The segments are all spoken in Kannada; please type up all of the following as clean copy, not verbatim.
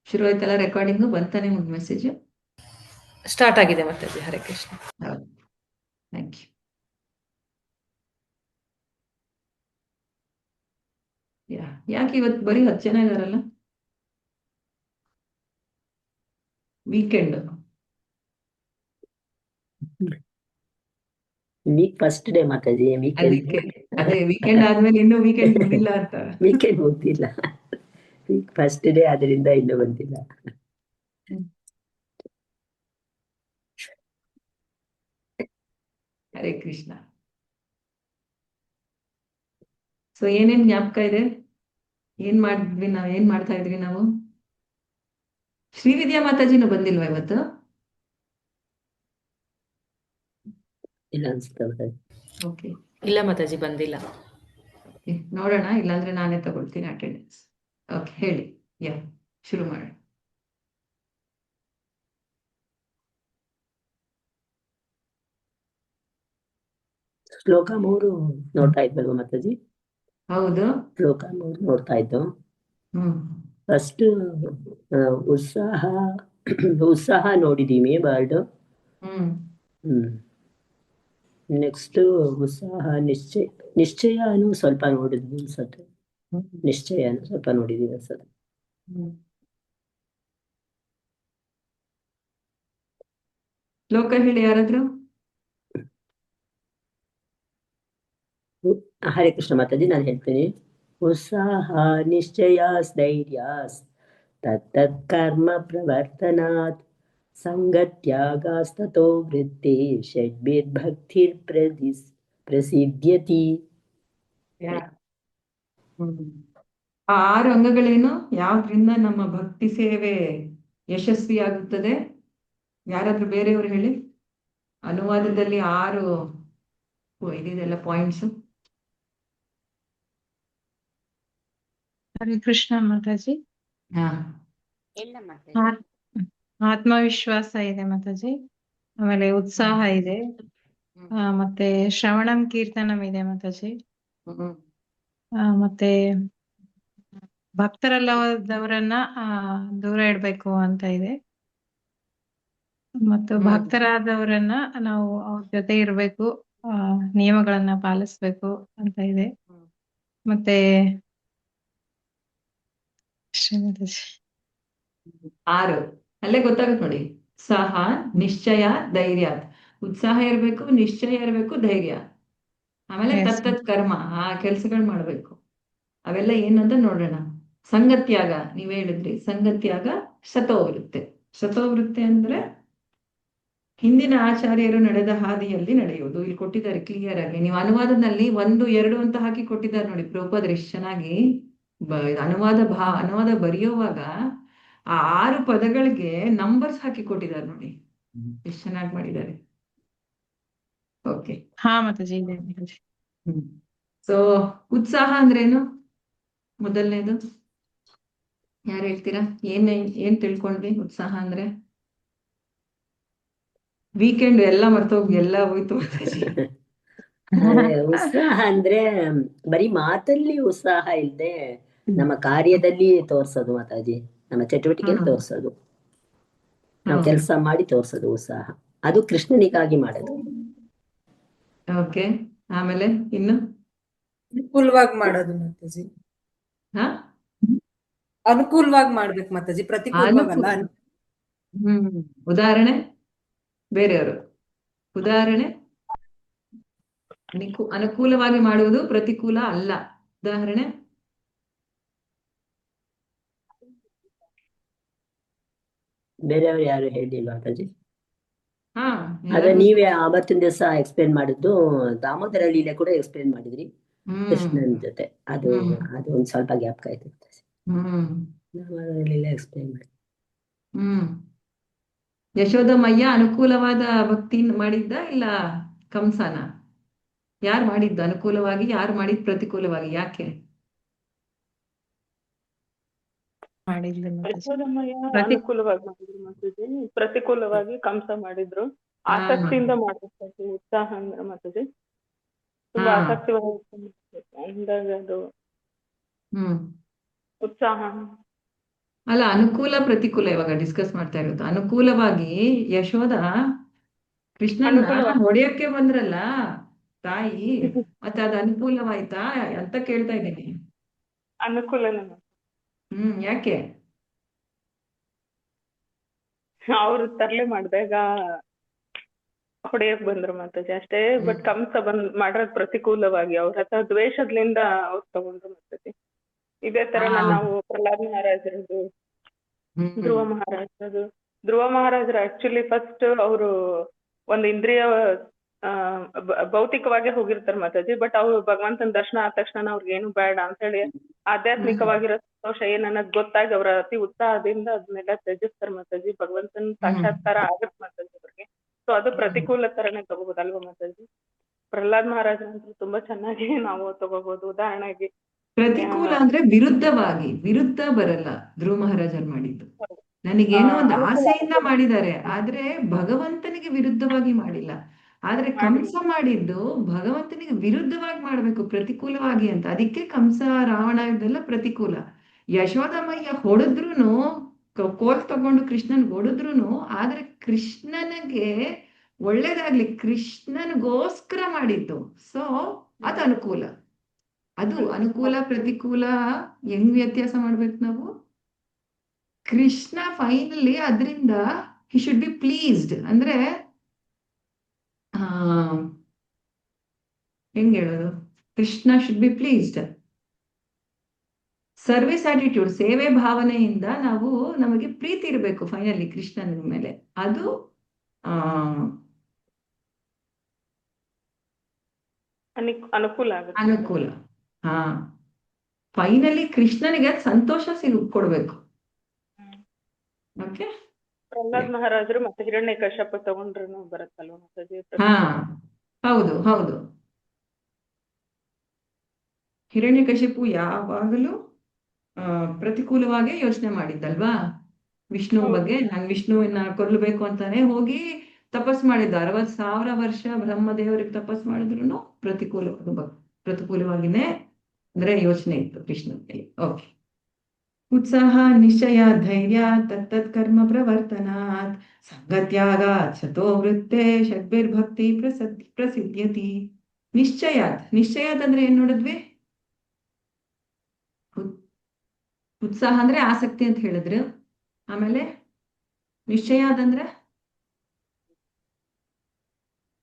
ಶುರು ಆಯ್ತಲ್ಲ ರೆಕಾರ್ಡಿಂಗು? ಬಂತಾನೆ ಒಂದು ಮೆಸೇಜ್? ಸ್ಟಾರ್ಟ್ ಆಗಿದೆ ಮಾತಾಜಿ. ಹರೇ ಕೃಷ್ಣ. ಹೌದು, ಥ್ಯಾಂಕ್ ಯು. ಯಾಕೆ ಇವತ್ತು ಬರೀ 10 ಜನ ಇದಾರಲ್ಲ? Weekend. Week first day Mataji, weekend ಅದಕ್ಕೆ ಅದೇ ವೀಕೆಂಡ್ ಆದ್ಮೇಲೆ ಇನ್ನೂ ವೀಕೆಂಡ್ ಮುಗಿಲ್ಲ ಅಂತ. ವೀಕೆಂಡ್ ಮುಗ್ದಿಲ್ಲ. ವೀಕ್ ಫಸ್ಟ್ ಡೇ ಆದ್ರಿಂದ ಇನ್ನೂ ಬಂದಿಲ್ಲ. ಹರೇ ಕೃಷ್ಣ. ಸೊ ಏನೇನ್ ಜ್ಞಾಪಕ ಇದೆ? ಏನ್ ಮಾಡ್ತಾ ಇದ್ವಿ ನಾವು? ಶ್ರೀವಿದ್ಯಾ ಮಾತಾಜಿನೂ ಬಂದಿಲ್ವಾ ಇವತ್ತು? ಇಲ್ಲ ಅನ್ಸುತ್ತೆ. ಓಕೆ, ಇಲ್ಲ ಮಾತಾಜಿ, ಬಂದಿಲ್ಲ. ನೋಡೋಣ, ಇಲ್ಲಾಂದ್ರೆ ನಾನೇ ತಗೊಳ್ತೀನಿ ಅಟೆಂಡೆನ್ಸ್. ಓಕೆ, ಹೇಳಿ. ಯಾ, ಶುರು ಮಾಡೋಣ. ಶ್ಲೋಕ 3 ನೋಡ್ತಾ ಇದ್ವಲ್ವ ಮಾತಾಜಿ? ಹೌದು. ಶ್ಲೋಕ 3 ನೋಡ್ತಾ ಇದ್ದು. ಫಸ್ಟ್ ಉತ್ಸಾಹ ನೋಡಿದೀವಿ ವರ್ಡ್. ನೆಕ್ಸ್ಟ್ ಉತ್ಸಾಹ ನಿಶ್ಚಯನು ಸ್ವಲ್ಪ ನೋಡಿದ್ವಿ ಅನ್ಸತ್ತೆ. ನಿಶ್ಚಯನು ಸ್ವಲ್ಪ ನೋಡಿದೀವಿ ಅನ್ಸತ್ತೆ. ಶ್ಲೋಕ ಹೇಳಿ ಯಾರಾದ್ರು. ಹರೇ ಕೃಷ್ಣ ಮಾತಾಜಿ, ನಾನು ಹೇಳ್ತೀನಿ. ಉತ್ಸಾಹ ನಿಶ್ಚಯಾಸ್ ತತ್ತತ್ ಕರ್ಮ ಪ್ರವರ್ತನಾತ್ ಸಂಗತ್ಯಾಗಾಸ್ತತೋ ವೃತ್ತಿ ಷಡ್ಭಿರ್ಭಕ್ತಿರ್ ಪ್ರಸಿದ್ಧ್ಯತಿ. ಆ 6 ಅಂಗಗಳೇನು? ಯಾವ್ದ್ರಿಂದ ನಮ್ಮ ಭಕ್ತಿ ಸೇವೆ ಯಶಸ್ವಿಯಾಗುತ್ತದೆ? ಯಾರಾದ್ರೂ ಬೇರೆಯವರು ಹೇಳಿ. ಅನುವಾದದಲ್ಲಿ 6 ಇದೆಲ್ಲ ಪಾಯಿಂಟ್ಸ್. ಹರೇ ಕೃಷ್ಣ ಮಾತಾಜಿ. ಹಾ, ಆತ್ಮವಿಶ್ವಾಸ ಇದೆ ಮಾತಾಜಿ, ಆಮೇಲೆ ಉತ್ಸಾಹ ಇದೆ, ಮತ್ತೆ ಶ್ರವಣಂ ಕೀರ್ತನಂ ಇದೆ ಮಾತಾಜಿ, ಮತ್ತೆ ಭಕ್ತರಲ್ಲದವರನ್ನ ದೂರ ಇಡ್ಬೇಕು ಅಂತ ಇದೆ, ಮತ್ತು ಭಕ್ತರಾದವರನ್ನ ನಾವು ಅವ್ರ ಜೊತೆ ಇರ್ಬೇಕು, ನಿಯಮಗಳನ್ನ ಪಾಲಿಸ್ಬೇಕು ಅಂತ ಇದೆ. ಮತ್ತೆ ಅಷ್ಟೇ ಮಾತಾಜಿ. 6 ಅಲ್ಲೇ ಗೊತ್ತಾಗುತ್ತೆ ನೋಡಿ. ಉತ್ಸಾಹ, ನಿಶ್ಚಯ, ಧೈರ್ಯ. ಉತ್ಸಾಹ ಇರ್ಬೇಕು, ನಿಶ್ಚಯ ಇರ್ಬೇಕು, ಧೈರ್ಯ. ಆಮೇಲೆ Yes, ತತ್ತತ್ ಕರ್ಮ, ಆ ಕೆಲ್ಸಗಳು ಮಾಡ್ಬೇಕು. ಅವೆಲ್ಲ ಏನಂತ ನೋಡೋಣ. ಸಂಗತ್ಯಾಗ, ನೀವೇ ಹೇಳಿದ್ರಿ, ಸಂಗತ್ಯಾಗ ಶತೋವೃತ್ತೆ. ಶತೋವೃತ್ತೆ ಅಂದ್ರೆ ಹಿಂದಿನ ಆಚಾರ್ಯರು ನಡೆದ ಹಾದಿಯಲ್ಲಿ ನಡೆಯುವುದು. ಇಲ್ಲಿ ಕೊಟ್ಟಿದ್ದಾರೆ ಕ್ಲಿಯರ್ ಆಗಿ. ನೀವು ಅನುವಾದದಲ್ಲಿ 1, 2 ಅಂತ ಹಾಕಿ ಕೊಟ್ಟಿದ್ದಾರೆ ನೋಡಿ. ಪ್ರಭುಪಾದರು ಎಷ್ಟು ಚೆನ್ನಾಗಿ ಅನುವಾದ ಬರೆಯುವಾಗ ಆ 6 ಪದಗಳಿಗೆ ನಂಬರ್ಸ್ ಹಾಕಿ ಕೊಟ್ಟಿದ್ದಾರೆ ನೋಡಿ, ಎಷ್ಟು ಚೆನ್ನಾಗಿ ಮಾಡಿದ್ದಾರೆ. ಓಕೆ, ಹಾ ಮಾತಾಜಿ, ಇದೆ ಮಾತಾಜಿ. ಸೊ ಉತ್ಸಾಹ ಅಂದ್ರೇನು? ಮೊದಲನೇದು ಯಾರು ಹೇಳ್ತೀರಾ? ಏನ್ ತಿಳ್ಕೊಂಡ್ವಿ ಉತ್ಸಾಹ ಅಂದ್ರೆ? ವೀಕೆಂಡ್ ಎಲ್ಲ ಮರ್ತೋಗಿ ಎಲ್ಲ ಹೋಯ್ತು ಮಾತಾಜಿ. ಉತ್ಸಾಹ ಅಂದ್ರೆ ಬರೀ ಮಾತಲ್ಲಿ ಉತ್ಸಾಹ ಇಲ್ಲದೆ ನಮ್ಮ ಕಾರ್ಯದಲ್ಲಿ ತೋರ್ಸೋದು ಮಾತಾಜಿ. ನಮ್ಮ ಚಟುವಟಿಕೆಯಲ್ಲಿ ತೋರ್ಸೋದು, ನಾವು ಕೆಲಸ ಮಾಡಿ ತೋರ್ಸೋದು ಉತ್ಸಾಹ. ಅದು ಕೃಷ್ಣನಿಗಾಗಿ ಮಾಡೋದು. ಓಕೆ, ಆಮೇಲೆ ಇನ್ನು ಅನುಕೂಲವಾಗಿ ಮಾಡೋದು ಮಾತಾಜಿ. ಹಾ, ಅನುಕೂಲವಾಗಿ ಮಾಡ್ಬೇಕು ಮಾತಾಜಿ, ಪ್ರತಿಕೂಲವಾಗಲ್ಲ. ಉದಾಹರಣೆ ಬೇರೆಯವರು. ಉದಾಹರಣೆ ಅನುಕೂಲವಾಗಿ ಮಾಡುವುದು, ಪ್ರತಿಕೂಲ ಅಲ್ಲ. ಉದಾಹರಣೆ ಬೇರೆಯವರು ಯಾರು ಹೇಳಿಲ್ಲ ಮಾತಾಜಿ. ಹಾ, ಅದ ನೀವೇ ಆವತ್ತಿನ ದಿವಸ ಎಕ್ಸ್ಪ್ಲೇನ್ ಮಾಡಿದ್ದು, ದಾಮೋದರ ಲೀಲೆ ಕೂಡ ಎಕ್ಸ್ಪ್ಲೇನ್ ಮಾಡಿದ್ರಿ ಕೃಷ್ಣನ್ ಜೊತೆ. ಅದು ಒಂದ್ ಸ್ವಲ್ಪ ಜ್ಞಾಪಕ ಆಯ್ತು. ದಾಮೋದರ ಲೀಲೆ ಎಕ್ಸ್ಪ್ಲೇನ್ ಮಾಡಿ. ಯಶೋದಮಯ್ಯ ಅನುಕೂಲವಾದ ಭಕ್ತಿ ಮಾಡಿದ್ದ ಇಲ್ಲ ಕಂಸನ? ಯಾರು ಮಾಡಿದ್ದು ಅನುಕೂಲವಾಗಿ, ಯಾರು ಮಾಡಿದ್ ಪ್ರತಿಕೂಲವಾಗಿ? ಯಾಕೆ ಮಾಡಿದ್ಲು ಮಾತಾಜಿ. ಯಶೋದಮ್ಮಯ್ಯ ಅನುಕೂಲವಾಗಿ ಮಾಡಿದ್ರು ಮಾತಾಜಿ, ಪ್ರತಿಕೂಲವಾಗಿ ಕಂಸ ಮಾಡಿದ್ರು. ಆಸಕ್ತಿಯಿಂದ ಮಾಡ್ಬೇಕು ಉತ್ಸಾಹ ಅಂದ್ರೆ ಮಾತಾಜಿ. ತುಂಬಾ ಆಸಕ್ತಿ ಅಂದಾಗ ಅದು ಉತ್ಸಾಹ. ಅಲ್ಲ, ಅನುಕೂಲ ಪ್ರತಿಕೂಲ ಇವಾಗ ಡಿಸ್ಕಸ್ ಮಾಡ್ತಾ ಇರೋದು. ಅನುಕೂಲವಾಗಿ ಯಶೋದ ಕೃಷ್ಣನ್ನ ಅನುಕೂಲವಾಗಿ ಹೊಡೆಯಕ್ಕೆ ಬಂದ್ರಲ್ಲ ತಾಯಿ, ಮತ್ತೆ ಅದು ಅನುಕೂಲವಾಯ್ತಾ ಅಂತ ಕೇಳ್ತಾ ಇದ್ದೀನಿ. ಅನುಕೂಲನೇ ಯಾಕೆ? ಅವ್ರು ತರ್ಲೆ ಮಾಡಿದಾಗ ಹೊಡೆಯಕ್ ಬಂದ್ರು ಮಾತಾಜಿ ಅಷ್ಟೇ. ಬಟ್ ಕಂಸ ಮಾಡಿರೋದ್ ಪ್ರತಿಕೂಲವಾಗಿ ಅವ್ರ ಹತ್ರ ದ್ವೇಷದ್ಲಿಂದ ಅವ್ರು ತಗೊಂಡ್ರು ಮಾತಾಜಿ. ಇದೇ ತರನ ಹಾ. ನಾವು ಪ್ರಹ್ಲಾದ್ ಮಹಾರಾಜರದು, ಧ್ರುವ ಹ್ಮ್ ಮಹಾರಾಜರದು. ಧ್ರುವ ಮಹಾರಾಜರು ಆಕ್ಚುಲಿ ಫಸ್ಟ್ ಅವರು ಒಂದು ಇಂದ್ರಿಯ ಭೌತಿಕವಾಗಿ ಹೋಗಿರ್ತಾರೆ ಮಾತಾಜಿ. ಬಟ್ ಅವ್ರು ಭಗವಂತನ ದರ್ಶನ ಆದ ತಕ್ಷಣ ಅವ್ರಿಗೆ ಏನು ಬೇಡ ಅಂತ ಹೇಳಿ ಆಧ್ಯಾತ್ಮಿಕವಾಗಿರೋ ಸಂತೋಷ ಏನನ್ನೋದು ಗೊತ್ತಾಗಿ ಅವ್ರ ಅತಿ ಉತ್ಸಾಹದಿಂದ ಅದನ್ನೆಲ್ಲ ತ್ಯಜಿಸ್ತಾರೆ ಮಾತಾಜಿ. ಭಗವಂತನ ಸಾಕ್ಷಾತ್ಕಾರ ಆಗತ್ ಮಾತಾಜಿ ಅವ್ರಿಗೆ. ಸೊ ಅದು ಪ್ರತಿಕೂಲ ತರನೇ ತಗೋಬಹುದಲ್ವಾ ಮಾತಾಜಿ? ಪ್ರಹ್ಲಾದ್ ಮಹಾರಾಜರಂತೂ ತುಂಬಾ ಚೆನ್ನಾಗಿ ನಾವು ತಗೋಬಹುದು. ಉದಾಹರಣೆಗೆ ಪ್ರತಿಕೂಲ ಅಂದ್ರೆ ವಿರುದ್ಧವಾಗಿ, ವಿರುದ್ಧ ಬರಲ್ಲ. ಧ್ರುವ ಮಹಾರಾಜರು ಮಾಡಿದ್ದು ನನಗೇನೋ ಒಂದು ಅನುಕೂಲ ಆಸೆಯಿಂದ ಮಾಡಿದ್ದಾರೆ, ಆದ್ರೆ ಭಗವಂತನಿಗೆ ವಿರುದ್ಧವಾಗಿ ಮಾಡಿಲ್ಲ. ಆದ್ರೆ ಕಂಸ ಮಾಡಿದ್ದು ಭಗವಂತನಿಗೆ ವಿರುದ್ಧವಾಗಿ ಮಾಡ್ಬೇಕು, ಪ್ರತಿಕೂಲವಾಗಿ ಅಂತ. ಅದಕ್ಕೆ ಕಂಸ ರಾವಣ ಇದೆಲ್ಲ ಪ್ರತಿಕೂಲ. ಯಶೋದಮಯ್ಯ ಹೊಡೆದ್ರುನು, ಕೋಲ್ ತಗೊಂಡು ಕೃಷ್ಣನ್ ಹೊಡೆದ್ರುನು, ಆದ್ರೆ ಕೃಷ್ಣನಿಗೆ ಒಳ್ಳೇದಾಗ್ಲಿ, ಕೃಷ್ಣನಿಗೋಸ್ಕರ ಮಾಡಿದ್ದು. ಸೊ ಅದು ಅನುಕೂಲ. ಅದು ಅನುಕೂಲ ಪ್ರತಿಕೂಲ ಹೆಂಗ್ ವ್ಯತ್ಯಾಸ ಮಾಡ್ಬೇಕು ನಾವು? ಕೃಷ್ಣ ಫೈನಲಿ ಅದರಿಂದ ಹಿ ಶುಡ್ ಬಿ ಪ್ಲೀಸ್ಡ್. ಅಂದ್ರೆ ಆ ಹೆಂಗ್ ಹೇಳೋದು? Krishna should be pleased. Service attitude, ಸೇವೆ ಭಾವನೆಯಿಂದ ನಾವು, ನಮಗೆ ಪ್ರೀತಿ ಇರಬೇಕು ಫೈನಲಿ ಕೃಷ್ಣನ ಮೇಲೆ. ಅದು ಆ ಅನುಕೂಲ ಆಗುತ್ತೆ. ಅನುಕೂಲ. ಹಾ, ಫೈನಲಿ ಕೃಷ್ಣನಿಗೆ ಸಂತೋಷ ಕೊಡ್ಬೇಕು. ಓಕೆ. ಪ್ರಹ್ಲಾದ್ ಮಹಾರಾಜರು ಮತ್ತೆ ಹಿರಣ್ಯಕಶ್ಯಪ ತಗೊಂಡ್ರು ಬರುತ್ತಲ್ವ ಮಾತಾಜಿ? ಹಾ, ಹೌದು ಹೌದು. ಹಿರಣ್ಯಕಶಿಪು ಯಾವಾಗಲೂ ಪ್ರತಿಕೂಲವಾಗಿ ಯೋಚನೆ ಮಾಡಿದ್ದಲ್ವಾ ವಿಷ್ಣು ಬಗ್ಗೆ. ನಾನು ವಿಷ್ಣುವಿನ ಕೊಲ್ಲಬೇಕು ಅಂತಾನೆ ಹೋಗಿ ತಪಸ್ ಮಾಡಿದ್ದ. 60,000 ವರ್ಷ ಬ್ರಹ್ಮದೇವರಿಗೆ ತಪಸ್ ಮಾಡಿದ್ರು ಪ್ರತಿಕೂಲವಾಗಿನೇ ಅಂದ್ರೆ ಯೋಚನೆ ಇತ್ತು ಕೃಷ್ಣನಲ್ಲಿ. ಓಕೆ. ಉತ್ಸಾಹ ನಿಶ್ಚಯ ಧೈರ್ಯ ತತ್ತತ್ ಕರ್ಮ ಪ್ರವರ್ತನಾತ್ ಸಂಗತ್ಯಾಗಾತ್ ಶತೋ ವೃತ್ತೆ ಷಡ್ಭಿರ್ಭಕ್ತಿ ಪ್ರಸಿದ್ಧ್ಯತಿ. ನಿಶ್ಚಯಾತ್, ನಿಶ್ಚಯಾತ್ ಅಂದ್ರೆ ಏನ್ ನೋಡಿದ್ವಿ? ಉತ್ಸಾಹ ಅಂದ್ರೆ ಆಸಕ್ತಿ ಅಂತ ಹೇಳಿದ್ರು. ಆಮೇಲೆ ನಿಶ್ಚಯ ಅದಂದ್ರೆ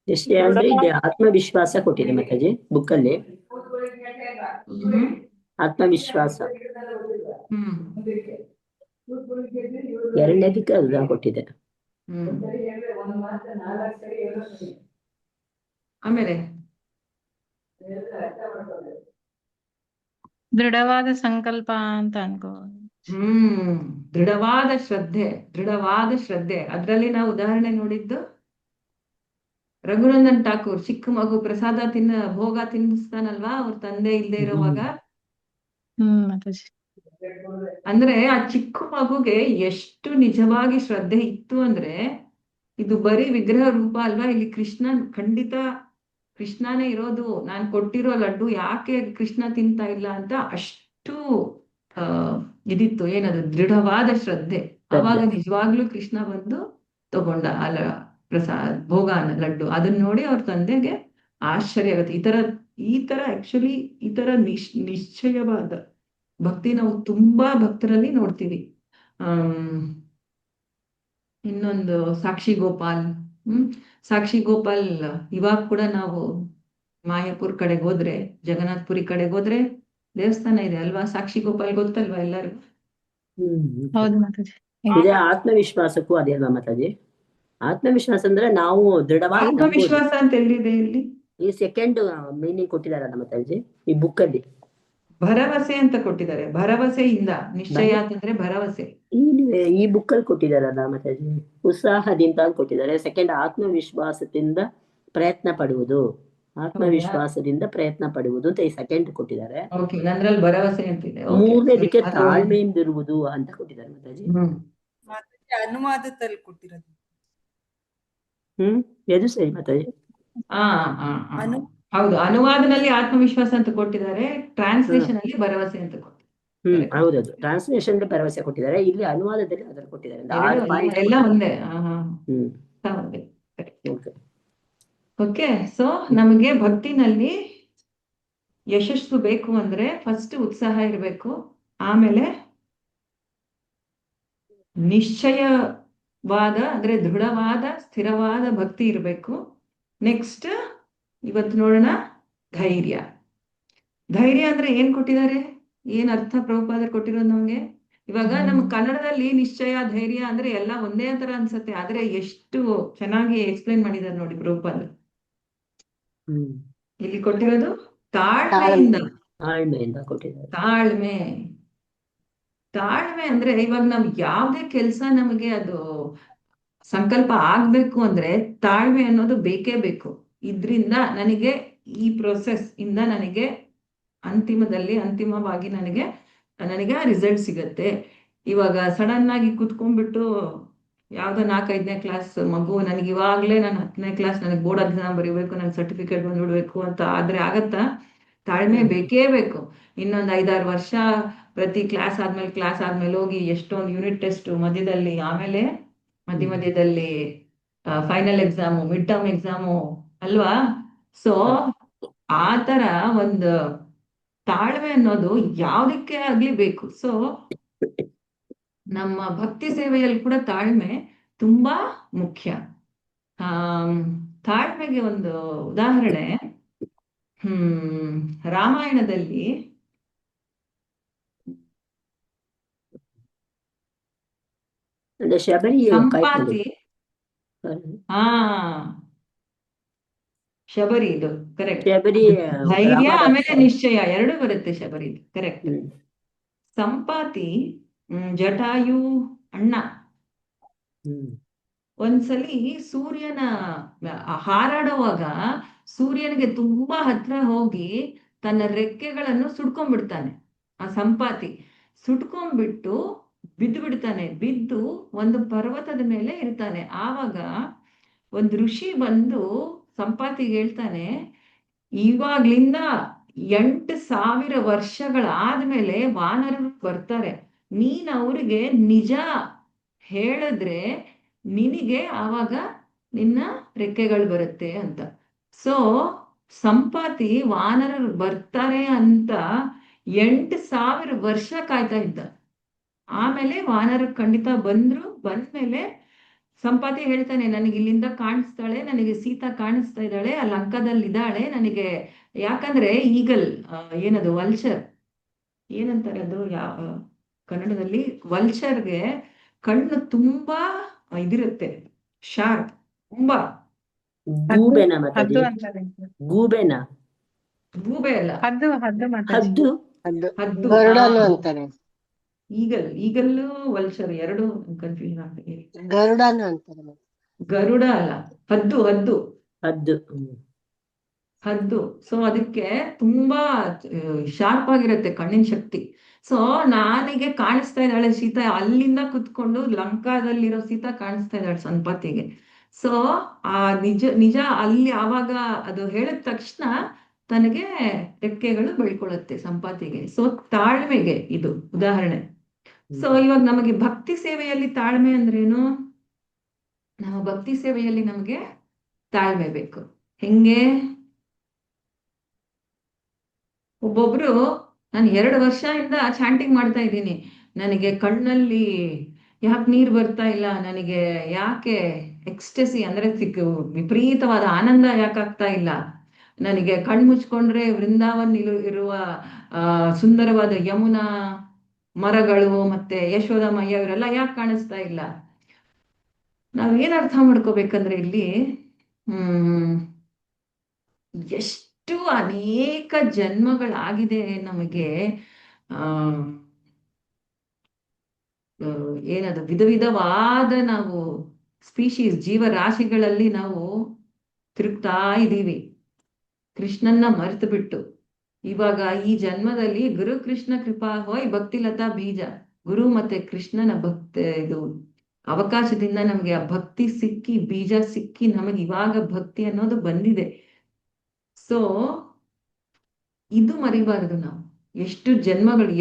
ನಿಶ್ಚಯ ಅಂದ್ರೆ ಇಲ್ಲಿ ಆತ್ಮವಿಶ್ವಾಸ ಕೊಟ್ಟಿದೆ ಮಾತಾಜಿ ಬುಕ್ಕಲ್ಲಿ. ಆತ್ಮವಿಶ್ವಾಸ ಎರಡನೇದಕ್ಕೆ ಅದನ್ನ ಕೊಟ್ಟಿದೆ. ಆಮೇಲೆ ದೃಢವಾದ ಸಂಕಲ್ಪ ಅಂತ ಅನ್ಕೋ. ದೃಢವಾದ ಶ್ರದ್ಧೆ, ದೃಢವಾದ ಶ್ರದ್ಧೆ. ಅದ್ರಲ್ಲಿ ನಾವು ಉದಾಹರಣೆ ನೋಡಿದ್ದು ರಘುನಂದನ್ ಠಾಕೂರ್, ಚಿಕ್ಕ ಮಗು ಪ್ರಸಾದ ಭೋಗ ತಿನ್ನಿಸ್ತಾನಲ್ವಾ ಅವ್ರ ತಂದೆ ಇಲ್ದೇ ಇರೋವಾಗ. ಮಾತಾಜಿ. ಅಂದ್ರೆ ಆ ಚಿಕ್ಕ ಮಗುಗೆ ಎಷ್ಟು ನಿಜವಾಗಿ ಶ್ರದ್ಧೆ ಇತ್ತು ಅಂದ್ರೆ, ಇದು ಬರೀ ವಿಗ್ರಹ ರೂಪ ಅಲ್ವಾ, ಇಲ್ಲಿ ಕೃಷ್ಣ ಖಂಡಿತ ಕೃಷ್ಣನೇ ಇರೋದು, ನಾನ್ ಕೊಟ್ಟಿರೋ ಲಡ್ಡು ಯಾಕೆ ಕೃಷ್ಣ ತಿಂತಾ ಇಲ್ಲ ಅಂತ ಅಷ್ಟು ಇದಿತ್ತು. ಏನದು? ದೃಢವಾದ ಶ್ರದ್ಧೆ. ಅವಾಗ ನಿಜವಾಗ್ಲೂ ಕೃಷ್ಣ ಬಂದು ತಗೊಂಡ ಅಲ್ಲ ಭೋಗಾನ ಲಡ್ಡು. ಅದನ್ನ ನೋಡಿ ಅವ್ರ ತಂದೆಗೆ ಆಶ್ಚರ್ಯ ಆಗುತ್ತೆ. ಈ ತರ ಆಕ್ಚುಲಿ ಈ ತರ ನಿಶ್ಚಯವಾದ ಭಕ್ತಿ ನಾವು ತುಂಬಾ ಭಕ್ತರಲ್ಲಿ ನೋಡ್ತೀವಿ. ಇನ್ನೊಂದು ಸಾಕ್ಷಿ ಗೋಪಾಲ್. ಸಾಕ್ಷಿ ಗೋಪಾಲ್ ಇವಾಗ ಕೂಡ ನಾವು ಮಾಯಾಪುರ್ ಕಡೆಗೆ ಹೋದ್ರೆ, ಜಗನ್ನಾಥ್ಪುರಿ ಕಡೆಗೆ ಹೋದ್ರೆ ದೇವಸ್ಥಾನ ಇದೆ ಅಲ್ವಾ, ಸಾಕ್ಷಿ ಗೋಪಾಲ್ ಗೊತ್ತಲ್ವಾ ಎಲ್ಲರಿಗೂ? ಹೌದು ಮಾತಾಜಿ. ಇದೇ ಆತ್ಮವಿಶ್ವಾಸಕ್ಕೂ ಅದೇ ಅಲ್ವಾ ಮಾತಾಜಿ? ಆತ್ಮವಿಶ್ವಾಸ ಅಂದ್ರೆ ನಾವು ದೃಢವಾಗಿ ಆತ್ಮವಿಶ್ವಾಸ ಅಂತ ಎಲ್ಲಿದೆ ಇಲ್ಲಿ? ಈ ಸೆಕೆಂಡ್ ಮೀನಿಂಗ್ ಕೊಟ್ಟಿದಾರಲ್ಲ ಮಾತಾಜಿ ಈ ಬುಕ್ ಅಲ್ಲಿ. ಭರವಸೆ ಅಂತ ಕೊಟ್ಟಿದ್ದಾರೆ. ಭರವಸೆಯಿಂದ. ನಿಶ್ಚಯ ಅಂತಂದ್ರೆ ಭರವಸೆ. ಈ ಬುಕ್ ಅಲ್ಲಿ ಕೊಟ್ಟಿದಾರಲ್ಲ ಮಾತಾಜಿ, ಉತ್ಸಾಹದಿಂದ ಅಂತ ಕೊಟ್ಟಿದ್ದಾರೆ. ಸೆಕೆಂಡ್ ಆತ್ಮವಿಶ್ವಾಸದಿಂದ ಪ್ರಯತ್ನ ಪಡುವುದು, ಆತ್ಮವಿಶ್ವಾಸದಿಂದ ಪ್ರಯತ್ನ ಪಡುವುದು ಅಂತ ಈ ಸೆಕೆಂಡ್ ಕೊಟ್ಟಿದ್ದಾರೆ. ನಂದ್ರಲ್ಲಿ ಭರವಸೆ ಅಂತಿದೆ. ಮೂರನೇದಕ್ಕೆ ತಾಳ್ಮೆಯಿಂದ ಇರುವುದು ಅಂತ ಕೊಟ್ಟಿದ್ದಾರೆ ಮಾತಾಜಿ. ಅನುವಾದದಲ್ಲಿ ಕೊಟ್ಟಿರೋದು. ಎದು ಸರಿ ಮಾತಾಜಿ. ಹೌದು, ಅನುವಾದದಲ್ಲಿ ಆತ್ಮವಿಶ್ವಾಸ ಅಂತ ಕೊಟ್ಟಿದ್ದಾರೆ, ಟ್ರಾನ್ಸ್ಲೇಷನ್ ಅಲ್ಲಿ ಭರವಸೆ ಅಂತ ಕೊಟ್ಟಿದ್ದಾರೆ. Correct. ಹೌದೌದು. ಟ್ರಾನ್ಸ್ಲೇಷನ್ ಭರವಸೆ ಕೊಟ್ಟಿದ್ದಾರೆ, ಇಲ್ಲಿ ಅನುವಾದದಲ್ಲಿ ಅದನ್ನು ಕೊಟ್ಟಿದ್ದಾರೆ. ಒಂದು ಎರಡು 6 ಪಾಯಿಂಟ್ ಎಲ್ಲ ಕೊಟ್ಟಿದ್ದಾರೆ. ಒಂದೇ. ಹ್ಮ್ ಎಲ್ಲ ಒಂದೇ. Correct. ಓಕೆ. ಓಕೆ, ಸೊ ನಮಗೆ ಭಕ್ತಿನಲ್ಲಿ ಯಶಸ್ಸು ಬೇಕು ಅಂದ್ರೆ ಫಸ್ಟ್ ಉತ್ಸಾಹ ಇರಬೇಕು, ಆಮೇಲೆ ನಿಶ್ಚಯವಾದ ಅಂದ್ರೆ ದೃಢವಾದ ಸ್ಥಿರವಾದ ಭಕ್ತಿ ಇರಬೇಕು. ನೆಕ್ಸ್ಟ್ ಇವತ್ತು ನೋಡೋಣ ಧೈರ್ಯ. ಧೈರ್ಯ ಅಂದ್ರೆ ಏನ್ ಕೊಟ್ಟಿದ್ದಾರೆ, ಏನ್ ಅರ್ಥ ಪ್ರಭುಪಾದರು ಕೊಟ್ಟಿರೋದು ನಮ್ಗೆ. ಇವಾಗ ನಮ್ಮ ಕನ್ನಡದಲ್ಲಿ ನಿಶ್ಚಯ ಧೈರ್ಯ ಅಂದ್ರೆ ಎಲ್ಲ ಒಂದೇ ತರ ಅನ್ಸತ್ತೆ, ಆದ್ರೆ ಎಷ್ಟು ಚೆನ್ನಾಗಿ ಎಕ್ಸ್ಪ್ಲೈನ್ ಮಾಡಿದ್ದಾರೆ ನೋಡಿ ಪ್ರಭುಪಾದರು. ಹ್ಮ್ ಇಲ್ಲಿ ಕೊಟ್ಟಿರೋದು ತಾಳ್ಮೆಯಿಂದ. ತಾಳ್ಮೆಯಿಂದ ಕೊಟ್ಟಿದ್ದಾರೆ. ತಾಳ್ಮೆ. ತಾಳ್ಮೆ ಅಂದ್ರೆ ಇವಾಗ ನಾವ್ ಯಾವ್ದೇ ಕೆಲ್ಸ ನಮಗೆ ಅದು ಸಂಕಲ್ಪ ಆಗ್ಬೇಕು ಅಂದ್ರೆ ತಾಳ್ಮೆ ಅನ್ನೋದು ಬೇಕೇ ಬೇಕು. ಇದ್ರಿಂದ ನನಗೆ ಈ ಪ್ರೊಸೆಸ್ ಇಂದ ನನಗೆ ಅಂತಿಮವಾಗಿ ನನಗೆ ಆ ರಿಸಲ್ಟ್ ಸಿಗತ್ತೆ. ಇವಾಗ ಸಡನ್ ಆಗಿ ಕುತ್ಕೊಂಡ್ಬಿಟ್ಟು ಯಾವ್ದೋ 4-5ನೇ ಕ್ಲಾಸ್ ಮಗು ನನಗೆ ಇವಾಗ್ಲೇ ನಾನು 10ನೇ ಕ್ಲಾಸ್ ನನಗೆ ಬೋರ್ಡ್ ಎಕ್ಸಾಮ್ ಬರೀಬೇಕು, ನನ್ ಸರ್ಟಿಫಿಕೇಟ್ ಬಂದ್ಬಿಡ್ಬೇಕು ಅಂತ ಆದ್ರೆ ಆಗತ್ತಾ? ತಾಳ್ಮೆ ಬೇಕೇ ಬೇಕು. ಇನ್ನೊಂದ್ 5-6 ವರ್ಷ ಪ್ರತಿ ಕ್ಲಾಸ್ ಆದ್ಮೇಲೆ ಹೋಗಿ ಎಷ್ಟೊಂದು ಯೂನಿಟ್ ಟೆಸ್ಟ್ ಮಧ್ಯದಲ್ಲಿ, ಆಮೇಲೆ ಮಧ್ಯದಲ್ಲಿ final exam, mid term exam ಅಲ್ವಾ? ಸೊ ಆ ತರ ಒಂದು ತಾಳ್ಮೆ ಅನ್ನೋದು ಯಾವ್ದಕ್ಕೆ ಆಗ್ಲಿ ಬೇಕು. ಸೊ ನಮ್ಮ ಭಕ್ತಿ ಸೇವೆಯಲ್ಲಿ ಕೂಡ ತಾಳ್ಮೆ ತುಂಬಾ ಮುಖ್ಯ. ತಾಳ್ಮೆಗೆ ಒಂದು ಉದಾಹರಣೆ, ರಾಮಾಯಣದಲ್ಲಿ ಅಂದ್ರೆ ಶಬರಿ ಸಂಪಾತಿ, ಹಾ ಶಬರಿ, ಇದು ಕರೆಕ್ಟ್. ಶಬರಿ ಧೈರ್ಯ ರಾಮ ಆಮೇಲೆ ನಿಶ್ಚಯ ಎರಡು ಬರುತ್ತೆ ಶಬರಿ, ಕರೆಕ್ಟ್. ಸಂಪಾತಿ ಜಟಾಯು ಅಣ್ಣ ಒಂದ್ಸಲಿ ಸೂರ್ಯನ ಹಾರಾಡುವಾಗ ಸೂರ್ಯನಿಗೆ ತುಂಬಾ ಹತ್ರ ಹೋಗಿ ತನ್ನ ರೆಕ್ಕೆಗಳನ್ನು ಸುಟ್ಕೊಂಡ್ಬಿಡ್ತಾನೆ. ಆ ಸಂಪಾತಿ ಸುಟ್ಕೊಂಡ್ಬಿಟ್ಟು ಬಿದ್ದು ಒಂದು ಪರ್ವತದ ಮೇಲೆ ಇರ್ತಾನೆ. ಆವಾಗ ಒಂದು ಋಷಿ ಬಂದು ಸಂಪಾತಿಗೆ ಹೇಳ್ತಾನೆ, ಇವಾಗ್ಲಿಂದ 8,000 ವರ್ಷಗಳಾದ್ಮೇಲೆ ವಾನರರು ಬರ್ತಾರೆ, ನೀನ್ ಅವ್ರಿಗೆ ನಿಜ ಹೇಳಿದ್ರೆ ನಿನಗೆ ಆವಾಗ ನಿನ್ನ ರೆಕ್ಕೆಗಳು ಬರುತ್ತೆ ಅಂತ. ಸೊ ಸಂಪಾತಿ ವಾನರರು ಬರ್ತಾರೆ ಅಂತ 8,000 ವರ್ಷ ಕಾಯ್ತಾ ಇದ್ದ. ಆಮೇಲೆ ವಾನರರು ಖಂಡಿತ ಬಂದ್ಮೇಲೆ ಸಂಪಾತಿ ಹೇಳ್ತಾನೆ, ನನಗೆ ಇಲ್ಲಿಂದ ಕಾಣಿಸ್ತಾಳೆ, ನನಗೆ ಸೀತಾ ಕಾಣಿಸ್ತಾ ಇದ್ದಾಳೆ, ಆ ಲಂಕಾದಲ್ಲಿ ಇದ್ದಾಳೆ ನನಗೆ. ಯಾಕಂದ್ರೆ ಈಗಲ್ ಏನದು ವಲ್ಚರ್ ಏನಂತಾರೆ ಅದು ಕನ್ನಡದಲ್ಲಿ, ವಲ್ಚರ್ಗೆ ಕಣ್ಣು ತುಂಬಾ ಇದಿರುತ್ತೆ, ಶಾರ್ಪ್, ತುಂಬಾ. ಗೂಬೆನಾ ಮಾತಾಜಿ? ಹದ್ದು ಅಂತಾರೆ. ಗೂಬೆನಾ? ಗೂಬೆ ಅಲ್ಲ, ಹದ್ದು ಮಾತಾಜಿ. ಹದ್ದು. ಹದ್ದು. ಗರುಡನು ಅಂತಾರೆ. ಈಗಲ್ಲು ವಲ್ಚರ್ ಎರಡು ಕನ್ಫ್ಯೂಷನ್ ಆಗ್ತದೆ. ಗರುಡನು ಅಂತಾರೆ. ಗರುಡ ಅಲ್ಲ, ಹದ್ದು. ಹದ್ದು. ಹದ್ದು. ಸೊ ಅದಕ್ಕೆ ತುಂಬಾ ಶಾರ್ಪ್ ಆಗಿರುತ್ತೆ ಕಣ್ಣಿನ ಶಕ್ತಿ. ಸೊ ನನಗೆ ಕಾಣಿಸ್ತಾ ಇದ್ದಾಳೆ ಸೀತಾ, ಅಲ್ಲಿಂದ ಕುತ್ಕೊಂಡು ಲಂಕಾದಲ್ಲಿರೋ ಸೀತಾ ಕಾಣಿಸ್ತಾ ಇದ್ದಾಳೆ ಸಂಪಾತಿಗೆ. ಸೊ ಆ ನಿಜ ಅಲ್ಲಿ ಆವಾಗ ಅದು ಹೇಳಿದ ತಕ್ಷಣ ತನಗೆ ರೆಕ್ಕೆಗಳು ಬೆಳ್ಕೊಳ್ಳುತ್ತೆ ಸಂಪಾತಿಗೆ. ಸೊ ತಾಳ್ಮೆಗೆ ಇದು ಉದಾಹರಣೆ. ಸೊ ಇವಾಗ ನಮಗೆ ಭಕ್ತಿ ಸೇವೆಯಲ್ಲಿ ತಾಳ್ಮೆ ಅಂದ್ರೇನು? ನಮ್ಮ ಭಕ್ತಿ ಸೇವೆಯಲ್ಲಿ ನಮಗೆ ತಾಳ್ಮೆ ಬೇಕು. ಹೆಂಗೆ? ಒಬ್ಬೊಬ್ರು, ನಾನು 2 ವರ್ಷದಿಂದ ಚಾಂಟಿಂಗ್ ಮಾಡ್ತಾ ಇದ್ದೀನಿ, ನನಗೆ ಕಣ್ಣಲ್ಲಿ ಯಾಕೆ ನೀರು ಬರ್ತಾ ಇಲ್ಲ, ನನಗೆ ಯಾಕೆ ಎಕ್ಸ್ಟಸಿ ಅಂದ್ರೆ ವಿಪರೀತವಾದ ಆನಂದ ಯಾಕಾಗ್ತಾ ಇಲ್ಲ, ನನಗೆ ಕಣ್ಣು ಮುಚ್ಕೊಂಡ್ರೆ ವೃಂದಾವನ್ ಇರುವ ಸುಂದರವಾದ ಯಮುನಾ ಮರಗಳು ಮತ್ತೆ ಯಶೋದಮಯ್ಯ ಇವರೆಲ್ಲ ಯಾಕೆ ಕಾಣಿಸ್ತಾ ಇಲ್ಲ. ನಾವೇನ್ ಅರ್ಥ ಮಾಡ್ಕೋಬೇಕಂದ್ರೆ ಇಲ್ಲಿ ಎಷ್ಟು ಅನೇಕ ಜನ್ಮಗಳಾಗಿದೆ ನಮಗೆ. ಏನದು ವಿಧವಾದ ನಾವು ಸ್ಪೀಶೀಸ್ ಜೀವರಾಶಿಗಳಲ್ಲಿ ನಾವು ತಿರುಗ್ತಾ ಇದ್ದೀವಿ, ಕೃಷ್ಣನ್ನ ಮರೆತು ಬಿಟ್ಟು. ಇವಾಗ ಈ ಜನ್ಮದಲ್ಲಿ ಗುರು ಕೃಷ್ಣ ಕೃಪಾ ಹೋಯ್ ಭಕ್ತಿಲತಾ ಬೀಜ, ಗುರು ಮತ್ತೆ ಕೃಷ್ಣನ ಇದು ಅವಕಾಶದಿಂದ ನಮಗೆ ಆ ಭಕ್ತಿ ಸಿಕ್ಕಿ, ಬೀಜ ಸಿಕ್ಕಿ, ನಮಗೆ ಇವಾಗ ಭಕ್ತಿ ಅನ್ನೋದು ಬಂದಿದೆ. ಸೊ ಇದು ಮರಿಬಾರದು ನಾವು. ಎಷ್ಟು ಜನ್ಮಗಳು,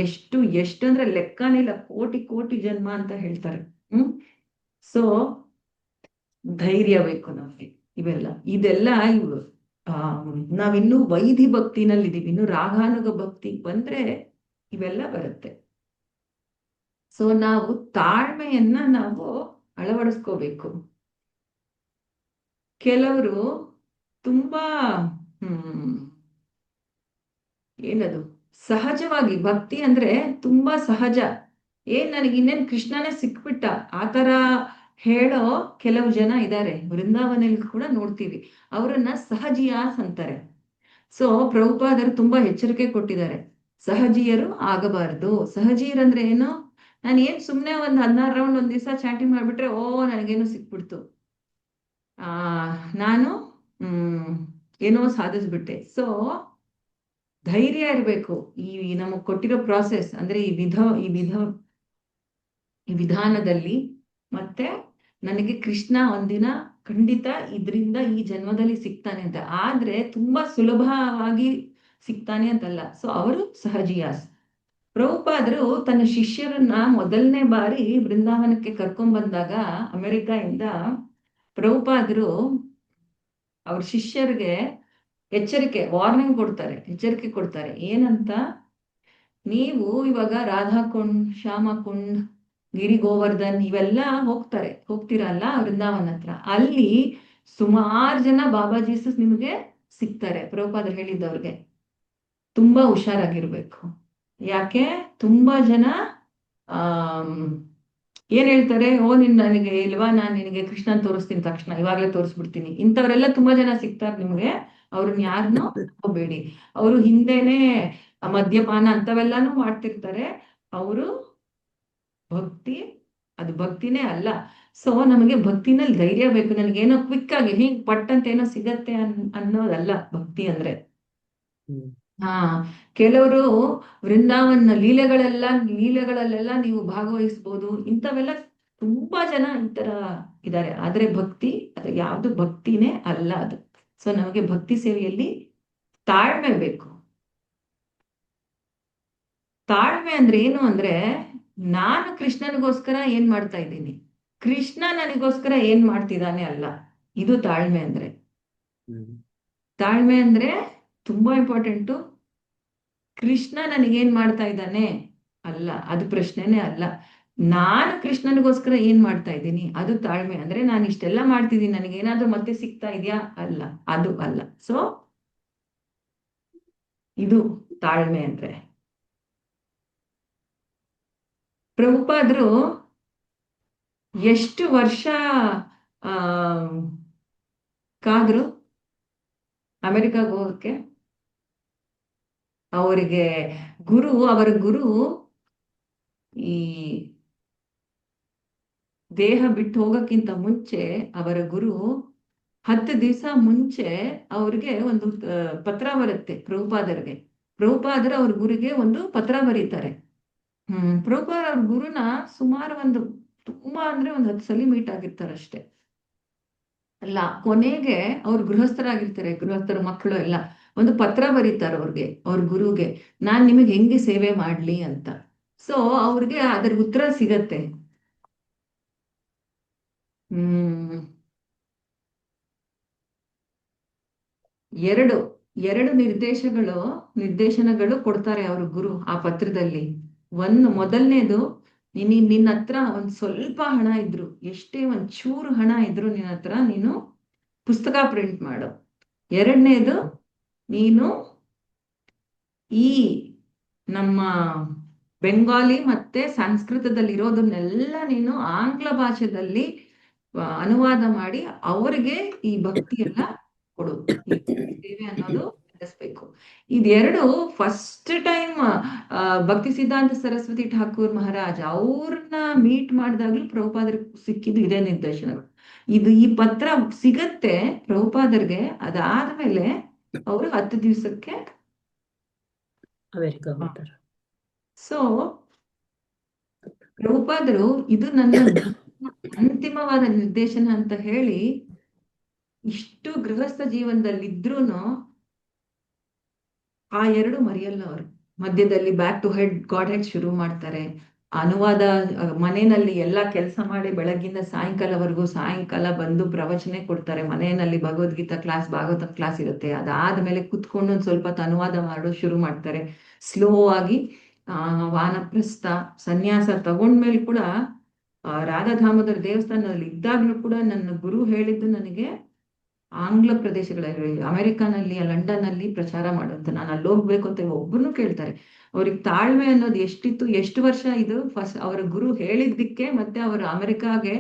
ಎಷ್ಟು ಅಂದ್ರೆ ಲೆಕ್ಕನೇ ಇಲ್ಲ, ಕೋಟಿ ಕೋಟಿ ಜನ್ಮ ಅಂತ ಹೇಳ್ತಾರೆ. ಸೊ ಧೈರ್ಯ ಬೇಕು ನಮ್ಗೆ. ಇದೆಲ್ಲ ಇವು ನಾವಿನ್ನೂ ವೈಧಿ ಭಕ್ತಿನಲ್ಲಿದ್ದೀವಿ. ಇನ್ನು ರಾಗಾನುಗ ಭಕ್ತಿ ಬಂದ್ರೆ ಇವೆಲ್ಲ ಬರುತ್ತೆ. ಸೊ ನಾವು ತಾಳ್ಮೆಯನ್ನ ನಾವು ಅಳವಡಿಸ್ಕೋಬೇಕು. ಕೆಲವರು ತುಂಬಾ ಏನದು ಸಹಜವಾಗಿ ಭಕ್ತಿ ಅಂದ್ರೆ ತುಂಬಾ ಸಹಜ, ನನಗೆ ಇನ್ನೇನ್ ಕೃಷ್ಣನೇ ಸಿಕ್ಬಿಟ್ಟ ಆತರ ಹೇಳೋ ಕೆಲವು ಜನ ಇದ್ದಾರೆ. ವೃಂದಾವನಲ್ಲಿ ಕೂಡ ನೋಡ್ತೀವಿ, ಅವರನ್ನ ಸಹಜಿಯಾಸ್ ಅಂತಾರೆ. ಸೊ ಪ್ರಭುಪಾದರು ತುಂಬಾ ಎಚ್ಚರಿಕೆ ಕೊಟ್ಟಿದ್ದಾರೆ, ಸಹಜಿಯರು ಆಗಬಾರದು. ಸಹಜಿಯರಂದ್ರೆ ಏನು? ನಾನು ಸುಮ್ನೆ ಒಂದ್ 16 ರೌಂಡ್ ಒಂದ್ ದಿವಸ ಚಾಟಿಂಗ್ ಮಾಡ್ಬಿಟ್ರೆ ನನಗೇನು ಸಿಕ್ಬಿಡ್ತು, ನಾನು ಏನೋ ಸಾಧಿಸ್ಬಿಟ್ಟೆ. ಸೊ ಧೈರ್ಯ ಇರಬೇಕು. ನಮಗ್ ಕೊಟ್ಟಿರೋ ಪ್ರಾಸೆಸ್ ಅಂದ್ರೆ ಈ ವಿಧಾನದಲ್ಲಿ. ಮತ್ತೆ ನನಗೆ ಕೃಷ್ಣ ಒಂದಿನ ಖಂಡಿತ ಇದರಿಂದ ಈ ಜನ್ಮದಲ್ಲಿ ಸಿಗ್ತಾನೆ ಅಂತ, ಆದ್ರೆ ತುಂಬಾ ಸುಲಭವಾಗಿ ಸಿಗ್ತಾನೆ ಅಂತಲ್ಲ. ಸೊ ಅವರು ಸಹಜಿಯಾಸ್. ಪ್ರಭುಪಾದರು ತನ್ನ ಶಿಷ್ಯರನ್ನ ಮೊದಲನೇ ಬಾರಿ ಬೃಂದಾವನಕ್ಕೆ ಕರ್ಕೊಂಡ್ ಬಂದಾಗ ಅಮೆರಿಕಾಯಿಂದ, ಪ್ರಭುಪಾದರು ಅವ್ರ ಶಿಷ್ಯರಿಗೆ ಎಚ್ಚರಿಕೆ ಕೊಡ್ತಾರೆ. ಏನಂತ? ನೀವು ಇವಾಗ ರಾಧಾಕುಂಡ್, ಶ್ಯಾಮಕುಂಡ್, ಗಿರಿ ಗೋವರ್ಧನ್ ಇವೆಲ್ಲ ಹೋಗ್ತೀರಲ್ಲ ವೃಂದಾವನ ಹತ್ರ, ಅಲ್ಲಿ ಸುಮಾರು ಜನ ಬಾಬಾ ಜೀಸಸ್ ನಿಮಗೆ ಸಿಗ್ತಾರೆ. ಪ್ರಭುಪಾದರು ಹೇಳಿದ್ದವ್ರಿಗೆ ತುಂಬಾ ಹುಷಾರಾಗಿರ್ಬೇಕು. ಯಾಕೆ? ತುಂಬಾ ಜನ ಏನ್ ಹೇಳ್ತಾರೆ, ನನಗೆ ಇಲ್ವಾ, ನಾನು ನಿನಗೆ ಕೃಷ್ಣನ್ ತೋರಿಸ್ತೀನಿ ತಕ್ಷಣ, ಇವಾಗ್ಲೇ ತೋರಿಸ್ಬಿಡ್ತೀನಿ. ಇಂಥವರೆಲ್ಲ ತುಂಬಾ ಜನ ಸಿಗ್ತಾರೆ ನಿಮ್ಗೆ. ಅವ್ರನ್ನ ಯಾರನ್ನೂ ಹೋಗ್ಬೇಡಿ. ಅವರು ಹಿಂದೆನೆ ಮದ್ಯಪಾನ ಅಂತವೆಲ್ಲಾನು ಮಾಡ್ತಿರ್ತಾರೆ. ಅವರು ಅದು ಭಕ್ತಿನೇ ಅಲ್ಲ. ಸೊ ನಮಗೆ ಭಕ್ತಿನಲ್ಲಿ ಧೈರ್ಯ ಬೇಕು. ನನಗೇನೋ ಕ್ವಿಕ್ ಆಗಿ ಹಿಂಗ್ ಪಟ್ಟಂತ ಏನೋ ಸಿಗತ್ತೆ ಅನ್ನೋದಲ್ಲ ಭಕ್ತಿ ಅಂದ್ರೆ. ಕೆಲವರು ವೃಂದಾವನ ಲೀಲೆಗಳಲ್ಲೆಲ್ಲ ನೀವು ಭಾಗವಹಿಸ್ಬೋದು. ಇಂಥವೆಲ್ಲ ತುಂಬಾ ಜನ ಈ ತರ ಇದ್ದಾರೆ. ಆದ್ರೆ ಭಕ್ತಿ ಅದು ಯಾವ್ದು ಭಕ್ತಿನೇ ಅಲ್ಲ ಅದು. ಸೊ ನಮಗೆ ಭಕ್ತಿ ಸೇವೆಯಲ್ಲಿ ತಾಳ್ಮೆ ಬೇಕು. ತಾಳ್ಮೆ ಅಂದ್ರೆ ಏನು ಅಂದ್ರೆ, ನಾನು ಕೃಷ್ಣನಿಗೋಸ್ಕರ ಏನ್ ಮಾಡ್ತಾ ಇದ್ದೀನಿ, ಕೃಷ್ಣ ನನಗೋಸ್ಕರ ಏನ್ ಮಾಡ್ತಿದ್ದಾನೆ ಅಲ್ಲ. ಇದು ತಾಳ್ಮೆ ಅಂದ್ರೆ. ತಾಳ್ಮೆ ಅಂದ್ರೆ ತುಂಬಾ ಇಂಪಾರ್ಟೆಂಟು. ಕೃಷ್ಣ ನನಗೇನ್ ಮಾಡ್ತಾ ಇದ್ದಾನೆ ಅಲ್ಲ, ಅದು ಪ್ರಶ್ನೆನೇ ಅಲ್ಲ. ನಾನು ಕೃಷ್ಣನಿಗೋಸ್ಕರ ಏನ್ ಮಾಡ್ತಾ ಇದ್ದೀನಿ, ಅದು ತಾಳ್ಮೆ ಅಂದ್ರೆ. ನಾನು ಇಷ್ಟೆಲ್ಲ ಮಾಡ್ತಿದ್ದೀನಿ, ನನಗೇನಾದ್ರೂ ಮತ್ತೆ ಸಿಗ್ತಾ ಇದೆಯಾ? ಅಲ್ಲ, ಅದು ಅಲ್ಲ. ಸೊ ಇದು ತಾಳ್ಮೆ ಅಂದ್ರೆ. ಪ್ರಭುಪಾದರು ಎಷ್ಟು ವರ್ಷ ಕಾದ್ರು ಅಮೆರಿಕಾಗ್ ಹೋಗಕ್ಕೆ? ಅವರ ಗುರು ಈ ದೇಹ ಬಿಟ್ಟು ಹೋಗಕ್ಕಿಂತ ಮುಂಚೆ ಅವರ ಗುರು 10 ದಿವಸ ಮುಂಚೆ ಅವ್ರಿಗೆ ಒಂದು ಪತ್ರ ಬರುತ್ತೆ ಪ್ರಭುಪಾದರಿಗೆ. ಪ್ರಭುಪಾದರು ಅವ್ರ ಗುರಿಗೆ ಒಂದು ಪತ್ರ ಬರೀತಾರೆ. ಪ್ರಭುಪಾದ ಅವ್ರ ಗುರುನ ಸುಮಾರು ತುಂಬಾ ಅಂದ್ರೆ 10 ಸಲ ಮೀಟ್ ಆಗಿರ್ತಾರೆ ಅಷ್ಟೇ ಅಲ್ಲ. ಕೊನೆಗೆ ಅವ್ರು ಗೃಹಸ್ಥರ ಮಕ್ಕಳು ಎಲ್ಲ ಒಂದು ಪತ್ರ ಬರೀತಾರೆ ಅವ್ರ ಗುರುಗೆ, ನಾನ್ ನಿಮಗೆ ಹೆಂಗೆ ಸೇವೆ ಮಾಡ್ಲಿ ಅಂತ. ಸೊ ಅವ್ರಿಗೆ ಅದರ ಉತ್ತರ ಸಿಗತ್ತೆ. ಎರಡು ನಿರ್ದೇಶನಗಳು ಕೊಡ್ತಾರೆ ಅವ್ರ ಗುರು ಆ ಪತ್ರದಲ್ಲಿ. ಮೊದಲನೇದು, ನಿನ್ನ ಹತ್ರ ಒಂದ್ ಸ್ವಲ್ಪ ಹಣ ಇದ್ರು, ಎಷ್ಟೇ ಒಂದ್ ಚೂರು ಹಣ ಇದ್ರು ನಿನ್ನ ಹತ್ರ, ನೀನು ಪುಸ್ತಕ ಪ್ರಿಂಟ್ ಮಾಡು. ಎರಡನೇದು, ನೀನು ಈ ನಮ್ಮ ಬೆಂಗಾಲಿ ಮತ್ತೆ ಸಂಸ್ಕೃತದಲ್ಲಿ ಇರೋದನ್ನೆಲ್ಲ ನೀನು ಆಂಗ್ಲ ಭಾಷೆಯಲ್ಲಿ ಅನುವಾದ ಮಾಡಿ ಅವರಿಗೆ ಈ ಭಕ್ತಿಯೆಲ್ಲ ಕೊಡು. ಸೇವೆ ಅನ್ನೋದು ನಡೆಸ್ಬೇಕು. ಇದೆರಡು ಫಸ್ಟ್ ಟೈಮ್ ಭಕ್ತಿ ಸಿದ್ಧಾಂತ ಸರಸ್ವತಿ ಠಾಕೂರ್ ಮಹಾರಾಜ್ ಅವ್ರನ್ನ ಮೀಟ್ ಮಾಡಿದಾಗ್ಲೂ ಪ್ರಭುಪಾದರಿಗೆ ಸಿಕ್ಕಿದ್ದು ಇದೇ ನಿರ್ದೇಶನಗಳು. ಈ ಪತ್ರ ಸಿಗತ್ತೆ ಪ್ರಭುಪಾದರಿಗೆ. ಅದಾದ್ಮೇಲೆ ಅವರು 10 ದಿವಸಕ್ಕೆ ಅಮೆರಿಕ ಹೋಗ್ತಾರೆ. ಸೊ ಪ್ರಭುಪಾದರು ಇದು ನನ್ನ ಅಂತಿಮವಾದ ನಿರ್ದೇಶನ ಅಂತ ಹೇಳಿ ಇಷ್ಟು ಗೃಹಸ್ಥ ಜೀವನದಲ್ಲಿ ಇದ್ರೂನು ಆ ಎರಡು ಮರೆಯಲ್ಲ ಅವರು. ಮಧ್ಯದಲ್ಲಿ back to head godhead ಶುರು ಮಾಡ್ತಾರೆ. ಅನುವಾದ ಮನೆಯಲ್ಲಿ ಎಲ್ಲ ಕೆಲಸ ಮಾಡಿ ಬೆಳಗ್ಗಿಂದ ಸಾಯಂಕಾಲವರೆಗೂ, ಸಾಯಂಕಾಲ ಬಂದು ಪ್ರವಚನೆ ಕೊಡ್ತಾರೆ. ಮನೆಯಲ್ಲಿ ಭಗವದ್ಗೀತಾ ಕ್ಲಾಸ್, ಭಾಗವತ ಕ್ಲಾಸ್ ಇರುತ್ತೆ. ಅದಾದ್ಮೇಲೆ ಕುತ್ಕೊಂಡು ಒಂದ್ ಸ್ವಲ್ಪ ಹೊತ್ತು ಅನುವಾದ ಮಾಡೋ ಶುರು ಮಾಡ್ತಾರೆ. ಸ್ಲೋ ಆಗಿ ವಾನಪ್ರಸ್ಥ ಸನ್ಯಾಸ ತಗೊಂಡ್ಮೇಲೆ ಕೂಡ ರಾಧಾಧಾಮೋದರ ದೇವಸ್ಥಾನದಲ್ಲಿ ಇದ್ದಾಗ್ಲೂ ಕೂಡ ನನ್ನ ಗುರು ಹೇಳಿದ್ದು ನನಗೆ ಆಂಗ್ಲ ಪ್ರದೇಶಗಳಲ್ಲಿ, ಅಮೆರಿಕಾನಲ್ಲಿ, ಲಂಡನ್ ಅಲ್ಲಿ ಪ್ರಚಾರ ಮಾಡುವಂತ. ನಾನು ಅಲ್ಲಿ ಹೋಗ್ಬೇಕು ಅಂತ ಒಬ್ಬರನ್ನು ಕೇಳ್ತಾರೆ. ಅವ್ರಿಗೆ ತಾಳ್ಮೆ ಅನ್ನೋದು ಎಷ್ಟಿತ್ತು, ಎಷ್ಟು ವರ್ಷ ಇದು ಫಸ್ಟ್ ಅವರ ಗುರು ಹೇಳಿದ್ದಕ್ಕೆ ಮತ್ತೆ ಅವರು ಅಮೆರಿಕಾಗೆ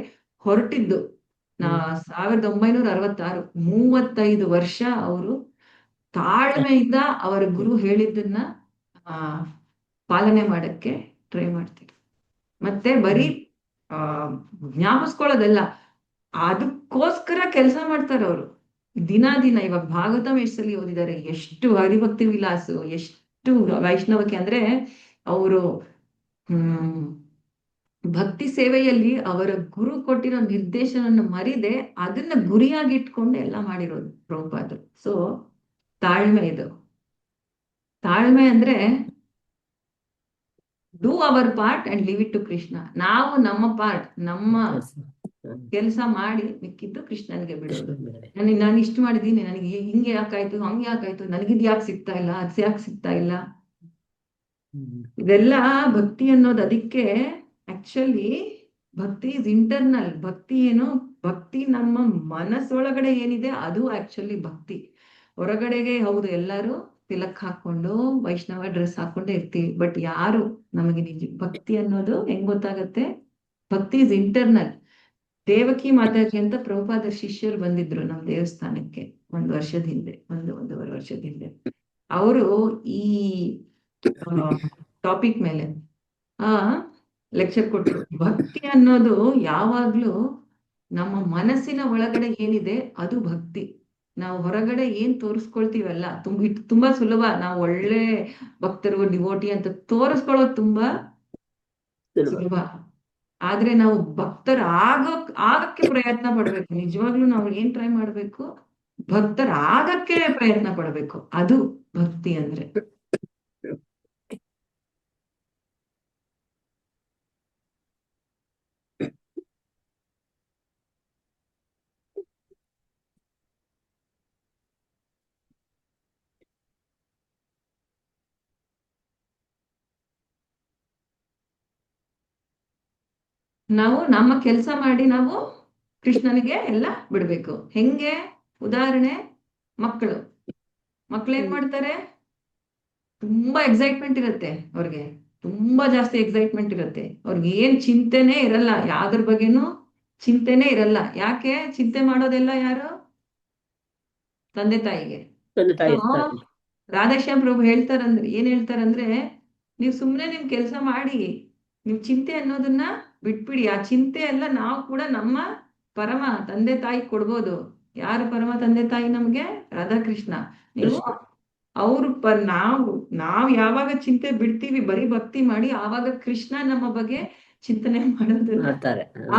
ಹೊರಟಿದ್ದು 1966, 35 ವರ್ಷ ಅವರು ತಾಳ್ಮೆಯಿಂದ ಅವರ ಗುರು ಹೇಳಿದ್ದನ್ನ ಪಾಲನೆ ಮಾಡಕ್ಕೆ ಟ್ರೈ ಮಾಡ್ತಾರೆ. ಮತ್ತೆ ಬರೀ ಜ್ಞಾಪಿಸ್ಕೊಳ್ಳೋದಲ್ಲ, ಅದಕ್ಕೋಸ್ಕರ ಕೆಲಸ ಮಾಡ್ತಾರೆ ಅವರು ದಿನ. ಇವಾಗ ಭಾಗವತಂ ಎಷ್ಟು ಸಲ ಓದಿದ್ದಾರೆ, ಎಷ್ಟು ಹರಿಭಕ್ತಿ ವಿಲಾಸ, ಎಷ್ಟು ವೈಷ್ಣವಕ್ಕೆ ಅಂದ್ರೆ ಅವರು ಭಕ್ತಿ ಸೇವೆಯಲ್ಲಿ ಅವರ ಗುರು ಕೊಟ್ಟಿರೋ ನಿರ್ದೇಶನವನ್ನು ಮರಿದೆ ಅದನ್ನ ಗುರಿಯಾಗಿಟ್ಕೊಂಡು ಎಲ್ಲ ಮಾಡಿರೋದು ಪ್ರಭುಪಾದರು. ಸೊ ತಾಳ್ಮೆ, ಇದು ತಾಳ್ಮೆ ಅಂದ್ರೆ do our part and leave it to Krishna. ನಾವು ನಮ್ಮ ಪಾರ್ಟ್, ನಮ್ಮ ಕೆಲಸ ಮಾಡಿ ಮಿಕ್ಕಿದ್ದು ಕೃಷ್ಣನಿಗೆ ಬಿಡೋದು. ನಾನು ಇಷ್ಟು ಮಾಡಿದ್ದೀನಿ, ನನಗೆ ಹಿಂಗೆ ಯಾಕಾಯ್ತು, ಹಂಗೆ ಯಾಕಾಯ್ತು, ನನಗಿದ್ ಯಾಕೆ ಸಿಗ್ತಾ ಇಲ್ಲ, ಅದ್ ಯಾಕೆ ಸಿಗ್ತಾ ಇಲ್ಲ, ಇದೆಲ್ಲ ಭಕ್ತಿ ಅನ್ನೋದು. ಅದಕ್ಕೆ ಆಕ್ಚುಲಿ ಭಕ್ತಿ ಇಸ್ ಇಂಟರ್ನಲ್. ಭಕ್ತಿ ಏನು, ಭಕ್ತಿ ನಮ್ಮ ಮನಸ್ಸೊಳಗಡೆ ಏನಿದೆ ಅದು ಆಕ್ಚುಲಿ ಭಕ್ತಿ. ಹೊರಗಡೆಗೆ ಹೌದು ಎಲ್ಲರೂ ತಿಲಕ್ ಹಾಕೊಂಡು ವೈಷ್ಣವ ಡ್ರೆಸ್ ಹಾಕೊಂಡೇ ಇರ್ತೀವಿ, ಬಟ್ ಯಾರು ನಮಗೆ ನಿಜ ಭಕ್ತಿ ಅನ್ನೋದು ಹೆಂಗ್ ಗೊತ್ತಾಗತ್ತೆ? ಭಕ್ತಿ ಇಸ್ ಇಂಟರ್ನಲ್. ದೇವಕಿ ಮಾತಾಜಿ ಅಂತ ಪ್ರಭುಪಾದರ ಶಿಷ್ಯರು ಬಂದಿದ್ರು ನಮ್ಮ ದೇವಸ್ಥಾನಕ್ಕೆ ಒಂದೂವರೆ ವರ್ಷದ ಹಿಂದೆ. ಅವರು ಈ ಟಾಪಿಕ್ ಮೇಲೆ ಲೆಕ್ಚರ್ ಕೊಟ್ಟರು. ಭಕ್ತಿ ಅನ್ನೋದು ಯಾವಾಗ್ಲೂ ನಮ್ಮ ಮನಸ್ಸಿನ ಒಳಗಡೆ ಏನಿದೆ ಅದು ಭಕ್ತಿ. ನಾವು ಹೊರಗಡೆ ಏನ್ ತೋರಿಸ್ಕೊಳ್ತೀವಲ್ಲ, ತುಂಬಾ ಸುಲಭ. ನಾವು ಒಳ್ಳೆ ಭಕ್ತರು, ಡಿವೋಟಿ ಅಂತ ತೋರಿಸ್ಕೊಳ್ಳೋದು ತುಂಬಾ ಸುಲಭ. ಆದ್ರೆ ನಾವು ಆಗಕ್ಕೆ ಪ್ರಯತ್ನ ಪಡ್ಬೇಕು. ನಿಜವಾಗ್ಲೂ ನಾವು ಏನ್ ಟ್ರೈ ಮಾಡ್ಬೇಕು? ಆಗಕ್ಕೆ ಪ್ರಯತ್ನ ಪಡ್ಬೇಕು. ಅದು ಭಕ್ತಿ ಅಂದ್ರೆ. ನಾವು ನಮ್ಮ ಕೆಲಸ ಮಾಡಿ ನಾವು ಕೃಷ್ಣನಿಗೆ ಎಲ್ಲ ಬಿಡ್ಬೇಕು. ಹೆಂಗೆ? ಉದಾಹರಣೆ, ಮಕ್ಕಳು ಏನ್ ಮಾಡ್ತಾರೆ? ತುಂಬಾ ಎಕ್ಸೈಟ್ಮೆಂಟ್ ಇರುತ್ತೆ ಅವ್ರಿಗೆ, ತುಂಬಾ ಜಾಸ್ತಿ ಎಕ್ಸೈಟ್ಮೆಂಟ್ ಇರುತ್ತೆ. ಅವ್ರಿಗೆ ಏನ್ ಚಿಂತೆನೇ ಇರಲ್ಲ, ಯಾವ್ದ್ರ ಬಗ್ಗೆನೂ ಚಿಂತೆನೇ ಇರಲ್ಲ. ಯಾಕೆ ಚಿಂತೆ ಮಾಡೋದೆಲ್ಲ? ಯಾರು? ತಂದೆ ತಾಯಿಗೆ. ರಾಧಾಶ್ಯಾಮ್ ಪ್ರಭು ಏನ್ ಹೇಳ್ತಾರಂದ್ರೆ, ನೀವು ಸುಮ್ನೆ ನಿಮ್ ಕೆಲಸ ಮಾಡಿ, ನಿಮ್ ಚಿಂತೆ ಅನ್ನೋದನ್ನ ಬಿಟ್ಬಿಡಿ. ಆ ಚಿಂತೆ ಎಲ್ಲ ನಾವು ಕೂಡ ನಮ್ಮ ಪರಮ ತಂದೆ ತಾಯಿ ಕೊಡ್ಬೋದು. ಯಾರು ಪರಮ ತಂದೆ ತಾಯಿ ನಮ್ಗೆ? ರಾಧಾಕೃಷ್ಣ. ನೀವು ನಾವು ಯಾವಾಗ ಚಿಂತೆ ಬಿಡ್ತೀವಿ, ಬರೀ ಭಕ್ತಿ ಮಾಡಿ, ಆವಾಗ ಕೃಷ್ಣ ನಮ್ಮ ಬಗ್ಗೆ ಚಿಂತನೆ ಮಾಡೋದನ್ನ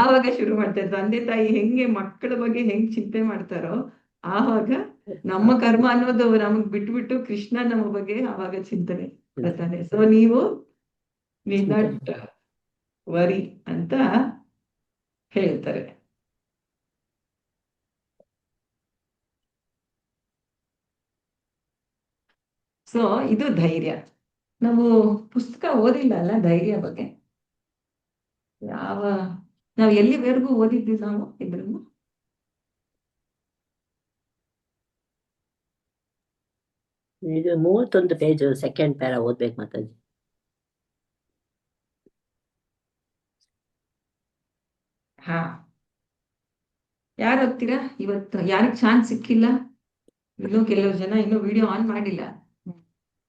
ಆವಾಗ ಶುರು ಮಾಡ್ತಾರೆ. ತಂದೆ ತಾಯಿ ಹೆಂಗೆ ಮಕ್ಕಳ ಬಗ್ಗೆ ಹೆಂಗ್ ಚಿಂತೆ ಮಾಡ್ತಾರೋ, ಆವಾಗ ನಮ್ಮ ಕರ್ಮ ಅನ್ನೋದು ನಮಗ್ ಬಿಟ್ಬಿಟ್ಟು ಕೃಷ್ಣ ನಮ್ಮ ಬಗ್ಗೆ ಆವಾಗ ಚಿಂತನೆ ಮಾಡ್ತಾನೆ. ಸೊ ನೀವು ನಾಟ್ ವರಿ ಅಂತ ಹೇಳ್ತಾರೆ. ಸೊ ಇದು ಧೈರ್ಯ. ನಾವು ಪುಸ್ತಕ ಓದಿಲ್ಲ ಅಲ್ಲ ಧೈರ್ಯ ಬಗ್ಗೆ. ನಾವು ಎಲ್ಲಿವರೆಗೂ ಓದಿದ್ವಿ ನಾವು ಇದ್ರನ್ನು? ಇದು 31 ಪೇಜ್ ಸೆಕೆಂಡ್ ಪ್ಯಾರಾ ಓದ್ಬೇಕು ಮಾತಾಜಿ. ಹಾ, ಯಾರು ಓದ್ತೀರಾ ಇವತ್ತು? ಯಾರಿಗ್ ಚಾನ್ಸ್ ಸಿಕ್ಕಿಲ್ಲ? ಇನ್ನೂ ಕೆಲವು ಜನ ಇನ್ನೂ ವಿಡಿಯೋ ಆನ್ ಮಾಡಿಲ್ಲ.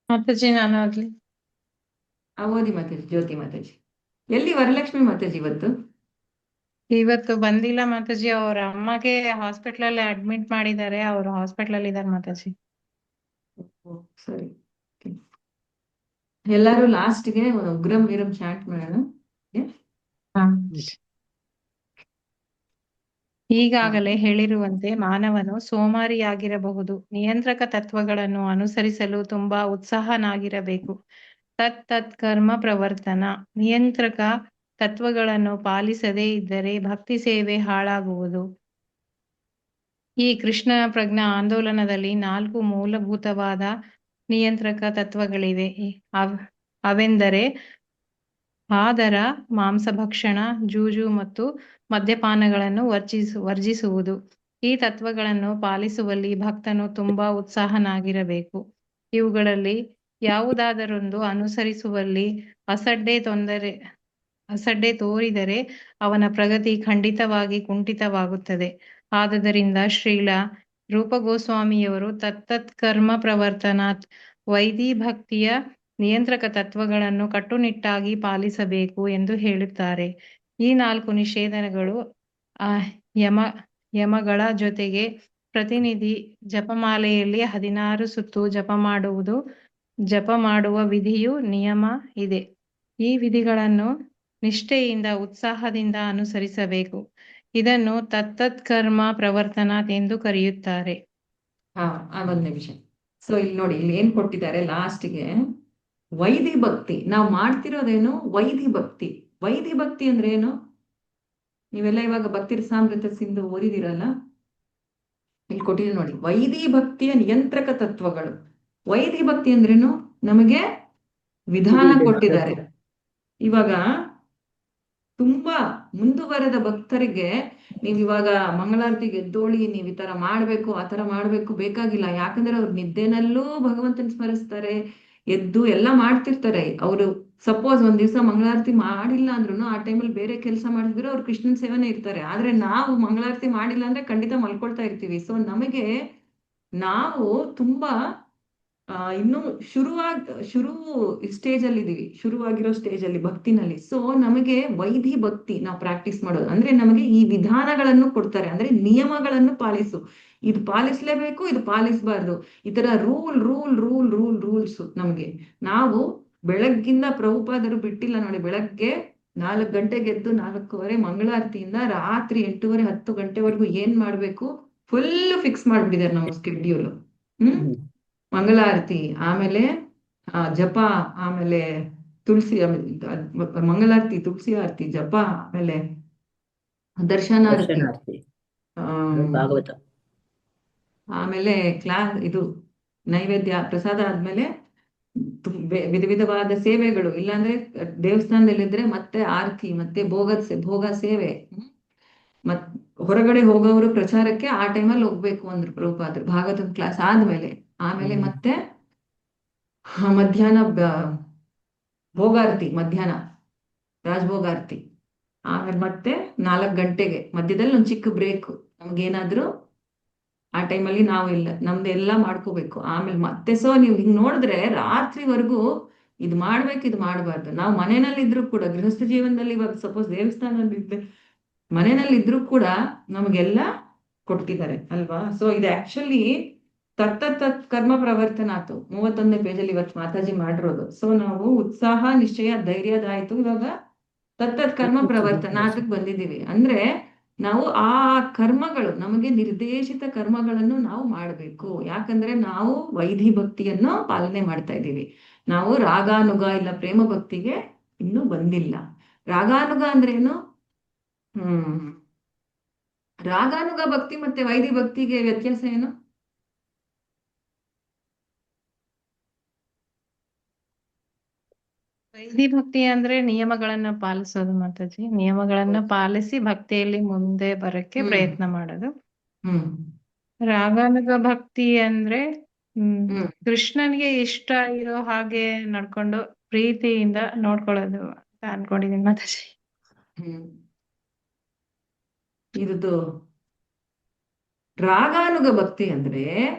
ಮಾತಾಜಿ ನಾನು ಆಗ್ಲಿ. ಓದಿ ಮಾತಾಜಿ. ಜ್ಯೋತಿ ಮಾತಾಜಿ. ಎಲ್ಲಿ ವರಲಕ್ಷ್ಮಿ ಮಾತಾಜಿ ಇವತ್ತು ಬಂದಿಲ್ಲ ಮಾತಾಜಿ. ಅವ್ರ ಅಮ್ಮಗೆ ಹಾಸ್ಪಿಟಲ್ ಅಲ್ಲಿ ಅಡ್ಮಿಟ್ ಮಾಡಿದ್ದಾರೆ. ಅವ್ರು ಹಾಸ್ಪಿಟಲ್ ಅಲ್ಲಿ ಇದಾರೆ ಮಾತಾಜಿ. ಸರಿ, ಎಲ್ಲಾರು ಲಾಸ್ಟ್ಗೆ ಉಗ್ರಂ ವೀರಂ ಚಾಂಟ್ ಮಾಡೋಣ. ಈಗಾಗಲೇ ಹೇಳಿರುವಂತೆ ಮಾನವನು ಸೋಮಾರಿಯಾಗಿರಬಹುದು. ನಿಯಂತ್ರಕ ತತ್ವಗಳನ್ನು ಅನುಸರಿಸಲು ತುಂಬಾ ಉತ್ಸಾಹನಾಗಿರಬೇಕು. ತತ್ ಕರ್ಮ ಪ್ರವರ್ತನ. ನಿಯಂತ್ರಕ ತತ್ವಗಳನ್ನು ಪಾಲಿಸದೇ ಇದ್ದರೆ ಭಕ್ತಿ ಸೇವೆ ಹಾಳಾಗುವುದು. ಈ ಕೃಷ್ಣ ಪ್ರಜ್ಞಾ ಆಂದೋಲನದಲ್ಲಿ 4 ಮೂಲಭೂತವಾದ ನಿಯಂತ್ರಕ ತತ್ವಗಳಿವೆ. ಅವೆಂದರೆ ಆದರ, ಮಾಂಸಭಕ್ಷಣ, ಜೂಜು ಮತ್ತು ಮದ್ಯಪಾನಗಳನ್ನು ವರ್ಜಿಸುವುದು. ಈ ತತ್ವಗಳನ್ನು ಪಾಲಿಸುವಲ್ಲಿ ಭಕ್ತನು ತುಂಬಾ ಉತ್ಸಾಹನಾಗಿರಬೇಕು. ಇವುಗಳಲ್ಲಿ ಯಾವುದಾದರೊಂದು ಅನುಸರಿಸುವಲ್ಲಿ ಅಸಡ್ಡೆ ತೋರಿದರೆ ಅವನ ಪ್ರಗತಿ ಖಂಡಿತವಾಗಿ ಕುಂಠಿತವಾಗುತ್ತದೆ. ಆದುದರಿಂದ ಶ್ರೀಲ ರೂಪಗೋಸ್ವಾಮಿಯವರು ತತ್ತತ್ ಕರ್ಮ ಪ್ರವರ್ತನಾತ್ ವೈದಿಭಕ್ತಿಯ ನಿಯಂತ್ರಕ ತತ್ವಗಳನ್ನು ಕಟ್ಟುನಿಟ್ಟಾಗಿ ಪಾಲಿಸಬೇಕು ಎಂದು ಹೇಳುತ್ತಾರೆ. ಈ 4 ನಿಷೇಧಗಳು ಯಮಗಳ ಜೊತೆಗೆ ಪ್ರತಿನಿಧಿ ಜಪಮಾಲೆಯಲ್ಲಿ 16 ಸುತ್ತು ಜಪ ಮಾಡುವ ವಿಧಿಯು ನಿಯಮ ಇದೆ. ಈ ವಿಧಿಗಳನ್ನು ನಿಷ್ಠೆಯಿಂದ ಉತ್ಸಾಹದಿಂದ ಅನುಸರಿಸಬೇಕು. ಇದನ್ನು ತತ್ತತ್ ಕರ್ಮ ಪ್ರವರ್ತನಾತ್ ಎಂದು ಕರೆಯುತ್ತಾರೆ. ಒಂದ್ ನಿಮಿಷ. ಸೊ ಇಲ್ಲಿ ನೋಡಿ, ಇಲ್ಲಿ ಏನ್ ಕೊಟ್ಟಿದ್ದಾರೆ ಲಾಸ್ಟ್ಗೆ, ವೈದಿ ಭಕ್ತಿ. ನಾವು ಮಾಡ್ತಿರೋದೇನು? ವೈದಿ ಭಕ್ತಿ. ವೈದಿ ಭಕ್ತಿ ಅಂದ್ರೆ ಏನು? ನೀವೆಲ್ಲ ಇವಾಗ ಭಕ್ತಿ ರಸಾಮೃತ ಸಿಂಧು ಓದಿದಿರಲ್ಲ, ಇಲ್ಲಿ ಕೊಟ್ಟಿದೆ ನೋಡಿ, ವೈದಿ ಭಕ್ತಿಯ ನಿಯಂತ್ರಕ ತತ್ವಗಳು. ವೈದಿ ಭಕ್ತಿ ಅಂದ್ರೇನು? ನಮಗೆ ವಿಧಾನ ಕೊಟ್ಟಿದ್ದಾರೆ. ಇವಾಗ ತುಂಬಾ ಮುಂದುವರೆದ ಭಕ್ತರಿಗೆ ನೀವ್ ಇವಾಗ ಮಂಗಳಾರತಿಗೆ ಎದ್ದೋಳಿ, ನೀವ್ ಈ ತರ ಮಾಡ್ಬೇಕು, ಆ ತರ ಮಾಡ್ಬೇಕು ಬೇಕಾಗಿಲ್ಲ. ಯಾಕಂದ್ರೆ ಅವ್ರು ನಿದ್ದೆನಲ್ಲೂ ಭಗವಂತನ ಸ್ಮರಿಸ್ತಾರೆ, ಎದ್ದು ಎಲ್ಲ ಮಾಡ್ತಿರ್ತಾರೆ. ಅವರು ಸಪೋಸ್ ಒಂದ್ ದಿವ್ಸ ಮಂಗಳಾರತಿ ಮಾಡಿಲ್ಲ ಅಂದ್ರೂ ಆ ಟೈಮಲ್ಲಿ ಬೇರೆ ಕೆಲಸ ಮಾಡಿದ್ರು ಅವ್ರು ಕೃಷ್ಣನ್ ಸೇವನೆ ಇರ್ತಾರೆ. ಆದ್ರೆ ನಾವು ಮಂಗಳಾರತಿ ಮಾಡಿಲ್ಲ ಅಂದ್ರೆ ಖಂಡಿತ ಮಲ್ಕೊಳ್ತಾ ಇರ್ತೀವಿ. ಸೊ ನಮಗೆ ನಾವು ತುಂಬಾ ಇನ್ನು ಶುರು ಸ್ಟೇಜ್ ಅಲ್ಲಿ ಇದೀವಿ, ಶುರುವಾಗಿರೋ ಸ್ಟೇಜ್ ಅಲ್ಲಿ ಭಕ್ತಿನಲ್ಲಿ. ಸೊ ನಮಗೆ ವೈದಿ ಭಕ್ತಿ ನಾವು ಪ್ರಾಕ್ಟೀಸ್ ಮಾಡೋದು ಅಂದ್ರೆ ನಮಗೆ ಈ ವಿಧಾನಗಳನ್ನು ಕೊಡ್ತಾರೆ, ಅಂದ್ರೆ ನಿಯಮಗಳನ್ನು ಪಾಲಿಸು, ಇದು ಪಾಲಿಸ್ಲೇಬೇಕು, ಇದು ಪಾಲಿಸಬಾರ್ದು, ಈ ತರ ರೂಲ್ಸ್ ನಮಗೆ. ನಾವು ಬೆಳಗ್ಗಿಂದ ಪ್ರಭುಪಾದರು ಬಿಟ್ಟಿಲ್ಲ ನೋಡಿ, ಬೆಳಗ್ಗೆ 4 ಗಂಟೆಗೆ ಎದ್ದು 4:15 ಮಂಗಳಾರತಿಯಿಂದ ರಾತ್ರಿ 8:30 10 ಗಂಟೆವರೆಗೂ ಏನ್ ಮಾಡ್ಬೇಕು ಫುಲ್ ಫಿಕ್ಸ್ ಮಾಡ್ಬಿಟ್ಟಿದ್ದಾರೆ ನಮ್ಮ ಸ್ಕೆಡ್ಯೂಲ್. ಮಂಗಳಾರತಿ, ಆಮೇಲೆ ಜಪ, ಆಮೇಲೆ ತುಳಸಿ, ಮಂಗಳಾರತಿ, ತುಳಸಿ ಆರತಿ, ಜಪ, ಆಮೇಲೆ ದರ್ಶನಾರತಿ, ಭಾಗವತ, ಆಮೇಲೆ ಇದು ನೈವೇದ್ಯ ಪ್ರಸಾದ ಆದ್ಮೇಲೆ ವಿಧ ವಿಧವಾದ ಸೇವೆಗಳು. ಇಲ್ಲಾಂದ್ರೆ ದೇವಸ್ಥಾನದಲ್ಲಿದ್ರೆ ಮತ್ತೆ ಆರತಿ, ಮತ್ತೆ ಭೋಗ ಸೇವೆ. ಮತ್ ಹೊರಗಡೆ ಹೋಗೋರು ಪ್ರಚಾರಕ್ಕೆ ಆ ಟೈಮಲ್ಲಿ ಹೋಗ್ಬೇಕು ಅಂದ್ರು ಪ್ರಭುಪಾದರು, ಭಾಗವತ ಕ್ಲಾಸ್ ಆದ್ಮೇಲೆ. ಆಮೇಲೆ ಮತ್ತೆ ಮಧ್ಯಾಹ್ನ ಭೋಗಾರತಿ, ಮಧ್ಯಾಹ್ನ ರಾಜಭೋಗಾರತಿ. ಆಮೇಲೆ ಮತ್ತೆ 4 ಗಂಟೆಗೆ ಮಧ್ಯದಲ್ಲಿ ಒಂದ್ ಚಿಕ್ಕ ಬ್ರೇಕ್, ನಮ್ಗೇನಾದ್ರು ಆ ಟೈಮಲ್ಲಿ ನಾವು ನಮ್ದೆಲ್ಲ ಮಾಡ್ಕೋಬೇಕು. ಆಮೇಲೆ ಮತ್ತೆ ಸೊ ನೀವು ಹಿಂಗ್ ನೋಡಿದ್ರೆ ರಾತ್ರಿವರೆಗೂ ಇದು ಮಾಡ್ಬೇಕು, ಇದು ಮಾಡಬಾರ್ದು. ನಾವು ಮನೆಯಲ್ಲಿ ಇದ್ರು ಕೂಡ, ಗೃಹಸ್ಥ ಜೀವನದಲ್ಲಿ ಇವಾಗ ಸಪೋಸ್ ದೇವಸ್ಥಾನದಲ್ಲಿ ಇದ್ರೆ, ಮನೆಯಲ್ಲಿ ಇದ್ರು ಕೂಡ ನಮಗೆಲ್ಲ ಕೊಡ್ತಿದ್ದಾರೆ ಅಲ್ವಾ. ಸೊ ಇದು ಆಕ್ಚುಲಿ ತತ್ ಕರ್ಮ ಪ್ರವರ್ತನಾತು 31ನೇ ಪೇಜಲ್ಲಿ ಇವತ್ತು ಮಾತಾಜಿ ಮಾಡಿರೋದು. ಸೊ ನಾವು ಉತ್ಸಾಹ, ನಿಶ್ಚಯ, ಧೈರ್ಯದಾಯ್ತು. ಇವಾಗ ತತ್ತತ್ ಕರ್ಮ ಪ್ರವರ್ತನಾತಕ್ಕೆ ಬಂದಿದ್ದೀವಿ. ಅಂದ್ರೆ ನಾವು ಆ ಕರ್ಮಗಳು, ನಮಗೆ ನಿರ್ದೇಶಿತ ಕರ್ಮಗಳನ್ನು ನಾವು ಮಾಡಬೇಕು. ಯಾಕಂದ್ರೆ ನಾವು ವೈದಿ ಭಕ್ತಿಯನ್ನು ಪಾಲನೆ ಮಾಡ್ತಾ ಇದ್ದೀವಿ. ನಾವು ರಾಗಾನುಗ ಇಲ್ಲ ಪ್ರೇಮ ಭಕ್ತಿಗೆ ಇನ್ನೂ ಬಂದಿಲ್ಲ. ರಾಗಾನುಗ ಅಂದ್ರೆ ಏನು? ರಾಗಾನುಗ ಭಕ್ತಿ ಮತ್ತೆ ವೈದಿ ಭಕ್ತಿಗೆ ವ್ಯತ್ಯಾಸ ಏನು? ವೈದಿ ಭಕ್ತಿ ಅಂದ್ರೆ ನಿಯಮಗಳನ್ನ ಪಾಲಿಸೋದು ಮಾತಾಜಿ. ನಿಯಮಗಳನ್ನ ಪಾಲಿಸಿ ಭಕ್ತಿಯಲ್ಲಿ ಮುಂದೆ ಬರಕ್ಕೆ ಪ್ರಯತ್ನ ಮಾಡೋದು. ರಾಗಾನುಗ ಭಕ್ತಿ ಅಂದ್ರೆ ಕೃಷ್ಣನ್ಗೆ ಇಷ್ಟ ಇರೋ ಹಾಗೆ ನಡ್ಕೊಂಡು ಪ್ರೀತಿಯಿಂದ ನೋಡ್ಕೊಳ್ಳೋದು ಅಂತ ಅನ್ಕೊಂಡಿದೀನಿ ಮಾತಾಜಿ. ಇದು ರಾಗಾನುಗ ಭಕ್ತಿ ಅಂದ್ರೆ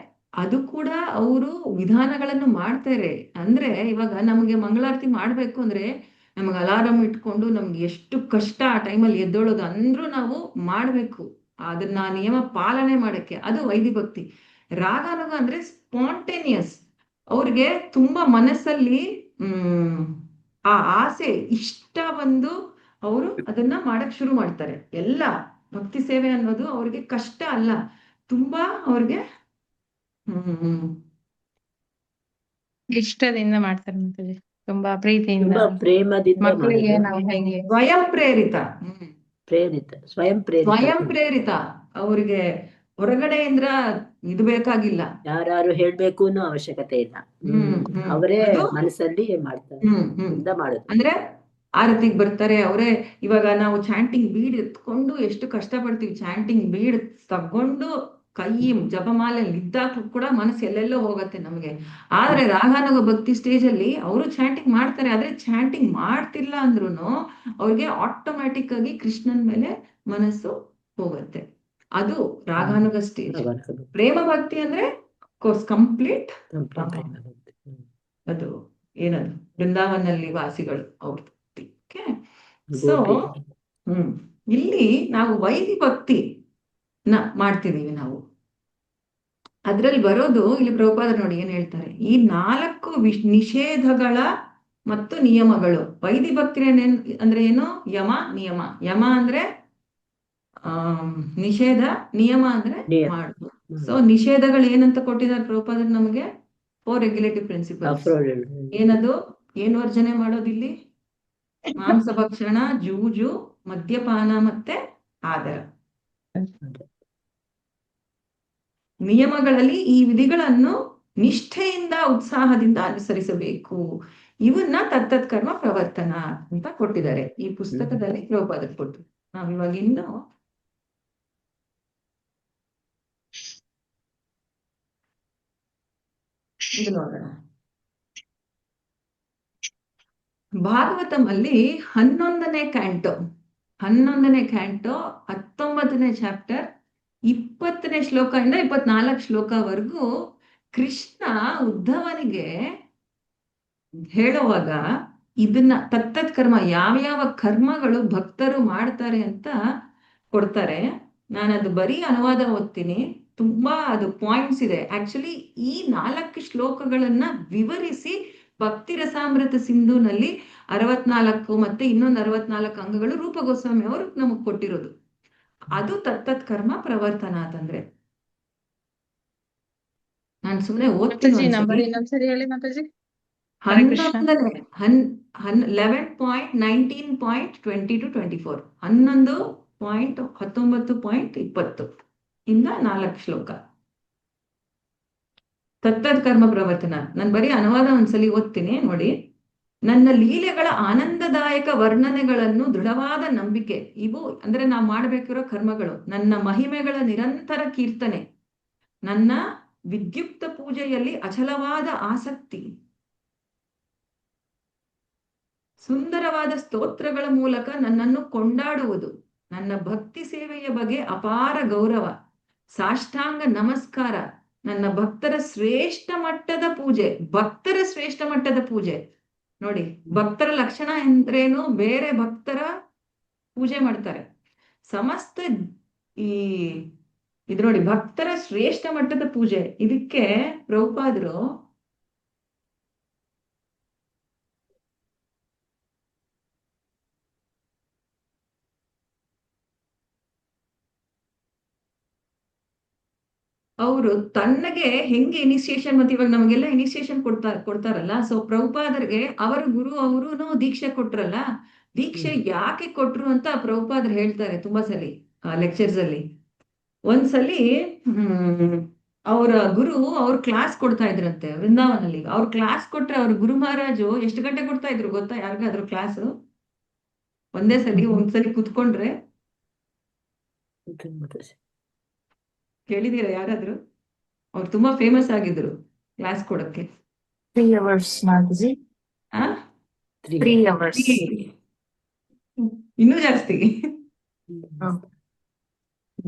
ಅದು ಕೂಡ ಅವರು ವಿಧಾನಗಳನ್ನು ಮಾಡ್ತಾರೆ. ಅಂದ್ರೆ ಇವಾಗ ನಮಗೆ ಮಂಗಳಾರತಿ ಮಾಡ್ಬೇಕು ಅಂದ್ರೆ ನಮಗೆ ಅಲಾರಾಮ್ ಇಟ್ಕೊಂಡು ನಮ್ಗೆ ಎಷ್ಟು ಕಷ್ಟ ಆ ಟೈಮಲ್ಲಿ ಎದ್ದೋಳೋದು ಅಂದ್ರೂ ನಾವು ಮಾಡ್ಬೇಕು, ಅದನ್ನ ನಿಯಮ ಪಾಲನೆ ಮಾಡಕ್ಕೆ. ಅದು ವೈದಿ ಭಕ್ತಿ. ರಾಗಾನುಗ ಅಂದ್ರೆ ಸ್ಪಾಂಟೇನಿಯಸ್, ಅವ್ರಿಗೆ ತುಂಬಾ ಮನಸ್ಸಲ್ಲಿ ಆ ಆಸೆ, ಇಷ್ಟ ಬಂದು ಅವರು ಅದನ್ನ ಮಾಡಕ್ ಶುರು ಮಾಡ್ತಾರೆ. ಎಲ್ಲ ಭಕ್ತಿ ಸೇವೆ ಅನ್ನೋದು ಅವ್ರಿಗೆ ಕಷ್ಟ ಅಲ್ಲ, ತುಂಬಾ ಅವ್ರಿಗೆ ಇಷ್ಟದಿಂದ ಮಾಡ್ತಾರೆ ಮಾತಾಜಿ. ತುಂಬಾ ಪ್ರೀತಿಯಿಂದ ತುಂಬಾ ಪ್ರೇಮದಿಂದ ಮಕ್ಕಳಿಗೆ ಮಾಡುದು. ನಾವು ಹೇಗೆ ಸ್ವಯಂ ಪ್ರೇರಿತ. ಪ್ರೇರಿತ, ಸ್ವಯಂ ಪ್ರೇರಿತ. ಸ್ವಯಂ ಪ್ರೇರಿತ. ಅವ್ರಿಗೆ ಹೊರಗಡೆಯಿಂದ ಇದು ಬೇಕಾಗಿಲ್ಲ. ಯಾರು ಹೇಳ್ಬೇಕು ಅನ್ನೋ ಅವಶ್ಯಕತೆ ಇಲ್ಲ. ಅವರೇ ಅದು ಮನಸ್ಸಲ್ಲಿ ಮಾಡ್ತಾರೆ, ಇಂದ ಮಾಡುದು. ಅಂದ್ರೆ ಆರತಿಗೆ ಬರ್ತಾರೆ ಅವರೇ. ಇವಾಗ ನಾವು ಚಾಂಟಿಂಗ್ ಬೀಡ್ ಎತ್ಕೊಂಡು ಎಷ್ಟು ಕಷ್ಟ ಪಡ್ತೀವಿ, ಚಾಂಟಿಂಗ್ ಬೀಡ್ ತಗೊಂಡು ಕೈ ಜಪಮಾಲೆ ಇದ್ದಾಗ್ಲೂ ಕೂಡ ಮನಸ್ಸು ಎಲ್ಲೆಲ್ಲೋ ಹೋಗತ್ತೆ ನಮಗೆ. ಆದ್ರೆ ರಾಗಾನುಗ ಭಕ್ತಿ ಸ್ಟೇಜ್ ಅಲ್ಲಿ ಅವರು ಚಾಂಟಿಂಗ್ ಮಾಡ್ತಾರೆ, ಆದ್ರೆ ಚಾಂಟಿಂಗ್ ಮಾಡ್ತಿಲ್ಲ ಅಂದ್ರೂ ಅವ್ರಿಗೆ ಆಟೋಮ್ಯಾಟಿಕ್ ಆಗಿ ಕೃಷ್ಣನ್ ಮೇಲೆ ಮನಸ್ಸು ಹೋಗತ್ತೆ. ಅದು ರಾಗಾನುಗ ಸ್ಟೇಜ್. ಪ್ರೇಮ ಭಕ್ತಿ ಅಂದ್ರೆ ಕಂಪ್ಲೀಟ್ ಅದು ಏನದು ಬೃಂದಾವನಲ್ಲಿ ವಾಸಿಗಳು ಅವ್ರದ್ದು. ಸೊ ಇಲ್ಲಿ ನಾವು ವೈದಿ ಭಕ್ತಿ ಮಾಡ್ತಿದೀವಿ ನಾವು. ಅದ್ರಲ್ಲಿ ಬರೋದು ಇಲ್ಲಿ ಪ್ರಭುಪಾದರು ನೋಡಿ ಏನ್ ಹೇಳ್ತಾರೆ, ಈ 4 ನಿಷೇಧಗಳ ಮತ್ತು ನಿಯಮಗಳು. ವೈದಿ ಭಕ್ತಿ ಅಂದ್ರೆ ಏನು? ಯಮ ನಿಯಮ. ಯಮ ಅಂದ್ರೆ ನಿಷೇಧ, ನಿಯಮ ಅಂದ್ರೆ ಮಾಡುದು. ಸೊ ನಿಷೇಧಗಳು ಏನಂತ ಕೊಟ್ಟಿದ್ದಾರೆ ಪ್ರಭುಪಾದರು ನಮಗೆ? 4 ರೆಗ್ಯುಲೇಟಿವ್ ಪ್ರಿನ್ಸಿಪಲ್ಸ್. ಏನದು? ಏನು ವರ್ಜನೆ ಮಾಡೋದಿಲ್ಲಿ? ಮಾಂಸ ಭಕ್ಷಣ, ಜೂಜು, ಮದ್ಯಪಾನ ಮತ್ತೆ ಆದರ. ನಿಯಮಗಳಲ್ಲಿ ಈ ವಿಧಿಗಳನ್ನು ನಿಷ್ಠೆಯಿಂದ ಉತ್ಸಾಹದಿಂದ ಅನುಸರಿಸಬೇಕು. ಇವನ್ನ ತತ್ತತ್ ಕರ್ಮ ಪ್ರವರ್ತನ ಅಂತ ಕೊಟ್ಟಿದ್ದಾರೆ ಈ ಪುಸ್ತಕದಲ್ಲಿ ಪ್ರಭುಪಾದರು ಕೊಟ್ಟು. ನಾವಿವಾಗ ಇನ್ನು ಇದು ನೋಡೋಣ. ಭಾಗವತಂ ಅಲ್ಲಿ 11ನೇ ಕ್ಯಾಂಟೋ 19ನೇ ಚಾಪ್ಟರ್ 20ನೇ ಶ್ಲೋಕದಿಂದ 24 ಶ್ಲೋಕವರೆಗೂ ಕೃಷ್ಣ ಉದ್ಧವನಿಗೆ ಹೇಳುವಾಗ ಇದನ್ನ ತತ್ತತ್ ಕರ್ಮ, ಯಾವ್ಯಾವ ಕರ್ಮಗಳು ಭಕ್ತರು ಮಾಡ್ತಾರೆ ಅಂತ ಕೊಡ್ತಾರೆ. ನಾನದು ಬರೀ ಅನುವಾದ ಓದ್ತೀನಿ, ತುಂಬಾ ಅದು ಪಾಯಿಂಟ್ಸ್ ಇದೆ. ಆಕ್ಚುಲಿ ಈ 4 ಶ್ಲೋಕಗಳನ್ನ ವಿವರಿಸಿ ಭಕ್ತಿ ರಸಾಮೃತ ಸಿಂಧುನಲ್ಲಿ 64 ಮತ್ತೆ ಇನ್ನೊಂದು 64 ಅಂಗಗಳು ರೂಪ ಗೋಸ್ವಾಮಿ ಅವರು ನಮಗ್ ಕೊಟ್ಟಿರೋದು. ಅದು ತತ್ತತ್ ಕರ್ಮ ಪ್ರವರ್ತನ ಅಂತಂದ್ರೆ. ನಾನು ಸುಮ್ಮನೆ ಓದ್ತೀನಿ. ನಂಬರ್ ಇನ್ನೊಂದ್ಸರಿ ಹೇಳಿ ಮಾತಾಜಿ. 11.19.20-24 11.19.20 ಇಂದ 4 ಶ್ಲೋಕ ತತ್ತದ್ ಕರ್ಮ ಪ್ರವರ್ತನ. ನಾನು ಬರೀ ಅನುವಾದ ಒಂದ್ಸಲಿ ಓದ್ತೀನಿ ನೋಡಿ. ನನ್ನ ಲೀಲೆಗಳ ಆನಂದದಾಯಕ ವರ್ಣನೆಗಳನ್ನು ದೃಢವಾದ ನಂಬಿಕೆ, ಇವು ಅಂದ್ರೆ ನಾವು ಮಾಡ್ಬೇಕಿರೋ ಕರ್ಮಗಳು, ನನ್ನ ಮಹಿಮೆಗಳ ನಿರಂತರ ಕೀರ್ತನೆ, ನನ್ನ ವಿದ್ಯುಕ್ತ ಪೂಜೆಯಲ್ಲಿ ಅಚಲವಾದ ಆಸಕ್ತಿ, ಸುಂದರವಾದ ಸ್ತೋತ್ರಗಳ ಮೂಲಕ ನನ್ನನ್ನು ಕೊಂಡಾಡುವುದು, ನನ್ನ ಭಕ್ತಿ ಸೇವೆಯ ಬಗ್ಗೆ ಅಪಾರ ಗೌರವ, ಸಾಷ್ಟಾಂಗ ನಮಸ್ಕಾರ, ನನ್ನ ಭಕ್ತರ ಶ್ರೇಷ್ಠ ಮಟ್ಟದ ಪೂಜೆ. ಭಕ್ತರ ಶ್ರೇಷ್ಠ ಮಟ್ಟದ ಪೂಜೆ ನೋಡಿ. ಭಕ್ತರ ಲಕ್ಷಣ ಎಂದ್ರೇನು? ಬೇರೆ ಭಕ್ತರ ಪೂಜೆ ಮಾಡ್ತಾರೆ. ಸಮಸ್ತ ಇದು ನೋಡಿ, ಭಕ್ತರ ಶ್ರೇಷ್ಠ ಮಟ್ಟದ ಪೂಜೆ. ಇದಕ್ಕೆ ಪ್ರಭುಪಾದರು ಅವರು ತನ್ನಗೆ ಹೆಂಗೆ ಇನಿಷಿಯೇಷನ್, ಮತ್ತೆ ಇವಾಗ ನಮಗೆಲ್ಲ ಇನಿಷಿಯೇಷನ್ ಕೊಡ್ತಾರಲ್ಲ. ಸೊ ಪ್ರಭುಪಾದರಿಗೆ ಅವರ ಗುರು ಅವರು ದೀಕ್ಷೆ ಕೊಟ್ರಲ್ಲ, ದೀಕ್ಷೆ ಯಾಕೆ ಕೊಟ್ರು ಅಂತ ಪ್ರಭುಪಾದರು ಹೇಳ್ತಾರೆ ತುಂಬಾ ಸಲಿ ಲೆಕ್ಚರ್ಸ್ ಅಲ್ಲಿ. ಒಂದ್ಸಲಿ ಅವರ ಗುರು ಅವ್ರ ಕ್ಲಾಸ್ ಕೊಡ್ತಾ ಇದ್ರಂತೆ ವೃಂದಾವನಲ್ಲಿ. ಅವ್ರ ಕ್ಲಾಸ್ ಕೊಟ್ರೆ ಅವ್ರ ಗುರು ಮಹಾರಾಜು ಎಷ್ಟು ಗಂಟೆ ಕೊಡ್ತಾ ಇದ್ರು ಗೊತ್ತಾ ಯಾರಿಗಾದ್ರು ಕ್ಲಾಸ್? ಒಂದೇ ಸಲಿ ಒಂದ್ಸಲಿ ಕುತ್ಕೊಂಡ್ರೆ ಕೇಳಿದೀರಾ ಯಾರಾದ್ರು? ಅವ್ರು ತುಂಬಾ ಫೇಮಸ್ ಆಗಿದ್ರು ಕ್ಲಾಸ್ ಕೊಡಕ್ಕೆ. 3 hours ಮಾತಾಜಿ. 3 hours. ಇನ್ನೂ ಜಾಸ್ತಿ,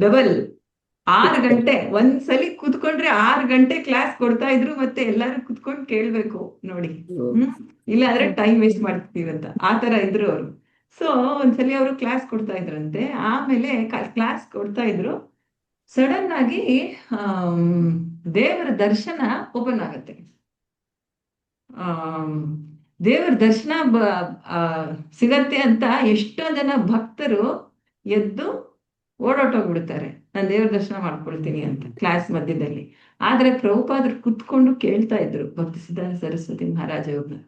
ಡಬಲ್ 6 ಗಂಟೆ ಒಂದ್ಸಲಿ ಕುತ್ಕೊಂಡ್ರೆ 6 ಗಂಟೆ ಕ್ಲಾಸ್ ಕೊಡ್ತಾ ಇದ್ರು. ಮತ್ತೆ ಎಲ್ಲಾರು ಕುತ್ಕೊಂಡು ಕೇಳ್ಬೇಕು ನೋಡಿ. ಇಲ್ಲ ಆದ್ರೆ ಟೈಮ್ ವೇಸ್ಟ್ ಮಾಡ್ತೀವಂತ ಆ ತರ ಇದ್ರು ಅವರು. ಸೊ ಒಂದ್ಸಲಿ ಅವರು ಕ್ಲಾಸ್ ಕೊಡ್ತಾ ಇದ್ರಂತೆ. ಆಮೇಲೆ ಕ್ಲಾಸ್ ಕೊಡ್ತಾ ಇದ್ರು, ಸಡನ್ ಆಗಿ ದೇವರ ದರ್ಶನ ಓಪನ್ ಆಗತ್ತೆ. ದೇವರ ದರ್ಶನ ಸಿಗತ್ತೆ ಅಂತ ಎಷ್ಟೋ ಜನ ಭಕ್ತರು ಎದ್ದು ಓಡಾಟೋಗ್ಬಿಡ್ತಾರೆ, ನಾನು ದೇವ್ರ ದರ್ಶನ ಮಾಡ್ಕೊಳ್ತೀನಿ ಅಂತ ಕ್ಲಾಸ್ ಮಧ್ಯದಲ್ಲಿ. ಆದ್ರೆ ಪ್ರಭುಪಾದರು ಕುತ್ಕೊಂಡು ಕೇಳ್ತಾ ಇದ್ರು ಭಕ್ತಿ ಸಿದ್ಧಾಂತ ಸರಸ್ವತಿ ಮಹಾರಾಜ ಅವ್ರನ್ನ.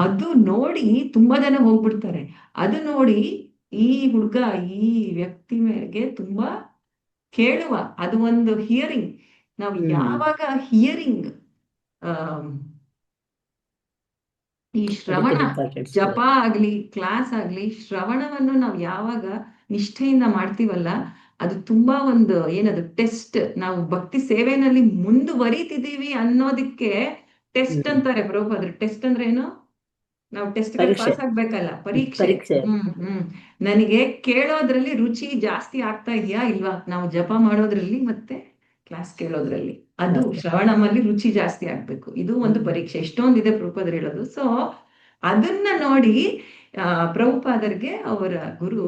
ಅದು ನೋಡಿ ತುಂಬಾ ಜನ ಹೋಗ್ಬಿಡ್ತಾರೆ. ಅದು ನೋಡಿ ಈ ಹುಡುಗ, ಈ ವ್ಯಕ್ತಿ ಮೇಲೆ ತುಂಬಾ ಕೇಳುವ, ಅದು ಒಂದು ಹಿಯರಿಂಗ್. ನಾವು ಯಾವಾಗ ಹಿಯರಿಂಗ್, ಈ ಶ್ರವಣ, ಇಂಪಾರ್ಟೆನ್ಸ್ ಜಪ ಆಗ್ಲಿ ಕ್ಲಾಸ್ ಆಗ್ಲಿ, ಶ್ರವಣವನ್ನು ನಾವು ಯಾವಾಗ ನಿಷ್ಠೆಯಿಂದ ಮಾಡ್ತೀವಲ್ಲ, ಅದು ತುಂಬಾ ಒಂದು ಏನದು ಟೆಸ್ಟ್. ನಾವು ಭಕ್ತಿ ಸೇವೆನಲ್ಲಿ ಮುಂದುವರಿತಿದೀವಿ ಅನ್ನೋದಕ್ಕೆ ಟೆಸ್ಟ್ ಅಂತಾರೆ ಪ್ರಭುಪಾದರು. ಟೆಸ್ಟ್ ಅಂದ್ರೆ ಏನು? ನಾವು ಟೆಸ್ಟ್ಗೆ ಪರೀಕ್ಷೆ. ಪಾಸ್ ಆಗ್ಬೇಕಲ್ಲ, ಪರೀಕ್ಷೆ. ಪರೀಕ್ಷೆ. ನನಗೆ ಕೇಳೋದ್ರಲ್ಲಿ ರುಚಿ ಜಾಸ್ತಿ ಆಗ್ತಾ ಇದೆಯಾ ಇಲ್ವಾ? ನಾವು ಜಪ ಮಾಡೋದ್ರಲ್ಲಿ ಮತ್ತೆ ಕ್ಲಾಸ್ ಕೇಳೋದ್ರಲ್ಲಿ, ಅದು ಶ್ರವಣಮಲ್ಲಿ ರುಚಿ ಜಾಸ್ತಿ ಆಗ್ಬೇಕು. ಇದು ಒಂದು ಪರೀಕ್ಷೆ. ಎಷ್ಟೊಂದಿದೆ ಪ್ರಭುಪಾದರು ಹೇಳೋದು. ಸೊ ಅದನ್ನ ನೋಡಿ ಪ್ರಭುಪಾದರ್ಗೆ ಅವರ ಗುರು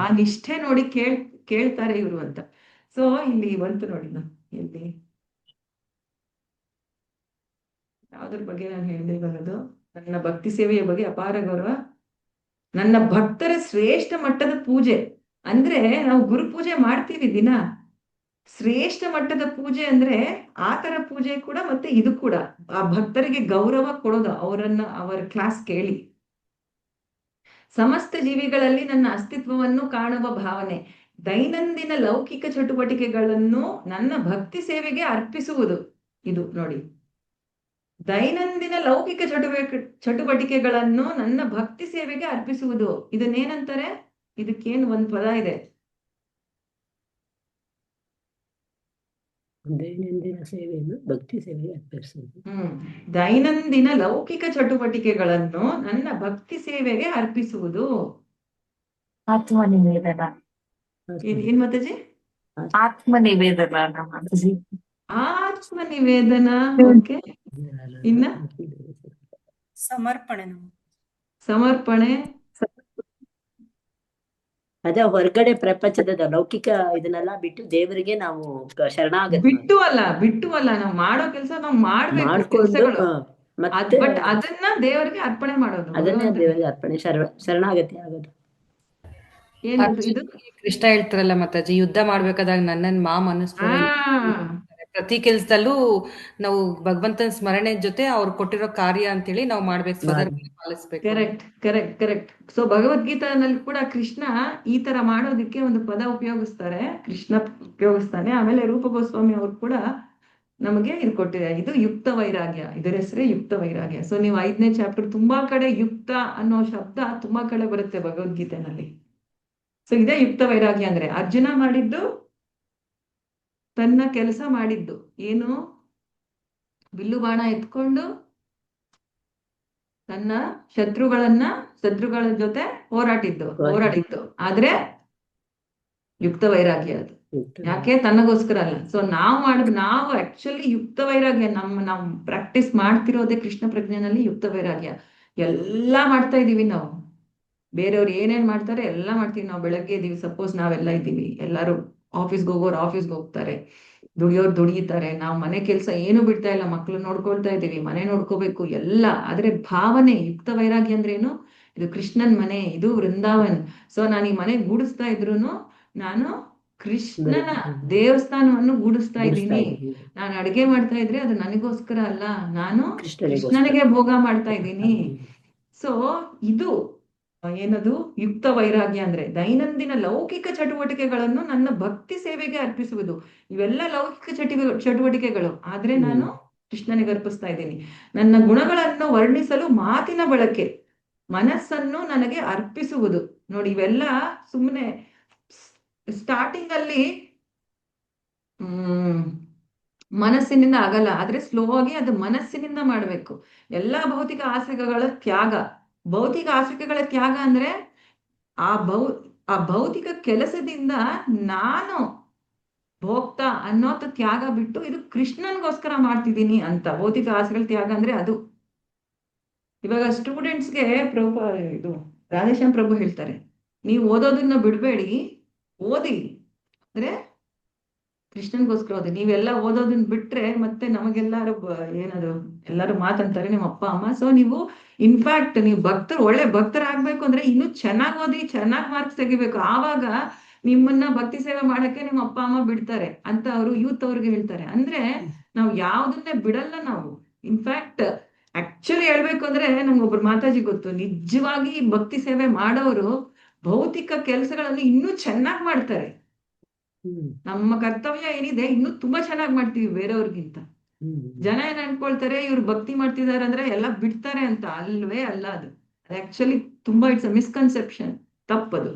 ಆ ನಿಷ್ಠೆ ನೋಡಿ ಕೇಳ್ತಾರೆ ಇವರು ಅಂತ. ಸೊ ಇಲ್ಲಿ ಬಂತು ನೋಡಿ, ಇಲ್ಲಿ ಯಾವ್ದ್ರ ಬಗ್ಗೆ ನಾನು ಹೇಳಿದೆ ಬರೋದು, ನನ್ನ ಭಕ್ತಿ ಸೇವೆಯ ಬಗ್ಗೆ ಅಪಾರ ಗೌರವ, ನನ್ನ ಭಕ್ತರ ಶ್ರೇಷ್ಠ ಮಟ್ಟದ ಪೂಜೆ. ಅಂದ್ರೆ ನಾವು ಗುರು ಪೂಜೆ ಮಾಡ್ತೀವಿ ದಿನ, ಶ್ರೇಷ್ಠ ಮಟ್ಟದ ಪೂಜೆ ಅಂದ್ರೆ ಆ ತರ ಪೂಜೆ ಕೂಡ, ಮತ್ತೆ ಇದು ಕೂಡ ಆ ಭಕ್ತರಿಗೆ ಗೌರವ ಕೊಡೋದು, ಅವರ ಕ್ಲಾಸ್ ಕೇಳಿ. ಸಮಸ್ತ ಜೀವಿಗಳಲ್ಲಿ ನನ್ನ ಅಸ್ತಿತ್ವವನ್ನು ಕಾಣುವ ಭಾವನೆ, ದೈನಂದಿನ ಲೌಕಿಕ ಚಟುವಟಿಕೆಗಳನ್ನು ನನ್ನ ಭಕ್ತಿ ಸೇವೆಗೆ ಅರ್ಪಿಸುವುದು. ಇದು ನೋಡಿ, ದೈನಂದಿನ ಲೌಕಿಕ ಚಟುವಟಿಕೆಗಳನ್ನು ನನ್ನ ಭಕ್ತಿ ಸೇವೆಗೆ ಅರ್ಪಿಸುವುದು. ಇದನ್ನೇನಂತಾರೆ? ಇದಕ್ಕೇನು ಒಂದು ಪದ ಇದೆ, ದೈನಂದಿನ ಸೇವೆಯನ್ನು ಭಕ್ತಿ ಸೇವೆಗೆ ಅರ್ಪಿಸುವುದು. ದೈನಂದಿನ ಲೌಕಿಕ ಚಟುವಟಿಕೆಗಳನ್ನು ನನ್ನ ಭಕ್ತಿ ಸೇವೆಗೆ ಅರ್ಪಿಸುವುದು. ಆತ್ಮನಿವೇದನ. ಏನ್ ಮಾತಾಜಿ? ಆತ್ಮನಿವೇದನ ಮಾತಾಜಿ. ಆತ್ಮನಿವೇದನ. ಓಕೆ, ಇನ್ನ ಸಮರ್ಪಣೆ. ಸಮರ್ಪಣೆ. ಅದೇ ಹೊರಗಡೆ ಪ್ರಪಂಚದ ಲೌಕಿಕ ಇದನ್ನೆಲ್ಲ ಬಿಟ್ಟು ದೇವರಿಗೆ ನಾವು ಶರಣಾಗತಿ ಬಿಟ್ಟು ಅಲ್ಲ ನಾವು ಮಾಡೋ ಕೆಲಸ ನಾವು ಮಾಡ್ಬೇಕು, ಮಾಡ್ಕೊಂಡು ಕೆಲ್ಸಗಳು. ಮತ್ತೆ ಬಟ್ ಅದನ್ನ ದೇವರಿಗೆ ಅರ್ಪಣೆ ಮಾಡೋದು, ಅದನ್ನೇ ದೇವರಿಗೆ ಅರ್ಪಣೆ, ಶರಣಾಗತಿ ಆಗೋದು. ಏನದು ಇದು? ಕೃಷ್ಣ ಹೇಳ್ತಾರಲ್ಲ ಮಾತಾಜಿ, ಯುದ್ಧ ಮಾಡ್ಬೇಕಾದಾಗ ನನ್ನನ್ ಮನಸ್ಸು ಪ್ರತಿ ಕೆಲ್ಸದಲ್ಲೂ ನಾವು ಭಗವಂತನ ಸ್ಮರಣೆ ಜೊತೆ ಅವ್ರು ಕೊಟ್ಟಿರೋ ಕಾರ್ಯ ಅಂತೇಳಿ ನಾವು ಮಾಡ್ಬೇಕು, ಸ್ವಧರ್ಮ ಪಾಲಿಸ್ಬೇಕು. ಕರೆಕ್ಟ್. ಸೊ ಭಗವದ್ಗೀತಾನಲ್ಲಿ ಕೂಡ ಕೃಷ್ಣ ಈ ತರ ಮಾಡೋದಕ್ಕೆ ಒಂದು ಪದ ಉಪಯೋಗಿಸ್ತಾರೆ, ಕೃಷ್ಣ ಉಪಯೋಗಿಸ್ತಾನೆ. ಆಮೇಲೆ ರೂಪ ಗೋಸ್ವಾಮಿ ಅವ್ರು ಕೂಡ ನಮಗೆ ಇದು ಕೊಟ್ಟಿದೆ, ಇದು ಯುಕ್ತ ವೈರಾಗ್ಯ, ಇದರ ಹೆಸರೇ ಯುಕ್ತ ವೈರಾಗ್ಯ. ಸೊ ನೀವು 5ನೇ ಚಾಪ್ಟರ್ ತುಂಬಾ ಕಡೆ ಯುಕ್ತ ಅನ್ನೋ ಶಬ್ದ ತುಂಬಾ ಕಡೆ ಬರುತ್ತೆ ಭಗವದ್ಗೀತೆನಲ್ಲಿ. ಸೊ ಇದೇ ಯುಕ್ತ ವೈರಾಗ್ಯ ಅಂದ್ರೆ. ಅರ್ಜುನ ಮಾಡಿದ್ದು, ತನ್ನ ಕೆಲಸ ಮಾಡಿದ್ದು ಏನು? ಬಿಲ್ಲು ಬಾಣ ಎತ್ಕೊಂಡು ತನ್ನ ಶತ್ರುಗಳ ಜೊತೆ ಹೋರಾಡಿದ್ದು. ಆದ್ರೆ ಯುಕ್ತ ವೈರಾಗ್ಯ ಅದು. ಯಾಕೆ? ತನ್ನಗೋಸ್ಕರ ಅಲ್ಲ. ಸೊ ನಾವು ಆಕ್ಚುಲಿ ಯುಕ್ತ ವೈರಾಗ್ಯ ನಾವು ಪ್ರಾಕ್ಟೀಸ್ ಮಾಡ್ತಿರೋದೇ ಕೃಷ್ಣ ಪ್ರಜ್ಞೆನಲ್ಲಿ ಯುಕ್ತ ವೈರಾಗ್ಯ. ಎಲ್ಲಾ ಮಾಡ್ತಾ ಇದೀವಿ ನಾವು, ಬೇರೆಯವ್ರು ಏನೇನ್ ಮಾಡ್ತಾರೆ ಎಲ್ಲ ಮಾಡ್ತೀವಿ ನಾವು. ಬೆಳಗ್ಗೆ ಇದೀವಿ, ಸಪೋಸ್ ನಾವೆಲ್ಲ ಇದ್ದೀವಿ, ಎಲ್ಲಾರು ಆಫೀಸ್ಗೆ ಹೋಗೋರು ಆಫೀಸ್ಗೆ ಹೋಗ್ತಾರೆ, ದುಡಿಯೋರು ದುಡಿತಾರೆ, ನಾವು ಮನೆ ಕೆಲಸ ಏನು ಬಿಡ್ತಾ ಇಲ್ಲ, ಮಕ್ಳು ನೋಡ್ಕೊಳ್ತಾ ಇದೀವಿ, ಮನೆ ನೋಡ್ಕೋಬೇಕು ಎಲ್ಲ. ಆದ್ರೆ ಭಾವನೆ ಯುಕ್ತ ವೈರಾಗ್ಯ ಅಂದ್ರೆ ಏನು? ಇದು ಕೃಷ್ಣನ್ ಮನೆ, ಇದು ವೃಂದಾವನ್. ಸೊ ನಾನು ಈ ಮನೆ ಗೂಡಿಸ್ತಾ ಇದ್ರುನು ನಾನು ಕೃಷ್ಣನ ದೇವಸ್ಥಾನವನ್ನು ಗೂಡಿಸ್ತಾ ಇದ್ದೀನಿ. ನಾನು ಅಡಿಗೆ ಮಾಡ್ತಾ ಇದ್ರೆ ಅದು ನನಗೋಸ್ಕರ ಅಲ್ಲ, ನಾನು ಕೃಷ್ಣನಿಗೆ ಭೋಗ ಮಾಡ್ತಾ ಇದ್ದೀನಿ. ಸೊ ಇದು ಏನದು ಯುಕ್ತ ವೈರಾಗ್ಯ ಅಂದ್ರೆ? ದೈನಂದಿನ ಲೌಕಿಕ ಚಟುವಟಿಕೆಗಳನ್ನು ನನ್ನ ಭಕ್ತಿ ಸೇವೆಗೆ ಅರ್ಪಿಸುವುದು. ಇವೆಲ್ಲ ಲೌಕಿಕ ಚಟುವಟಿಕೆಗಳು, ಆದ್ರೆ ನಾನು ಕೃಷ್ಣನಿಗೆ ಅರ್ಪಿಸ್ತಾ ಇದ್ದೀನಿ. ನನ್ನ ಗುಣಗಳನ್ನು ವರ್ಣಿಸಲು ಮಾತಿನ ಬಳಕೆ, ಮನಸ್ಸನ್ನು ನನಗೆ ಅರ್ಪಿಸುವುದು. ನೋಡಿ, ಇವೆಲ್ಲ ಸುಮ್ಮನೆ ಸ್ಟಾರ್ಟಿಂಗ್ ಅಲ್ಲಿ ಮನಸ್ಸಿನಿಂದ ಆಗಲ್ಲ, ಆದ್ರೆ ಸ್ಲೋ ಆಗಿ ಅದು ಮನಸ್ಸಿನಿಂದ ಮಾಡ್ಬೇಕು. ಎಲ್ಲಾ ಭೌತಿಕ ಆಸೆಗಳ ತ್ಯಾಗ. ಭೌತಿಕ ಆಸೆಗಳ ತ್ಯಾಗ ಅಂದ್ರೆ ಆ ಭೌತಿಕ ಕೆಲಸದಿಂದ ನಾನು ಭೋಕ್ತ ಅನ್ನೋತ ತ್ಯಾಗ ಬಿಟ್ಟು ಇದು ಕೃಷ್ಣನ್ಗೋಸ್ಕರ ಮಾಡ್ತಿದ್ದೀನಿ ಅಂತ. ಭೌತಿಕ ಆಸೆಗಳ ತ್ಯಾಗ ಅಂದ್ರೆ ಅದು. ಇವಾಗ ಸ್ಟೂಡೆಂಟ್ಸ್ಗೆ ಇದು ರಾಧೇಶ್ಯಾಮ್ ಪ್ರಭು ಹೇಳ್ತಾರೆ, ನೀವು ಓದೋದನ್ನ ಬಿಡ್ಬೇಡಿ, ಓದಿ, ಅಂದ್ರೆ ಕೃಷ್ಣನ್ಗೋಸ್ಕರ ಓದಿ. ನೀವೆಲ್ಲ ಓದೋದನ್ನ ಬಿಟ್ರೆ ಮತ್ತೆ ನಮಗೆಲ್ಲಾರು ಏನದು ಎಲ್ಲಾರು ಮಾತಂತಾರೆ ನಿಮ್ಮ ಅಪ್ಪ ಅಮ್ಮ. ಸೊ ನೀವು ಇನ್ಫ್ಯಾಕ್ಟ್ ನೀವು ಒಳ್ಳೆ ಭಕ್ತರಾಗ್ಬೇಕು ಅಂದ್ರೆ ಇನ್ನೂ ಚೆನ್ನಾಗಿ ಓದಿ, ಚೆನ್ನಾಗಿ ಮಾರ್ಕ್ಸ್ ತೆಗಿಬೇಕು. ಆವಾಗ ನಿಮ್ಮನ್ನ ಭಕ್ತಿ ಸೇವೆ ಮಾಡಕ್ಕೆ ನಿಮ್ಮ ಅಪ್ಪ ಅಮ್ಮ ಬಿಡ್ತಾರೆ ಅಂತ ಅವರು ಯೂತ್ ಅವ್ರಿಗೆ ಹೇಳ್ತಾರೆ. ಅಂದ್ರೆ ನಾವು ಯಾವ್ದನ್ನೇ ಬಿಡಲ್ಲ ನಾವು. ಇನ್ಫ್ಯಾಕ್ಟ್ ಆಕ್ಚುಲಿ ಹೇಳ್ಬೇಕು ಅಂದ್ರೆ ನಂಗೊಬ್ರು ಮಾತಾಜಿ ಗೊತ್ತು, ನಿಜವಾಗಿ ಭಕ್ತಿ ಸೇವೆ ಮಾಡೋರು ಭೌತಿಕ ಕೆಲಸಗಳನ್ನು ಇನ್ನೂ ಚೆನ್ನಾಗಿ ಮಾಡ್ತಾರೆ. ಹ್ಮ್ ನಮ್ಮ ಕರ್ತವ್ಯ ಏನಿದೆ ಇನ್ನೂ ತುಂಬಾ ಚೆನ್ನಾಗಿ ಮಾಡ್ತೀವಿ ಬೇರೆಯವ್ರಿಗಿಂತ. ಹ್ಮ್ ಜನ ಏನ್ ಅನ್ಕೊಳ್ತಾರೆ, ಇವ್ರು ಭಕ್ತಿ ಮಾಡ್ತಿದಾರೆ ಅಂದ್ರೆ ಎಲ್ಲ ಬಿಡ್ತಾರೆ ಅಂತ. ಅಲ್ವೇ ಅಲ್ಲ ಅದು. ಆಕ್ಚುಲಿ ತುಂಬಾ ಇಟ್ಸ್ ಅ ಮಿಸ್ಕನ್ಸೆಪ್ಷನ್, ತಪ್ಪದು.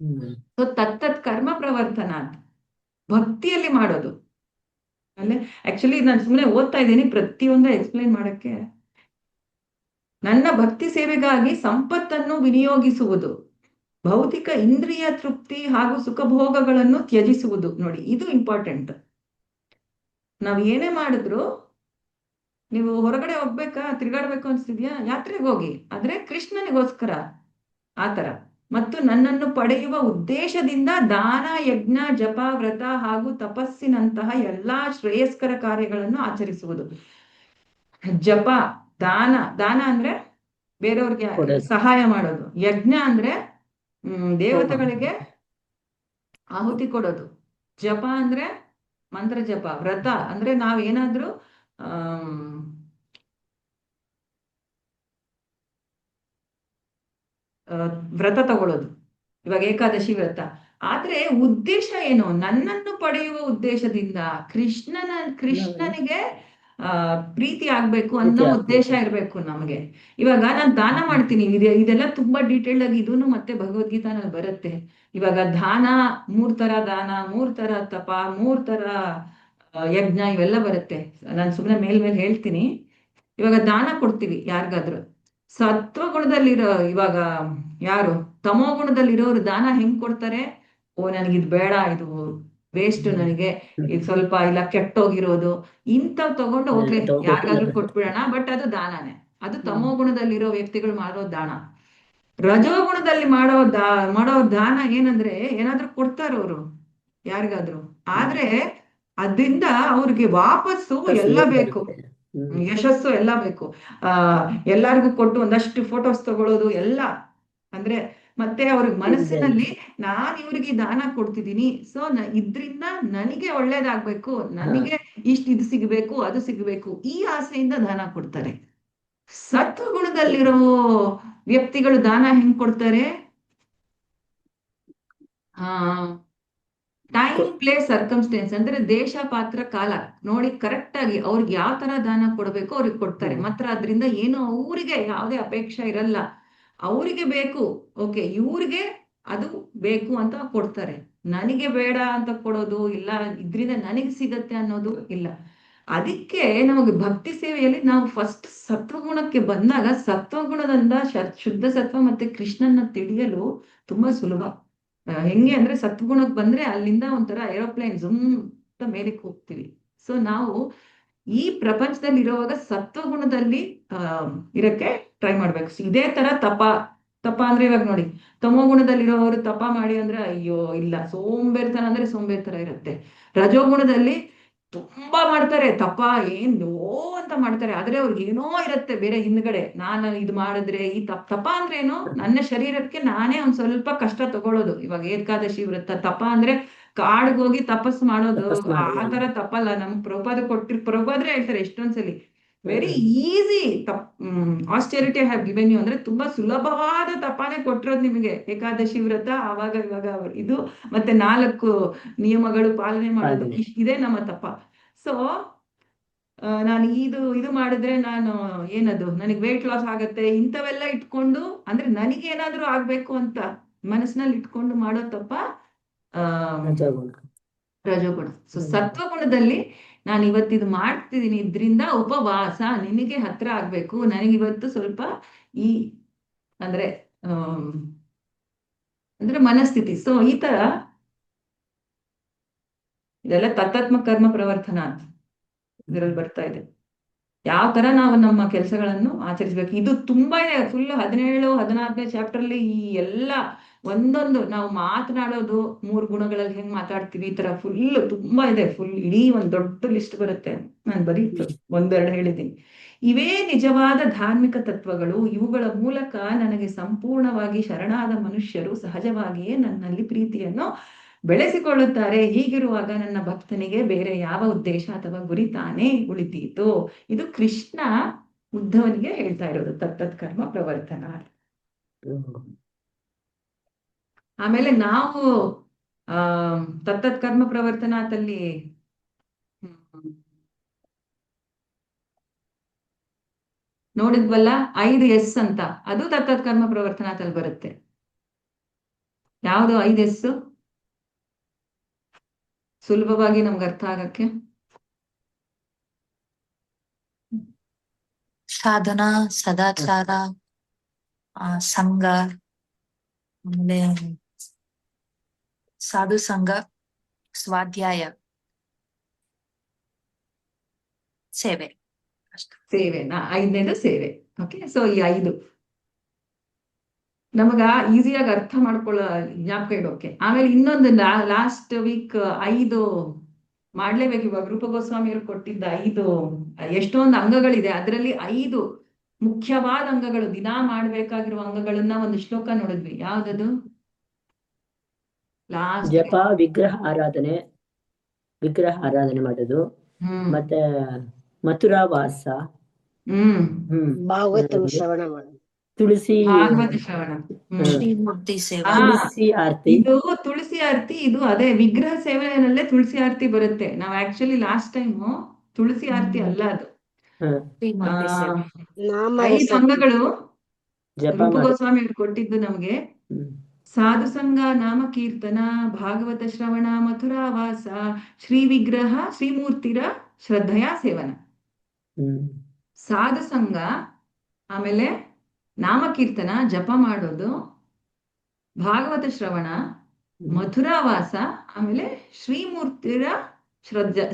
ಹ್ಮ್ ಸೊ ತತ್ತತ್ ಕರ್ಮ ಪ್ರವರ್ತನ ಅಂತ ಭಕ್ತಿಯಲ್ಲಿ ಮಾಡೋದು. ಅಲ್ಲೇ ಆಕ್ಚುಲಿ ನಾನು ಸುಮ್ಮನೆ ಓದ್ತಾ ಇದ್ದೀನಿ ಪ್ರತಿಯೊಂದು ಎಕ್ಸ್ಪ್ಲೈನ್ ಮಾಡಕ್ಕೆ. ನನ್ನ ಭಕ್ತಿ ಸೇವೆಗಾಗಿ ಸಂಪತ್ತನ್ನು ವಿನಿಯೋಗಿಸುವುದು, ಭೌತಿಕ ಇಂದ್ರಿಯ ತೃಪ್ತಿ ಹಾಗೂ ಸುಖಭೋಗಗಳನ್ನು ತ್ಯಜಿಸುವುದು. ನೋಡಿ, ಇದು ಇಂಪಾರ್ಟೆಂಟ್. ನಾವ್ ಏನೇ ಮಾಡಿದ್ರು, ನೀವು ಹೊರಗಡೆ ಹೋಗ್ಬೇಕಾ, ತಿರ್ಗಾಡ್ಬೇಕು ಅನ್ಸ್ತಿದ್ಯಾ, ಯಾತ್ರೆಗೆ ಹೋಗಿ, ಆದ್ರೆ ಕೃಷ್ಣನಿಗೋಸ್ಕರ ಆತರ. ಮತ್ತು ನನ್ನನ್ನು ಪಡೆಯುವ ಉದ್ದೇಶದಿಂದ ದಾನ, ಯಜ್ಞ, ಜಪ, ವ್ರತ ಹಾಗೂ ತಪಸ್ಸಿನಂತಹ ಎಲ್ಲಾ ಶ್ರೇಯಸ್ಕರ ಕಾರ್ಯಗಳನ್ನು ಆಚರಿಸುವುದು. ಜಪ, ದಾನ. ದಾನ ಅಂದ್ರೆ ಬೇರೆಯವ್ರಿಗೆ ಕೊಡೋದು. ಸಹಾಯ ಮಾಡೋದು. ಯಜ್ಞ ಅಂದ್ರೆ ದೇವತೆಗಳಿಗೆ ಹೋಮ. ಆಹುತಿ ಕೊಡೋದು. ಜಪ ಅಂದ್ರೆ ಮಂತ್ರ ಜಪ. ವ್ರತ ಅಂದ್ರೆ ನಾವೇನಾದ್ರೂ ಆಮ್, ಆ, ವ್ರತ ತಗೊಳ್ಳೋದು. ಇವಾಗ ಏಕಾದಶಿ ವ್ರತ. ಆದ್ರೆ ಉದ್ದೇಶ ಏನು? ನನ್ನನ್ನು ಪಡೆಯುವ ಉದ್ದೇಶದಿಂದ ಕೃಷ್ಣನಿಗೆ ಪ್ರೀತಿ ಆಗ್ಬೇಕು ಅನ್ನೋ ಪ್ರೀತಿ ಉದ್ದೇಶ ಆಗ್ಬೇಕು. ಇರ್ಬೇಕು ನಮಗೆ. ಇವಾಗ ನಾನು ದಾನ ಮಾಡ್ತೀನಿ, ಇದೆಲ್ಲ ತುಂಬಾ ಡೀಟೇಲ್ಡ್ ಆಗಿ ಇದೂನು ಮತ್ತೆ ಭಗವದ್ಗೀತಾನಲ್ಲಿ ಬರುತ್ತೆ. ಇವಾಗ ದಾನ, 3 ತರ ದಾನ, 3 ತರ ತಪ, 3 ತರ ಯಜ್ಞ, ಇವೆಲ್ಲ ಬರುತ್ತೆ. ನಾನು ಸುಮ್ಮನೆ ಮೇಲ್ ಹೇಳ್ತೀನಿ. ಇವಾಗ ದಾನ ಕೊಡ್ತೀವಿ ಯಾರಿಗಾದ್ರು. ಸತ್ವಗುಣದಲ್ಲಿರೋ, ಇವಾಗ ಯಾರು ತಮೋ ಗುಣದಲ್ಲಿರೋರು ದಾನ ಹೆಂಗ್ ಕೊಡ್ತಾರೆ? ಓ ನನಗಿದ್ ಬೇಡ, ಇದು ವೇಸ್ಟ್, ನನಗೆ ಇದು ಸ್ವಲ್ಪ ಇಲ್ಲ, ಕೆಟ್ಟೋಗಿರೋದು, ಇಂಥವ್ ತಗೊಂಡು ಹೋಗ್ಲಿ ಯಾರಿಗಾದ್ರೂ ಕೊಟ್ಬಿಡೋಣ. ಬಟ್ ಅದು ದಾನನೇ. ಅದು ತಮೋ ಗುಣದಲ್ಲಿರೋ ವ್ಯಕ್ತಿಗಳು ಮಾಡೋ ದಾನ. ರಜೋಗುಣದಲ್ಲಿ ಮಾಡೋ ದಾನ ಏನಂದ್ರೆ, ಏನಾದ್ರೂ ಕೊಡ್ತಾರ ಅವರು ಯಾರಿಗಾದ್ರೂ, ಆದ್ರೆ ಅದರಿಂದ ಅವ್ರಿಗೆ ವಾಪಸ್ಸು ಎಲ್ಲ ಬೇಕು. ಯಶಸ್ಸು ಎಲ್ಲ ಬೇಕು. ಎಲ್ಲಾರ್ಗೂ ಕೊಟ್ಟು ಒಂದಷ್ಟು ಫೋಟೋಸ್ ತಗೊಳ್ಳೋದು ಎಲ್ಲ. ಅಂದ್ರೆ ಮತ್ತೆ ಅವ್ರಿಗೆ ಮನಸ್ಸಿನಲ್ಲಿ ನಾನ್ ಇವ್ರಿಗೆ ದಾನ ಕೊಡ್ತಿದ್ದೀನಿ, ಸೊ ಇದ್ರಿಂದ ನನಗೆ ಒಳ್ಳೇದಾಗ್ಬೇಕು, ನನಗೆ ಇದು ಸಿಗ್ಬೇಕು, ಅದು ಸಿಗ್ಬೇಕು, ಈ ಆಸೆಯಿಂದ ದಾನ ಕೊಡ್ತಾರೆ. ಸತ್ವಗುಣದಲ್ಲಿರೋ ವ್ಯಕ್ತಿಗಳು ದಾನ ಹೆಂಗ್ ಕೊಡ್ತಾರೆ? ಟೈಮ್, ಪ್ಲೇಸ್, ಸರ್ಕಮ್ಸ್ಟೆನ್ಸ್ ಅಂದ್ರೆ ದೇಶ, ಪಾತ್ರ, ಕಾಲ ನೋಡಿ ಕರೆಕ್ಟ್ ಆಗಿ ಅವ್ರಿಗೆ ಯಾವ ತರ ದಾನ ಕೊಡ್ಬೇಕು ಅವ್ರಿಗೆ ಕೊಡ್ತಾರೆ. ಮಾತ್ರ ಅದ್ರಿಂದ ಏನು ಅವ್ರಿಗೆ ಯಾವುದೇ ಅಪೇಕ್ಷೆ ಇರಲ್ಲ. ಅವ್ರಿಗೆ ಬೇಕು, ಓಕೆ, ಇವ್ರಿಗೆ ಅದು ಬೇಕು ಅಂತ ಕೊಡ್ತಾರೆ. ನನಗೆ ಬೇಡ ಅಂತ ಕೊಡೋದು ಇಲ್ಲ, ಇದ್ರಿಂದ ನನಗೆ ಸಿಗತ್ತೆ ಅನ್ನೋದು ಇಲ್ಲ. ಅದಕ್ಕೆ ನಮಗೆ ಭಕ್ತಿ ಸೇವೆಯಲ್ಲಿ ನಾವು ಫಸ್ಟ್ ಸತ್ವಗುಣಕ್ಕೆ ಬಂದಾಗ, ಸತ್ವಗುಣದಿಂದ ಶುದ್ಧ ಸತ್ವ ಮತ್ತೆ ಕೃಷ್ಣನ ತಿಳಿಯಲು ತುಂಬಾ ಸುಲಭ. ಹೆಂಗೆ ಅಂದ್ರೆ, ಸತ್ವಗುಣಕ್ಕೆ ಬಂದ್ರೆ ಅಲ್ಲಿಂದ ಒಂಥರ ಏರೋಪ್ಲೇನ್ ಝುಮ್ ಅಂತ ಮೇಲಕ್ಕೆ ಹೋಗ್ತೀವಿ. ಸೊ ನಾವು ಈ ಪ್ರಪಂಚದಲ್ಲಿ ಇರುವಾಗ ಸತ್ವಗುಣದಲ್ಲಿ ಇರಕ್ಕೆ ಟ್ರೈ ಮಾಡ್ಬೇಕು. ಇದೇ ತರ ತಪ ಅಂದ್ರೆ, ಇವಾಗ ನೋಡಿ, ತಮೋ ಗುಣದಲ್ಲಿರೋರು ತಪ ಮಾಡಿ ಅಂದ್ರೆ ಅಯ್ಯೋ ಇಲ್ಲ, ಸೋಂಬೇರಿತನ ಅಂದ್ರೆ ಸೋಂಬೇರಿತನ ಇರುತ್ತೆ. ರಜೋಗುಣದಲ್ಲಿ ತುಂಬಾ ಮಾಡ್ತಾರೆ ತಪ, ಅಂತ ಮಾಡ್ತಾರೆ, ಆದ್ರೆ ಅವ್ರಿಗೆ ಏನೋ ಇರುತ್ತೆ ಬೇರೆ ಹಿಂದ್ಗಡೆ. ನಾನು ಇದು ಮಾಡಿದ್ರೆ ಈ ತಪ ಅಂದ್ರೆ ಏನು, ನನ್ನ ಶರೀರಕ್ಕೆ ನಾನೇ ಒಂದ್ ಸ್ವಲ್ಪ ಕಷ್ಟ ತಗೊಳ್ಳೋದು. ಇವಾಗ ಏಕಾದಶಿ ವ್ರತ ತಪ ಅಂದ್ರೆ ಕಾಡ್ಗೋಗಿ ತಪಸ್ಸು ಮಾಡೋದು, ಆ ತರ ತಪಲ್ಲ. ನಮ್ಗೆ ಪ್ರಭಾದ್ರೆ ಹೇಳ್ತಾರೆ ಎಷ್ಟೊಂದ್ಸಲಿ, very easy austerity I have given you ಅಂದ್ರೆ ತುಂಬಾ ಸುಲಭವಾದ ತಪಾನೆ ಕೊಟ್ಟಿರೋದು ನಿಮಗೆ ಏಕಾದಶಿ ವ್ರತ. ಆವಾಗ ಇವಾಗ ಇದು ಮತ್ತೆ 4 ನಿಯಮಗಳು ಪಾಲನೆ ಮಾಡೋದು, ಇದೇ ನಮ್ಮ ತಪ. ಸೊ ನಾನು ಇದು ಮಾಡಿದ್ರೆ ನಾನು ಏನದು ನನಗೆ ವೆಯ್ಟ್ ಲಾಸ್ ಆಗತ್ತೆ, ಇಂಥವೆಲ್ಲ ಇಟ್ಕೊಂಡು, ಅಂದ್ರೆ ನನಗೇನಾದ್ರೂ ಆಗ್ಬೇಕು ಅಂತ ಮನಸ್ಸಿನಲ್ಲಿ ಇಟ್ಕೊಂಡು ಮಾಡೋ ತಪ್ಪ ರಜೋಗುಣ. ಸೊ ಸತ್ವಗುಣದಲ್ಲಿ ನಾನು ಇವತ್ತಿದು ಮಾಡ್ತಿದ್ದೀನಿ, ಇದ್ರಿಂದ ಉಪವಾಸ, ನಿನಗೆ ಹತ್ರ ಆಗ್ಬೇಕು, ನನಗಿವತ್ತು ಸ್ವಲ್ಪ ಈ ಅಂದ್ರೆ ಅಂದ್ರೆ ಮನಸ್ಥಿತಿ. ಸೊ ಈ ತರ ಇದೆಲ್ಲ ತತ್ತಾತ್ಮ ಕರ್ಮ ಪ್ರವರ್ತನ ಅಂತ ಇದರಲ್ಲಿ ಬರ್ತಾ ಇದೆ. ಯಾವ ತರ ನಾವು ನಮ್ಮ ಕೆಲಸಗಳನ್ನು ಆಚರಿಸ್ಬೇಕು, ಇದು ತುಂಬಾ ಇದೆ. ಫುಲ್ 17, 14ನೇ ಚಾಪ್ಟರ್ ಅಲ್ಲಿ ಈ ಎಲ್ಲ ಒಂದೊಂದು ನಾವು ಮಾತನಾಡೋದು 3 ಗುಣಗಳಲ್ಲಿ ಹೆಂಗ್ ಮಾತಾಡ್ತೀವಿ, ಈ ತರ ಫುಲ್ ತುಂಬಾ ಇದೆ. ಫುಲ್ ಇಡೀ ಒಂದ್ ದೊಡ್ಡ ಲಿಸ್ಟ್ ಬರುತ್ತೆ. ನಾನು ಬರೀ 1-2 ಹೇಳಿದ್ದೀನಿ. ಇವೇ ನಿಜವಾದ ಧಾರ್ಮಿಕ ತತ್ವಗಳು. ಇವುಗಳ ಮೂಲಕ ನನಗೆ ಸಂಪೂರ್ಣವಾಗಿ ಶರಣಾದ ಮನುಷ್ಯರು ಸಹಜವಾಗಿಯೇ ನನ್ನಲ್ಲಿ ಪ್ರೀತಿಯನ್ನು ಬೆಳೆಸಿಕೊಳ್ಳುತ್ತಾರೆ. ಹೀಗಿರುವಾಗ ನನ್ನ ಭಕ್ತನಿಗೆ ಬೇರೆ ಯಾವ ಉದ್ದೇಶ ಅಥವಾ ಗುರಿ ತಾನೇ ಉಳಿತೀತು? ಇದು ಕೃಷ್ಣ ಉದ್ಧವನಿಗೆ ಹೇಳ್ತಾ ಇರೋದು ತತ್ತತ್ ಕರ್ಮ ಪ್ರವರ್ತನ. ಆಮೇಲೆ ನಾವು ತತ್ತತ್ ಕರ್ಮ ಪ್ರವರ್ತನಾತಲ್ಲಿ ನೋಡಿದ್ವಲ್ಲ 5S ಅಂತ, ಅದು ತತ್ತತ್ ಕರ್ಮ ಪ್ರವರ್ತನಾತಲ್ಲಿ ಬರುತ್ತೆ. ಯಾವುದು 5S ಸುಲಭವಾಗಿ ನಮ್ಗೆ ಅರ್ಥ ಆಗಕ್ಕೆ? ಸಾಧನ, ಸದಾಚಾರ, ಸಂಘ, ಆಮೇಲೆ ಸಾಧು ಸಂಘ, ಸ್ವಾಧ್ಯಾಯ, ಸೇವೆ ಅಷ್ಟೇ. ಸೇವೆನಾ? 5ನೇದು ಸೇವೆ. ಓಕೆ, ಸೊ ಈ 5 ನಮಗ ಈಸಿಯಾಗಿ ಅರ್ಥ ಮಾಡ್ಕೊಳ್ಳೋ ಜ್ಞಾಪಕ ಇಡೋಕೆ. ಆಮೇಲೆ ಇನ್ನೊಂದು ಲಾಸ್ಟ್ ವೀಕ್ 5 ಮಾಡ್ಲೇಬೇಕು. ಇವಾಗ ರೂಪ ಗೋಸ್ವಾಮಿಯವರು ಕೊಟ್ಟಿದ್ದ 5 ಎಷ್ಟೊಂದು ಅಂಗಗಳಿದೆ, ಅದರಲ್ಲಿ 5 ಮುಖ್ಯವಾದ ಅಂಗಗಳು, ದಿನಾ ಮಾಡ್ಬೇಕಾಗಿರುವ ಅಂಗಗಳನ್ನ ಒಂದು ಶ್ಲೋಕ ನೋಡಿದ್ವಿ. ಯಾವ್ದದು? ಲಾಸ್ಟ್ ಜಪ, ವಿಗ್ರಹ ಆರಾಧನೆ ಮಾಡೋದು, ಮತ್ತೆ ಮಥುರಾ ವಾಸ, ಭಾಗವತಂ ಶ್ರವಣ ಮಾಡೋದು, ತುಳಸಿ ಭಾಗವತ ಶ್ರವಣ, ಶ್ರೀಮೂರ್ತಿ ಸೇವಾ, ತುಳಸಿ ಆರತಿ. ಇದು ತುಳಸಿ ಆರತಿ. ಇದು ಅದೇ ವಿಗ್ರಹ ಸೇವೆಯಲ್ಲೇ ತುಳಸಿ ಆರತಿ ಬರುತ್ತೆ. ನಾವು ಆಕ್ಚುಲಿ ಲಾಸ್ಟ್ ಟೈಮ್ ತುಳಸಿ ಆರತಿ ಅಲ್ಲ ಅದು. ಶ್ರೀಮೂರ್ತಿ ಸೇವೆ, 5 ಅಂಗಗಳು ಜಪ ರೂಪ ಮಾಡೋದು. ಗೋಸ್ವಾಮಿ ಅವರು ಕೊಟ್ಟಿದ್ದು ನಮ್ಗೆ. ಸಾಧು ಸಂಘ, ನಾಮ ಕೀರ್ತನ, ಭಾಗವತ ಶ್ರವಣ, ಮಥುರಾ ವಾಸ, ಶ್ರೀ ವಿಗ್ರಹ, ಶ್ರೀಮೂರ್ತಿರ ಶ್ರದ್ಧೆಯ ಸೇವನ. ಸಾಧು ಸಂಘ, ಆಮೇಲೆ ನಾಮಕೀರ್ತನ ಜಪ ಮಾಡೋದು, ಭಾಗವತ ಶ್ರವಣ, ಮಥುರಾ ವಾಸ, ಆಮೇಲೆ ಶ್ರೀಮೂರ್ತಿರ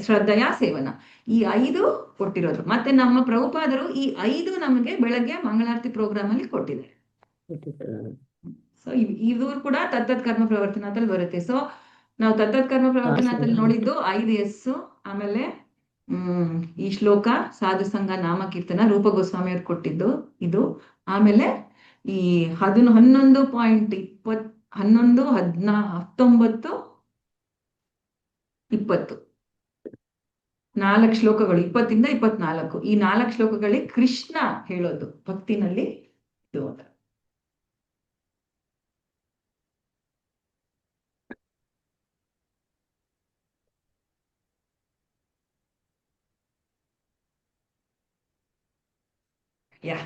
ಶ್ರದ್ಧೆಯ ಸೇವನ. ಈ 5 ಕೊಟ್ಟಿರೋದು. ಮತ್ತೆ ನಮ್ಮ ಪ್ರಭುಪಾದರು ಈ 5 ನಮಗೆ ಬೆಳಗ್ಗೆ ಮಂಗಳಾರತಿ ಪ್ರೋಗ್ರಾಮ್ ಅಲ್ಲಿ ಕೊಟ್ಟಿದ್ದಾರೆ. ಸೊ ಇದು ಕೂಡ ತತ್ತತ್ ಕರ್ಮ ಪ್ರವರ್ತನಾತಲ್ಲಿ ಬರುತ್ತೆ. ಸೊ ನಾವು ತತ್ತತ್ ಕರ್ಮ ಪ್ರವರ್ತನಾತಲ್ಲಿ ನೋಡಿದ್ದು 5S. ಆಮೇಲೆ ಈ ಶ್ಲೋಕ ಸಾಧು ಸಂಘ, ನಾಮಕೀರ್ತನ, ರೂಪ ಗೋಸ್ವಾಮಿ ಅವ್ರು ಕೊಟ್ಟಿದ್ದು ಇದು. ಆಮೇಲೆ ಈ 11.20, 11, 19, 20 4 ಶ್ಲೋಕಗಳು, 20ಇಂದ 24. ಈ 4 ಶ್ಲೋಕಗಳಿಗೆ ಕೃಷ್ಣ ಹೇಳೋದು ಭಕ್ತಿನಲ್ಲಿ ಇದು ಅಂತ. ಯಾ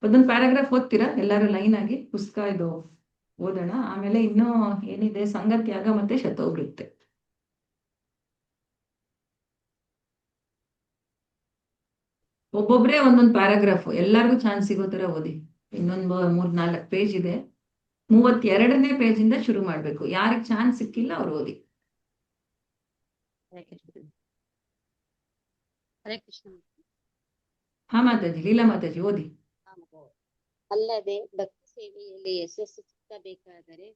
ಅದೊಂದು ಪ್ಯಾರಾಗ್ರಾಫ್ ಓದ್ತೀರಾ ಎಲ್ಲರೂ ಲೈನ್ ಆಗಿ? ಪುಸ್ತಕ ಇದು ಓದೋಣ. ಆಮೇಲೆ ಇನ್ನೂ ಏನಿದೆ, ಸಂಗತ್ಯಾಗ ಮತ್ತೆ ಶತೋವೃತ್ತೆ. ಒಬ್ಬೊಬ್ರೆ ಒಂದೊಂದು ಪ್ಯಾರಾಗ್ರಾಫ್, ಎಲ್ಲರಿಗೂ ಚಾನ್ಸ್ ಸಿಗೋ ತರ ಓದಿ. ಇನ್ನೊಂದು 3-4 ಪೇಜ್ ಇದೆ. 32ನೇ ಪೇಜಿಂದ ಶುರು ಮಾಡ್ಬೇಕು. ಯಾರಿಗೆ ಚಾನ್ಸ್ ಸಿಕ್ಕಿಲ್ಲ ಅವ್ರು ಓದಿ. ಹರೇ ಕೃಷ್ಣ. ಹಾ ಮಾತಾಜಿ, ಲೀಲಾ ಮಾತಾಜಿ ಓದಿ. ಅಲ್ಲದೆ ಭಕ್ತಿ ಸೇವೆಯಲ್ಲಿ ಯಶಸ್ಸು ಸಿಕ್ಕಬೇಕಾದರೆ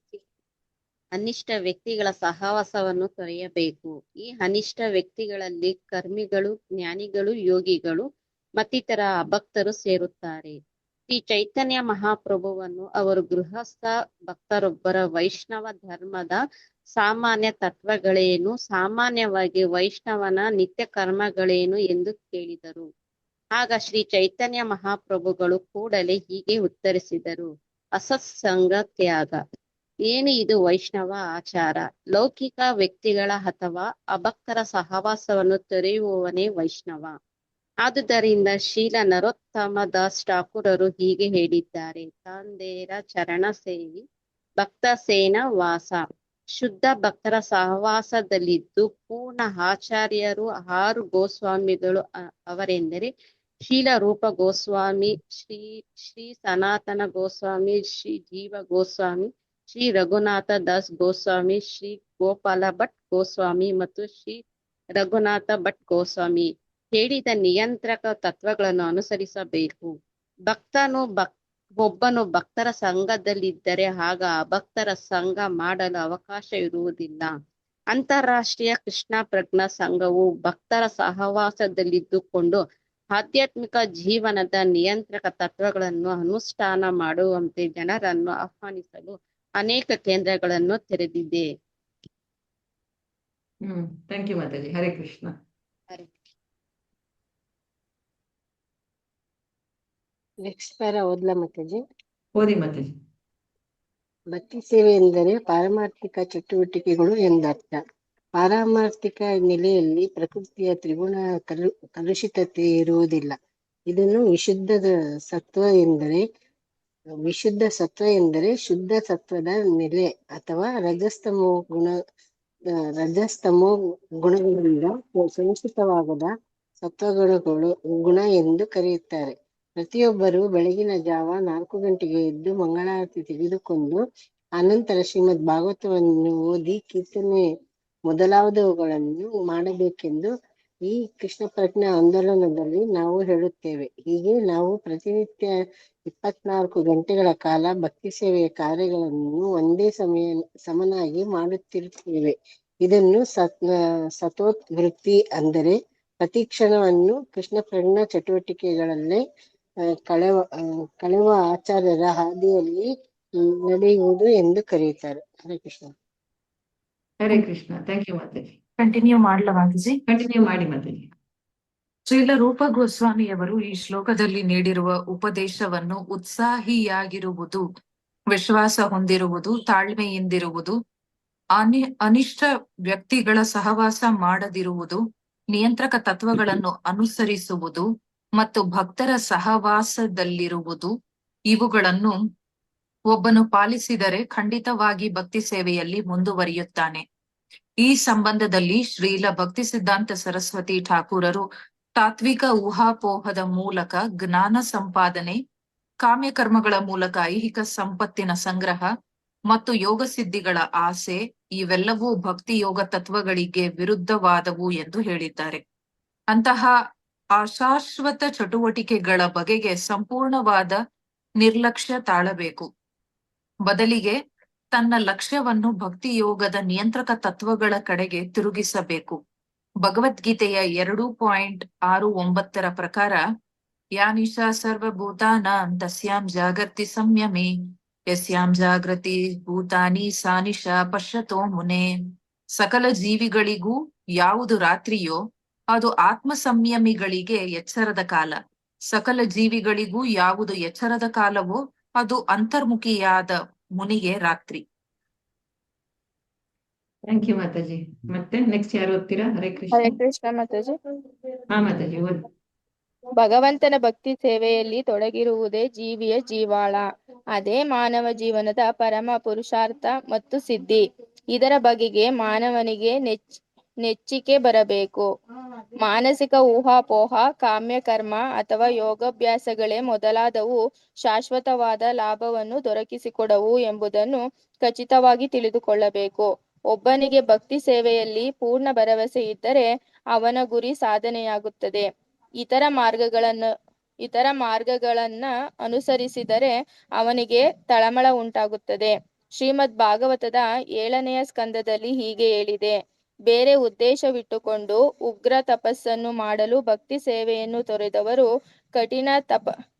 ಅನಿಷ್ಟ ವ್ಯಕ್ತಿಗಳ ಸಹವಾಸವನ್ನು ತೊರೆಯಬೇಕು. ಈ ಅನಿಷ್ಟ ವ್ಯಕ್ತಿಗಳಲ್ಲಿ ಕರ್ಮಿಗಳು, ಜ್ಞಾನಿಗಳು, ಯೋಗಿಗಳು ಮತ್ತಿತರ ಅಭಕ್ತರು ಸೇರುತ್ತಾರೆ. ಶ್ರೀ ಚೈತನ್ಯ ಮಹಾಪ್ರಭುವನ್ನು ಅವರು ಗೃಹಸ್ಥ ಭಕ್ತರೊಬ್ಬರ ವೈಷ್ಣವ ಧರ್ಮದ ಸಾಮಾನ್ಯ ತತ್ವಗಳೇನು, ಸಾಮಾನ್ಯವಾಗಿ ವೈಷ್ಣವನ ನಿತ್ಯ ಕರ್ಮಗಳೇನು ಎಂದು ಕೇಳಿದರು. ಆಗ ಶ್ರೀ ಚೈತನ್ಯ ಮಹಾಪ್ರಭುಗಳು ಕೂಡಲೇ ಹೀಗೆ ಉತ್ತರಿಸಿದರು: ಅಸತ್ಸಂಗ ತ್ಯಾಗ. ಏನು ಇದು ವೈಷ್ಣವ ಆಚಾರ? ಲೌಕಿಕ ವ್ಯಕ್ತಿಗಳ ಅಥವಾ ಅಭಕ್ತರ ಸಹವಾಸವನ್ನು ತೊರೆಯುವವನೇ ವೈಷ್ಣವ. ಆದುದರಿಂದ ಶೀಲ ನರೋತ್ತಮ ದಾಸ್ ಠಾಕೂರರು ಹೀಗೆ ಹೇಳಿದ್ದಾರೆ: ತಂದೇರ ಚರಣ ಸೇವಿ ಭಕ್ತ ಸೇನ ವಾಸ. ಶುದ್ಧ ಭಕ್ತರ ಸಹವಾಸದಲ್ಲಿದ್ದು ಪೂರ್ಣ ಆಚಾರ್ಯರು 6 ಗೋಸ್ವಾಮಿಗಳು ಅವರೆಂದರೆ ಶೀಲ ರೂಪ ಗೋಸ್ವಾಮಿ, ಶ್ರೀ ಸನಾತನ ಗೋಸ್ವಾಮಿ, ಶ್ರೀ ಜೀವ ಗೋಸ್ವಾಮಿ, ಶ್ರೀ ರಘುನಾಥ ದಾಸ್ ಗೋಸ್ವಾಮಿ, ಶ್ರೀ ಗೋಪಾಲ ಭಟ್ ಗೋಸ್ವಾಮಿ ಮತ್ತು ಶ್ರೀ ರಘುನಾಥ ಭಟ್ ಗೋಸ್ವಾಮಿ. ಹೇಳಿದ ನಿಯಂತ್ರಕ ತತ್ವಗಳನ್ನು ಅನುಸರಿಸಬೇಕು. ಒಬ್ಬನು ಭಕ್ತರ ಸಂಘದಲ್ಲಿದ್ದರೆ ಆಗ ಅಭಕ್ತರ ಸಂಘ ಮಾಡಲು ಅವಕಾಶ ಇರುವುದಿಲ್ಲ. ಅಂತಾರಾಷ್ಟ್ರೀಯ ಕೃಷ್ಣ ಪ್ರಜ್ಞಾ ಸಂಘವು ಭಕ್ತರ ಸಹವಾಸದಲ್ಲಿದ್ದುಕೊಂಡು ಆಧ್ಯಾತ್ಮಿಕ ಜೀವನದ ನಿಯಂತ್ರಕ ತತ್ವಗಳನ್ನು ಅನುಷ್ಠಾನ ಮಾಡುವಂತೆ ಜನರನ್ನು ಆಹ್ವಾನಿಸಲು ಅನೇಕ ಕೇಂದ್ರಗಳನ್ನು ತೆರೆದಿದೆ. Thank you mataji. Hare Krishna. Next para ಓದ್ಲಾ ಮಾತಾಜಿ? ಓದಿ ಮಾತಾಜಿ. ಭಕ್ತಿ ಸೇವೆ ಎಂದರೆ ಪಾರಮಾರ್ಥಿಕ ಚಟುವಟಿಕೆಗಳು ಎಂದರ್ಥ. ಪಾರಮಾರ್ಥಿಕ ನೆಲೆಯಲ್ಲಿ ಪ್ರಕೃತಿಯ ತ್ರಿಗುಣ ಕಲುಷಿತತೆ ಇರುವುದಿಲ್ಲ. ಇದನ್ನು ವಿಶುದ್ಧ ಸತ್ವ ಎಂದರೆ ಶುದ್ಧ ಸತ್ವದ ನೆಲೆ ಅಥವಾ ರಜಸ್ತಮೋ ಗುಣಗಳಿಂದ ಸಂಚಿತವಾಗದ ಗುಣ ಎಂದು ಕರೆಯುತ್ತಾರೆ. ಪ್ರತಿಯೊಬ್ಬರು ಬೆಳಗಿನ ಜಾವ 4 ಗಂಟೆಗೆ ಎದ್ದು ಮಂಗಳಾರತಿ ತೆಗೆದುಕೊಂಡು ಅನಂತರ ಶ್ರೀಮದ್ ಭಾಗವತವನ್ನು ಓದಿ ಕೀರ್ತನೆ ಮೊದಲಾದವುಗಳನ್ನು ಮಾಡಬೇಕೆಂದು ಈ ಕೃಷ್ಣ ಪ್ರಜ್ಞಾ ಆಂದೋಲನದಲ್ಲಿ ನಾವು ಹೇಳುತ್ತೇವೆ. ಹೀಗೆ ನಾವು ಪ್ರತಿನಿತ್ಯ 24 ಗಂಟೆಗಳ ಕಾಲ ಭಕ್ತಿ ಸೇವೆಯ ಕಾರ್ಯಗಳನ್ನು ಒಂದೇ ಸಮನಾಗಿ ಮಾಡುತ್ತಿರುತ್ತೇವೆ. ಇದನ್ನು ಸತೋವೃತ್ತಿ ಅಂದರೆ ಪ್ರತಿ ಕ್ಷಣವನ್ನು ಕೃಷ್ಣ ಪ್ರಜ್ಞಾ ಚಟುವಟಿಕೆಗಳಲ್ಲೇ ಕಳೆವ ಆಚಾರ್ಯರ ಹಾದಿಯಲ್ಲಿ ನಡೆಯುವುದು ಎಂದು ಕರೆಯುತ್ತಾರೆ. Hare Krishna. Hare Krishna. Thank you mataji. Continue ಮಾಡ್ಲಾ ಮಾತಾಜಿ? ಕಂಟಿನ್ಯೂ ಮಾಡಿ ಮಾತಾಜಿ. ಶ್ರೀಲ ರೂಪ ಗೋಸ್ವಾಮಿಯವರು ಈ ಶ್ಲೋಕದಲ್ಲಿ ನೀಡಿರುವ ಉಪದೇಶವನ್ನು ಉತ್ಸಾಹಿಯಾಗಿರುವುದು, ವಿಶ್ವಾಸ ಹೊಂದಿರುವುದು, ತಾಳ್ಮೆಯಿಂದಿರುವುದು, ಅನಿಷ್ಟ ವ್ಯಕ್ತಿಗಳ ಸಹವಾಸ ಮಾಡದಿರುವುದು, ನಿಯಂತ್ರಕ ತತ್ವಗಳನ್ನು ಅನುಸರಿಸುವುದು ಮತ್ತು ಭಕ್ತರ ಸಹವಾಸದಲ್ಲಿರುವುದು, ಇವುಗಳನ್ನು ಒಬ್ಬನು ಪಾಲಿಸಿದರೆ ಖಂಡಿತವಾಗಿ ಭಕ್ತಿ ಸೇವೆಯಲ್ಲಿ ಮುಂದುವರಿಯುತ್ತಾನೆ. ಈ ಸಂಬಂಧದಲ್ಲಿ ಶ್ರೀಲ ಭಕ್ತಿ ಸಿದ್ಧಾಂತ ಸರಸ್ವತಿ ಠಾಕೂರರು ತಾತ್ವಿಕ ಊಹಾಪೋಹದ ಮೂಲಕ ಜ್ಞಾನ ಸಂಪಾದನೆ, ಕಾಮ್ಯಕರ್ಮಗಳ ಮೂಲಕ ಐಹಿಕ ಸಂಪತ್ತಿನ ಸಂಗ್ರಹ ಮತ್ತು ಯೋಗ ಸಿದ್ಧಿಗಳ ಆಸೆ ಇವೆಲ್ಲವೂ ಭಕ್ತಿ ಯೋಗ ತತ್ವಗಳಿಗೆ ವಿರುದ್ಧವಾದವು ಎಂದು ಹೇಳಿದ್ದಾರೆ. ಅಂತಹ ಅಶಾಶ್ವತ ಚಟುವಟಿಕೆಗಳ ಬಗೆಗೆ ಸಂಪೂರ್ಣವಾದ ನಿರ್ಲಕ್ಷ್ಯ ತಾಳಬೇಕು. ಬದಲಿಗೆ ತನ್ನ ಲಕ್ಷ್ಯವನ್ನು ಭಕ್ತಿ ಯೋಗದ ನಿಯಂತ್ರಕ ತತ್ವಗಳ ಕಡೆಗೆ ತಿರುಗಿಸಬೇಕು. ಭಗವದ್ಗೀತೆಯ 2.69 ಪ್ರಕಾರ ಯಾ ನಿಶಾ ಸರ್ವಭೂತಾನಾಂ ತಸ್ಯಾಂ ಜಾಗರ್ತಿ ಸಂಯಮೇ ಯಸ್ಯಾಂ ಜಾಗೃತಿ ಭೂತಾನಿ ಸಾ ನಿಶಾ ಪಶ್ಯತೋ ಮುನೆ. ಸಕಲ ಜೀವಿಗಳಿಗೂ ಯಾವುದು ರಾತ್ರಿಯೋ ಅದು ಆತ್ಮ ಸಂಯಮಿಗಳಿಗೆ ಎಚ್ಚರದ ಕಾಲ. ಸಕಲ ಜೀವಿಗಳಿಗೂ ಯಾವುದು ಎಚ್ಚರದ ಕಾಲವೋ ಅದು ಅಂತರ್ಮುಖಿಯಾದ ಮುನಿಗೆ ರಾತ್ರಿ. Thank you Mataji. ಮತ್ತೆ ನೆಕ್ಸ್ಟ್ ಯಾರು ಓದ್ತೀರಾ? ಹರೇ ಕೃಷ್ಣ. ಹರೇ ಕೃಷ್ಣ ಮಾತಾಜಿ. ಹಾ ಮಾತಾಜಿ ಓದಿ. ಭಗವಂತನ ಭಕ್ತಿ ಸೇವೆಯಲ್ಲಿ ತೊಡಗಿರುವುದೇ ಜೀವಿಯ ಜೀವಾಳ. ಅದೇ ಮಾನವ ಜೀವನದ ಪರಮ ಪುರುಷಾರ್ಥ ಮತ್ತು ಸಿದ್ಧಿ. ಇದರ ಬಗೆಗೆ ಮಾನವನಿಗೆ ನೆಚ್ಚಿಕೆ ಬರಬೇಕು. ಮಾನಸಿಕ ಊಹಾಪೋಹ, ಕಾಮ್ಯಕರ್ಮ ಅಥವಾ ಯೋಗಾಭ್ಯಾಸಗಳೇ ಮೊದಲಾದವು ಶಾಶ್ವತವಾದ ಲಾಭವನ್ನು ದೊರಕಿಸಿಕೊಡವು ಎಂಬುದನ್ನು ಖಚಿತವಾಗಿ ತಿಳಿದುಕೊಳ್ಳಬೇಕು. ಒಬ್ಬನಿಗೆ ಭಕ್ತಿ ಸೇವೆಯಲ್ಲಿ ಪೂರ್ಣ ಭರವಸೆ ಇದ್ದರೆ ಅವನ ಗುರಿ ಸಾಧನೆಯಾಗುತ್ತದೆ. ಇತರ ಮಾರ್ಗಗಳನ್ನ ಅನುಸರಿಸಿದರೆ ಅವನಿಗೆ ತಳಮಳ ಉಂಟಾಗುತ್ತದೆ. ಶ್ರೀಮದ್ ಭಾಗವತದ 7ನೇ ಸ್ಕಂದದಲ್ಲಿ ಹೀಗೆ ಹೇಳಿದೆ: ಬೇರೆ ಉದ್ದೇಶವಿಟ್ಟುಕೊಂಡು ಉಗ್ರ ತಪಸ್ಸನ್ನು ಮಾಡಲು ಭಕ್ತಿ ಸೇವೆಯನ್ನು ತೊರೆದವರು ಕಠಿಣ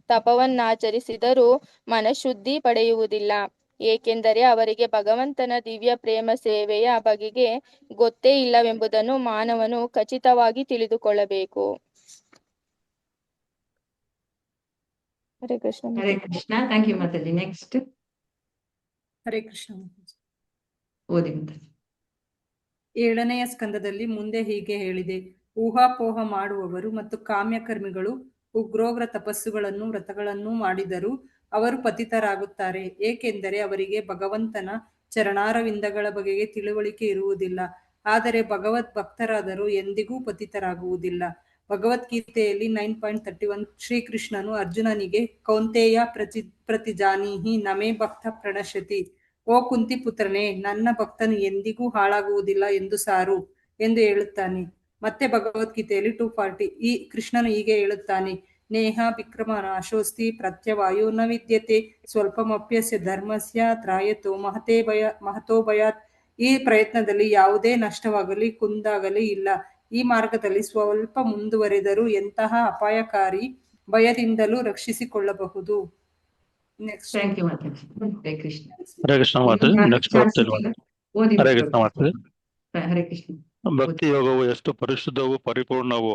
ತಪವನ್ನಾಚರಿಸಿದರೂ ಮನಃಶುದ್ಧಿ ಪಡೆಯುವುದಿಲ್ಲ. ಏಕೆಂದರೆ ಅವರಿಗೆ ಭಗವಂತನ ದಿವ್ಯ ಪ್ರೇಮ ಸೇವೆಯ ಬಗೆಗೆ ಗೊತ್ತೇ ಇಲ್ಲವೆಂಬುದನ್ನು ಮಾನವನು ಖಚಿತವಾಗಿ ತಿಳಿದುಕೊಳ್ಳಬೇಕು. Hare Krishna. Hare Krishna. Thank you mataji. Next Hare Krishna. ಓದಿ ಮಾತಾಜಿ. 7ನೇ ಸ್ಕಂದದಲ್ಲಿ ಮುಂದೆ ಹೀಗೆ ಹೇಳಿದೆ: ಊಹಾಪೋಹ ಮಾಡುವವರು ಮತ್ತು ಕಾಮ್ಯಕರ್ಮಿಗಳು ಉಗ್ರೋಗ್ರ ತಪಸ್ಸುಗಳನ್ನು ವ್ರತಗಳನ್ನು ಮಾಡಿದರೂ ಅವರು ಪತಿತರಾಗುತ್ತಾರೆ. ಏಕೆಂದರೆ ಅವರಿಗೆ ಭಗವಂತನ ಚರಣಾರವಿಂದಗಳ ಬಗೆಗೆ ತಿಳುವಳಿಕೆ ಇರುವುದಿಲ್ಲ. ಆದರೆ ಭಗವದ್ ಭಕ್ತರಾದರೂ ಎಂದಿಗೂ ಪತಿತರಾಗುವುದಿಲ್ಲ. ಭಗವದ್ಗೀತೆಯಲ್ಲಿ 9.31 ಶ್ರೀಕೃಷ್ಣನು ಅರ್ಜುನನಿಗೆ ಕೌಂತೆಯ ಪ್ರತಿಜಾನೀಹಿ ನಮೇ ಭಕ್ತ ಪ್ರಣಶ್ಯತಿ. ಓ ಕುಂತಿ ಪುತ್ರನೇ, ನನ್ನ ಭಕ್ತನು ಎಂದಿಗೂ ಹಾಳಾಗುವುದಿಲ್ಲ ಎಂದು ಸಾರು ಎಂದು ಹೇಳುತ್ತಾನೆ. ಮತ್ತೆ ಭಗವದ್ಗೀತೆಯಲ್ಲಿ 2:40 ಈ ಕೃಷ್ಣನು ಹೀಗೆ ಹೇಳುತ್ತಾನೆ: ನೇಹ ವಿಕ್ರಮ ನಾಶೋಸ್ತಿ ಪ್ರತ್ಯವಾಯೋ ನ ವಿದ್ಯತೆ ಸ್ವಲ್ಪಮಪ್ಯಸ್ಯ ಧರ್ಮಸ್ಯ ತ್ರಾಯತೋ ಮಹತೋ ಭಯಾತ್. ಈ ಪ್ರಯತ್ನದಲ್ಲಿ ಯಾವುದೇ ನಷ್ಟವಾಗಲಿ ಕುಂದಾಗಲಿ ಇಲ್ಲ. ಈ ಮಾರ್ಗದಲ್ಲಿ ಸ್ವಲ್ಪ ಮುಂದುವರೆದರೂ ಎಂತಹ ಅಪಾಯಕಾರಿ ಭಯದಿಂದಲೂ ರಕ್ಷಿಸಿಕೊಳ್ಳಬಹುದು. Next. Thank you mataji. Hare Krishna. Hare Krishna ಇನ್ನು ಮಾತಾಜಿ. ಯಾರು ನೆಕ್ಸ್ಟ್ ಚಾನ್ಸ್ ಓದ್ತೀನಿ ಇದೆಯಲ್ಲ? ಮಾತಾಜಿ. ಓದಿ ಹರೇ ಬಿಟ್ಟು ಕೃಷ್ಣ ಮಾತಾಜಿ. ಹರೇ ಕೃಷ್ಣ. ಭಕ್ತಿ ಯೋಗವು ಎಷ್ಟು ಪರಿಶುದ್ಧವೂ ಪರಿಪೂರ್ಣವೂ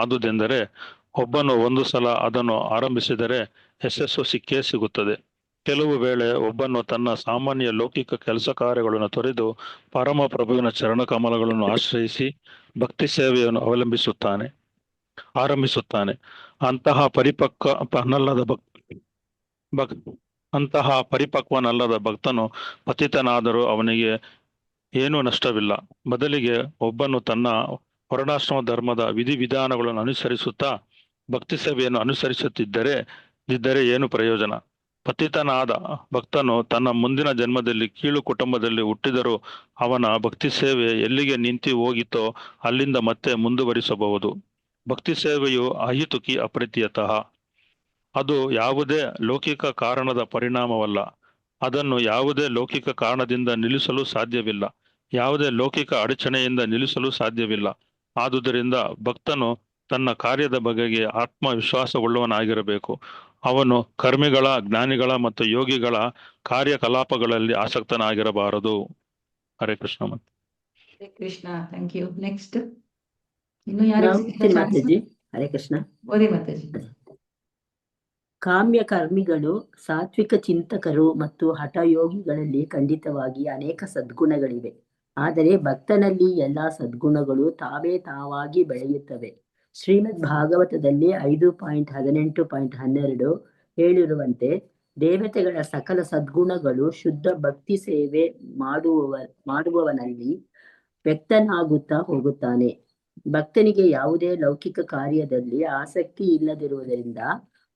ಆದುದೆಂದರೆ ಒಬ್ಬನು ಒಂದು ಸಲ ಅದನ್ನು ಆರಂಭಿಸಿದರೆ ಯಶಸ್ಸು ಸಿಕ್ಕೇ ಸಿಗುತ್ತದೆ. ಕೆಲವು ವೇಳೆ ಒಬ್ಬನು ತನ್ನ ಸಾಮಾನ್ಯ ಲೌಕಿಕ ಕೆಲಸ ಕಾರ್ಯಗಳನ್ನು ತೊರೆದು ಪರಮ ಪ್ರಭುವಿನ ಚರಣಕಮಲಗಳನ್ನು ಆಶ್ರಯಿಸಿ ಭಕ್ತಿ ಸೇವೆಯನ್ನು ಆರಂಭಿಸುತ್ತಾನೆ. ಅಂತಹ ಪರಿಪಕ್ವನಲ್ಲದ ಭಕ್ತನು ಪತಿತನಾದರೂ ಅವನಿಗೆ ಏನೂ ನಷ್ಟವಿಲ್ಲ. ಬದಲಿಗೆ ಒಬ್ಬನು ತನ್ನ ವರ್ಣಾಶ್ರಮ ಧರ್ಮದ ವಿಧಿವಿಧಾನಗಳನ್ನು ಅನುಸರಿಸುತ್ತಾ ಭಕ್ತಿ ಸೇವೆಯನ್ನು ಅನುಸರಿಸುತ್ತಿದ್ದರೆ ಏನು ಪ್ರಯೋಜನ? ಪತಿತನಾದ ಭಕ್ತನು ತನ್ನ ಮುಂದಿನ ಜನ್ಮದಲ್ಲಿ ಕೀಳು ಕುಟುಂಬದಲ್ಲಿ ಹುಟ್ಟಿದರೂ ಅವನ ಭಕ್ತಿ ಸೇವೆ ಎಲ್ಲಿಗೆ ನಿಂತು ಹೋಗಿತೋ ಅಲ್ಲಿಂದ ಮತ್ತೆ ಮುಂದುವರಿಸಬಹುದು. ಭಕ್ತಿ ಸೇವೆಯು ಅಹಿತುಕಿ ಅಪ್ರತಿಯತಃ. ಅದು ಯಾವುದೇ ಲೌಕಿಕ ಕಾರಣದ ಪರಿಣಾಮವಲ್ಲ. ಅದನ್ನು ಯಾವುದೇ ಲೌಕಿಕ ಕಾರಣದಿಂದ ನಿಲ್ಲಿಸಲು ಸಾಧ್ಯವಿಲ್ಲ. ಯಾವುದೇ ಲೌಕಿಕ ಅಡಚಣೆಯಿಂದ ನಿಲ್ಲಿಸಲು ಸಾಧ್ಯವಿಲ್ಲ. ಆದುದರಿಂದ ಭಕ್ತನು ತನ್ನ ಕಾರ್ಯದ ಬಗೆಗೆ ಆತ್ಮವಿಶ್ವಾಸವುಳ್ಳವನಾಗಿರಬೇಕು. ಅವನು ಕರ್ಮಿಗಳ, ಜ್ಞಾನಿಗಳ ಮತ್ತು ಯೋಗಿಗಳ ಕಾರ್ಯಕಲಾಪಗಳಲ್ಲಿ ಆಸಕ್ತನಾಗಿರಬಾರದು. Hare Krishna. Hare Krishna. Thank you. Next. ಇನ್ನು ಯಾರು ಮಾತಾಜಿ. ಹರೇ ಕೃಷ್ಣ. ಓದಿ ಮಾತಾಜಿ. ಕಾಮ್ಯ ಕರ್ಮಿಗಳು, ಸಾತ್ವಿಕ ಚಿಂತಕರು ಮತ್ತು ಹಠಯೋಗಿಗಳಲ್ಲಿ ಖಂಡಿತವಾಗಿ ಅನೇಕ ಸದ್ಗುಣಗಳಿವೆ. ಆದರೆ ಭಕ್ತನಲ್ಲಿ ಎಲ್ಲಾ ಸದ್ಗುಣಗಳು ತಾವಾಗಿ ಬೆಳೆಯುತ್ತವೆ. ಶ್ರೀಮದ್ ಭಾಗವತದಲ್ಲಿ 5.18.12 ಹೇಳಿರುವಂತೆ ದೇವತೆಗಳ ಸಕಲ ಸದ್ಗುಣಗಳು ಶುದ್ಧ ಭಕ್ತಿ ಸೇವೆ ಮಾಡುವವನಲ್ಲಿ ವ್ಯಕ್ತನಾಗುತ್ತಾ ಹೋಗುತ್ತಾನೆ. ಭಕ್ತನಿಗೆ ಯಾವುದೇ ಲೌಕಿಕ ಕಾರ್ಯದಲ್ಲಿ ಆಸಕ್ತಿ ಇಲ್ಲದಿರುವುದರಿಂದ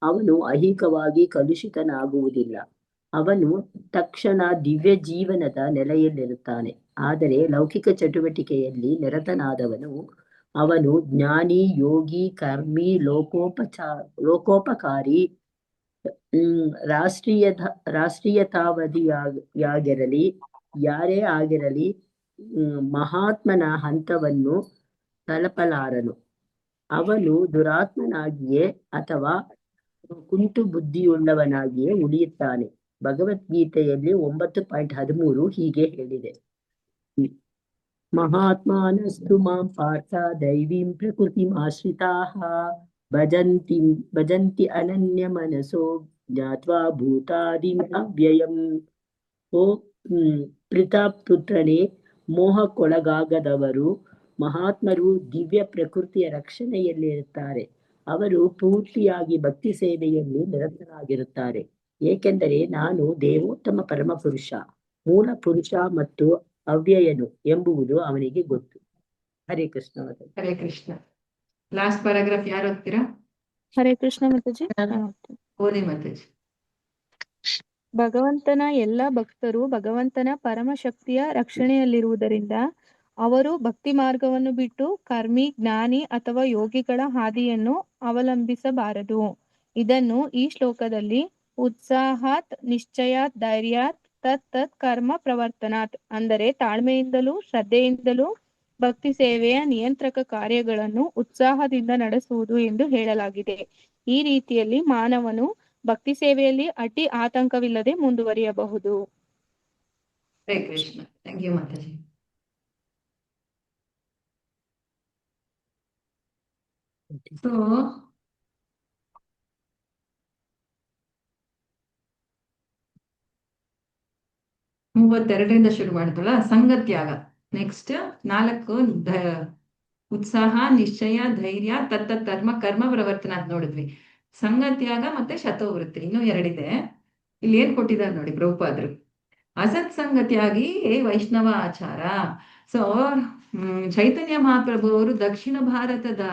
ಅವನು ಐಹಿಕವಾಗಿ ಕಲುಷಿತನಾಗುವುದಿಲ್ಲ. ಅವನು ತಕ್ಷಣ ದಿವ್ಯ ಜೀವನದ ನೆಲೆಯಲ್ಲಿರುತ್ತಾನೆ. ಆದರೆ ಲೌಕಿಕ ಚಟುವಟಿಕೆಯಲ್ಲಿ ನಿರತನಾದವನು ಅವನು ಜ್ಞಾನಿ, ಯೋಗಿ, ಕರ್ಮಿ, ಲೋಕೋಪಕಾರಿ, ರಾಷ್ಟ್ರೀಯತಾವಾದಿಯಾಗಿರಲಿ ಯಾರೇ ಆಗಿರಲಿ ಮಹಾತ್ಮನ ಹಂತವನ್ನು ತಲುಪಲಾರನು. ಅವನು ದುರಾತ್ಮನಾಗಿಯೇ ಅಥವಾ ಕುಂಟು ಬುದ್ಧಿಯುಳ್ಳವನಾಗಿಯೇ ಉಳಿಯುತ್ತಾನೆ. ಭಗವದ್ಗೀತೆಯಲ್ಲಿ 9.13 ಹೀಗೆ ಹೇಳಿದೆ: ಮಹಾತ್ಮಾನಸ್ತು ಮಾಂ ಪಾರ್ಥ ದೈವೀಂ ಪ್ರಕೃತಿಂ ಆಶ್ರಿತಾಃ ಭಜಂತಿ ಅನನ್ಯ ಮನಸೋ ಜ್ಞಾತ್ವಾ ಭೂತಾದಿಂ ಅವ್ಯಯಂ. ಓ ಪುತ್ರನೇ, ಮೋಹಕ್ಕೊಳಗಾಗದವರು ಮಹಾತ್ಮರು ದಿವ್ಯ ಪ್ರಕೃತಿಯ ರಕ್ಷಣೆಯಲ್ಲಿರುತ್ತಾರೆ. ಅವರು ಪೂರ್ತಿಯಾಗಿ ಭಕ್ತಿ ಸೇವೆಯಲ್ಲಿ ನಿರತರಾಗಿರುತ್ತಾರೆ. ಏಕೆಂದರೆ ನಾನು ದೇವೋತ್ತಮ ಪರಮಪುರುಷ, ಮೂಲ ಪುರುಷ ಮತ್ತು ಅವ್ಯಯನು ಎಂಬುವುದು ಅವನಿಗೆ ಗೊತ್ತು. ಹರೇ ಕೃಷ್ಣ. ಹರೇ ಕೃಷ್ಣ. ಲಾಸ್ಟ್ ಪ್ಯಾರಾಗ್ರಾಫ್ ಯಾರು ಓದ್ತೀರಾ? ಹರೇ ಕೃಷ್ಣ ಮಾತಾಜಿ. ಓದಿ ಮಾತಾಜಿ. ಭಗವಂತನ ಎಲ್ಲ ಭಕ್ತರು ಭಗವಂತನ ಪರಮಶಕ್ತಿಯ ರಕ್ಷಣೆಯಲ್ಲಿರುವುದರಿಂದ ಅವರು ಭಕ್ತಿ ಮಾರ್ಗವನ್ನು ಬಿಟ್ಟು ಕರ್ಮಿ, ಜ್ಞಾನಿ ಅಥವಾ ಯೋಗಿಗಳ ಹಾದಿಯನ್ನು ಅವಲಂಬಿಸಬಾರದು. ಇದನ್ನು ಈ ಶ್ಲೋಕದಲ್ಲಿ ಉತ್ಸಾಹಾತ್ ನಿಶ್ಚಯಾತ್ ಧೈರ್ಯಾತ್ ತತ್ ಕರ್ಮ ಪ್ರವರ್ತನಾತ್, ಅಂದರೆ ತಾಳ್ಮೆಯಿಂದಲೂ ಶ್ರದ್ಧೆಯಿಂದಲೂ ಭಕ್ತಿ ಸೇವೆಯ ನಿಯಂತ್ರಕ ಕಾರ್ಯಗಳನ್ನು ಉತ್ಸಾಹದಿಂದ ನಡೆಸುವುದು ಎಂದು ಹೇಳಲಾಗಿದೆ. ಈ ರೀತಿಯಲ್ಲಿ ಮಾನವನು ಭಕ್ತಿ ಸೇವೆಯಲ್ಲಿ ಅಡ್ಡಿ ಆತಂಕವಿಲ್ಲದೆ ಮುಂದುವರಿಯಬಹುದು. Hare Krishna. Thank you mataji. So 32ರಿಂದ ಶುರು ಮಾಡಿದ್ವಲ್ಲ, ಸಂಗತ್ಯಾಗ. ನೆಕ್ಸ್ಟ್ 4 ಉತ್ಸಾಹ, ನಿಶ್ಚಯ, ಧೈರ್ಯ, ಕರ್ಮ ಪ್ರವರ್ತನ ಅಂತ ನೋಡಿದ್ವಿ. ಸಂಗತ್ಯಾಗ ಮತ್ತೆ ಶತೋವೃತ್ತಿ, ಇನ್ನೂ 2 ಇಲ್ಲಿ ಏನ್ ಕೊಟ್ಟಿದ್ದಾರೆ ನೋಡಿ ಪ್ರಭುಪಾದರು. ಅಸತ್ಸಂಗತ್ಯಾಗಿ ವೈಷ್ಣವ ಆಚಾರ. ಸೊ ಚೈತನ್ಯ ಮಹಾಪ್ರಭು ಅವರು ದಕ್ಷಿಣ ಭಾರತದ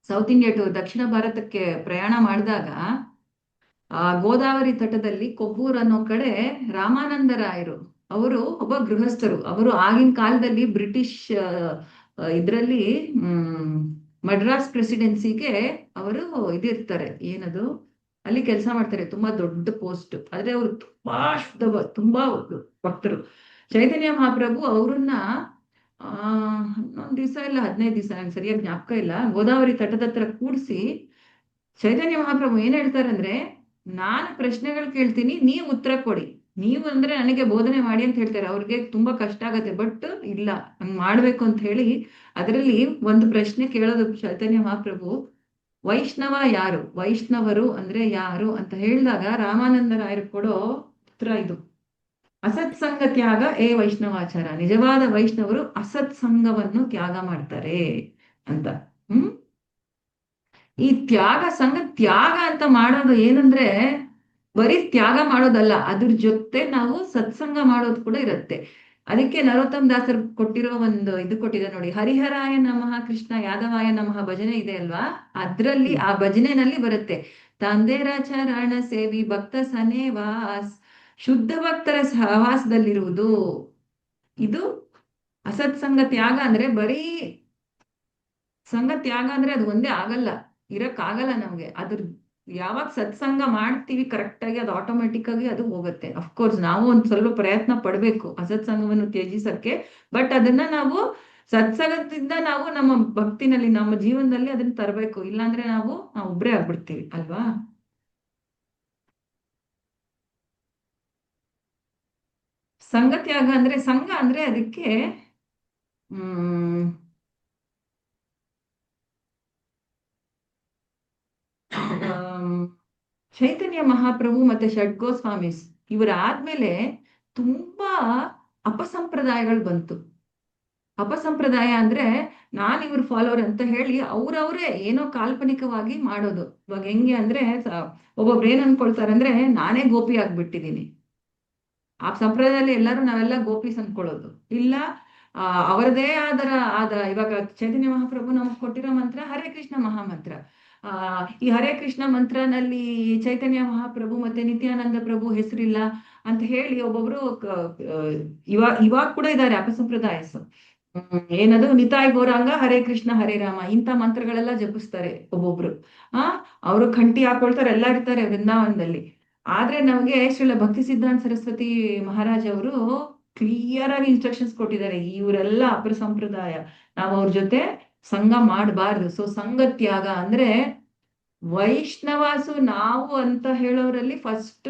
ಸೌತ್ ಇಂಡಿಯಾ ಟೂರ್ ದಕ್ಷಿಣ ಭಾರತಕ್ಕೆ ಪ್ರಯಾಣ ಮಾಡಿದಾಗ ಆ ಗೋದಾವರಿ ತಟದಲ್ಲಿ ಕೊಬ್ಬೂರ್ ಅನ್ನೋ ಕಡೆ ರಾಮಾನಂದರಾಯರು ಅವರು ಒಬ್ಬ ಗೃಹಸ್ಥರು. ಅವರು ಆಗಿನ ಕಾಲದಲ್ಲಿ ಬ್ರಿಟಿಷ್ ಇದ್ರಲ್ಲಿ ಮಡ್ರಾಸ್ ಪ್ರೆಸಿಡೆನ್ಸಿಗೆ ಅವರು ಇದಿರ್ತಾರೆ, ಏನದು, ಅಲ್ಲಿ ಕೆಲಸ ಮಾಡ್ತಾರೆ, ತುಂಬಾ ದೊಡ್ಡ ಪೋಸ್ಟ್. ಆದ್ರೆ ಅವರು ತುಂಬಾ ತುಂಬಾ ಭಕ್ತರು. ಚೈತನ್ಯ ಮಹಾಪ್ರಭು ಅವ್ರನ್ನ 11 ದಿವಸ ಇಲ್ಲ 15 ದಿವಸ, ನಂಗೆ ಸರಿಯಾಗಿ ಜ್ಞಾಪಕ ಇಲ್ಲ, ಗೋದಾವರಿ ತಟದ ಹತ್ರ ಕೂಡಿಸಿ ಚೈತನ್ಯ ಮಹಾಪ್ರಭು ಏನ್ ಹೇಳ್ತಾರಂದ್ರೆ, ನಾನು ಪ್ರಶ್ನೆಗಳು ಕೇಳ್ತೀನಿ, ನೀವು ಉತ್ತರ ಕೊಡಿ, ನೀವು ಅಂದ್ರೆ ನನಗೆ ಬೋಧನೆ ಮಾಡಿ ಅಂತ ಹೇಳ್ತಾರೆ. ಅವ್ರಿಗೆ ತುಂಬಾ ಕಷ್ಟ ಆಗತ್ತೆ, ಬಟ್ ಇಲ್ಲ, ಹಂಗ್ ಮಾಡ್ಬೇಕು ಅಂತ ಹೇಳಿ ಅದರಲ್ಲಿ ಒಂದು ಪ್ರಶ್ನೆ ಕೇಳೋದು ಚೈತನ್ಯ ಮಹಾಪ್ರಭು, ವೈಷ್ಣವ ಯಾರು, ವೈಷ್ಣವರು ಅಂದ್ರೆ ಯಾರು ಅಂತ ಹೇಳಿದಾಗ ರಾಮಾನಂದ ರಾಯರು ಕೊಡೋ ಉತ್ತರ ಇದು: ಅಸತ್ಸಂಗ ತ್ಯಾಗ ಏ ವೈಷ್ಣವಾಚಾರ, ನಿಜವಾದ ವೈಷ್ಣವರು ಅಸತ್ಸಂಗವನ್ನು ತ್ಯಾಗ ಮಾಡ್ತಾರೆ ಅಂತ. ಈ ತ್ಯಾಗ ಅಂತ ಮಾಡೋದು ಏನಂದ್ರೆ ಬರೀ ತ್ಯಾಗ ಮಾಡೋದಲ್ಲ, ಅದ್ರ ಜೊತೆ ನಾವು ಸತ್ಸಂಗ ಮಾಡೋದು ಕೂಡ ಇರುತ್ತೆ. ಅದಕ್ಕೆ ನರೋತ್ತಮ ದಾಸರು ಕೊಟ್ಟಿರೋ ಒಂದು ಇದು ಕೊಟ್ಟಿದೆ ನೋಡಿ, ಹರಿಹರಾಯ ನಮಃ ಕೃಷ್ಣ ಯಾದವಾಯ ನಮಃ ಭಜನೆ ಇದೆ ಅಲ್ವಾ, ಅದ್ರಲ್ಲಿ ಆ ಭಜನೆನಲ್ಲಿ ಬರುತ್ತೆ, ತಂದೆರ ಚರಣ ಸೇವಿ ಭಕ್ತ ಸನೇವಾಸ್, ಶುದ್ಧ ಭಕ್ತರ ಸಹವಾಸದಲ್ಲಿರುವುದು. ಇದು ಅಸತ್ಸಂಗ ತ್ಯಾಗ ಅಂದ್ರೆ ಬರೀ ಸಂಘ ತ್ಯಾಗ ಅಂದ್ರೆ ಅದು ಒಂದೇ ಆಗಲ್ಲ, ಇರಕ್ಕಾಗಲ್ಲ ನಮ್ಗೆ. ಅದ್ರ ಯಾವಾಗ ಸತ್ಸಂಗ ಮಾಡ್ತೀವಿ ಕರೆಕ್ಟ್ ಆಗಿ, ಅದು ಆಟೋಮೆಟಿಕ್ ಆಗಿ ಅದು ಹೋಗುತ್ತೆ. ಅಫ್ಕೋರ್ಸ್ ನಾವು ಒಂದ್ ಸ್ವಲ್ಪ ಪ್ರಯತ್ನ ಪಡ್ಬೇಕು ಅಸತ್ಸಂಗವನ್ನು ತ್ಯಜಿಸಕ್ಕೆ, ಬಟ್ ಅದನ್ನ ನಾವು ಸತ್ಸಂಗದಿಂದ ನಾವು ನಮ್ಮ ಭಕ್ತಿನಲ್ಲಿ ನಮ್ಮ ಜೀವನದಲ್ಲಿ ಅದನ್ನ ತರಬೇಕು, ಇಲ್ಲಾಂದ್ರೆ ನಾವು ಒಬ್ರೇ ಆಗ್ಬಿಡ್ತೀವಿ ಅಲ್ವಾ. ಸಂಘ ತ್ಯಾಗ ಅಂದ್ರೆ, ಸಂಘ ಅಂದ್ರೆ ಅದಕ್ಕೆ ಚೈತನ್ಯ ಮಹಾಪ್ರಭು ಮತ್ತೆ ಷಡ್ಗೋಸ್ವಾಮೀಸ್ ಇವರಾದ್ಮೇಲೆ ತುಂಬಾ ಅಪಸಂಪ್ರದಾಯಗಳು ಬಂತು. ಅಪಸಂಪ್ರದಾಯ ಅಂದ್ರೆ ನಾನ್ ಇವ್ರ ಫಾಲೋವರ್ ಅಂತ ಹೇಳಿ ಅವ್ರವ್ರೇ ಏನೋ ಕಾಲ್ಪನಿಕವಾಗಿ ಮಾಡೋದು. ಇವಾಗ ಹೆಂಗೆ ಅಂದ್ರೆ ಒಬ್ಬೊಬ್ರು ಏನ್ ಅನ್ಕೊಳ್ತಾರೆ ಅಂದ್ರೆ, ನಾನೇ ಗೋಪಿ ಆಗ್ಬಿಟ್ಟಿದೀನಿ. ಆ ಸಂಪ್ರದಾಯದಲ್ಲಿ ಎಲ್ಲರೂ ನಾವೆಲ್ಲ ಗೋಪೀಸ್ ಅನ್ಕೊಳ್ಳೋದು ಇಲ್ಲ. ಅವರದೇ ಆದ ಇವಾಗ ಚೈತನ್ಯ ಮಹಾಪ್ರಭು ನಮಗ್ ಕೊಟ್ಟಿರೋ ಮಂತ್ರ ಹರೇ ಕೃಷ್ಣ ಮಹಾಮಂತ್ರ. ಈ ಹರೇ ಕೃಷ್ಣ ಮಂತ್ರನಲ್ಲಿ ಚೈತನ್ಯ ಮಹಾಪ್ರಭು ಮತ್ತೆ ನಿತ್ಯಾನಂದ ಪ್ರಭು ಹೆಸರಿಲ್ಲ ಅಂತ ಹೇಳಿ ಒಬ್ಬೊಬ್ರು ಇವಾಗ ಕೂಡ ಇದ್ದಾರೆ ಅಪಸಂಪ್ರದಾಯಸ್. ಏನದು ನಿತಾಯ್ ಗೌರಾಂಗ ಹರೇ ಕೃಷ್ಣ ಹರೇ ರಾಮ ಇಂಥ ಮಂತ್ರಗಳೆಲ್ಲ ಜಪಿಸ್ತಾರೆ ಒಬ್ಬೊಬ್ರು. ಅವರು ಕಂಠಿ ಹಾಕೊಳ್ತಾರೆ, ಎಲ್ಲ ಇರ್ತಾರೆ ವೃಂದಾವನದಲ್ಲಿ. ಆದ್ರೆ ನಮಗೆ ಶ್ರೀಲ ಭಕ್ತಿ ಸಿದ್ಧಾಂತ ಸರಸ್ವತಿ ಮಹಾರಾಜ್ ಅವರು ಕ್ಲಿಯರ್ ಆಗಿ ಇನ್ಸ್ಟ್ರಕ್ಷನ್ಸ್ ಕೊಟ್ಟಿದ್ದಾರೆ, ಇವರೆಲ್ಲ ಅಪರ ಸಂಪ್ರದಾಯ, ನಾವು ಅವ್ರ ಜೊತೆ ಸಂಘ ಮಾಡಬಾರ್ದು. ಸೊ ಸಂಘ ತ್ಯಾಗ ಅಂದ್ರೆ ವೈಷ್ಣವಾಸು ನಾವು ಅಂತ ಹೇಳೋರಲ್ಲಿ ಫಸ್ಟ್,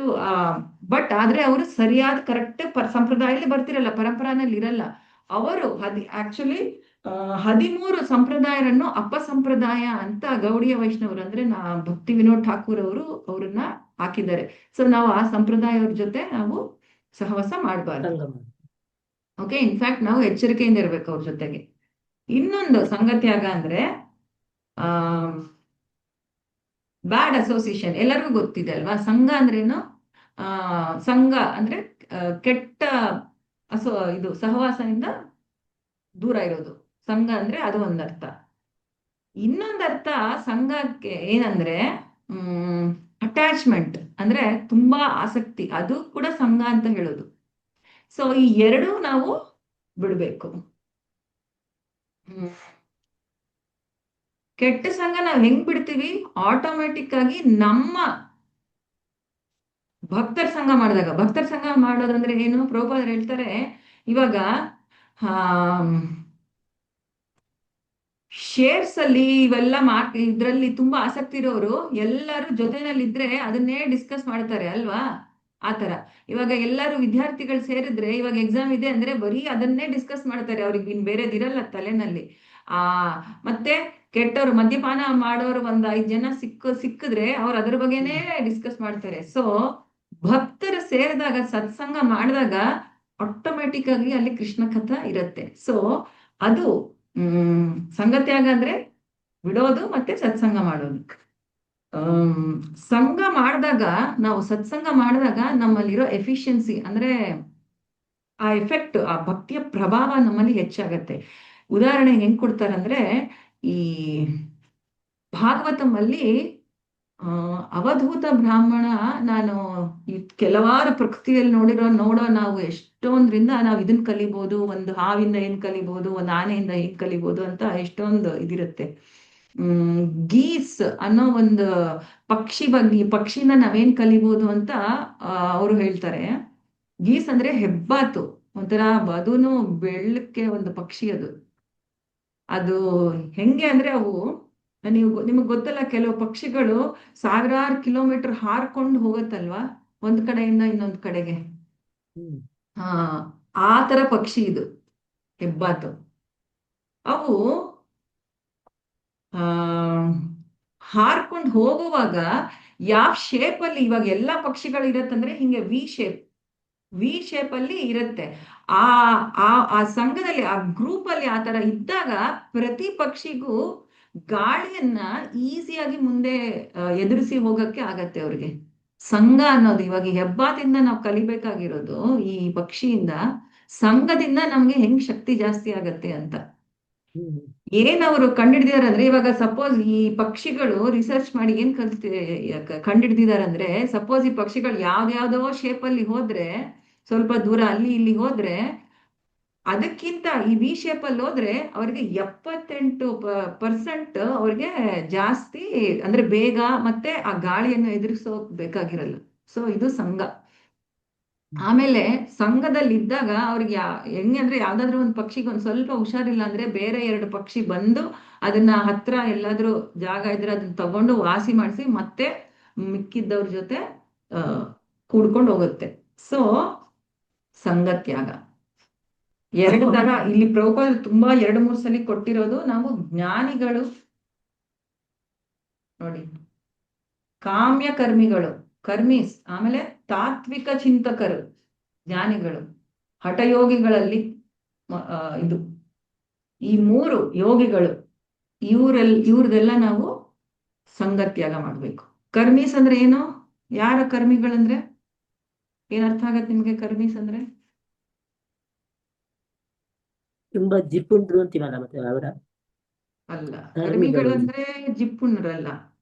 ಬಟ್ ಆದ್ರೆ ಅವರು ಸರಿಯಾದ ಕರೆಕ್ಟ್ ಸಂಪ್ರದಾಯದಲ್ಲಿ ಬರ್ತಿರಲ್ಲ, ಪರಂಪರಾನಲ್ಲಿ ಇರಲ್ಲ. ಅವರು ಆಕ್ಚುಲಿ 13 ಸಂಪ್ರದಾಯರನ್ನು ಅಪಸಂಪ್ರದಾಯ ಅಂತ ಗೌಡಿಯ ವೈಷ್ಣವರು ಅಂದ್ರೆ ಭಕ್ತಿ ವಿನೋದ್ ಠಾಕೂರ್ ಅವರು ಅವ್ರನ್ನ ಹಾಕಿದ್ದಾರೆ. ಸೊ ನಾವು ಆ ಸಂಪ್ರದಾಯವ್ರ ಜೊತೆ ನಾವು ಸಹವಾಸ ಮಾಡಬಾರ್ದು. ಓಕೆ, ಇನ್ಫ್ಯಾಕ್ಟ್ ನಾವು ಎಚ್ಚರಿಕೆಯಿಂದ ಇರ್ಬೇಕು ಅವ್ರ ಜೊತೆಗೆ. ಇನ್ನೊಂದು ಸಂಗತ್ಯಾಗ ಅಂದ್ರೆ ಬ್ಯಾಡ್ ಅಸೋಸಿಯೇಷನ್. ಎಲ್ಲರಿಗೂ ಗೊತ್ತಿದೆ ಅಲ್ವಾ ಸಂಘ ಅಂದ್ರೇನು. ಸಂಘ ಅಂದ್ರೆ ಕೆಟ್ಟ ಇದು ಸಹವಾಸದಿಂದ ದೂರ ಇರೋದು. ಸಂಘ ಅಂದ್ರೆ ಅದು ಒಂದರ್ಥ. ಇನ್ನೊಂದರ್ಥ ಸಂಘಕ್ಕೆ ಏನಂದ್ರೆ ಅಟ್ಯಾಚ್ಮೆಂಟ್ ಅಂದ್ರೆ ತುಂಬಾ ಆಸಕ್ತಿ, ಅದು ಕೂಡ ಸಂಘ ಅಂತ ಹೇಳೋದು. ಸೊ ಈ ಎರಡೂ ನಾವು ಬಿಡ್ಬೇಕು. ಕೆಟ್ಟ ಸಂಘ ನಾವ್ ಹೆಂಗ್ ಬಿಡ್ತೀವಿ, ಆಟೋಮೆಟಿಕ್ ಆಗಿ ನಮ್ಮ ಭಕ್ತರ ಸಂಘ ಮಾಡಿದಾಗ. ಭಕ್ತರ ಸಂಘ ಮಾಡೋದಂದ್ರೆ ಏನು, ಪ್ರಭುಪಾದರು ಹೇಳ್ತಾರೆ, ಇವಾಗ ಶೇರ್ಸ್ ಅಲ್ಲಿ ಇವೆಲ್ಲ ಇದ್ರಲ್ಲಿ ತುಂಬಾ ಆಸಕ್ತಿ ಇರೋರು ಎಲ್ಲರೂ ಜೊತೆನಲ್ಲಿದ್ರೆ ಅದನ್ನೇ ಡಿಸ್ಕಸ್ ಮಾಡ್ತಾರೆ ಅಲ್ವಾ. ಆತರ ಇವಾಗ ಎಲ್ಲರೂ ವಿದ್ಯಾರ್ಥಿಗಳು ಸೇರಿದ್ರೆ, ಇವಾಗ ಎಕ್ಸಾಮ್ ಇದೆ ಅಂದ್ರೆ ಬರೀ ಅದನ್ನೇ ಡಿಸ್ಕಸ್ ಮಾಡ್ತಾರೆ, ಅವ್ರಿಗೆ ಇನ್ ಬೇರೆದಿರಲ್ಲ ತಲೆನಲ್ಲಿ. ಮತ್ತೆ ಕೆಟ್ಟವ್ರು ಮದ್ಯಪಾನ ಮಾಡೋರು 5 ಜನ ಸಿಕ್ಕಿದ್ರೆ ಅವ್ರು ಅದ್ರ ಬಗ್ಗೆನೇ ಡಿಸ್ಕಸ್ ಮಾಡ್ತಾರೆ. ಸೊ ಭಕ್ತರು ಸೇರಿದಾಗ ಸತ್ಸಂಗ ಮಾಡಿದಾಗ ಆಟೋಮೆಟಿಕ್ ಆಗಿ ಅಲ್ಲಿ ಕೃಷ್ಣ ಕಥಾ ಇರುತ್ತೆ. ಸೊ ಅದು ಸಂಘತ್ಯಾಗ ಅಂದ್ರೆ ಬಿಡೋದು ಮತ್ತೆ ಸತ್ಸಂಗ ಮಾಡೋದು. ಸಂಘ ಮಾಡಿದಾಗ, ನಾವು ಸತ್ಸಂಗ ಮಾಡಿದಾಗ ನಮ್ಮಲ್ಲಿರೋ ಎಫಿಷಿಯನ್ಸಿ ಅಂದ್ರೆ ಆ ಎಫೆಕ್ಟ್, ಆ ಭಕ್ತಿಯ ಪ್ರಭಾವ ನಮ್ಮಲ್ಲಿ ಹೆಚ್ಚಾಗತ್ತೆ. ಉದಾಹರಣೆಗೆ ಹೆಂಗ್ ಕೊಡ್ತಾರಂದ್ರೆ, ಈ ಭಾಗವತಂ ಅಲ್ಲಿ ಅವಧೂತ ಬ್ರಾಹ್ಮಣ, ನಾನು ಕೆಲವಾರು ಪ್ರಕೃತಿಯಲ್ಲಿ ನೋಡೋ ನಾವು ಎಷ್ಟೊಂದ್ರಿಂದ ನಾವು ಇದನ್ ಕಲಿಬಹುದು, ಒಂದು ಹಾವಿಂದ ಏನ್ ಕಲಿಬಹುದು, ಒಂದು ಆನೆಯಿಂದ ಏನ್ ಕಲಿಬಹುದು ಅಂತ ಎಷ್ಟೊಂದು ಇದಿರುತ್ತೆ. ಗೀಸ್ ಅನ್ನೋ ಒಂದು ಪಕ್ಷಿ ಬಗ್ಗೆ, ಪಕ್ಷಿನ ನಾವೇನ್ ಕಲಿಬಹುದು ಅಂತ ಅವರು ಹೇಳ್ತಾರೆ. ಗೀಸ್ ಅಂದ್ರೆ ಹೆಬ್ಬಾತು, ಒಂಥರ ಅದೂನು ಬೆಳ್ಳಕ್ಕೆ ಒಂದು ಪಕ್ಷಿ ಅದು. ಅದು ಹೆಂಗೆ ಅಂದ್ರೆ ಅವು ನಿಮಗ್ ಗೊತ್ತಲ್ಲ, ಕೆಲವು ಪಕ್ಷಿಗಳು ಸಾವಿರಾರು ಕಿಲೋಮೀಟರ್ ಹಾರ್ಕೊಂಡು ಹೋಗುತ್ತಲ್ವಾ ಒಂದ್ ಕಡೆಯಿಂದ ಇನ್ನೊಂದ್ ಕಡೆಗೆ. ಹಾ, ಆ ತರ ಪಕ್ಷಿ ಇದು ಹೆಬ್ಬಾತು. ಅವು ಆ ಹಾರ್ಕೊಂಡು ಹೋಗುವಾಗ ಯಾವ ಶೇಪ್ ಅಲ್ಲಿ, ಇವಾಗ ಎಲ್ಲಾ ಪಕ್ಷಿಗಳು ಇರತ್ತಂದ್ರೆ ಹಿಂಗೆ ವಿ ಶೇಪ್ ಅಲ್ಲಿ ಇರುತ್ತೆ. ಆ ಆ ಆ ಸಂಘದಲ್ಲಿ, ಆ ಗ್ರೂಪ್ ಅಲ್ಲಿ ಆ ತರ ಇದ್ದಾಗ ಪ್ರತಿ ಪಕ್ಷಿಗೂ ಗಾಳಿಯನ್ನ ಈಸಿಯಾಗಿ ಮುಂದೆ ಎದುರಿಸಿ ಹೋಗಕ್ಕೆ ಆಗತ್ತೆ ಅವ್ರಿಗೆ. ಸಂಘ ಅನ್ನೋದು ಇವಾಗ ಈ ಹೆಬ್ಬಾತಿಂದ ನಾವು ಕಲಿಬೇಕಾಗಿರೋದು, ಈ ಪಕ್ಷಿಯಿಂದ ಸಂಘದಿಂದ ನಮ್ಗೆ ಹೆಂಗ್ ಶಕ್ತಿ ಜಾಸ್ತಿ ಆಗತ್ತೆ ಅಂತ. ಏನ್ ಅವರು ಕಂಡಿಡ್ದಿದಾರೆ ಅಂದ್ರೆ, ಇವಾಗ ಸಪೋಸ್ ಈ ಪಕ್ಷಿಗಳು ರಿಸರ್ಚ್ ಮಾಡಿ ಏನ್ ಕಂಡಿಡ್ದಿದಾರೆ ಅಂದ್ರೆ, ಸಪೋಸ್ ಈ ಪಕ್ಷಿಗಳು ಯಾವ್ದ್ಯಾವ್ದೋ ಶೇಪ್ ಅಲ್ಲಿ ಹೋದ್ರೆ, ಸ್ವಲ್ಪ ದೂರ ಅಲ್ಲಿ ಇಲ್ಲಿ ಹೋದ್ರೆ, ಅದಕ್ಕಿಂತ ಈ ವಿ ಶೇಪ್ ಅಲ್ಲಿ ಹೋದ್ರೆ ಅವ್ರಿಗೆ 78% ಅವ್ರಿಗೆ ಜಾಸ್ತಿ ಅಂದ್ರೆ ಬೇಗ ಮತ್ತೆ ಆ ಗಾಳಿಯನ್ನು ಎದುರಿಸೋಕ್ ಬೇಕಾಗಿರಲ್ಲ. ಸೊ ಇದು ಸಂಘ. ಆಮೇಲೆ ಸಂಘದಲ್ಲಿ ಇದ್ದಾಗ ಅವ್ರಿಗೆ ಹೆಂಗೆ ಅಂದ್ರೆ, ಯಾವ್ದಾದ್ರು ಒಂದು ಪಕ್ಷಿಗೆ ಒಂದ್ ಸ್ವಲ್ಪ ಹುಷಾರಿಲ್ಲ ಅಂದ್ರೆ ಬೇರೆ 2 ಪಕ್ಷಿ ಬಂದು ಅದನ್ನ ಹತ್ರ ಎಲ್ಲಾದ್ರೂ ಜಾಗ ಇದ್ರೆ ಅದನ್ನ ತಗೊಂಡು ವಾಸಿ ಮಾಡಿಸಿ ಮತ್ತೆ ಮಿಕ್ಕಿದ್ದವ್ರ ಜೊತೆ ಕೂಡ್ಕೊಂಡು ಹೋಗುತ್ತೆ. ಸೊ ಸಂಘತ್ಯಾಗ 2 ತರ ಇಲ್ಲಿ ಪ್ರಭುಪಾದ ತುಂಬಾ 2-3 ಸಲ ಕೊಟ್ಟಿರೋದು. ನಾವು ಜ್ಞಾನಿಗಳು ನೋಡಿ, ಕಾಮ್ಯ ಕರ್ಮಿಗಳು ಕರ್ಮೀಸ್, ಆಮೇಲೆ ತಾತ್ವಿಕ ಚಿಂತಕರು ಜ್ಞಾನಿಗಳು, ಹಠಯೋಗಿಗಳಲ್ಲಿ ಇದು ಈ 3 ಯೋಗಿಗಳು, ಇವ್ರದೆಲ್ಲ ನಾವು ಸಂಗತ್ಯಾಗ ಮಾಡ್ಬೇಕು. ಕರ್ಮೀಸ್ ಅಂದ್ರೆ ಏನು? ಯಾರ ಕರ್ಮಿಗಳಂದ್ರೆ ಏನ್ ಅರ್ಥ ಆಗತ್ತೆ ನಿಮ್ಗೆ? ಕರ್ಮೀಸ್ ಅಂದ್ರೆ ತುಂಬಾ ಜಿಪುಂಡ್ರು ಅಂತೀವಲ್ಲ, ಮತ್ತೆ ಅವರ ಅಲ್ಲ. ಕರ್ಮಿಗಳು ಕರ್ಮಿಗಳಂದ್ರೆ ಜಿಪ್ಪುಣರಲ್ಲ,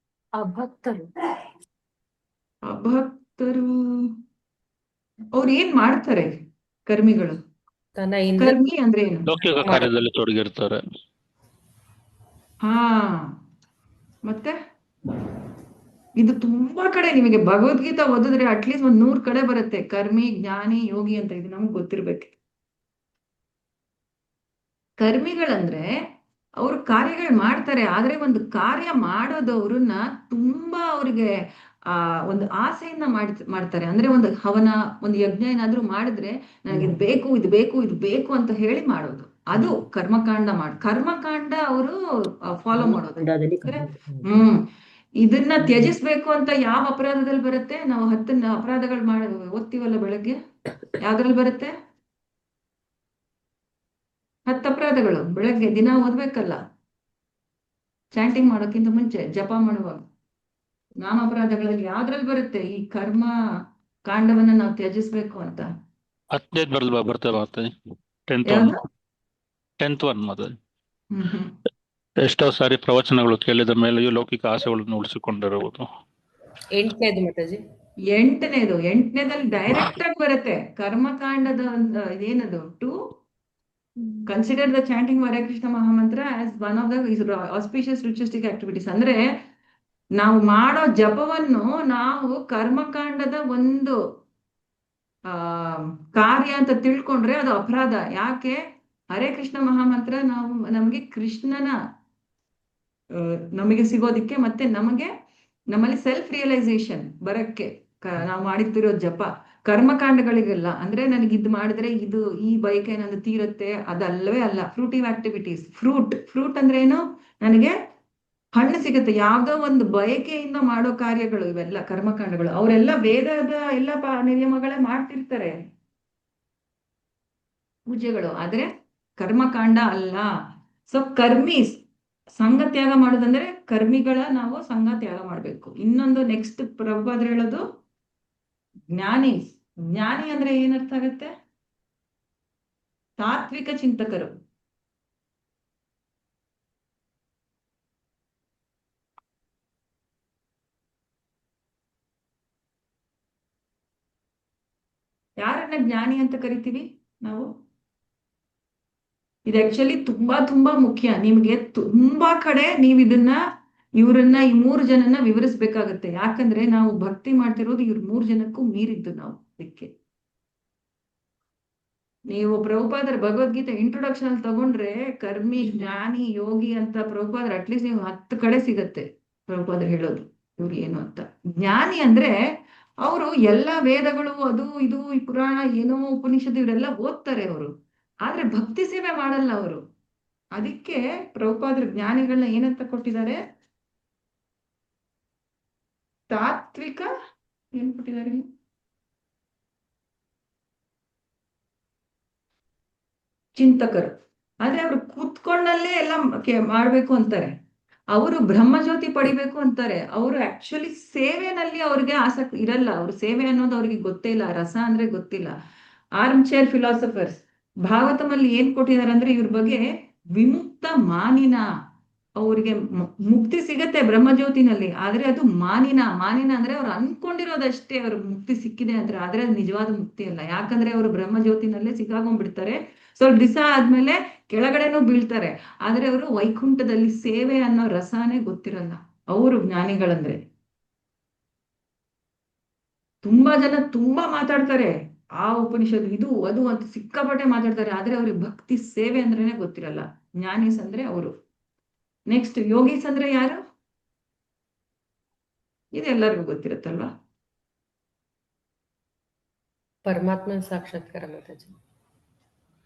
ಅಭಕ್ತರು. ಅಭಕ್ತರು ಅವ್ರು ಏನ್ ಮಾಡ್ತಾರೆ? ಕರ್ಮಿಗಳು, ತನ್ನ ಕರ್ಮಿ ಅಂದ್ರೆ ಏನು? ಲೌಕಿಕ ಕಾರ್ಯದಲ್ಲಿ ತೊಡಗಿರ್ತಾರೆ. ಹಾ, ಮತ್ತೆ ಇದು ತುಂಬಾ ಕಡೆ ನಿಮಗೆ ಭಗವದ್ಗೀತಾ ಓದಿದ್ರೆ ಅಟ್ಲೀಸ್ಟ್ 100 ಕಡೆ ಬರುತ್ತೆ ಕರ್ಮಿ, ಜ್ಞಾನಿ, ಯೋಗಿ ಅಂತ. ಇದು ನಮ್ಗೆ ಗೊತ್ತಿರ್ಬೇಕು. ಕರ್ಮಿಗಳಂದ್ರೆ ಅವ್ರು ಕಾರ್ಯಗಳು ಮಾಡ್ತಾರೆ, ಆದ್ರೆ ಒಂದು ಕಾರ್ಯ ಮಾಡೋದವ್ರನ್ನ ತುಂಬಾ ಅವ್ರಿಗೆ ಒಂದು ಆಸೆಯಿಂದ ಮಾಡ್ತಾರೆ. ಅಂದ್ರೆ ಒಂದು ಹವನ, ಒಂದು ಯಜ್ಞ ಏನಾದ್ರೂ ಮಾಡಿದ್ರೆ ನನಗೆ ಇದು ಬೇಕು, ಇದು ಬೇಕು, ಇದು ಬೇಕು ಅಂತ ಹೇಳಿ ಮಾಡೋದು. ಅದು ಕರ್ಮಕಾಂಡ ಕರ್ಮಕಾಂಡ ಅವರು ಫಾಲೋ ಮಾಡೋದು. ಇದನ್ನ ತ್ಯಜಿಸ್ಬೇಕು ಅಂತ ಯಾವ ಅಪರಾಧದಲ್ಲಿ ಬರುತ್ತೆ? ನಾವು 10 ಅಪರಾಧಗಳು ಓದ್ತೀವಲ್ಲ ಬೆಳಗ್ಗೆ, ಯಾವ್ದ್ರಲ್ಲಿ ಬರುತ್ತೆ? 10 ಅಪರಾಧಗಳು ಬೆಳಗ್ಗೆ ದಿನ ಓದ್ಬೇಕಲ್ಲ, ಚಾಂಟಿಂಗ್ ಮಾಡೋಕ್ಕಿಂತ ಮುಂಚೆ, ಜಪ ಮಾಡುವಾಗ. ನಾಮ ಅಪರಾಧಗಳಲ್ಲಿ ಯಾವ್ದ್ರಲ್ಲಿ ಬರುತ್ತೆ ಈ ಕರ್ಮ ಕಾಂಡವನ್ನ ನಾವು ತ್ಯಜಿಸ್ಬೇಕು ಅಂತ? 10ನೇದು ಬರ್ತದೆ 10th ಒನ್ ಮೊದಲು. ಎಷ್ಟೋ ಸಾರಿ ಪ್ರವಚನಗಳು ಕೇಳಿದ ಮೇಲೆಯೂ ಲೌಕಿಕ ಆಸೆಗಳನ್ನು ಉಳಿಸಿಕೊಂಡಿರುವುದು. 8ನೇದು ಮಾತಾಜಿ. 8ನೇದಲ್ಲಿ ಡೈರೆಕ್ಟ್ ಆಗಿ ಬರುತ್ತೆ ಕರ್ಮಕಾಂಡದ ಇದೇನದು, to consider the chanting Hare Krishna mahamantra as one of the auspicious ritualistic activities. ಅಂದ್ರೆ ನಾವು ಮಾಡೋ ಜಪವನ್ನು ನಾವು ಕರ್ಮಕಾಂಡದ ಒಂದು ಕಾರ್ಯ ಅಂತ ತಿಳ್ಕೊಂಡ್ರೆ ಅದು ಅಪರಾಧ. ಯಾಕೆ? ಹರೇ ಕೃಷ್ಣ ಮಹಾಮಂತ್ರ ನಮಗೆ ಕೃಷ್ಣನ ನಮಗೆ ಸಿಗೋದಿಕ್ಕೆ, ಮತ್ತೆ ನಮ್ಮಲ್ಲಿ ಸೆಲ್ಫ್ ರಿಯಲೈಸೇಷನ್ ಬರಕ್ಕೆ ನಾವು ಮಾಡುತ್ತಿರೋ ಜಪ. ಕರ್ಮಕಾಂಡಗಳಿಗೆಲ್ಲ ಅಂದ್ರೆ ನನಗೆ ಇದು ಮಾಡಿದ್ರೆ ಈ ಬಯಕೆ ನಂದು ತೀರುತ್ತೆ, ಅದಲ್ಲವೇ ಅಲ್ಲ. ಫ್ರೂಟಿವ್ ಆಕ್ಟಿವಿಟೀಸ್. ಫ್ರೂಟ್ ಅಂದ್ರೆ ಏನು? ನನಗೆ ಹಣ್ಣು ಸಿಗುತ್ತೆ, ಯಾವ್ದೋ ಒಂದು ಬಯಕೆಯಿಂದ ಮಾಡೋ ಕಾರ್ಯಗಳು ಇವೆಲ್ಲ ಕರ್ಮಕಾಂಡಗಳು. ಅವರೆಲ್ಲ ವೇದದ ಎಲ್ಲ ನಿಯಮಗಳೇ ಮಾಡ್ತಿರ್ತಾರೆ, ಪೂಜೆಗಳು, ಆದ್ರೆ ಕರ್ಮಕಾಂಡ ಅಲ್ಲ. ಸೊ ಕರ್ಮೀಸ್ ಸಂಘ ತ್ಯಾಗ ಮಾಡೋದಂದ್ರೆ ಕರ್ಮಿಗಳ ನಾವು ಸಂಘ ತ್ಯಾಗ ಮಾಡ್ಬೇಕು. ಇನ್ನೊಂದು ನೆಕ್ಸ್ಟ್ ಪ್ರಭುಪಾದರು ಹೇಳೋದು ಜ್ಞಾನಿ ಅಂದ್ರೆ ಏನರ್ಥ ಆಗತ್ತೆ? ತಾತ್ವಿಕ ಚಿಂತಕರು. ಯಾರನ್ನ ಜ್ಞಾನಿ ಅಂತ ಕರಿತೀವಿ ನಾವು? ಇದು ಆಕ್ಚುಲಿ ತುಂಬಾ ತುಂಬಾ ಮುಖ್ಯ. ನಿಮ್ಗೆ ತುಂಬಾ ಕಡೆ ನೀವು ಇವ್ರನ್ನ ಈ 3 ಜನನ ವಿವರಿಸ್ಬೇಕಾಗತ್ತೆ. ಯಾಕಂದ್ರೆ ನಾವು ಭಕ್ತಿ ಮಾಡ್ತಿರೋದು ಇವ್ರ 3 ಜನಕ್ಕೂ ಮೀರಿದ್ದು ನಾವು. ಅದಕ್ಕೆ ನೀವು ಪ್ರಭುಪಾದರ ಭಗವದ್ಗೀತೆ ಇಂಟ್ರೊಡಕ್ಷನ್ ಅಲ್ಲಿ ತಗೊಂಡ್ರೆ ಕರ್ಮಿ, ಜ್ಞಾನಿ, ಯೋಗಿ ಅಂತ ಪ್ರಭುಪಾದರ ಅಟ್ಲೀಸ್ಟ್ ನೀವು 10 ಕಡೆ ಸಿಗತ್ತೆ ಪ್ರಭುಪಾದರು ಹೇಳೋದು ಇವ್ರು ಏನು ಅಂತ. ಜ್ಞಾನಿ ಅಂದ್ರೆ ಅವರು ಎಲ್ಲಾ ವೇದಗಳು ಅದು ಇದು ಈ ಪುರಾಣ ಏನೋ ಉಪನಿಷತ್ತು ಇವರೆಲ್ಲ ಓದ್ತಾರೆ ಅವರು, ಆದ್ರೆ ಭಕ್ತಿ ಸೇವೆ ಮಾಡಲ್ಲ ಅವರು. ಅದಕ್ಕೆ ಪ್ರಭುಪಾದರು ಜ್ಞಾನಿಗಳನ್ನ ಏನಂತ ಕೊಟ್ಟಿದ್ದಾರೆ? ತಾತ್ವಿಕ ಏನ್ ಕೊಟ್ಟಿದ್ದಾರೆ? ಚಿಂತಕರು. ಆದ್ರೆ ಅವರು ಕೂತ್ಕೊಂಡಲ್ಲೇ ಎಲ್ಲ ಮಾಡ್ಬೇಕು ಅಂತಾರೆ. ಅವರು ಬ್ರಹ್ಮಜ್ಯೋತಿ ಪಡಿಬೇಕು ಅಂತಾರೆ. ಅವರು ಆಕ್ಚುಲಿ ಸೇವೆನಲ್ಲಿ ಅವ್ರಿಗೆ ಆಸಕ್ತಿ ಇರಲ್ಲ. ಅವ್ರ ಸೇವೆ ಅನ್ನೋದು ಅವ್ರಿಗೆ ಗೊತ್ತೇ ಇಲ್ಲ, ರಸ ಅಂದ್ರೆ ಗೊತ್ತಿಲ್ಲ. Arm chair philosophers. ಭಾಗವತಮಲ್ಲಿ ಏನ್ ಕೊಟ್ಟಿದ್ದಾರೆ ಅಂದ್ರೆ ಇವ್ರ ಬಗ್ಗೆ ವಿಮುಕ್ತ ಮಾನಿನ. ಅವ್ರಿಗೆ ಮುಕ್ತಿ ಸಿಗತ್ತೆ ಬ್ರಹ್ಮಜ್ಯೋತಿನಲ್ಲಿ, ಆದ್ರೆ ಅದು ಮಾನಿನ ಅಂದ್ರೆ ಅವ್ರು ಅನ್ಕೊಂಡಿರೋದಷ್ಟೇ ಅವ್ರ ಮುಕ್ತಿ ಸಿಕ್ಕಿದೆ ಅಂದ್ರೆ, ಆದ್ರೆ ಅದು ನಿಜವಾದ ಮುಕ್ತಿ ಅಲ್ಲ. ಯಾಕಂದ್ರೆ ಅವರು ಬ್ರಹ್ಮಜ್ಯೋತಿನಲ್ಲೇ ಸಿಕ್ಕಾಕೊಂಡ್ಬಿಡ್ತಾರೆ. ಸ್ವಲ್ಪ ದಿವಸ ಆದ್ಮೇಲೆ ಕೆಳಗಡೆನೂ ಬೀಳ್ತಾರೆ, ಆದ್ರೆ ಅವರು ವೈಕುಂಠದಲ್ಲಿ ಸೇವೆ ಅನ್ನೋ ರಸನೇ ಗೊತ್ತಿರಲ್ಲ ಅವರು ಜ್ಞಾನಿಗಳಂದ್ರೆ. ತುಂಬಾ ಜನ ತುಂಬಾ ಮಾತಾಡ್ತಾರೆ, ಆ ಉಪನಿಷತ್ತು ಇದು ಅದು ಅಂತ ಸಿಕ್ಕಾಪಟ್ಟೆ ಮಾತಾಡ್ತಾರೆ, ಆದ್ರೆ ಅವ್ರಿಗೆ ಭಕ್ತಿ ಸೇವೆ ಅಂದ್ರೇನೆ ಗೊತ್ತಿರಲ್ಲ. ಜ್ಞಾನೀಸ್ ಅಂದ್ರೆ ಅವರು. ನೆಕ್ಸ್ಟ್ ಯೋಗೀಸ್ ಅಂದ್ರೆ ಯಾರು? ಇದೆಲ್ಲರಿಗೂ ಗೊತ್ತಿರುತ್ತಲ್ವಾ? ಪರಮಾತ್ಮನ ಸಾಕ್ಷಾತ್ಕಾರ ಮಾತಾಜಿ.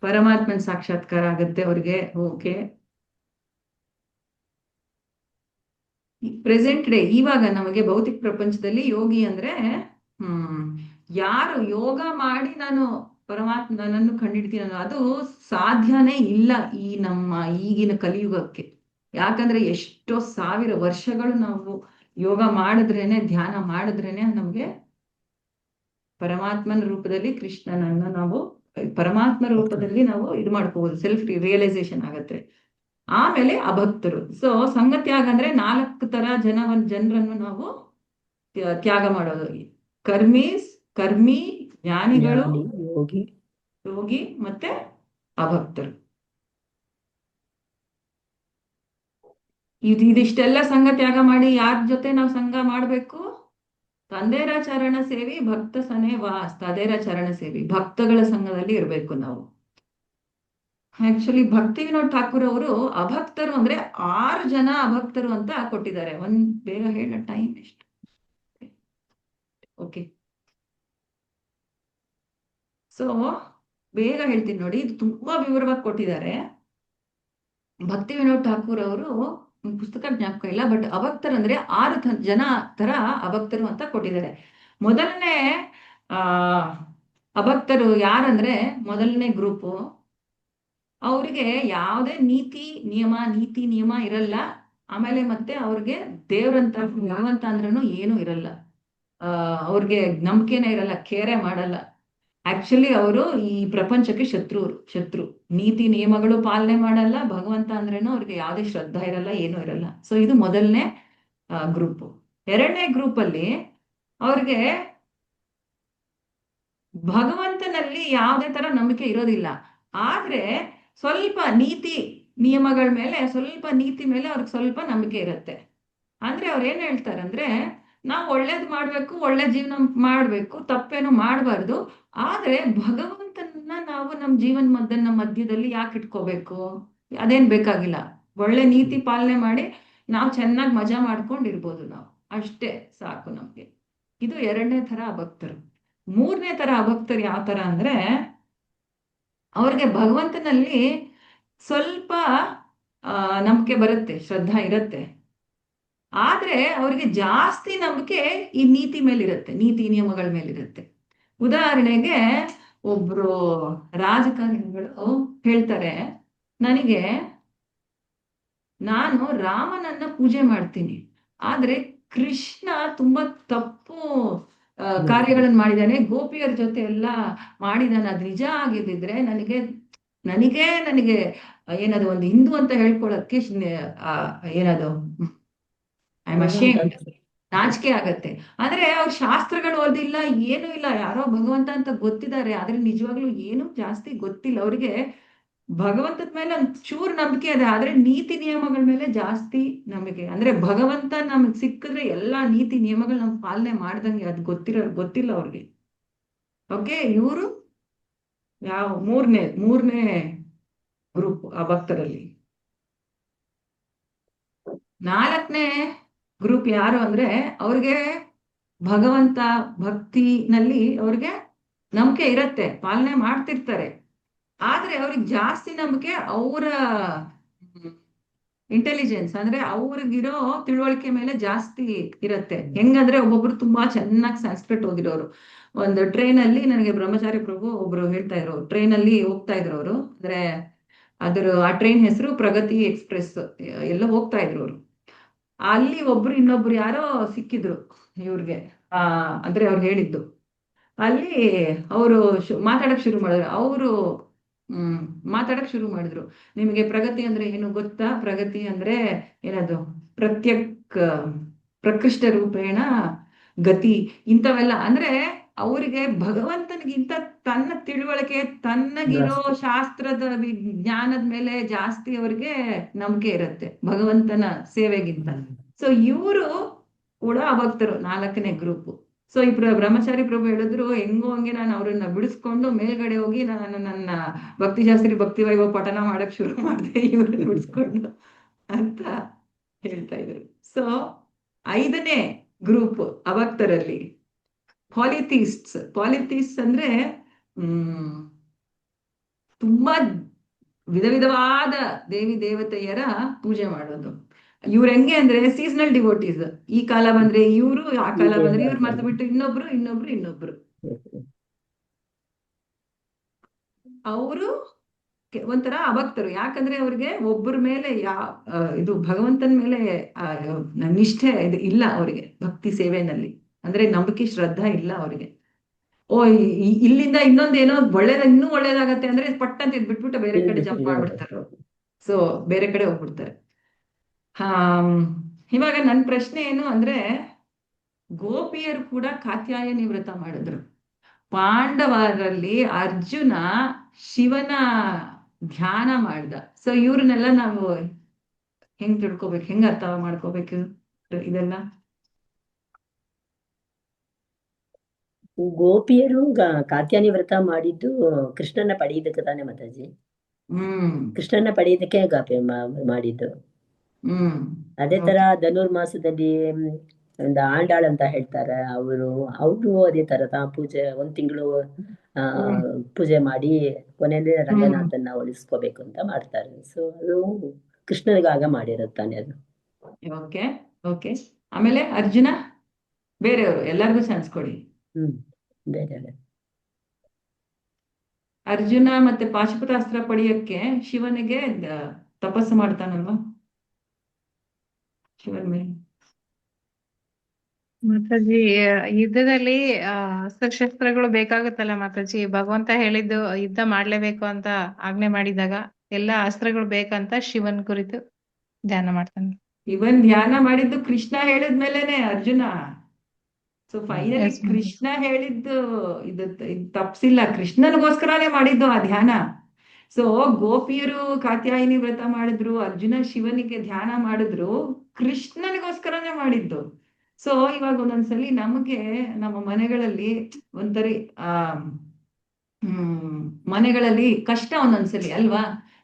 ಪರಮಾತ್ಮನ ಸಾಕ್ಷಾತ್ಕಾರ ಆಗುತ್ತೆ ಅವ್ರಿಗೆ. ಓಕೆ, ಪ್ರೆಸೆಂಟ್ ಡೇ ಇವಾಗ ನಮಗೆ ಭೌತಿಕ ಪ್ರಪಂಚದಲ್ಲಿ ಯೋಗಿ ಅಂದ್ರೆ ಯಾರು ಯೋಗ ಮಾಡಿ ನಾನು ಪರಮಾತ್ಮ ನನ್ನನ್ನು ಕಂಡಿಡ್ತೀನಿ ಅನ್ನೋ ಅದು ಸಾಧ್ಯನೇ ಇಲ್ಲ ಈ ನಮ್ಮ ಈಗಿನ ಕಲಿಯುಗಕ್ಕೆ. ಯಾಕಂದ್ರೆ ಎಷ್ಟೋ ಸಾವಿರ ವರ್ಷಗಳು ನಾವು ಯೋಗ ಮಾಡಿದ್ರೇನೆ, ಧ್ಯಾನ ಮಾಡಿದ್ರೇನೆ ನಮ್ಗೆ ಪರಮಾತ್ಮನ ರೂಪದಲ್ಲಿ ಕೃಷ್ಣನನ್ನ ನಾವು ಪರಮಾತ್ಮ ರೂಪದಲ್ಲಿ ನಾವು ಇದು ಮಾಡ್ಕೋಬಹುದು, ಸೆಲ್ಫ್ ರಿಯಲೈಸೇಷನ್ ಆಗತ್ತೆ. ಆಮೇಲೆ ಅಭಕ್ತರು. ಸೊ ಸಂಗತ್ಯಾಗ ಅಂದ್ರೆ 4 ತರ ಜನರನ್ನು ನಾವು ತ್ಯಾಗ ಮಾಡೋದು. ಕರ್ಮಿ, ಜ್ಞಾನಿಗಳು, ಯೋಗಿ ಮತ್ತೆ ಅಭಕ್ತರು. ಇದಿಷ್ಟೆಲ್ಲ ಸಂಘ ತ್ಯಾಗ ಮಾಡಿ ಯಾರ ಜೊತೆ ನಾವು ಸಂಘ ಮಾಡ್ಬೇಕು? ತಂದೆರ ಚರಣ ಸೇವಿ ಭಕ್ತ ಸನೆ ವಾಸ್. ತದೇರ ಚರಣ ಸೇವಿ ಭಕ್ತಗಳ ಸಂಘದಲ್ಲಿ ಇರ್ಬೇಕು ನಾವು. ಆಕ್ಚುಲಿ ಭಕ್ತಿ ವಿನೋದ್ ಠಾಕೂರ್ ಅವರು ಅಭಕ್ತರು ಅಂದ್ರೆ 6 ಜನ ಅಭಕ್ತರು ಅಂತ ಕೊಟ್ಟಿದ್ದಾರೆ. ಬೇಗ ಹೇಳ, ಟೈಮ್ ಎಷ್ಟು? ಓಕೆ, ಸೊ ಬೇಗ ಹೇಳ್ತೀನಿ ನೋಡಿ, ಇದು ತುಂಬಾ ವಿವರವಾಗಿ ಕೊಟ್ಟಿದ್ದಾರೆ. ಭಕ್ತಿ ವಿನೋದ್ ಠಾಕೂರ್ ಅವರು ಪುಸ್ತಕ ಜ್ಞಾಪಕ ಇಲ್ಲ, ಬಟ್ ಅಭಕ್ತರು ಅಂದ್ರೆ 6 ಜನ ತರ ಅಭಕ್ತರು ಅಂತ ಕೊಟ್ಟಿದ್ದಾರೆ. ಮೊದಲನೇ ಅಭಕ್ತರು ಯಾರಂದ್ರೆ, ಮೊದಲನೇ ಗ್ರೂಪು ಅವ್ರಿಗೆ ಯಾವುದೇ ನೀತಿ ನಿಯಮ ಇರಲ್ಲ. ಆಮೇಲೆ ಮತ್ತೆ ಅವ್ರಿಗೆ ದೇವ್ರಂತ ಭಗವಂತ ಅಂದ್ರೂ ಏನು ಇರಲ್ಲ. ಅವ್ರಿಗೆ ನಂಬಿಕೆನೇ ಇರಲ್ಲ, ಕೇರೆ ಮಾಡಲ್ಲ. ಆಕ್ಚುಲಿ ಅವರು ಈ ಪ್ರಪಂಚಕ್ಕೆ ಶತ್ರು. ನೀತಿ ನಿಯಮಗಳು ಪಾಲನೆ ಮಾಡಲ್ಲ, ಭಗವಂತ ಅಂದ್ರೇನು ಅವ್ರಿಗೆ ಯಾವುದೇ ಶ್ರದ್ಧಾ ಇರಲ್ಲ, ಏನೂ ಇರಲ್ಲ. ಸೊ ಇದು ಮೊದಲನೇ ಗ್ರೂಪ್. ಎರಡನೇ ಗ್ರೂಪ್ ಅಲ್ಲಿ ಅವ್ರಿಗೆ ಭಗವಂತನಲ್ಲಿ ಯಾವುದೇ ತರ ನಂಬಿಕೆ ಇರೋದಿಲ್ಲ, ಆದ್ರೆ ಸ್ವಲ್ಪ ನೀತಿ ನಿಯಮಗಳ ಮೇಲೆ, ಸ್ವಲ್ಪ ನೀತಿ ಮೇಲೆ ಅವ್ರಿಗೆ ಸ್ವಲ್ಪ ನಂಬಿಕೆ ಇರುತ್ತೆ. ಅಂದ್ರೆ ಅವ್ರು ಏನ್ ಹೇಳ್ತಾರಂದ್ರೆ, ನಾವು ಒಳ್ಳೇದ್ ಮಾಡ್ಬೇಕು, ಒಳ್ಳೆ ಜೀವನ ಮಾಡ್ಬೇಕು, ತಪ್ಪೇನು ಮಾಡಬಾರ್ದು, ಆದ್ರೆ ಭಗವಂತನ ನಾವು ನಮ್ಮ ಜೀವನ ಮಧ್ಯದಲ್ಲಿ ಯಾಕೆ ಇಟ್ಕೋಬೇಕು? ಅದೇನ್ ಬೇಕಾಗಿಲ್ಲ. ಒಳ್ಳೆ ನೀತಿ ಪಾಲನೆ ಮಾಡಿ ನಾವು ಚೆನ್ನಾಗಿ ಮಜಾ ಮಾಡ್ಕೊಂಡಿರ್ಬೋದು, ನಾವು ಅಷ್ಟೇ ಸಾಕು ನಮ್ಗೆ. ಇದು ಎರಡನೇ ತರ ಅಭಕ್ತರು. ಮೂರನೇ ತರ ಅಭಕ್ತರು ಯಾವ ತರ ಅಂದ್ರೆ, ಅವ್ರಿಗೆ ಭಗವಂತನಲ್ಲಿ ಸ್ವಲ್ಪ ನಂಬಿಕೆ ಬರುತ್ತೆ, ಶ್ರದ್ಧಾ ಇರುತ್ತೆ, ಆದ್ರೆ ಅವ್ರಿಗೆ ಜಾಸ್ತಿ ನಂಬಿಕೆ ಈ ನೀತಿ ಮೇಲಿರುತ್ತೆ, ನೀತಿ ನಿಯಮಗಳ ಮೇಲಿರುತ್ತೆ. ಉದಾಹರಣೆಗೆ ಒಬ್ರು ರಾಜಕಾರಣಿಗಳು ಹೇಳ್ತಾರೆ, ನಾನು ರಾಮನನ್ನ ಪೂಜೆ ಮಾಡ್ತೀನಿ, ಆದ್ರೆ ಕೃಷ್ಣ ತುಂಬಾ ತಪ್ಪು ಕಾರ್ಯಗಳನ್ನು ಮಾಡಿದ್ದಾನೆ, ಗೋಪಿಯರ ಜೊತೆ ಎಲ್ಲ ಮಾಡಿದಾನೆ, ಅದು ನಿಜ ಆಗಿದ್ದಿದ್ರೆ ನನಗೆ ಏನದು ಒಂದು ಹಿಂದೂ ಅಂತ ಹೇಳ್ಕೊಳಕ್ಕೆ ಏನದು ಐ ಆಮ್ ಅಶೇಮ್ಡ್, ನಾಚಿಕೆ ಆಗತ್ತೆ. ಆದ್ರೆ ಅವ್ರ ಶಾಸ್ತ್ರಗಳು ಓದಿಲ್ಲ, ಏನೂ ಇಲ್ಲ, ಯಾರೋ ಭಗವಂತ ಅಂತ ಗೊತ್ತಿದ್ದಾರೆ, ಆದ್ರೆ ನಿಜವಾಗ್ಲೂ ಏನು ಜಾಸ್ತಿ ಗೊತ್ತಿಲ್ಲ ಅವ್ರಿಗೆ. ಭಗವಂತದ ಮೇಲೆ ಒಂದ್ ಚೂರು ನಂಬಿಕೆ ಇದೆ, ಆದ್ರೆ ನೀತಿ ನಿಯಮಗಳ ಮೇಲೆ ಜಾಸ್ತಿ ನಂಬಿಕೆ. ಅಂದ್ರೆ ಭಗವಂತ ನಮಗ್ ಸಿಕ್ಕಿದ್ರೆ ಎಲ್ಲಾ ನೀತಿ ನಿಯಮಗಳು ನಾವು ಪಾಲನೆ ಮಾಡ್ದಂಗೆ, ಅದು ಗೊತ್ತಿಲ್ಲ ಅವ್ರಿಗೆ. ಓಕೆ, ಇವರು ಯಾವ ಮೂರನೇ ಗ್ರೂಪ್ ಆ ಭಕ್ತರಲ್ಲಿ. 4ನೇ ಗ್ರೂಪ್ ಯಾರು ಅಂದ್ರೆ ಅವ್ರಿಗೆ ಭಗವಂತ ಭಕ್ತಿನಲ್ಲಿ ಅವ್ರಿಗೆ ನಂಬಿಕೆ ಇರತ್ತೆ, ಪಾಲನೆ ಮಾಡ್ತಿರ್ತಾರೆ. ಆದ್ರೆ ಅವ್ರಿಗೆ ಜಾಸ್ತಿ ನಂಬಿಕೆ ಅವರ ಇಂಟೆಲಿಜೆನ್ಸ್, ಅಂದ್ರೆ ಅವ್ರಿಗಿರೋ ತಿಳುವಳಿಕೆ ಮೇಲೆ ಜಾಸ್ತಿ ಇರತ್ತೆ. ಹೆಂಗಂದ್ರೆ ಒಬ್ಬೊಬ್ರು ತುಂಬಾ ಚೆನ್ನಾಗಿ ಸಂಸ್ಕೃತ್ ಓದಿರೋರು. ಒಂದು ಟ್ರೈನ್ ಅಲ್ಲಿ ನನಗೆ ಬ್ರಹ್ಮಚಾರಿ ಪ್ರಭು ಒಬ್ರು ಹೇಳ್ತಾ ಇದ್ರು, ಟ್ರೈನ್ ಅಲ್ಲಿ ಹೋಗ್ತಾ ಇದ್ರು ಅವರು, ಅಂದ್ರೆ ಆ ಟ್ರೈನ್ ಹೆಸರು ಪ್ರಗತಿ ಎಕ್ಸ್ಪ್ರೆಸ್, ಎಲ್ಲ ಹೋಗ್ತಾ ಇದ್ರು ಅವರು. ಅಲ್ಲಿ ಇನ್ನೊಬ್ರು ಯಾರೋ ಸಿಕ್ಕಿದ್ರು ಇವ್ರಿಗೆ, ಅಂದ್ರೆ ಅವ್ರು ಹೇಳಿದ್ದು. ಅಲ್ಲಿ ಅವರು ಮಾತಾಡಕ್ ಶುರು ಮಾಡಿದ್ರು. ಮಾತಾಡಕ್ ಶುರು ಮಾಡಿದ್ರು, ನಿಮಗೆ ಪ್ರಗತಿ ಅಂದ್ರೆ ಏನು ಗೊತ್ತಾ? ಪ್ರಗತಿ ಅಂದ್ರೆ ಏನದು? ಪ್ರಕೃಷ್ಟ ರೂಪೇಣ ಗತಿ, ಇಂಥವೆಲ್ಲ. ಅಂದ್ರೆ ಅವರಿಗೆ ಭಗವಂತನಿಗಿಂತ ತನ್ನ ತಿಳುವಳಿಕೆ, ತನ್ನಗಿರೋ ಶಾಸ್ತ್ರದ ವಿಜ್ಞಾನದ ಮೇಲೆ ಜಾಸ್ತಿ ಅವ್ರಿಗೆ ನಂಬಿಕೆ ಇರುತ್ತೆ ಭಗವಂತನ ಸೇವೆಗಿಂತ. ಸೊ ಇವರು ಕೂಡ ಭಕ್ತರು, 4ನೇ ಗ್ರೂಪ್. ಸೊ ಈ ಬ್ರಹ್ಮಚಾರಿ ಪ್ರಭು ಹೇಳಿದ್ರು, ಹೆಂಗೋ ಹಂಗೆ ನಾನು ಅವ್ರನ್ನ ಬಿಡಿಸ್ಕೊಂಡು ಮೇಲ್ಗಡೆ ಹೋಗಿ ನಾನು ನನ್ನ ಭಕ್ತಿಶಾಸ್ತ್ರಿ ಭಕ್ತಿ ವೈಭವ ಪಠನ ಮಾಡಕ್ ಶುರು ಮಾಡಿದೆ ಇವ್ರನ್ನ ಬಿಡಿಸ್ಕೊಂಡು ಅಂತ ಹೇಳ್ತಾ ಇದ್ರು. ಸೊ 5ನೇ ಗ್ರೂಪ್ ಅಭಕ್ತರಲ್ಲಿ ಪಾಲಿಥಿಸ್ಟ್ಸ್ ಅಂದ್ರೆ ತುಂಬಾ ವಿಧವಾದ ದೇವಿ ದೇವತೆಯರ ಪೂಜೆ ಮಾಡೋದು. ಇವ್ರ ಹೆಂಗೆ ಅಂದ್ರೆ ಸೀಸನಲ್ ಡಿವೋಟೀಸ್, ಈ ಕಾಲ ಬಂದ್ರೆ ಇವ್ರು, ಆ ಕಾಲ ಬಂದ್ರೆ ಇವ್ರು, ಮರ್ತು ಬಿಟ್ಟು ಇನ್ನೊಬ್ರು. ಅವರು ಒಂಥರ ಅಭಕ್ತರು. ಯಾಕಂದ್ರೆ ಅವ್ರಿಗೆ ಒಬ್ಬರ ಮೇಲೆ ಇದು ಭಗವಂತನ ಮೇಲೆ ನಿಷ್ಠೆ ಇದು ಇಲ್ಲ ಅವ್ರಿಗೆ, ಭಕ್ತಿ ಸೇವೆನಲ್ಲಿ ಅಂದ್ರೆ ನಂಬಿಕೆ ಶ್ರದ್ಧಾ ಇಲ್ಲ ಅವ್ರಿಗೆ. ಇಲ್ಲಿಂದ ಇನ್ನೊಂದೇನೋ ಇನ್ನೂ ಒಳ್ಳೇದಾಗತ್ತೆ ಅಂದ್ರೆ ಪಟ್ಟಂತ ಬಿಟ್ಬಿಟ್ಟು ಬೇರೆ ಕಡೆ ಜಂಪ್ ಮಾಡ್ಬಿಡ್ತಾರೆ. ಸೊ ಬೇರೆ ಕಡೆ ಹೋಗ್ಬಿಡ್ತಾರೆ. ಇವಾಗ ನನ್ನ ಪ್ರಶ್ನೆ ಏನು ಅಂದ್ರೆ, ಗೋಪಿಯರು ಕೂಡ ಕಾತ್ಯಾಯನಿ ವ್ರತ ಮಾಡಿದ್ರು. ಪಾಂಡವರಲ್ಲಿ ಅರ್ಜುನ ಶಿವನ ಧ್ಯಾನ ಮಾಡ್ದ. ಸೊ ಇವ್ರನ್ನೆಲ್ಲ ನಾವು ಹೆಂಗ್ ತಿಳ್ಕೊಬೇಕು, ಹೆಂಗ್ ಅರ್ಥ ಮಾಡ್ಕೋಬೇಕು ಇದೆಲ್ಲ? ಗೋಪಿಯರು ಕಾತ್ಯಾನಿ ವ್ರತ ಮಾಡಿದ್ದು ಕೃಷ್ಣನ ಪಡೆಯುವುದಕ್ಕೆ ತಾನೆ ಮಾತಾಜಿ? ಕೃಷ್ಣನ ಪಡೆಯುವುದಕ್ಕೆ ಗಾಪಿ ಮಾಡಿದ್ದು. ಅದೇ ತರ ಧನುರ್ಮಾಸದಲ್ಲಿ ಒಂದು ಆಂಡಾಳ್ ಅಂತ ಹೇಳ್ತಾರೆ, ಅವರು ಅದೇ ತರ ಪೂಜೆ 1 ತಿಂಗಳು ಪೂಜೆ ಮಾಡಿ ಕೊನೆಯಲ್ಲಿ ರಂಗನಾಥನ್ನ ಉಳಿಸ್ಕೋಬೇಕು ಅಂತ ಮಾಡ್ತಾರೆ. ಸೊ ಅದು ಕೃಷ್ಣನಿಗಾಗ ಮಾಡಿರುತ್ತಾನೆ ಅದು. ಓಕೆ. ಆಮೇಲೆ ಅರ್ಜುನ ಬೇರೆಯವರು, ಎಲ್ಲರಿಗೂ ಚಾನ್ಸ್ ಕೊಡಿ. ಬೇರೆ ಅರ್ಜುನ ಮತ್ತೆ ಪಾಶುಪತಾಸ್ತ್ರ ಪಡೆಯಕ್ಕೆ ಶಿವನಿಗೆ ತಪಸ್ಸು ಮಾಡ್ತಾನಲ್ವಾ ಶಿವನ ಮೇಲೆ? ಮಾತಾಜಿ, ಯುದ್ಧದಲ್ಲಿ ಅಸ್ತ್ರಶಸ್ತ್ರಗಳು ಬೇಕಾಗುತ್ತಲ್ಲ ಮಾತಾಜಿ. ಭಗವಂತ ಹೇಳಿದ್ದು ಯುದ್ಧ ಮಾಡ್ಲೇಬೇಕು ಅಂತ ಆಜ್ಞೆ ಮಾಡಿದಾಗ ಎಲ್ಲಾ ಅಸ್ತ್ರಗಳು ಬೇಕಂತ ಶಿವನ್ ಕುರಿತು ಧ್ಯಾನ ಮಾಡ್ತಾನೆ. ಶಿವನ್ ಧ್ಯಾನ ಮಾಡಿದ್ದು ಕೃಷ್ಣ ಹೇಳಿದ್ಮೇಲೆನೆ ಅರ್ಜುನ. ಸೊ ಫೈನಲಿ ಕೃಷ್ಣ ಹೇಳಿದ್ದು ಇದು ತಪ್ಸಿಲ್ಲ, ಕೃಷ್ಣನಿಗೋಸ್ಕರನೇ ಮಾಡಿದ್ದು ಆ ಧ್ಯಾನ. ಸೊ ಗೋಪಿಯರು ಕಾತ್ಯಾಯಿನಿ ವ್ರತ ಮಾಡಿದ್ರು, ಅರ್ಜುನ ಶಿವನಿಗೆ ಧ್ಯಾನ ಮಾಡಿದ್ರು, ಕೃಷ್ಣನಿಗೋಸ್ಕರನೇ ಮಾಡಿದ್ದು. ಸೊ ಇವಾಗ ಒಂದೊಂದ್ಸಲಿ ನಮಗೆ ನಮ್ಮ ಮನೆಗಳಲ್ಲಿ ಒಂಥರ ಮನೆಗಳಲ್ಲಿ ಕಷ್ಟ ಒಂದೊಂದ್ಸಲಿ ಅಲ್ವಾ?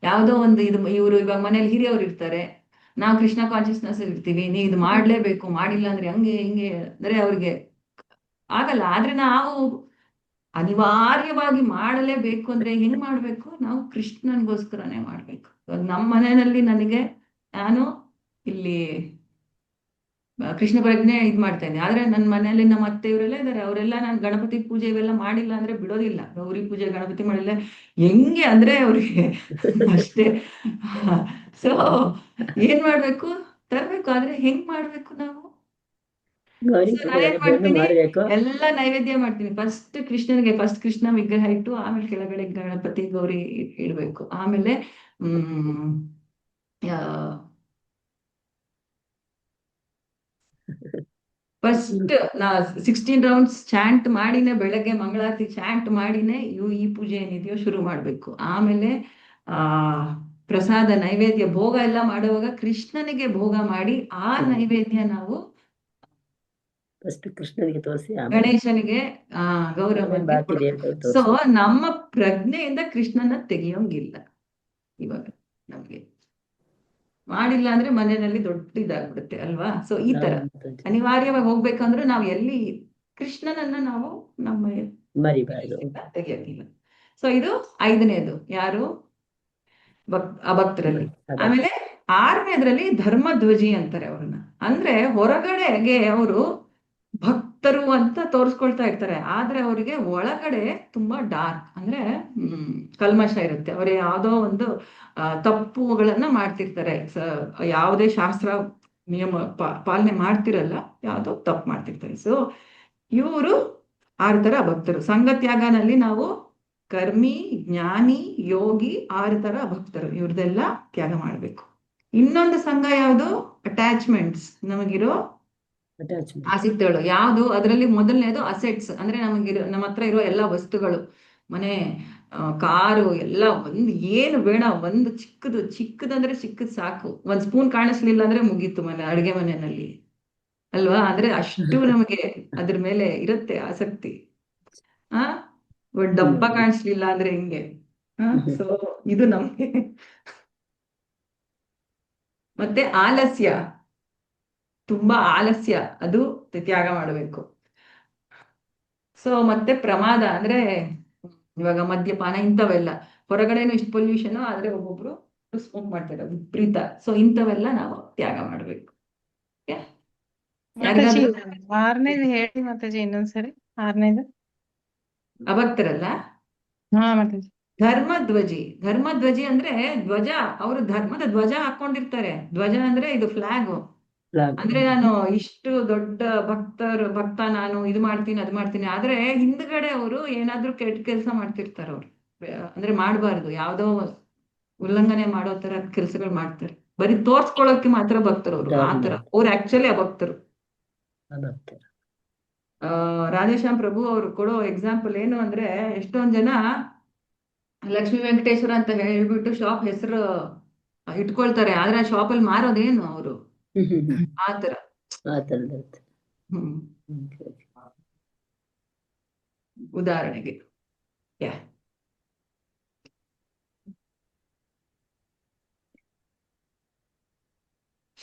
ಯಾವ್ದೋ ಒಂದು ಇವರು ಇವಾಗ ಮನೇಲಿ ಹಿರಿಯವ್ರು ಇರ್ತಾರೆ, ನಾವು ಕೃಷ್ಣ ಕಾನ್ಶಿಯಸ್ನೆಸ್ ಇರ್ತೀವಿ, ನೀ ಇದು ಮಾಡ್ಲೇಬೇಕು, ಮಾಡಿಲ್ಲ ಅಂದ್ರೆ ಹಂಗೆ ಹಿಂಗೆ ಅಂದ್ರೆ ಅವ್ರಿಗೆ ಆಗಲ್ಲ. ಆದ್ರೆ ನಾವು ಅನಿವಾರ್ಯವಾಗಿ ಮಾಡಲೇಬೇಕು ಅಂದ್ರೆ ಹೆಂಗ್ ಮಾಡ್ಬೇಕು? ನಾವು ಕೃಷ್ಣನ್ಗೋಸ್ಕರನೇ ಮಾಡ್ಬೇಕು. ನಮ್ಮ ಮನೆಯಲ್ಲಿ ನಾನು ಇಲ್ಲಿ ಕೃಷ್ಣ ಪ್ರಜ್ಞೆ ಮಾಡ್ತೇನೆ, ಆದ್ರೆ ನನ್ನ ಮನೆಯಲ್ಲಿ ನಮ್ಮ ಅತ್ತೆ ಇವರೆಲ್ಲ ಇದಾರೆ, ಅವರೆಲ್ಲ ನಾನು ಗಣಪತಿ ಪೂಜೆ ಇವೆಲ್ಲ ಮಾಡಿಲ್ಲ ಅಂದ್ರೆ ಬಿಡೋದಿಲ್ಲ. ಗೌರಿ ಪೂಜೆ ಗಣಪತಿ ಮಾಡಿಲ್ಲ ಹೆಂಗೆ ಅಂದ್ರೆ ಅವ್ರಿಗೆ ಅಷ್ಟೇ. ಸೊ ಏನ್ ಮಾಡ್ಬೇಕು? ತರ್ಬೇಕು. ಆದ್ರೆ ಹೆಂಗ್ ಮಾಡ್ಬೇಕು? ನಾವು ನಾನೇನ್ ಮಾಡ್ತೀನಿ, ಎಲ್ಲ ನೈವೇದ್ಯ ಮಾಡ್ತೀನಿ. ಫಸ್ಟ್ ಕೃಷ್ಣ ವಿಗ್ರಹ ಇಟ್ಟು, ಆಮೇಲೆ ಕೆಳಗಡೆ ಗಣಪತಿ ಗೌರಿ ಇಡ್ಬೇಕು. ಆಮೇಲೆ ಫಸ್ಟ್ 16 ರೌಂಡ್ಸ್ ಚಾಂಟ್ ಮಾಡಿನೇ, ಬೆಳಗ್ಗೆ ಮಂಗಳಾರತಿ ಚಾಂಟ್ ಮಾಡಿನೇ ಈ ಪೂಜೆ ಏನಿದೆಯೋ ಶುರು ಮಾಡ್ಬೇಕು. ಆಮೇಲೆ ಆ ಪ್ರಸಾದ ನೈವೇದ್ಯ ಭೋಗ ಎಲ್ಲ ಮಾಡುವಾಗ ಕೃಷ್ಣನಿಗೆ ಭೋಗ ಮಾಡಿ ಆ ನೈವೇದ್ಯ ನಾವು ಫಸ್ಟ್ ಕೃಷ್ಣನಿಗೆ ತೋರಿಸಿ ಆಮೇಲೆ ಗಣೇಶನಿಗೆ ಆಮೇಲೆ ಗೌರಮ್ಮನಿಗೆ ಬಾಕಿ ಕೊಡ್ಬೇಕು. ದೇವತೆಗೆ ಸೊ ತೋರಿಸಿ. ನಮ್ಮ ಪ್ರಜ್ಞೆಯಿಂದ ಕೃಷ್ಣನ ತೆಗಿಯೋಂಗಿಲ್ಲ ಇವಾಗ ನಮ್ಗೆ. ಮಾಡಿಲ್ಲ ಅಂದ್ರೆ ಮನೆಯಲ್ಲಿ ದೊಡ್ಡ ಇದಾಗ್ಬಿಡುತ್ತೆ ಅಲ್ವಾ. ಸೊ ಈ ತರ ಅನಿವಾರ್ಯವಾಗಿ ಹೋಗ್ಬೇಕಂದ್ರೆ ನಾವು ಎಲ್ಲಿ ಕೃಷ್ಣನನ್ನ ನಾವು ನಮ್ಮ ಮರಿಬಾರ್ದು. ತೆಗಿಯೋದಿಲ್ಲ. ಸೊ ಇದು 5ನೇದು ಯಾರು ಅಭಕ್ತರಲ್ಲಿ. ಆಮೇಲೆ 6ನೇದ್ರಲ್ಲಿ ಧರ್ಮಧ್ವಜಿ ಅಂತಾರೆ ಅವ್ರನ್ನ. ಅಂದ್ರೆ ಹೊರಗಡೆಗೆ ಅವರು ಭಕ್ತರು ಅಂತ ತೋರಿಸ್ಕೊಳ್ತಾ ಇರ್ತಾರೆ, ಆದ್ರೆ ಅವರಿಗೆ ಒಳಗಡೆ ತುಂಬಾ ಡಾರ್ಕ್ ಅಂದ್ರೆ ಕಲ್ಮಶ ಇರುತ್ತೆ. ಅವ್ರು ಯಾವ್ದೋ ಒಂದು ತಪ್ಪುಗಳನ್ನ ಮಾಡ್ತಿರ್ತಾರೆ. ಯಾವುದೇ ಶಾಸ್ತ್ರ ನಿಯಮ ಪಾಲನೆ ಮಾಡ್ತಿರಲ್ಲ, ಯಾವ್ದೋ ತಪ್ಪು ಮಾಡ್ತಿರ್ತಾರೆ. ಸೊ ಇವರು 6 ತರ ಭಕ್ತರು. ಸಂಘತ್ಯಾಗನಲ್ಲಿ ನಾವು ಕರ್ಮಿ, ಜ್ಞಾನಿ, ಯೋಗಿ 6 ತರ ಭಕ್ತರು. ಇವ್ರದೆಲ್ಲ ತ್ಯಾಗ ಮಾಡ್ಬೇಕು. ಇನ್ನೊಂದು ಸಂಘ ಯಾವುದು? ಅಟ್ಯಾಚ್ಮೆಂಟ್ಸ್, ನಮಗಿರೋ ಆಸಕ್ತಿಗಳು ಯಾವುದು? ಅದರಲ್ಲಿ ಮೊದಲನೇದು ಅಸೆಟ್ಸ್, ಅಂದ್ರೆ ನಮ್ಮ ಹತ್ರ ಇರೋ ಎಲ್ಲ ವಸ್ತುಗಳು, ಮನೆ, ಕಾರು ಎಲ್ಲ ಒಂದು ಏನು ಬೇಡ, ಒಂದು ಚಿಕ್ಕದಂದ್ರೆ ಚಿಕ್ಕದ್ ಸಾಕು. ಒಂದ್ ಸ್ಪೂನ್ ಕಾಣಿಸ್ಲಿಲ್ಲ ಅಂದ್ರೆ ಮುಗೀತು ಮನೆ, ಅಡುಗೆ ಮನೆಯಲ್ಲಿ ಅಲ್ವಾ. ಅಂದ್ರೆ ಅಷ್ಟು ನಮಗೆ ಅದ್ರ ಮೇಲೆ ಇರುತ್ತೆ ಆಸಕ್ತಿ. ಒಂದ್ ಡಬ್ಬ ಕಾಣಿಸ್ಲಿಲ್ಲ ಅಂದ್ರೆ ಹಿಂಗೆ. ಸೊ ಇದು ನಮ್ಗೆ. ಮತ್ತೆ ಆಲಸ್ಯ, ತುಂಬಾ ಆಲಸ್ಯ, ಅದು ತ್ಯಾಗ ಮಾಡಬೇಕು. ಸೊ ಮತ್ತೆ ಪ್ರಮಾದ ಅಂದ್ರೆ ಇವಾಗ ಮದ್ಯಪಾನ ಇಂಥವೆಲ್ಲ. ಹೊರಗಡೆನೂ ಇಷ್ಟು ಪೊಲ್ಯೂಷನ್, ಆದ್ರೆ ಒಬ್ಬೊಬ್ರು ಸ್ಮೋಕ್ ಮಾಡ್ತಾರೆ ವಿಪರೀತ. ಸೊ ಇಂಥವೆಲ್ಲ ನಾವು ತ್ಯಾಗ ಮಾಡ್ಬೇಕು. ಮಾತಾಜಿ 6ನೇದು ಹೇಳಿ ಮಾತಾಜಿ ಇನ್ನೊಂದ್ಸರಿ. 6ನೇದು ಅಭಕ್ತರಲ್ಲ, ಹಾ ಮಾತಾಜಿ. ಧರ್ಮಧ್ವಜಿ ಅಂದ್ರೆ ಧ್ವಜ. ಅವರು ಧರ್ಮದ ಧ್ವಜ ಹಾಕೊಂಡಿರ್ತಾರೆ. ಧ್ವಜ ಅಂದ್ರೆ ಇದು ಫ್ಲಾಗ್. ಅಂದ್ರೆ ನಾನು ಇಷ್ಟು ದೊಡ್ಡ ಭಕ್ತ, ನಾನು ಇದು ಮಾಡ್ತೀನಿ ಅದು ಮಾಡ್ತೀನಿ, ಆದ್ರೆ ಹಿಂದ್ಗಡೆ ಅವರು ಏನಾದ್ರೂ ಕೆಟ್ಟ ಕೆಲಸ ಮಾಡ್ತಿರ್ತಾರೆ. ಅವ್ರು ಅಂದ್ರೆ ಮಾಡಬಾರ್ದು, ಯಾವ್ದೋ ಉಲ್ಲಂಘನೆ ಮಾಡೋ ತರ ಕೆಲ್ಸಗಳು ಮಾಡ್ತಾರೆ. ಬರೀ ತೋರ್ಸ್ಕೊಳಕ್ಕೆ ಮಾತ್ರ ಭಕ್ತರು ಅವರು. ಆತರ ಅವ್ರು ಆಕ್ಚುಲಿ ಅಭಕ್ತರು. ರಾಧೇಶ್ಯಾಮ್ ಪ್ರಭು ಅವ್ರು ಕೊಡೋ ಎಕ್ಸಾಂಪಲ್ ಏನು ಅಂದ್ರೆ, ಎಷ್ಟೊಂದ್ ಜನ ಲಕ್ಷ್ಮೀ ವೆಂಕಟೇಶ್ವರ ಅಂತ ಹೇಳ್ಬಿಟ್ಟು ಶಾಪ್ ಹೆಸರು ಇಟ್ಕೊಳ್ತಾರೆ, ಆದ್ರೆ ಆ ಶಾಪಲ್ಲಿ ಮಾರೋದೇನು ಅವರು? ಆತರ. ಉದಾಹರಣೆಗೆ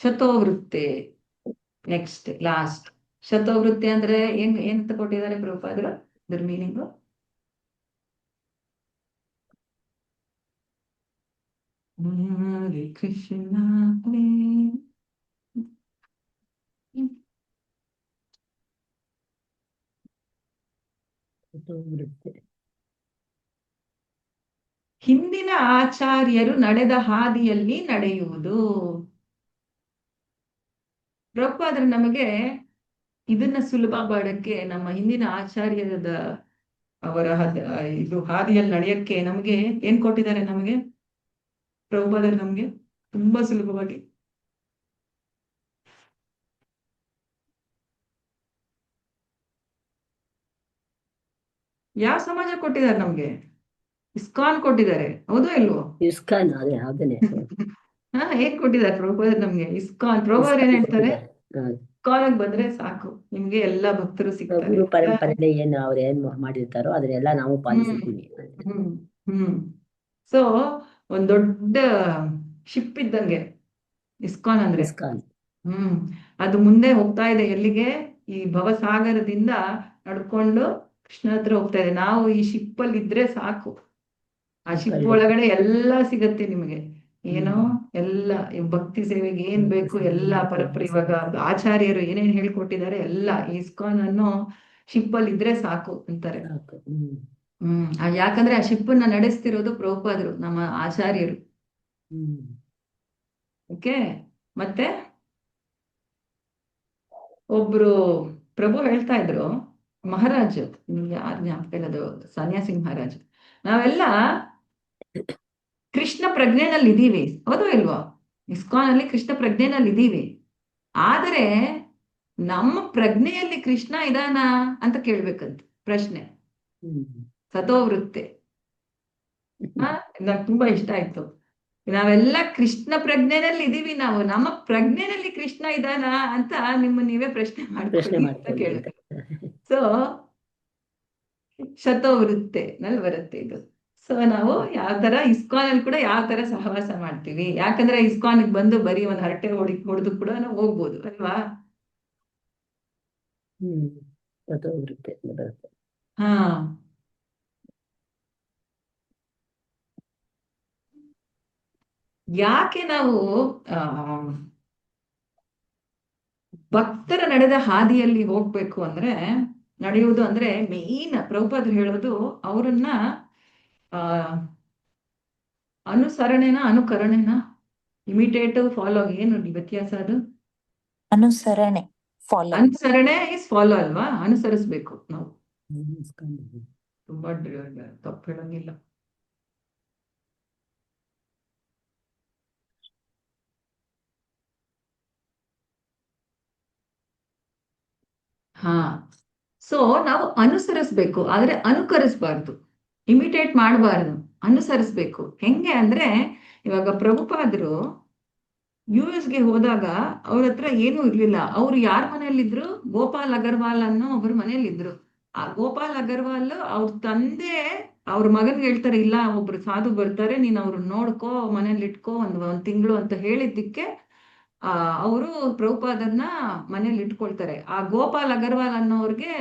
ಶತೋವೃತ್ತೆ. ನೆಕ್ಸ್ಟ್ ಲಾಸ್ಟ್ ಶತೋವೃತ್ತಿ ಅಂದ್ರೆ ಏನ್ ಕೊಟ್ಟಿದ್ದಾರೆ ಪ್ರಭುಪಾದರು? ಇದ್ರ ಮೀನಿಂಗು ಹರೇ ಕೃಷ್ಣ ಹಿಂದಿನ ಆಚಾರ್ಯರು ನಡೆದ ಹಾದಿಯಲ್ಲಿ ನಡೆಯುವುದು. ಪ್ರಭುಪಾದರು ನಮಗೆ ಇದನ್ನ ಸುಲಭ ಮಾಡಕ್ಕೆ, ನಮ್ಮ ಹಿಂದಿನ ಆಚಾರ್ಯರದ ಅವರ ಇದು ಹಾದಿಯಲ್ಲಿ ನಡೆಯಕ್ಕೆ ನಮಗೆ ಏನ್ ಕೊಟ್ಟಿದ್ದಾರೆ? ನಮಗೆ ಪ್ರಭುಪಾದರು ನಮ್ಗೆ ತುಂಬಾ ಸುಲಭವಾಗಿ ಯಾವ ಸಮಾಜ ಕೊಟ್ಟಿದ್ದಾರೆ? ನಮ್ಗೆ ಇಸ್ಕಾನ್ ಕೊಟ್ಟಿದ್ದಾರೆ, ಹೌದೋ ಇಲ್ವೋ? ಇಸ್ಕಾನ್ ಅದೇ ಅದನ್ನೇ ಹೇಗ್ ಕೊಟ್ಟಿದ್ದಾರೆ ಪ್ರಭುಪಾದರು ನಮ್ಗೆ? ಇಸ್ಕಾನ್. ಪ್ರಭುಪಾದರು ಏನ್ ಹೇಳ್ತಾರೆ? ಇಸ್ಕಾನ್ ಬಂದ್ರೆ ಸಾಕು, ನಿಮ್ಗೆ ಎಲ್ಲಾ ಭಕ್ತರು ಸಿಗ್ತಾರೆ. ಗುರು ಪರಂಪರೆ ಏನು ಅವ್ರು ಏನ್ ಮಾಡಿರ್ತಾರೋ ಅದನ್ನೆಲ್ಲ ನಾವು ಪಾಲಿಸಿದ್ದೀವಿ. ಸೊ ಒಂದ್ ದೊಡ್ಡ ಶಿಪ್ ಇದ್ದಂಗೆ ಇಸ್ಕಾನ್ ಅಂದ್ರೆ. ಅದು ಮುಂದೆ ಹೋಗ್ತಾ ಇದೆ ಎಲ್ಲಿಗೆ? ಈ ಭವಸಾಗರದಿಂದ ನಡ್ಕೊಂಡು ಕೃಷ್ಣ ಹತ್ರ ಹೋಗ್ತಾ ಇದೆ. ನಾವು ಈ ಶಿಪ್ ಅಲ್ಲಿ ಇದ್ರೆ ಸಾಕು, ಆ ಶಿಪ್ ಒಳಗಡೆ ಎಲ್ಲಾ ಸಿಗತ್ತೆ ನಿಮಗೆ. ಏನೋ ಎಲ್ಲ ಭಕ್ತಿ ಸೇವೆಗೆ ಏನ್ ಬೇಕು ಎಲ್ಲ ಪರಪರ. ಇವಾಗ ಆಚಾರ್ಯರು ಏನೇನ್ ಹೇಳ್ಕೊಟ್ಟಿದ್ದಾರೆ ಎಲ್ಲ ಇಸ್ಕಾನ್ ಅನ್ನೋ ಶಿಪ್ ಅಲ್ಲಿ ಇದ್ರೆ ಸಾಕು ಅಂತಾರೆ. ಯಾಕಂದ್ರೆ ಆ ಶಿಪ್ ಅನ್ನ ನಡೆಸ್ತಿರೋದು ಪ್ರಭುಪಾದರು, ನಮ್ಮ ಆಚಾರ್ಯರು. ಓಕೆ. ಮತ್ತೆ ಒಬ್ರು ಪ್ರಭು ಹೇಳ್ತಾ ಇದ್ರು, ಮಹಾರಾಜ್, ನಿಮ್ಗೆ ಯಾರು ಜ್ಞಾಪಕ ಇಲ್ಲದು, ಸನ್ಯಾಸಿ ಮಹಾರಾಜ್, ನಾವೆಲ್ಲ ಕೃಷ್ಣ ಪ್ರಜ್ಞೆನಲ್ಲಿ ಇದೀವಿ, ಹೌದು ಇಲ್ವೋ? ಇಸ್ಕಾನ್ ಅಲ್ಲಿ ಕೃಷ್ಣ ಪ್ರಜ್ಞೆನಲ್ಲಿ ಇದೀವಿ, ಆದರೆ ನಮ್ಮ ಪ್ರಜ್ಞೆಯಲ್ಲಿ ಕೃಷ್ಣ ಇದಾನ ಅಂತ ಕೇಳ್ಬೇಕಂತ ಪ್ರಶ್ನೆ. ಸತೋವೃತ್ತೆ ನಂಗೆ ತುಂಬಾ ಇಷ್ಟ ಆಯ್ತು. ನಾವೆಲ್ಲ ಕೃಷ್ಣ ಪ್ರಜ್ಞೆನಲ್ಲಿ ಇದೀವಿ, ನಾವು ನಮ್ಮ ಪ್ರಜ್ಞೆನಲ್ಲಿ ಕೃಷ್ಣ ಇದಾನ ಅಂತ ನಿಮ್ಮ ನೀವೇ ಪ್ರಶ್ನೆ ಪ್ರಶ್ನೆ ಮಾಡ್ಕೊಳ್ಳಿ ಅಂತ ಮಾಡ್ಕೊಳ್ಳಿ ಅಂತ. ಕೇಳಿದ್ರು. ಸೊ ಶತವೃತ್ತೆ ನಲ್ಲಿ ಬರುತ್ತೆ ಇದು. ಸೊ ನಾವು ಯಾವ ತರ ಇಸ್ಕಾನ್ ಅಲ್ಲಿ ಕೂಡ ಯಾವ ತರ ಸಹವಾಸ ಮಾಡ್ತೀವಿ, ಯಾಕಂದ್ರೆ ಇಸ್ಕಾನ್ ಬಂದು ಬರೀ ಒಂದ್ ಹರಟೆ ಹೊಡೆದು ಕೂಡ ನಾವು ಹೋಗ್ಬೋದು ಅಲ್ವಾ. ಶತವೃತ್ತೆ ಅಂತ ಬರುತ್ತೆ. ಹಾ, ಯಾಕೆ ನಾವು ಆ ಭಕ್ತರ ನಡೆದ ಹಾದಿಯಲ್ಲಿ ಹೋಗ್ಬೇಕು ಅಂದ್ರೆ, ನಡೆಯುವುದು ಅಂದ್ರೆ ಮೇನ್ ಪ್ರಭುಪಾದರು ಹೇಳೋದು ಅವರನ್ನ ಆ ಅನುಸರಣೆನ ಅನುಕರಣೆನ, ಇಮಿಟೇಟಿವ್ ಫಾಲೋ, ಏನು ವ್ಯತ್ಯಾಸ ಅದು? ಅನುಸರಣೆ, ಫಾಲೋ. ಅನುಸರಣೆ ಇಸ್ ಫಾಲೋ ಅಲ್ವಾ, ಅನುಸರಿಸ್ಬೇಕು ನಾವು. ಇಸ್ಕಾನ್. ತುಂಬಾ ತಪ್ಪು ಹೇಳಂಗಿಲ್ಲ. ಹಾ, ಸೊ ನಾವು ಅನುಸರಿಸ್ಬೇಕು ಆದ್ರೆ ಅನುಕರಿಸ್ಬಾರ್ದು, ಇಮಿಟೇಟ್ ಮಾಡಬಾರ್ದು, ಅನುಸರಿಸ್ಬೇಕು. ಹೆಂಗೆ ಅಂದ್ರೆ, ಇವಾಗ ಪ್ರಭುಪಾದರು US ಗೆ ಹೋದಾಗ ಅವ್ರ ಹತ್ರ ಏನೂ ಇರ್ಲಿಲ್ಲ. ಅವ್ರು ಯಾರ ಮನೆಯಲ್ಲಿದ್ರು? ಗೋಪಾಲ್ ಅಗರ್ವಾಲ್ ಅನ್ನೋ ಒಬ್ಬರ ಮನೆಯಲ್ಲಿದ್ರು. ಆ ಗೋಪಾಲ್ ಅಗರ್ವಾಲ್ ಅವ್ರ ತಂದೆ ಅವ್ರ ಮಗನ್ಗೆ ಹೇಳ್ತಾರೆ, ಇಲ್ಲ ಒಬ್ರು ಸಾಧು ಬರ್ತಾರೆ, ನೀನ್ ಅವ್ರನ್ನ ನೋಡ್ಕೋ, ಮನೇಲಿ ಇಟ್ಕೋ ಒಂದ್ ತಿಂಗಳು ಅಂತ ಹೇಳಿದ್ದಕ್ಕೆ ಅವರು ಪ್ರಭುಪಾದರ್ನ ಮನೇಲಿ ಇಟ್ಕೊಳ್ತಾರೆ. ಆ ಗೋಪಾಲ್ ಅಗರ್ವಾಲ್ ಅನ್ನೋರ್ಗೆ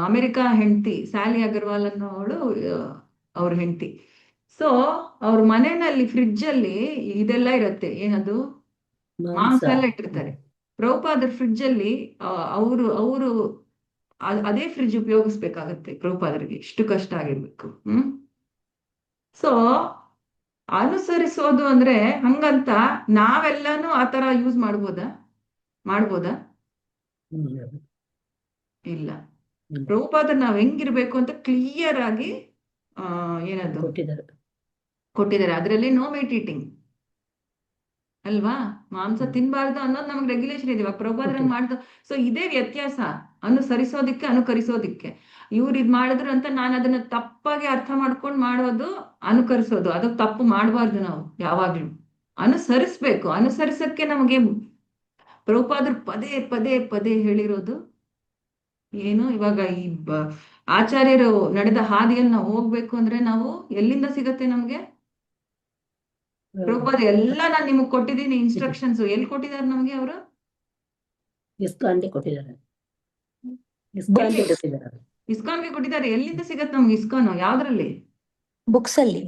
ಅಮೆರಿಕಾ ಹೆಂಡತಿ ಸ್ಯಾಲಿ ಅಗರ್ವಾಲ್ ಅನ್ನೋವಳು ಅವ್ರ ಹೆಂಡತಿ. ಸೊ ಅವ್ರ ಮನೆಯಲ್ಲಿ ಫ್ರಿಡ್ಜ್ ಅಲ್ಲಿ ಇದೆಲ್ಲ ಇರುತ್ತೆ, ಏನದು ಮಾಂಸ ಎಲ್ಲ ಇಟ್ಟಿರ್ತಾರೆ. ಪ್ರಭುಪಾದರ ಫ್ರಿಡ್ಜ್ ಅಲ್ಲಿ ಅವರು ಅದೇ ಫ್ರಿಡ್ಜ್ ಉಪಯೋಗಿಸ್ಬೇಕಾಗತ್ತೆ ಪ್ರಭುಪಾದರಿಗೆ, ಇಷ್ಟು ಕಷ್ಟ ಆಗಿರ್ಬೇಕು. ಸೊ ಅನುಸರಿಸೋದು ಅಂದ್ರೆ ಹಂಗಂತ ನಾವೆಲ್ಲಾನು ಆತರ ಯೂಸ್ ಮಾಡ್ಬೋದಾ? ಇಲ್ಲ. ಪ್ರಭುಪಾದರು ನಾವ್ ಹೆಂಗಿರ್ಬೇಕು ಅಂತ ಕ್ಲಿಯರ್ ಆಗಿ ಏನದು ಕೊಟ್ಟಿದ್ದಾರೆ. ಅದ್ರಲ್ಲಿ ನೋ ಮೀಟ್ ಈಟಿಂಗ್ ಅಲ್ವಾ, ಮಾಂಸ ತಿನ್ಬಾರ್ದು ಅನ್ನೋದು ನಮ್ಗೆ ರೆಗ್ಯುಲೇಷನ್ ಇದೆ. ಇವಾಗ ಪ್ರಭುಪಾದರು ಹಂಗ್ ಮಾಡ್ದು. ಸೊ ಇದೇ ವ್ಯತ್ಯಾಸ, ಅನುಸರಿಸೋದಿಕ್ಕೆ ಅನುಕರಿಸೋದಿಕ್ಕೆ. ಇವ್ರು ಇದ್ ಮಾಡಿದ್ರು ಅಂತ ನಾನು ಅದನ್ನ ತಪ್ಪಾಗಿ ಅರ್ಥ ಮಾಡ್ಕೊಂಡು ಮಾಡೋದು ಅನುಕರಿಸೋದು, ಅದು ತಪ್ಪು ಮಾಡಬಾರ್ದು. ನಾವು ಯಾವಾಗ್ಲೂ ಅನುಸರಿಸ್ಬೇಕು. ಅನುಸರಿಸಕ್ಕೆ ನಮಗೆ ಪ್ರಭುಪಾದರು ಪದೇ ಪದೇ ಪದೇ ಹೇಳಿರೋದು ಏನು, ಇವಾಗ ಈ ಆಚಾರ್ಯರು ನಡೆದ ಹಾದಿಯಲ್ಲಿ ನಾವು ಹೋಗ್ಬೇಕು ಅಂದ್ರೆ ನಾವು ಎಲ್ಲಿಂದ ಸಿಗತ್ತೆ ನಮ್ಗೆ? ಪ್ರಭುಪಾದ ಎಲ್ಲ ನಾನು ನಿಮಗ್ ಕೊಟ್ಟಿದ್ದೀನಿ ಇನ್ಸ್ಟ್ರಕ್ಷನ್ಸ್. ಎಲ್ಲಿ ಕೊಟ್ಟಿದ್ದಾರೆ ನಮ್ಗೆ ಅವರು? ಇಸ್ಕಾನ್ಗೆ ಕೊಟ್ಟಿದ್ದಾರೆ. ಇಸ್ಕಾನ್ಗೆ ಕೊಟ್ಟಿದ್ದಾರೆ. ಎಲ್ಲಿಂದ ಸಿಗತ್ತೆ ನಮ್ಗೆ ಇಸ್ಕಾನ್? ಯಾವ್ದ್ರಲ್ಲಿ? ಬುಕ್ಸ್ ಅಲ್ಲಿ,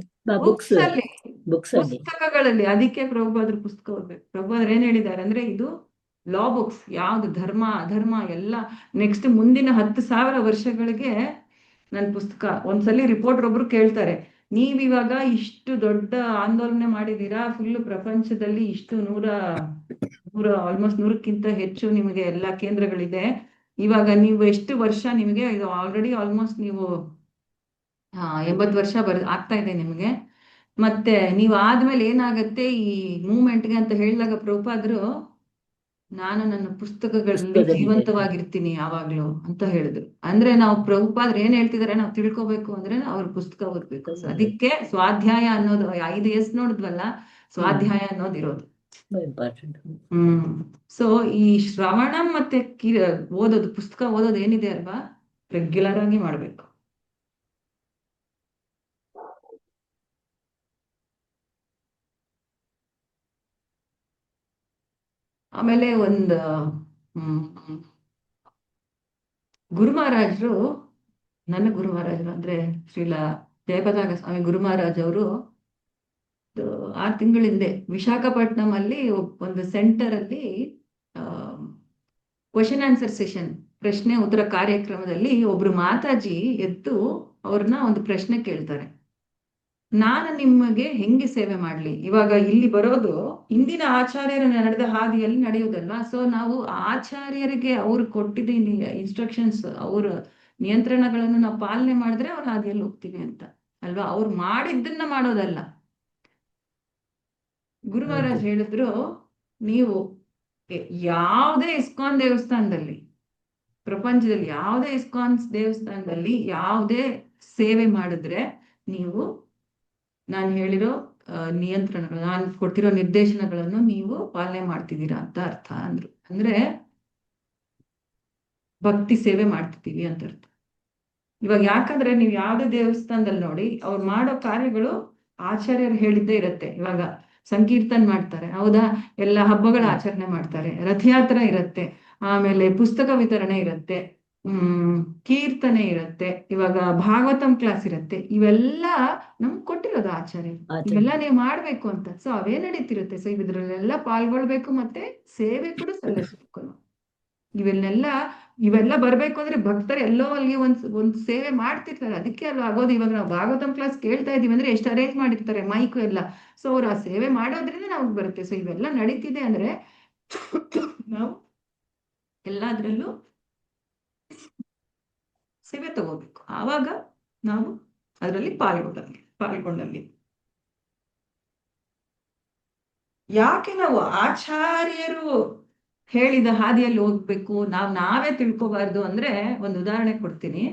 ಪುಸ್ತಕಗಳಲ್ಲಿ. ಅದಕ್ಕೆ ಪ್ರಭುಪಾದರು ಪುಸ್ತಕ ಓದ್ಬೇಕು. ಪ್ರಭುಪಾದರು ಏನ್ ಹೇಳಿದ್ದಾರೆ ಅಂದ್ರೆ, ಇದು ಲಾ ಬುಕ್ಸ್, ಯಾವ್ದು ಧರ್ಮ ಅಧರ್ಮ ಎಲ್ಲ ನೆಕ್ಸ್ಟ್ ಮುಂದಿನ 10,000 ವರ್ಷಗಳಿಗೆ ನನ್ನ ಪುಸ್ತಕ. ಒಂದ್ಸಲಿ ರಿಪೋರ್ಟರ್ ಒಬ್ರು ಕೇಳ್ತಾರೆ, ನೀವಿವಾಗ ಇಷ್ಟು ದೊಡ್ಡ ಆಂದೋಲನೆ ಮಾಡಿದೀರಾ, ಫುಲ್ ಪ್ರಪಂಚದಲ್ಲಿ ಇಷ್ಟು ಆಲ್ಮೋಸ್ಟ್ 100ಕ್ಕಿಂತ ಹೆಚ್ಚು ನಿಮಗೆ ಎಲ್ಲಾ ಕೇಂದ್ರಗಳಿದೆ. ಇವಾಗ ನೀವು ಎಷ್ಟು ವರ್ಷ ನಿಮಗೆ ಇದು ಆಲ್ರೆಡಿ ಆಲ್ಮೋಸ್ಟ್ ನೀವು 80 ವರ್ಷ ಆಗ್ತಾ ಇದೆ ನಿಮಗೆ. ಮತ್ತೆ ನೀವು ಆದ್ಮೇಲೆ ಏನಾಗತ್ತೆ ಈ ಮೂವ್ಮೆಂಟ್ಗೆ ಅಂತ ಹೇಳಿದಾಗ ಪ್ರಭುಪಾದರು, ನಾನು ನನ್ನ ಪುಸ್ತಕಗಳಲ್ಲಿ ಜೀವಂತವಾಗಿರ್ತೀನಿ ಯಾವಾಗ್ಲೂ ಅಂತ ಹೇಳಿದ್ರು. ಅಂದ್ರೆ ನಾವು ಪ್ರಭುಪಾದರು ಏನ್ ಹೇಳ್ತಿದಾರೆ ನಾವು ತಿಳ್ಕೊಬೇಕು ಅಂದ್ರೆ ಅವ್ರ ಪುಸ್ತಕ ಓದ್ಬೇಕು. ಅದಕ್ಕೆ ಸ್ವಾಧ್ಯಾಯ ಅನ್ನೋದು 5S ನೋಡಿದ್ವಲ್ಲ, ಸ್ವಾಧ್ಯಾಯ ಅನ್ನೋದಿರೋದು. ಸೊ ಈ ಶ್ರವಣ ಮತ್ತೆ ಓದೋದು, ಪುಸ್ತಕ ಓದೋದು ಏನಿದೆ ಅಲ್ವಾ, ರೆಗ್ಯುಲರ್ ಆಗಿ ಮಾಡ್ಬೇಕು. ಆಮೇಲೆ ಒಂದು ಗುರು ಮಹಾರಾಜರು, ನನ್ನ ಗುರು ಮಹಾರಾಜರು ಅಂದ್ರೆ ಶ್ರೀಲ ಜಯಪತಾಕ ಸ್ವಾಮಿ ಗುರು ಮಹಾರಾಜ್ ಅವರು 6 ತಿಂಗಳ ಹಿಂದೆ ವಿಶಾಖಪಟ್ಟಣಂ ಅಲ್ಲಿ ಒಂದು ಸೆಂಟರ್ ಅಲ್ಲಿ ಕ್ವಶನ್ ಆನ್ಸರ್ ಸೆಷನ್, ಪ್ರಶ್ನೆ ಉತ್ತರ ಕಾರ್ಯಕ್ರಮದಲ್ಲಿ ಒಬ್ರು ಮಾತಾಜಿ ಎದ್ದು ಅವ್ರನ್ನ ಒಂದು ಪ್ರಶ್ನೆ ಕೇಳ್ತಾರೆ, ನಾನು ನಿಮಗೆ ಹೆಂಗೆ ಸೇವೆ ಮಾಡ್ಲಿ? ಇವಾಗ ಇಲ್ಲಿ ಬರೋದು ಇಂದಿನ ಆಚಾರ್ಯರು ನಡೆದ ಹಾದಿಯಲ್ಲಿ ನಡೆಯುವುದಲ್ವಾ. ಸೊ ನಾವು ಆಚಾರ್ಯರಿಗೆ ಅವ್ರು ಕೊಟ್ಟಿದ್ದ ಇನ್ಸ್ಟ್ರಕ್ಷನ್ಸ್, ಅವ್ರ ನಿಯಂತ್ರಣಗಳನ್ನು ನಾವು ಪಾಲನೆ ಮಾಡಿದ್ರೆ ಅವ್ರ ಹಾದಿಯಲ್ಲಿ ಹೋಗ್ತೀವಿ ಅಂತ ಅಲ್ವಾ. ಅವ್ರು ಮಾಡಿದ್ದನ್ನ ಮಾಡೋದಲ್ಲ. ಗುರು ಮಹಾರಾಜ್ ಹೇಳಿದ್ರು, ನೀವು ಯಾವುದೇ ಇಸ್ಕಾನ್ ದೇವಸ್ಥಾನದಲ್ಲಿ, ಪ್ರಪಂಚದಲ್ಲಿ ಯಾವುದೇ ಇಸ್ಕಾನ್ ದೇವಸ್ಥಾನದಲ್ಲಿ ಯಾವುದೇ ಸೇವೆ ಮಾಡಿದ್ರೆ ನೀವು ನಾನು ಹೇಳಿರೋ ನಿಯಂತ್ರಣಗಳು, ನಾನು ಕೊಟ್ಟಿರೋ ನಿರ್ದೇಶನಗಳನ್ನು ನೀವು ಪಾಲನೆ ಮಾಡ್ತಿದ್ದೀರಾ ಅಂತ ಅರ್ಥ ಅಂದ್ರು. ಅಂದ್ರೆ ಭಕ್ತಿ ಸೇವೆ ಮಾಡ್ತಿದ್ದೀವಿ ಅಂತ ಅರ್ಥ. ಇವಾಗ ಯಾಕಂದ್ರೆ ನೀವು ಯಾವ್ದೇ ದೇವಸ್ಥಾನದಲ್ಲಿ ನೋಡಿ ಅವ್ರು ಮಾಡೋ ಕಾರ್ಯಗಳು ಆಚಾರ್ಯರು ಹೇಳಿದ್ದೇ ಇರುತ್ತೆ. ಇವಾಗ ಸಂಕೀರ್ತನ್ ಮಾಡ್ತಾರೆ, ಹೌದಾ, ಎಲ್ಲ ಹಬ್ಬಗಳ ಆಚರಣೆ ಮಾಡ್ತಾರೆ, ರಥಯಾತ್ರೆ ಇರುತ್ತೆ, ಆಮೇಲೆ ಪುಸ್ತಕ ವಿತರಣೆ ಇರುತ್ತೆ, ಕೀರ್ತನೆ ಇರುತ್ತೆ, ಇವಾಗ ಭಾಗವತಂ ಕ್ಲಾಸ್ ಇರುತ್ತೆ. ಇವೆಲ್ಲ ನಮ್ಗೆ ಕೊಟ್ಟಿರೋದು ಆಚಾರ್ಯರು, ಇವೆಲ್ಲ ನೀವು ಮಾಡ್ಬೇಕು ಅಂತ. ಸೊ ಅವೇ ನಡೀತಿರುತ್ತೆ. ಸೊ ಇದ್ರಲ್ಲೆಲ್ಲ ಪಾಲ್ಗೊಳ್ಬೇಕು, ಮತ್ತೆ ಸೇವೆ ಕೂಡ ಸಲ್ಲಿಸ್ಬೇಕು ನಾವು. ಇವೆಲ್ಲ ಬರ್ಬೇಕು ಅಂದ್ರೆ ಭಕ್ತರು ಎಲ್ಲೋ ಅಲ್ಲಿ ಒಂದ್ ಸೇವೆ ಮಾಡ್ತಿರ್ತಾರೆ, ಅದಕ್ಕೆ ಅಲ್ವಾ ಆಗೋದು. ಇವಾಗ ನಾವು ಭಾಗವತಂ ಕ್ಲಾಸ್ ಕೇಳ್ತಾ ಇದೀವಿ ಅಂದ್ರೆ ಎಷ್ಟು ಅರೇಂಜ್ ಮಾಡಿರ್ತಾರೆ ಮೈಕು ಎಲ್ಲ. ಸೊ ಅವ್ರು ಆ ಸೇವೆ ಮಾಡೋದ್ರಿಂದ ನಾವು ಬರುತ್ತೆ. ಸೊ ಇವೆಲ್ಲ ನಡೀತಿದೆ ಅಂದ್ರೆ ನಾವು ಎಲ್ಲಾದ್ರಲ್ಲೂ ಸೇವೆ ತಗೋಬೇಕು, ಆವಾಗ ನಾವು ಅದರಲ್ಲಿ ಪಾಲ್ಗೊಂಡಲ್ಲಿ. ಯಾಕೆ ನಾವು ಆಚಾರ್ಯರು ಹೇಳಿದ ಹಾದಿಯಲ್ಲಿ ಹೋಗ್ಬೇಕು, ನಾವೇ ತಿಳ್ಕೋಬಾರ್ದು ಅಂದ್ರೆ ಒಂದು ಉದಾಹರಣೆ ಕೊಡ್ತೀನಿ.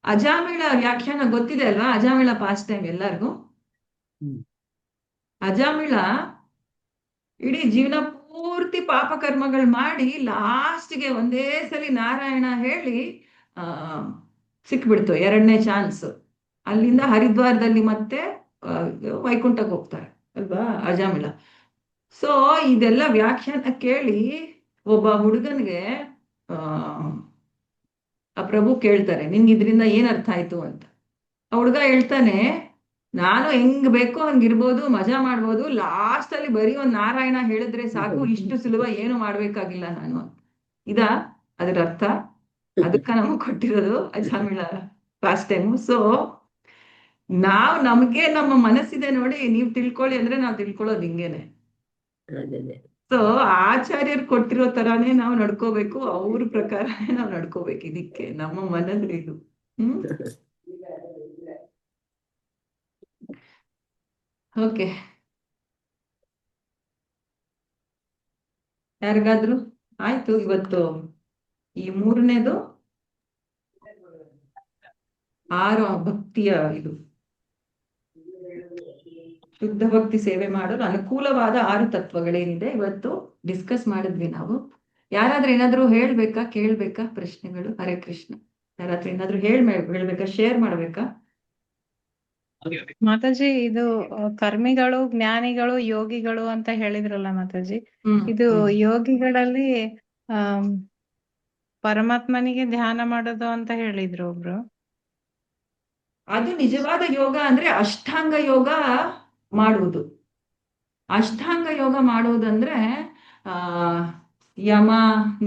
ಅಜಾಮಿಳ ವ್ಯಾಖ್ಯಾನ ಗೊತ್ತಿದೆ ಅಲ್ವಾ? ಅಜಾಮಿಳ ಪಾಸ್ಟ್ ಟೈಮ್ ಎಲ್ಲರಿಗೂ. ಅಜಾಮಿಳ ಇಡೀ ಜೀವನ ಪೂರ್ತಿ ಪಾಪ ಕರ್ಮಗಳು ಮಾಡಿ ಲಾಸ್ಟ್ಗೆ ಒಂದೇ ಸಲಿ ನಾರಾಯಣ ಹೇಳಿ ಸಿಕ್ಬಿಡ್ತು, 2ನೇ ಚಾನ್ಸ್. ಅಲ್ಲಿಂದ ಹರಿದ್ವಾರದಲ್ಲಿ ಮತ್ತೆ ವೈಕುಂಠಕ್ಕೆ ಹೋಗ್ತಾರೆ ಅಲ್ವಾ ಅಜಾಮಿಳ. ಸೊ ಇದೆಲ್ಲ ವ್ಯಾಖ್ಯಾನ ಕೇಳಿ ಒಬ್ಬ ಹುಡುಗನ್ಗೆ ಆ ಪ್ರಭು ಕೇಳ್ತಾರೆ, ನಿನ್ಗೆ ಇದರಿಂದ ಏನ್ ಅರ್ಥ ಆಯ್ತು ಅಂತ. ಆ ಹುಡುಗ ಹೇಳ್ತಾನೆ, ನಾನು ಹೆಂಗ್ ಬೇಕೋ ಹಂಗಿರ್ಬೋದು, ಮಜಾ ಮಾಡ್ಬೋದು, ಲಾಸ್ಟ್ ಅಲ್ಲಿ ಬರೀ ಒಂದ್ ನಾರಾಯಣ ಹೇಳಿದ್ರೆ ಸಾಕು, ಇಷ್ಟು ಸುಲಭ ಏನು ಮಾಡ್ಬೇಕಾಗಿಲ್ಲ ನಾನು. ಅದರ ಅರ್ಥ. ಅದಕ್ಕ ನಮಗ್ ಕೊಟ್ಟಿರೋದು ಅಜಾಮಿಳ ಪಾಸ್ಟ್ ಟೈಮು. ಸೊ ನಮ್ಗೆ ನಮ್ಮ ಮನಸ್ಸಿದೆ ನೋಡಿ, ನೀವ್ ತಿಳ್ಕೊಳ್ಳಿ ಅಂದ್ರೆ ನಾವ್ ತಿಳ್ಕೊಳ್ಳೋದು ಹಿಂಗೇನೆ. ಸೊ ಆಚಾರ್ಯರು ಕೊಟ್ಟಿರೋ ತರಾನೇ ನಾವು ನಡ್ಕೋಬೇಕು, ಅವ್ರ ಪ್ರಕಾರನೇ ನಾವು ನಡ್ಕೋಬೇಕು. ಇದಕ್ಕೆ ನಮ್ಮ ಮನಸ್ಸು ಇದು. ಓಕೆ, ಯಾರಿಗಾದ್ರು ಆಯ್ತು? ಇವತ್ತು ಈ 3ನೇದು 6 ಭಕ್ತಿಯ ಇದು ಶುದ್ಧ ಭಕ್ತಿ ಸೇವೆ ಮಾಡಲು ಅನುಕೂಲವಾದ 6 ತತ್ವಗಳೇನಿದೆ ಇವತ್ತು ಡಿಸ್ಕಸ್ ಮಾಡಿದ್ವಿ ನಾವು. ಯಾರಾದ್ರೂ ಏನಾದ್ರು ಹೇಳ್ಬೇಕಾ, ಕೇಳ್ಬೇಕಾ ಪ್ರಶ್ನೆಗಳು? ಹರೇ ಕೃಷ್ಣ. ಯಾರಾದ್ರೂ ಏನಾದ್ರು ಹೇಳ್ಬೇಕಾ, ಶೇರ್ ಮಾಡ್ಬೇಕಾ? ಮಾತಾಜಿ, ಇದು ಕರ್ಮಿಗಳು, ಜ್ಞಾನಿಗಳು, ಯೋಗಿಗಳು ಅಂತ ಹೇಳಿದ್ರಲ್ಲ ಮಾತಾಜಿ. ಇದು ಯೋಗಿಗಳಲ್ಲಿ ಪರಮಾತ್ಮನಿಗೆ ಧ್ಯಾನ ಮಾಡೋದು ಅಂತ ಹೇಳಿದ್ರು ಒಬ್ರು. ಅದು ನಿಜವಾದ ಯೋಗ ಅಂದ್ರೆ ಅಷ್ಟಾಂಗ ಯೋಗ ಮಾಡುವುದು. ಅಷ್ಟಾಂಗ ಯೋಗ ಮಾಡುವುದಂದ್ರೆ ಯಮ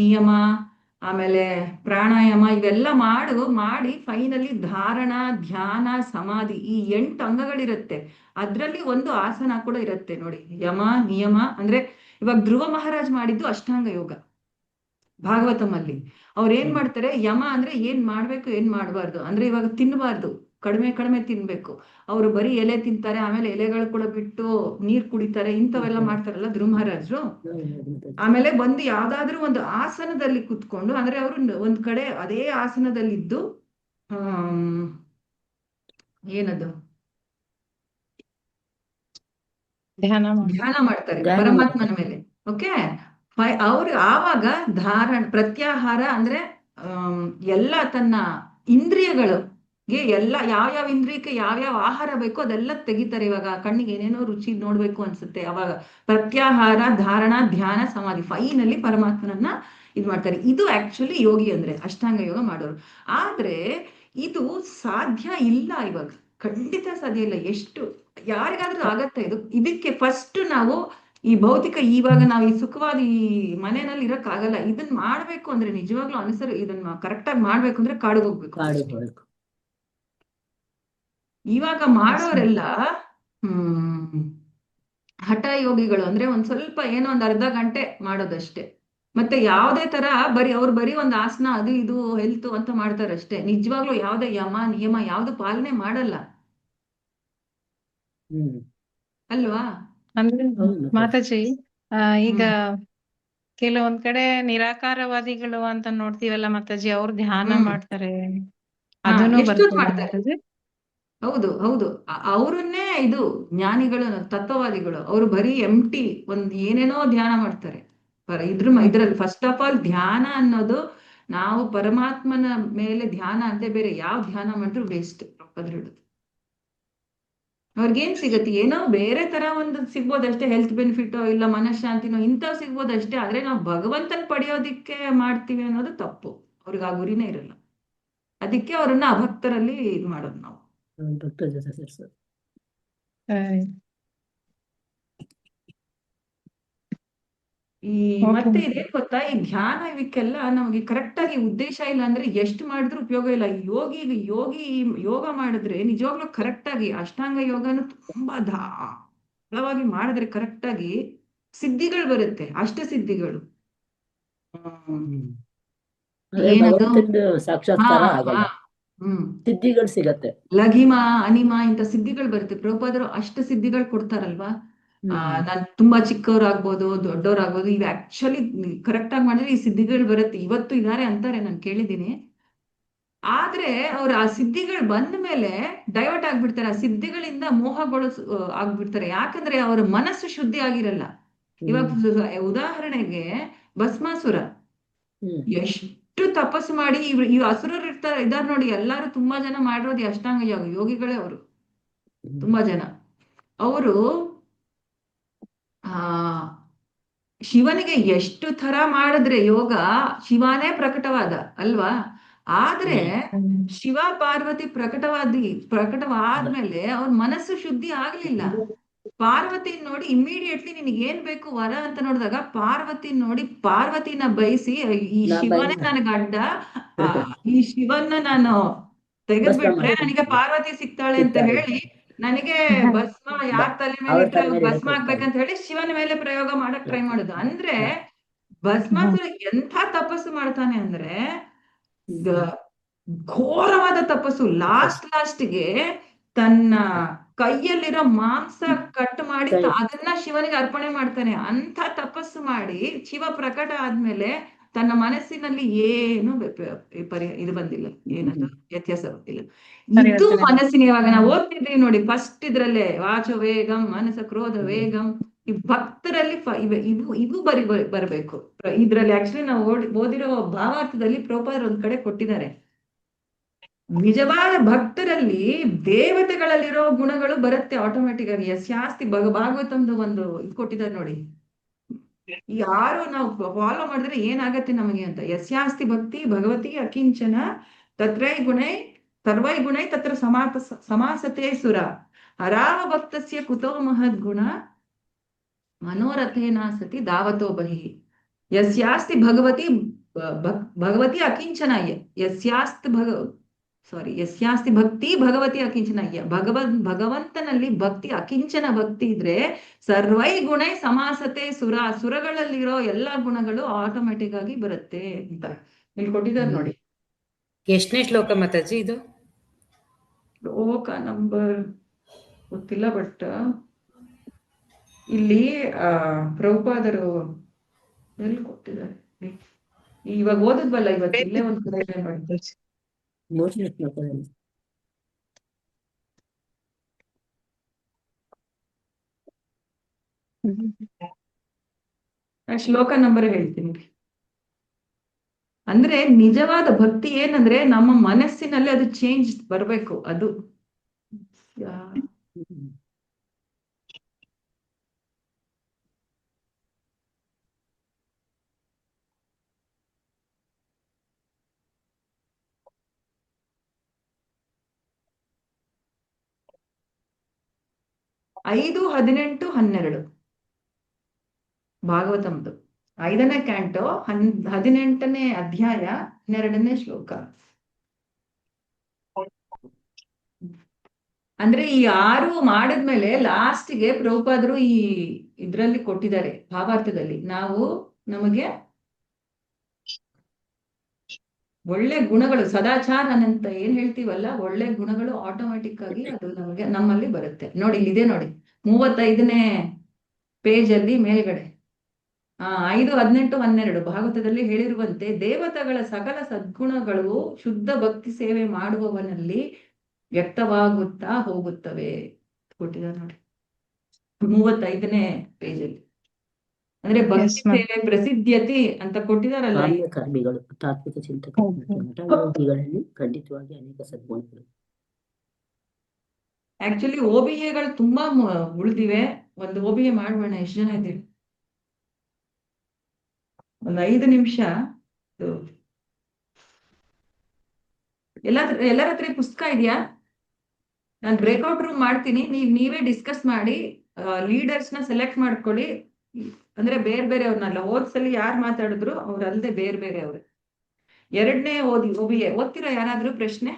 ನಿಯಮ, ಆಮೇಲೆ ಪ್ರಾಣಾಯಾಮ, ಇವೆಲ್ಲ ಮಾಡಿ ಫೈನಲಿ ಧಾರಣ, ಧ್ಯಾನ, ಸಮಾಧಿ, ಈ 8 ಅಂಗಗಳಿರುತ್ತೆ. ಅದ್ರಲ್ಲಿ ಒಂದು ಆಸನ ಕೂಡ ಇರುತ್ತೆ ನೋಡಿ, ಯಮ ನಿಯಮ. ಅಂದ್ರೆ ಇವಾಗ ಧ್ರುವ ಮಹಾರಾಜ್ ಮಾಡಿದ್ದು ಅಷ್ಟಾಂಗ ಯೋಗ ಭಾಗವತಂ ಅಲ್ಲಿ. ಅವ್ರು ಏನ್ ಮಾಡ್ತಾರೆ, ಯಮ ಅಂದ್ರೆ ಏನ್ ಮಾಡ್ಬೇಕು ಏನ್ ಮಾಡ್ಬಾರ್ದು ಅಂದ್ರೆ, ಇವಾಗ ತಿನ್ಬಾರ್ದು, ಕಡಿಮೆ ತಿನ್ಬೇಕು. ಅವರು ಬರೀ ಎಲೆ ತಿಂತಾರೆ, ಆಮೇಲೆ ಎಲೆಗಳು ಕೂಡ ಬಿಟ್ಟು ನೀರ್ ಕುಡಿತಾರೆ, ಇಂಥವೆಲ್ಲ ಮಾಡ್ತಾರಲ್ಲ ಧ್ರುವ ಮಹಾರಾಜರು. ಆಮೇಲೆ ಬಂದು ಯಾವ್ದಾದ್ರು ಒಂದು ಆಸನದಲ್ಲಿ ಕುತ್ಕೊಂಡು, ಅಂದ್ರೆ ಅವರು ಒಂದ್ ಕಡೆ ಅದೇ ಆಸನದಲ್ಲಿದ್ದು ಏನದು ಧ್ಯಾನ ಮಾಡ್ತಾರೆ ಪರಮಾತ್ಮನ ಮೇಲೆ. ಓಕೆ, ಅವ್ರು ಆವಾಗ ಪ್ರತ್ಯಾಹಾರ ಅಂದ್ರೆ ಎಲ್ಲ ತನ್ನ ಇಂದ್ರಿಯಗಳಿಗೆ ಯಾವ್ಯಾವ ಇಂದ್ರಿಯಕ್ಕೆ ಯಾವ್ಯಾವ ಆಹಾರ ಬೇಕೋ ಅದೆಲ್ಲ ತೆಗಿತಾರೆ. ಇವಾಗ ಕಣ್ಣಿಗೆ ಏನೇನೋ ರುಚಿ ನೋಡ್ಬೇಕು ಅನ್ಸುತ್ತೆ, ಅವಾಗ ಪ್ರತ್ಯಾಹಾರ, ಧಾರಣ, ಧ್ಯಾನ, ಸಮಾಧಿ, ಫೈನಲಿ ಪರಮಾತ್ಮನನ್ನ ಇದ್ ಮಾಡ್ತಾರೆ. ಇದು ಆಕ್ಚುಲಿ ಯೋಗಿ ಅಂದ್ರೆ, ಅಷ್ಟಾಂಗ ಯೋಗ ಮಾಡೋರು. ಆದ್ರೆ ಇದು ಸಾಧ್ಯ ಇಲ್ಲ, ಇವಾಗ ಖಂಡಿತ ಸಾಧ್ಯ ಇಲ್ಲ. ಯಾರಿಗಾದ್ರೂ ಆಗತ್ತೆ ಇದಕ್ಕೆ ಫಸ್ಟ್ ನಾವು ಈ ಭೌತಿಕ, ಇವಾಗ ನಾವು ಈ ಸುಖವಾದ ಈ ಮನೆಯಲ್ಲಿ ಇರಕ್ಕಾಗಲ್ಲ. ಇದನ್ನ ಮಾಡ್ಬೇಕು ಅಂದ್ರೆ ನಿಜವಾಗ್ಲೂ ಇದನ್ನ ಕರೆಕ್ಟ್ ಆಗಿ ಮಾಡ್ಬೇಕು ಅಂದ್ರೆ ಕಾಡಿಗೆ ಹೋಗ್ಬೇಕು. ಇವಾಗ ಮಾಡೋರೆಲ್ಲ ಹಠ ಯೋಗಿಗಳು ಅಂದ್ರೆ ಒಂದ್ ಸ್ವಲ್ಪ ಏನೋ ಒಂದ್ ಅರ್ಧ ಗಂಟೆ ಮಾಡೋದಷ್ಟೇ. ಮತ್ತೆ ಯಾವ್ದೇ ತರ ಬರೀ ಒಂದ್ ಆಸನ, ಅದು ಇದು ಹೆಲ್ತ್ ಅಂತ ಮಾಡ್ತಾರಷ್ಟೇ. ನಿಜವಾಗ್ಲೂ ಯಾವ್ದೇ ಯಮ ನಿಯಮ ಯಾವ್ದು ಪಾಲನೆ ಮಾಡಲ್ಲ ಅಲ್ವಾ? ಅಂದ್ರೆ ಮಾತಾಜಿ, ಈಗ ಕೆಲವೊಂದ್ ಕಡೆ ನಿರಾಕಾರವಾದಿಗಳು ಅಂತ ನೋಡ್ತೀವಲ್ಲ ಮಾತಾಜಿ, ಅವ್ರು ಧ್ಯಾನ ಮಾಡ್ತಾರೆ, ಅದನ್ನು ಎಷ್ಟೊತ್ತು ಬರ್ತದೆ ಮಾಡ್ತಾರೆ? ಮಾತಾಜಿ? ಹೌದು ಹೌದು ಅವರನ್ನೇ ಇದು ಜ್ಞಾನಿಗಳು ತತ್ವವಾದಿಗಳು ಅವರು ಬರೀ ಎಂಟಿ ಒಂದ್ ಏನೇನೋ ಧ್ಯಾನ ಮಾಡ್ತಾರೆ. ಇದ್ರಲ್ಲಿ ಫಸ್ಟ್ ಆಫ್ ಆಲ್ ಧ್ಯಾನ ಅನ್ನೋದು ನಾವು ಪರಮಾತ್ಮನ ಮೇಲೆ ಧ್ಯಾನ ಅಂತೆ ಬೇರೆ ಯಾವ ಧ್ಯಾನ ಮಾಡಿದ್ರು ವೇಸ್ಟ್. ಅವ್ರಿಗೇನ್ ಸಿಗತ್ತೆ? ಏನೋ ಬೇರೆ ತರ ಒಂದು ಸಿಗ್ಬೋದಷ್ಟೇ, ಹೆಲ್ತ್ ಬೆನಿಫಿಟ್ ಇಲ್ಲ ಮನಃಶಾಂತಿನೋ ಇಂಥವ್ ಸಿಗ್ಬೋದಷ್ಟೇ. ಆದ್ರೆ ನಾವು ಭಗವಂತನ್ ಪಡೆಯೋದಿಕ್ಕೆ ಮಾಡ್ತೀವಿ ಅನ್ನೋದು ತಪ್ಪು. ಅವ್ರಿಗೆ ಆ ಗುರಿನೇ ಇರಲ್ಲ. ಅದಕ್ಕೆ ಅವ್ರನ್ನ ಅಭಕ್ತರಲ್ಲಿ ಇದು ಮಾಡೋದು ನಾವು. ಭಕ್ತರ ಜೊತೆ ಸೇರ್ಸೋದು. ಮತ್ತೆ ಇದೇನ್ ಗೊತ್ತಾ, ಈ ಧ್ಯಾನ ಇವಕ್ಕೆಲ್ಲ ನಮಗೆ ಕರೆಕ್ಟ್ ಆಗಿ ಉದ್ದೇಶ ಇಲ್ಲ ಅಂದ್ರೆ ಎಷ್ಟು ಮಾಡಿದ್ರು ಉಪಯೋಗ ಇಲ್ಲ. ಯೋಗಿ ಯೋಗ ಮಾಡಿದ್ರೆ ನಿಜವಾಗ್ಲೂ ಕರೆಕ್ಟ್ ಆಗಿ ಅಷ್ಟಾಂಗ ಯೋಗನು ತುಂಬಾ ಧಾರಾಳವಾಗಿ ಮಾಡಿದ್ರೆ ಕರೆಕ್ಟ್ ಆಗಿ ಸಿದ್ಧಿಗಳು ಬರುತ್ತೆ, ಅಷ್ಟ ಸಿದ್ಧಿಗಳು. ಏನದು? ಭಗವಂತನ ಸಾಕ್ಷಾತ್ಕಾರ ಆಗಲ್ಲ, ಸಿದ್ಧಿಗಳು ಸಿಗತ್ತೆ. ಲಘಿಮ ಅನಿಮ ಇಂಥ ಸಿದ್ಧಿಗಳು ಬರುತ್ತೆ. ಪ್ರಭುಪಾದರು ಅಷ್ಟ ಸಿದ್ಧಿಗಳು ಕೊಡ್ತಾರಲ್ವಾ. ನಾನ್ ತುಂಬಾ ಚಿಕ್ಕವರಾಗ್ಬೋದು ದೊಡ್ಡವರಾಗ್ಬೋದು, ಇವ್ ಆಕ್ಚುಲಿ ಕರೆಕ್ಟ್ ಆಗಿ ಮಾಡಿದ್ರೆ ಈ ಸಿದ್ಧಿಗಳು ಬರುತ್ತೆ. ಇವತ್ತು ಇದಾರೆ ಅಂತಾರೆ, ನಾನು ಕೇಳಿದ್ದೀನಿ. ಆದ್ರೆ ಅವ್ರು ಆ ಸಿದ್ಧಿಗಳು ಬಂದ ಮೇಲೆ ಡೈವರ್ಟ್ ಆಗ್ಬಿಡ್ತಾರೆ. ಆ ಸಿದ್ಧಿಗಳಿಂದ ಮೋಹಗೊಳಿಸ್ ಆಗ್ಬಿಡ್ತಾರೆ. ಯಾಕಂದ್ರೆ ಅವ್ರ ಮನಸ್ಸು ಶುದ್ಧಿ ಆಗಿರಲ್ಲ. ಇವಾಗ ಉದಾಹರಣೆಗೆ ಭಸ್ಮಾಸುರ ಎಷ್ಟು ತಪಸ್ಸು ಮಾಡಿ ಈ ಅಸುರರು ಇದಾರ್ ನೋಡಿ, ಎಲ್ಲಾರು ತುಂಬಾ ಜನ ಮಾಡಿರೋದು ಅಷ್ಟಾಂಗ ಯೋಗಿಗಳೇ ಅವರು. ತುಂಬಾ ಜನ ಅವರು ಶಿವನಿಗೆ ಎಷ್ಟು ತರ ಮಾಡಿದ್ರೆ ಯೋಗ, ಶಿವನೇ ಪ್ರಕಟವಾದ ಅಲ್ವಾ. ಆದ್ರೆ ಶಿವ ಪಾರ್ವತಿ ಪ್ರಕಟವಾದ್ಮೇಲೆ ಅವ್ರ ಮನಸ್ಸು ಶುದ್ಧಿ ಆಗ್ಲಿಲ್ಲ. ಪಾರ್ವತಿ ನೋಡಿ ಇಮಿಡಿಯೇಟ್ಲಿ ನಿನಗೆ ಏನ್ ಬೇಕು ವರ ಅಂತ ನೋಡಿದಾಗ ಪಾರ್ವತಿ ನೋಡಿ ಪಾರ್ವತಿನ ಬಯಸಿ ಈ ಶಿವನೇ ನನಗ ಅಡ್ಡ, ಈ ಶಿವನ್ನ ನಾನು ತೆಗೆದ್ಬಿಟ್ರೆ ನನಗೆ ಪಾರ್ವತಿ ಸಿಗ್ತಾಳೆ ಅಂತ ಹೇಳಿ ನನಗೆ ಭಸ್ಮ ಯಾರ ತಲೆ ಮೇಲೆ ಇಟ್ರೆ ಭಸ್ಮ ಆಗ್ಬೇಕಂತ ಹೇಳಿ ಶಿವನ ಮೇಲೆ ಪ್ರಯೋಗ ಮಾಡಕ್ ಟ್ರೈ ಮಾಡುದು. ಅಂದ್ರೆ ಭಸ್ಮಾಸುರ ಎಂಥ ತಪಸ್ಸು ಮಾಡ್ತಾನೆ ಅಂದ್ರೆ ಘೋರವಾದ ತಪಸ್ಸು. ಲಾಸ್ಟ್ಗೆ ತನ್ನ ಕೈಯಲ್ಲಿರೋ ಮಾಂಸ ಕಟ್ ಮಾಡಿ ಅದನ್ನ ಶಿವನಿಗೆ ಅರ್ಪಣೆ ಮಾಡ್ತಾನೆ. ಅಂತ ತಪಸ್ಸು ಮಾಡಿ ಶಿವ ಪ್ರಕಟ ಆದ್ಮೇಲೆ ತನ್ನ ಮನಸ್ಸಿನಲ್ಲಿ ಏನು ಇದು ಬಂದಿಲ್ಲ, ಏನದು ವ್ಯತ್ಯಾಸ ಬಂದಿಲ್ಲ. ಇದು ಮನಸ್ಸಿನ, ಇವಾಗ ನಾವು ಓದ್ತಿದ್ವಿ ನೋಡಿ ಫಸ್ಟ್ ಇದ್ರಲ್ಲೇ ವಾಚೋ ವೇಗಂ ಮನಸ ಕ್ರೋಧ ವೇಗಂ, ಈ ಭಕ್ತರಲ್ಲಿ ಇದು ಬರಬೇಕು. ಇದ್ರಲ್ಲಿ ಆಕ್ಚುಲಿ ನಾವು ಓದಿರೋ ಭಾವಾರ್ಥದಲ್ಲಿ ಪ್ರಭುಪಾದರು ಒಂದ್ ಕಡೆ ಕೊಟ್ಟಿದ್ದಾರೆ. ನಿಜವಾದ ಭಕ್ತರಲ್ಲಿ ದೇವತೆಗಳಲ್ಲಿರೋ ಗುಣಗಳು ಬರುತ್ತೆ ಆಟೋಮೆಟಿಕ್ ಆಗಿ. ಯಸ್ಯಾಸ್ತಿ ಭಾಗವತಂದು ಒಂದು ಇದು ಕೊಟ್ಟಿದ್ದಾರೆ ನೋಡಿ, ಯಾರು ನಾವು ಫಾಲೋ ಮಾಡಿದ್ರೆ ಏನಾಗತ್ತೆ ನಮಗೆ ಅಂತ. ಯಸ್ಯಾಸ್ತಿ ಭಕ್ತಿ ಭಗವತಿ ಅಕಿಂಚನ ಸರ್ವೈ ಗುಣೈ ತತ್ರ ಸಮಾಸತೆ ಸುರ ಹರಾವ ಭಕ್ತಸ್ಯ ಕುತೋ ಮಹದ್ಗುಣ ಮನೋರಥೇನ ಸತಿ ದಾವತೋ ಬಹಿ. ಯಸ್ಯಾಸ್ತಿ ಭಗವತಿ ಅಕಿಂಚನ ಯಸ್ಯಾಸ್ತಿ ಭಕ್ತಿ ಭಗವತಿ ಅಕಿಂಚನಯ್ಯ. ಭಗವಂತನಲ್ಲಿ ಭಕ್ತಿ ಅಕಿಂಚನ ಭಕ್ತಿ ಇದ್ರೆ ಸರ್ವೈ ಗುಣೈ ಸಮಾಸತೆ ಸುರಗಳಲ್ಲಿರೋ ಎಲ್ಲಾ ಗುಣಗಳು ಆಟೋಮೆಟಿಕ್ ಆಗಿ ಬರುತ್ತೆ ಅಂತ ಇಲ್ಲಿ ಕೊಟ್ಟಿದ್ದಾರೆ ನೋಡಿ. ಎಷ್ಟನೇ ಶ್ಲೋಕ ಮಾತಾಜಿ ಇದು? ಶ್ಲೋಕ ನಂಬರ್ ಗೊತ್ತಿಲ್ಲ, ಬಟ್ ಇಲ್ಲಿ ಪ್ರಭುಪಾದರು ಎಲ್ಲಿ ಕೊಟ್ಟಿದ್ದಾರೆ, ಇವಾಗ ಓದದ್ವಲ್ಲ ಇವತ್ತು, ಇಲ್ಲೇ ಒಂದ್ ಕಡೆ ಮಾಡಿದ್ದಾರೆ. ಶ್ಲೋಕ ನಂಬರ್ ಹೇಳ್ತೀನಿ. ಅಂದ್ರೆ ನಿಜವಾದ ಭಕ್ತಿ ಏನಂದ್ರೆ ನಮ್ಮ ಮನಸ್ಸಿನಲ್ಲಿ ಅದು ಚೇಂಜ್ ಬರ್ಬೇಕು. ಅದು 5:18-12 ಭಾಗವತಂದು 5ನೇ ಕ್ಯಾಂಟೋ 18ನೇ ಅಧ್ಯಾಯ 12ನೇ ಶ್ಲೋಕ. ಅಂದ್ರೆ ಈ 6 ಮಾಡಿದ್ಮೇಲೆ ಲಾಸ್ಟ್ಗೆ ಪ್ರಭುಪಾದರು ಈ ಇದ್ರಲ್ಲಿ ಕೊಟ್ಟಿದ್ದಾರೆ ಭಾವಾರ್ಥದಲ್ಲಿ. ನಮಗೆ ಒಳ್ಳೆ ಗುಣಗಳು ಸದಾಚಾರ ಅಂತ ಏನ್ ಹೇಳ್ತೀವಲ್ಲ, ಒಳ್ಳೆ ಗುಣಗಳು ಆಟೋಮೆಟಿಕ್ ಆಗಿ ಅದು ನಮ್ಮಲ್ಲಿ ಬರುತ್ತೆ. ನೋಡಿ ಇಲ್ಲಿದೆ ನೋಡಿ 35ನೇ ಪೇಜ್ ಅಲ್ಲಿ ಮೇಲ್ಗಡೆ 5:18-12 ಭಾಗವತದಲ್ಲಿ ಹೇಳಿರುವಂತೆ ದೇವತೆಗಳ ಸಕಲ ಸದ್ಗುಣಗಳು ಶುದ್ಧ ಭಕ್ತಿ ಸೇವೆ ಮಾಡುವವನಲ್ಲಿ ವ್ಯಕ್ತವಾಗುತ್ತಾ ಹೋಗುತ್ತವೆ ಕೊಟ್ಟಿದ್ದಾರೆ ನೋಡಿ 35ನೇ ಪೇಜಲ್ಲಿ. ಅಂದ್ರೆ ಭಕ್ತಿ Yes, ma'am. ಸೇವೆ ಪ್ರಸಿದ್ಧತೆ ಅಂತ ಕೊಟ್ಟಿದಾರಲ್ಲ. ಕಾಮ್ಯ ಕರ್ಮಿಗಳು ತಾತ್ವಿಕ ಚಿಂತಕರು ಮತ್ತು ಮಠ ಯೋಗಿಗಳಲ್ಲಿ ಖಂಡಿತವಾಗಿ ಅನೇಕ ಸದ್ಗುಣಗಳು. ಆಕ್ಚುಲಿ OBAಗಳು ತುಂಬಾ ಉಳಿದಿವೆ. ಒಂದು OBA ಮಾಡ್ಬೇಡ. ಎಷ್ಟು ಜನ ಇದ್ದೀವಿ? ಒಂದು 5 ನಿಮಿಷ. ಎಲ್ಲರ ಹತ್ರ ಈ ಪುಸ್ತಕ ಇದೆಯಾ? ನಾನು ಬ್ರೇಕ್ಔಟ್ ರೂಮ್ ಮಾಡ್ತೀನಿ, ನೀವೇ ಡಿಸ್ಕಸ್ ಮಾಡಿ ಲೀಡರ್ಸ್ ನ ಸೆಲೆಕ್ಟ್ ಮಾಡ್ಕೊಳ್ಳಿ. ಅಂದ್ರೆ ಬೇರೆ ಬೇರೆ ಅವ್ರನ್ನಲ್ಲ, ಹೋದ್ಸಲಿ ಯಾರು ಮಾತಾಡಿದ್ರು ಅವ್ರಲ್ದೆ ಬೇರೆ ಬೇರೆ ಅವ್ರೆ. 2ನೇ OBA ಓದ್ತೀರಾ ಯಾರಾದ್ರೂ? ಪ್ರಶ್ನೆ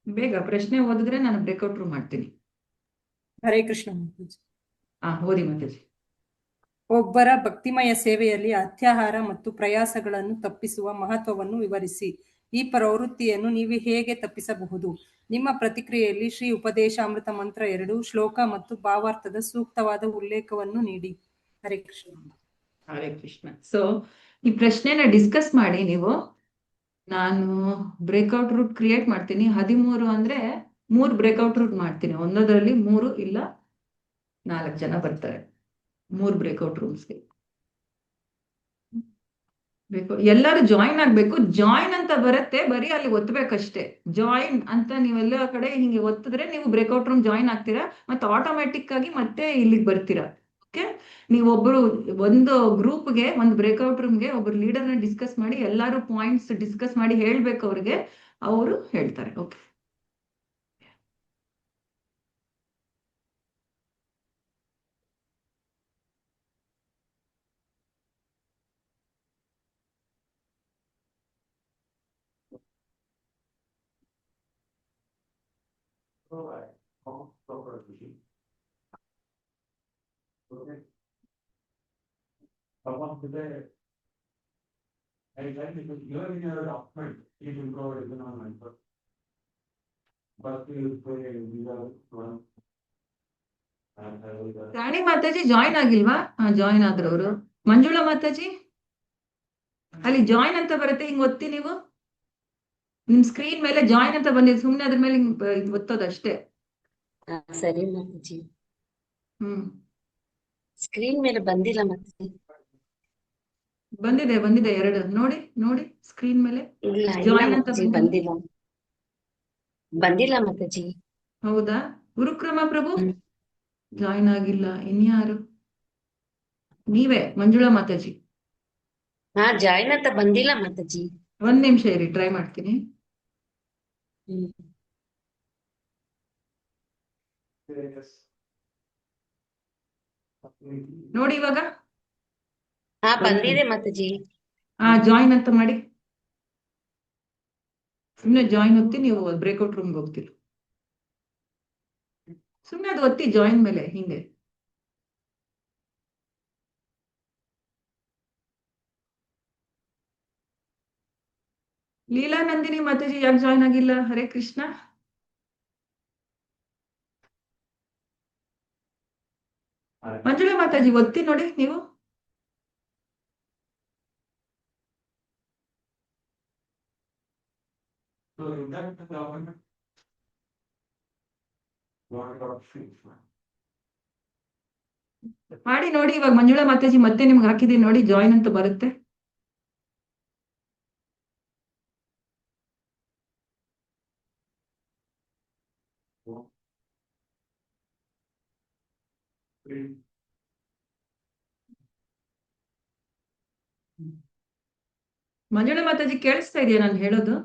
ಬೇಗ ಪ್ರಶ್ನೆ ಓದಿದ್ರೆ ನಾನು ಬ್ರೇಕ್ಔಟ್ ರೂಮ್ ಮಾಡ್ತೀನಿ. ಹರೇ ಕೃಷ್ಣ ಮಾತಾಜಿ. ಓದಿ ಮಾತಾಜಿ. ಒಬ್ಬರ ಭಕ್ತಿಮಯ ಸೇವೆಯಲ್ಲಿ ಅತ್ಯಾಹಾರ ಮತ್ತು ಪ್ರಯಾಸಗಳನ್ನು ತಪ್ಪಿಸುವ ಮಹತ್ವವನ್ನು ವಿವರಿಸಿ. ಈ ಪ್ರವೃತ್ತಿಯನ್ನು ನೀವು ಹೇಗೆ ತಪ್ಪಿಸಬಹುದು? ನಿಮ್ಮ ಪ್ರತಿಕ್ರಿಯೆಯಲ್ಲಿ ಶ್ರೀ ಉಪದೇಶಾಮೃತ ಮಂತ್ರ 2 ಶ್ಲೋಕ ಮತ್ತು ಭಾವಾರ್ಥದ ಸೂಕ್ತವಾದ ಉಲ್ಲೇಖವನ್ನು ನೀಡಿ. ಹರೇ ಕೃಷ್ಣ. ಹರೇ ಕೃಷ್ಣ. ಸೊ ಈ ಪ್ರಶ್ನೆನ ಡಿಸ್ಕಸ್ ಮಾಡಿ ನೀವು. ನಾನು ಬ್ರೇಕ್ಔಟ್ ರೂಟ್ ಕ್ರಿಯೇಟ್ ಮಾಡ್ತೀನಿ. 13 ಅಂದ್ರೆ 3 ಬ್ರೇಕ್ಔಟ್ ರೂಟ್ ಮಾಡ್ತೀನಿ. ಒಂದೊಂದರಲ್ಲಿ 3 ಇಲ್ಲ 4 ಜನ ಬರ್ತಾರೆ. 3 ಬ್ರೇಕ್ಔಟ್ ರೂಮ್ಸ್ಗೆ ಬೇಕು. ಎಲ್ಲರೂ ಜಾಯಿನ್ ಆಗ್ಬೇಕು. ಜಾಯಿನ್ ಅಂತ ಬರುತ್ತೆ, ಬರೀ ಅಲ್ಲಿ ಒತ್ತಬೇಕಷ್ಟೇ. ಜಾಯಿನ್ ಅಂತ ನೀವೆಲ್ಲ ಕಡೆ ಹಿಂಗೆ ಒತ್ತಿದ್ರೆ ನೀವು ಬ್ರೇಕ್ಔಟ್ ರೂಮ್ ಜಾಯಿನ್ ಆಗ್ತೀರಾ, ಮತ್ತೆ ಆಟೋಮೆಟಿಕ್ ಆಗಿ ಮತ್ತೆ ಇಲ್ಲಿಗೆ ಬರ್ತೀರಾ. ಓಕೆ, ನೀವೊಬ್ರು ಒಂದು ಗ್ರೂಪ್ಗೆ, ಒಂದು ಬ್ರೇಕ್ಔಟ್ ರೂಮ್ಗೆ ಒಬ್ರು ಲೀಡರ್ನ ಡಿಸ್ಕಸ್ ಮಾಡಿ, ಎಲ್ಲಾರು ಪಾಯಿಂಟ್ಸ್ ಡಿಸ್ಕಸ್ ಮಾಡಿ ಹೇಳ್ಬೇಕು ಅವ್ರಿಗೆ, ಅವರು ಹೇಳ್ತಾರೆ. ಓಕೆ, ರಾಣಿ ಮಾತಾಜಿ ಜಾಯಿನ್ ಆಗಿಲ್ವಾ? ಜಾಯಿನ್ ಆದ್ರು ಅವರು. ಮಂಜುಳಾ ಮಾತಾಜಿ ಅಲ್ಲಿ ಜಾಯಿನ್ ಅಂತ ಬರುತ್ತೆ, ಹಿಂಗ್ ಒತ್ತಿ ನೀವು. ನಿಮ್ ಸ್ಕ್ರೀನ್ ಮೇಲೆ ಜಾಯಿನ್ ಅಂತ ಬಂದಿದೆ, ಸುಮ್ನೆ ಅದ್ರ ಮೇಲೆ ಹಿಂಗ್ ಒತ್ತೋದಷ್ಟೇ. ಸರಿ ಮಾತಾಜಿ. ಹ್ಮ್, ಸ್ಕ್ರೀನ್ ಮೇಲೆ ಬಂದಿಲ್ಲ ಮಾತಾಜಿ. ಬಂದಿದೆ 2 ನೋಡಿ ಸ್ಕ್ರೀನ್ ಮೇಲೆ ಇಲ್ಲ ಜಾಯಿನ್ ಅಂತ ಮಾತಾಜಿ, ಬಂದಿಲ್ಲ ಮಾತಾಜಿ. ಹೌದಾ? ಗುರುಕ್ರಮ ಪ್ರಭು ಜಾಯಿನ್ ಆಗಿಲ್ಲ. ಇನ್ಯಾರು? ನೀವೇ ಮಂಜುಳಾ ಮಾತಾಜಿ. ಜಾಯಿನ್ ಅಂತ ಬಂದಿಲ್ಲ ಮಾತಾಜಿ. 1 ನಿಮಿಷ ಇರಿ, ಟ್ರೈ ಮಾಡ್ತೀನಿ. ನೋಡಿ ಇವಾಗ. ಬಂದಿದೆ ಮಾತಾಜಿ. ಜಾಯಿನ್ ಅಂತ ಮಾಡಿ. ಸುಮ್ನೆ ಜಾಯಿನ್ ಒತ್ತಿ, ನೀವು ಬ್ರೇಕ್ಔಟ್ ರೂಮ್ಗೆ ಹೋಗ್ತೀರಿ. ಸುಮ್ನೆ ಅದು ಒತ್ತಿ ಜಾಯಿನ್ ಮೇಲೆ ಹಿಂಗೆ. ಲೀಲಾ ನಂದಿನಿ ಮಾತಾಜಿ ಯಾಕೆ ಜಾಯಿನ್ ಆಗಿಲ್ಲ? ಹರೇ ಕೃಷ್ಣ. ಮಂಜುಳಾ ಮಾತಾಜಿ ಒತ್ತಿ ನೋಡಿ ನೀವು. ಮಾಡಿ ನೋಡಿ ಇವಾಗ. ಮಂಜುಳಾ ಮಾತಾಜಿ ಮತ್ತೆ ನಿಮ್ಗೆ ಹಾಕಿದೀನಿ ನೋಡಿ, ಜಾಯಿನ್ ಅಂತ ಬರುತ್ತೆ. ಮಂಜುಳಾ ಮಾತಾಜಿ ಕೇಳಿಸ್ತಾ ಇದೆಯಾ ನಾನು ಹೇಳೋದು?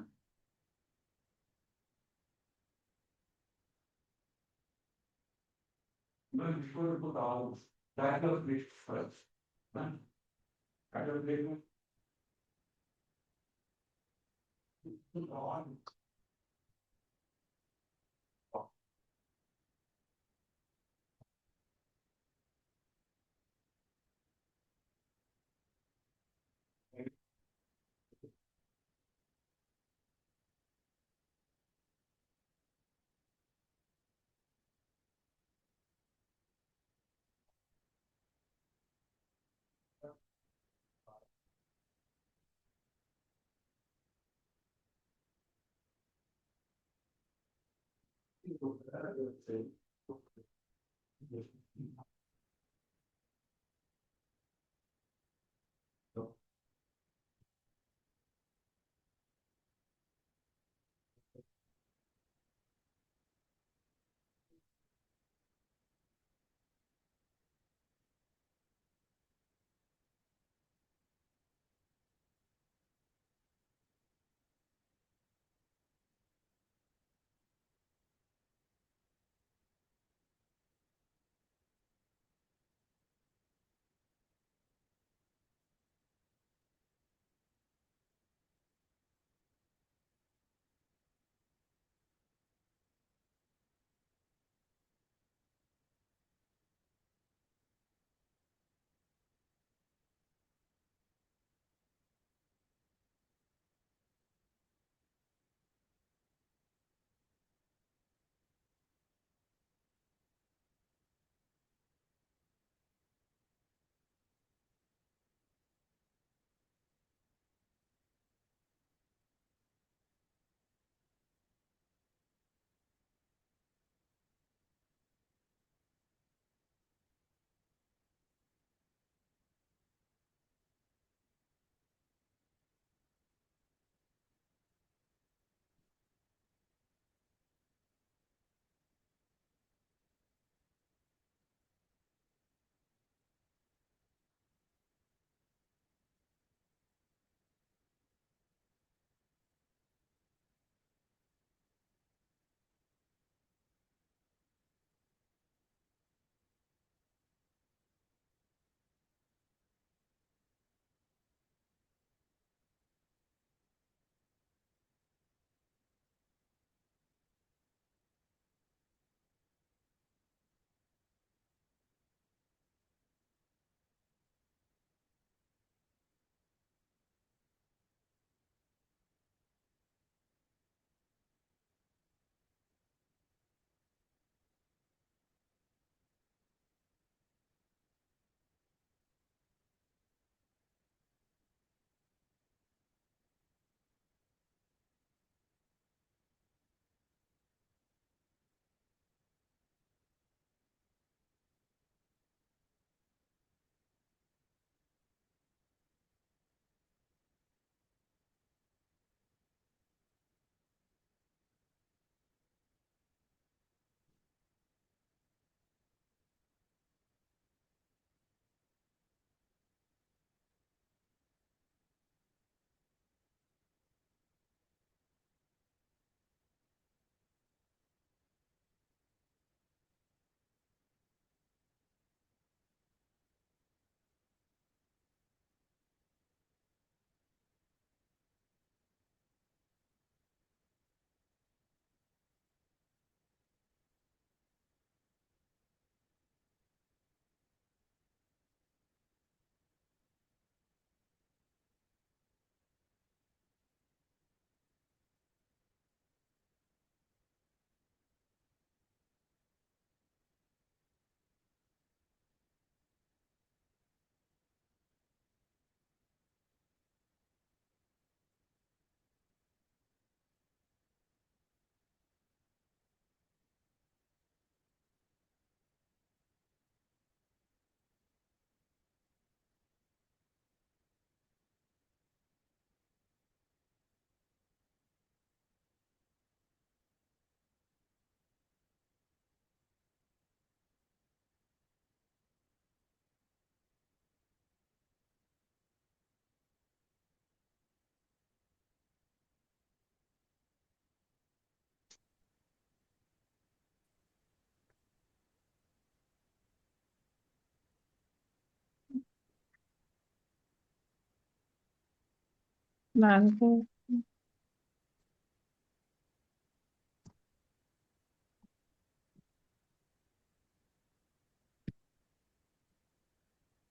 ನಾಲ್ಕು.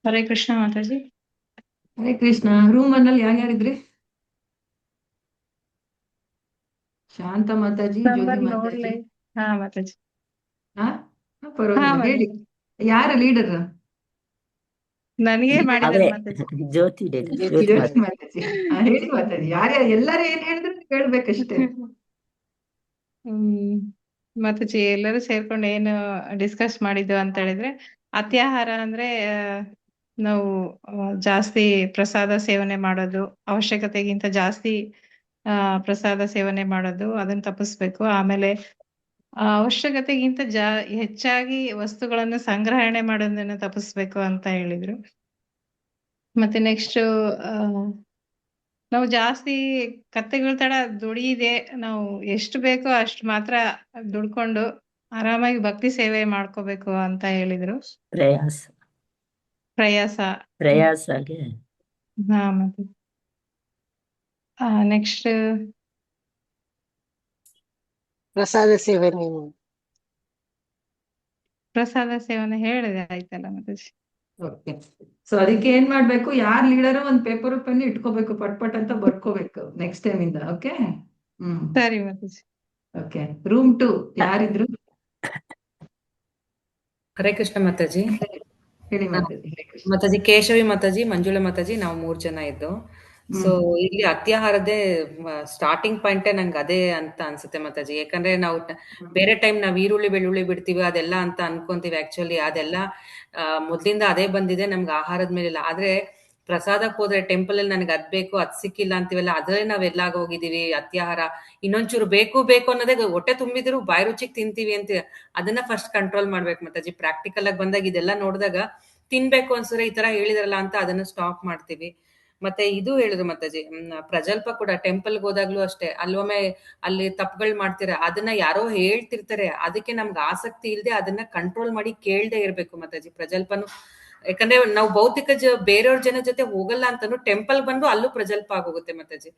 ಹರೇ ಕೃಷ್ಣ ಮಾತಾಜಿ. ಹರೇ ಕೃಷ್ಣ. ರೂಮ್ ಅಲ್ಲಿ ಯಾರ್ಯಾರಿದ್ರಿ? ಶಾಂತ ಮಾತಾಜಿ, ಜ್ಯೋತಿ ನಂಬರ್ ಮಾತಾಜಿ. ನೋಡ್ಲೆ. ಹಾ ಮಾತಾಜಿ. ಹಾ ಪರವಾಗಿಲ್ಲ, ಹೇಳಿ. ಯಾರ ಲೀಡರ್? ನನಗೆ ಮಾಡಿದಾರೆ ಅವರೇ ಮಾತಾಜಿ. ಜ್ಯೋತಿ ಜ್ಯೋತಿ ಜ್ಯೋತಿ ಮಾತಾಜಿ. ಹೇಳಿ ಮಾತಾಜಿ. ಯಾರ್ಯಾರು ಎಲ್ಲರೂ ಏನ್ ಹೇಳಿದ್ರು ಕೇಳ್ಬೇಕಷ್ಟೇ. ಹ್ಮ್ ಮಾತಾಜಿ ಎಲ್ಲರೂ ಸೇರ್ಕೊಂಡು ಏನು ಡಿಸ್ಕಸ್ ಮಾಡಿದ್ದು ಅಂತ ಹೇಳಿದ್ರೆ, ಅತ್ಯಾಹಾರ ಅಂದ್ರೆ ನಾವು ಜಾಸ್ತಿ ಪ್ರಸಾದ ಸೇವನೆ ಮಾಡೋದು, ಅವಶ್ಯಕತೆಗಿಂತ ಜಾಸ್ತಿ ಪ್ರಸಾದ ಸೇವನೆ ಮಾಡೋದು, ಅದನ್ನ ತಪ್ಪಿಸ್ಬೇಕು. ಆಮೇಲೆ ಅವಶ್ಯಕತೆಗಿಂತ ಹೆಚ್ಚಾಗಿ ವಸ್ತುಗಳನ್ನು ಸಂಗ್ರಹಣೆ ಮಾಡೋದನ್ನ ತಪ್ಪಿಸ್ಬೇಕು ಅಂತ ಹೇಳಿದ್ರು. ಮತ್ತೆ ನೆಕ್ಸ್ಟ್ ನಾವು ಜಾಸ್ತಿ ಕತ್ತೆಗಳ ತರ ದುಡಿದೆ, ನಾವು ಎಷ್ಟು ಬೇಕೋ ಅಷ್ಟು ಮಾತ್ರ ದುಡ್ಕೊಂಡು ಆರಾಮಾಗಿ ಭಕ್ತಿ ಸೇವೆ ಮಾಡ್ಕೋಬೇಕು ಅಂತ ಹೇಳಿದ್ರು. ಪ್ರಯಾಸಗೆ ಹಾ ಮತ್ತೆ ನೆಕ್ಸ್ಟ್ ಪ್ರಸಾದ ಸೇವನೆ ಪ್ರಸಾದ ಸೇವನೆ ಹೇಳಿದೆ ಆಯ್ತಲ್ಲ ಮಾತಾಜಿ. ಓಕೆ. ಸೊ ಅದಕ್ಕೆ ಏನ್ ಮಾಡ್ಬೇಕು, ಯಾರ್ ಲೀಡರ್ ಒಂದ್ ಪೇಪರ್ ಪೆನ್ ಇಟ್ಕೋಬೇಕು, ಪಟ್ ಅಂತ ಬರ್ಕೋಬೇಕು ನೆಕ್ಸ್ಟ್ ಟೈಮ್ ಇಂದ. ಓಕೆ. ಸರಿ ಮಾತಾಜಿ. ಓಕೆ. ರೂಮ್ 2 ಯಾರಿದ್ರು? ಹರೇ ಕೃಷ್ಣ ಮಾತಾಜಿ. ಹೇಳಿ ಮಾತಾಜಿ. ಹರೇ ಕೃಷ್ಣ ಮಾತಾಜಿ. ಕೇಶವಿ ಮಾತಾಜಿ, ಮಂಜುಳಾ ಮಾತಾಜಿ, ನಾವು 3 ಜನ ಇದ್ದು. ಸೊ ಇಲ್ಲಿ ಅತ್ಯಾಹಾರದೇ ಸ್ಟಾರ್ಟಿಂಗ್ ಪಾಯಿಂಟೇ ನಂಗೆ ಅದೇ ಅಂತ ಅನ್ಸುತ್ತೆ ಮಾತಾಜಿ. ಯಾಕಂದ್ರೆ ನಾವು ಬೇರೆ ಟೈಮ್ ನಾವ್ ಈರುಳ್ಳಿ ಬೆಳ್ಳುಳ್ಳಿ ಬಿಡ್ತೀವಿ ಅದೆಲ್ಲ ಅಂತ ಅನ್ಕೊಂತೀವಿ. ಆಕ್ಚುಲಿ ಅದೆಲ್ಲ ಮೊದ್ಲಿಂದ ಅದೇ ಬಂದಿದೆ, ನಮ್ಗೆ ಆಹಾರದ ಮೇಲಿಲ್ಲ. ಆದ್ರೆ ಪ್ರಸಾದಕ್ಕೆ ಹೋದ್ರೆ ಟೆಂಪಲ್ ಅಲ್ಲಿ ನನಗೆ ಅದ್ ಬೇಕು ಅದ್ ಸಿಕ್ಕಿಲ್ಲ ಅಂತೀವಲ್ಲ, ಅದ್ರೇ ನಾವ್ ಎಲ್ಲಾಗ ಹೋಗಿದೀವಿ. ಅತ್ಯಾಹಾರ ಇನ್ನೊಂಚೂರು ಬೇಕು ಅನ್ನೋದೇ, ಹೊಟ್ಟೆ ತುಂಬಿದ್ರು ಬಾಯಿ ರುಚಿಗೆ ತಿಂತೀವಿ ಅಂತ, ಅದನ್ನ ಫಸ್ಟ್ ಕಂಟ್ರೋಲ್ ಮಾಡ್ಬೇಕು ಮಾತಾಜಿ. ಪ್ರಾಕ್ಟಿಕಲ್ ಆಗಿ ಬಂದಾಗ ಇದೆಲ್ಲ ನೋಡಿದಾಗ ತಿನ್ಬೇಕು ಅನ್ಸಿದ್ರೆ ಈ ತರ ಹೇಳಿದ್ರಲ್ಲ ಅಂತ ಅದನ್ನ ಸ್ಟಾಪ್ ಮಾಡ್ತೀವಿ. ಮತ್ತೆ ಇದು ಹೇಳಿದ್ರು ಮಾತಾಜಿ, ಪ್ರಜಲ್ಪ ಕೂಡ ಟೆಂಪಲ್ಗೆ ಹೋದಾಗ್ಲೂ ಅಷ್ಟೇ, ಅಲ್ಲೊಮ್ಮೆ ಅಲ್ಲಿ ತಪ್ಪುಗಳು ಮಾಡ್ತೀರಾ, ಅದನ್ನ ಯಾರೋ ಹೇಳ್ತಿರ್ತಾರೆ, ಅದಕ್ಕೆ ನಮ್ಗೆ ಆಸಕ್ತಿ ಇಲ್ಲದೆ ಅದನ್ನ ಕಂಟ್ರೋಲ್ ಮಾಡಿ ಕೇಳ್ದೆ ಇರ್ಬೇಕು ಮಾತಾಜಿ. ಪ್ರಜಲ್ಪನು ಯಾಕಂದ್ರೆ ನಾವು ಭೌತಿಕ ಬೇರೆಯವ್ರ ಜನ ಜೊತೆ ಹೋಗಲ್ಲ ಅಂತಾನು ಟೆಂಪಲ್ ಬಂದು ಅಲ್ಲೂ ಪ್ರಜಲ್ಪ ಆಗೋಗುತ್ತೆ ಮಾತಾಜಿ.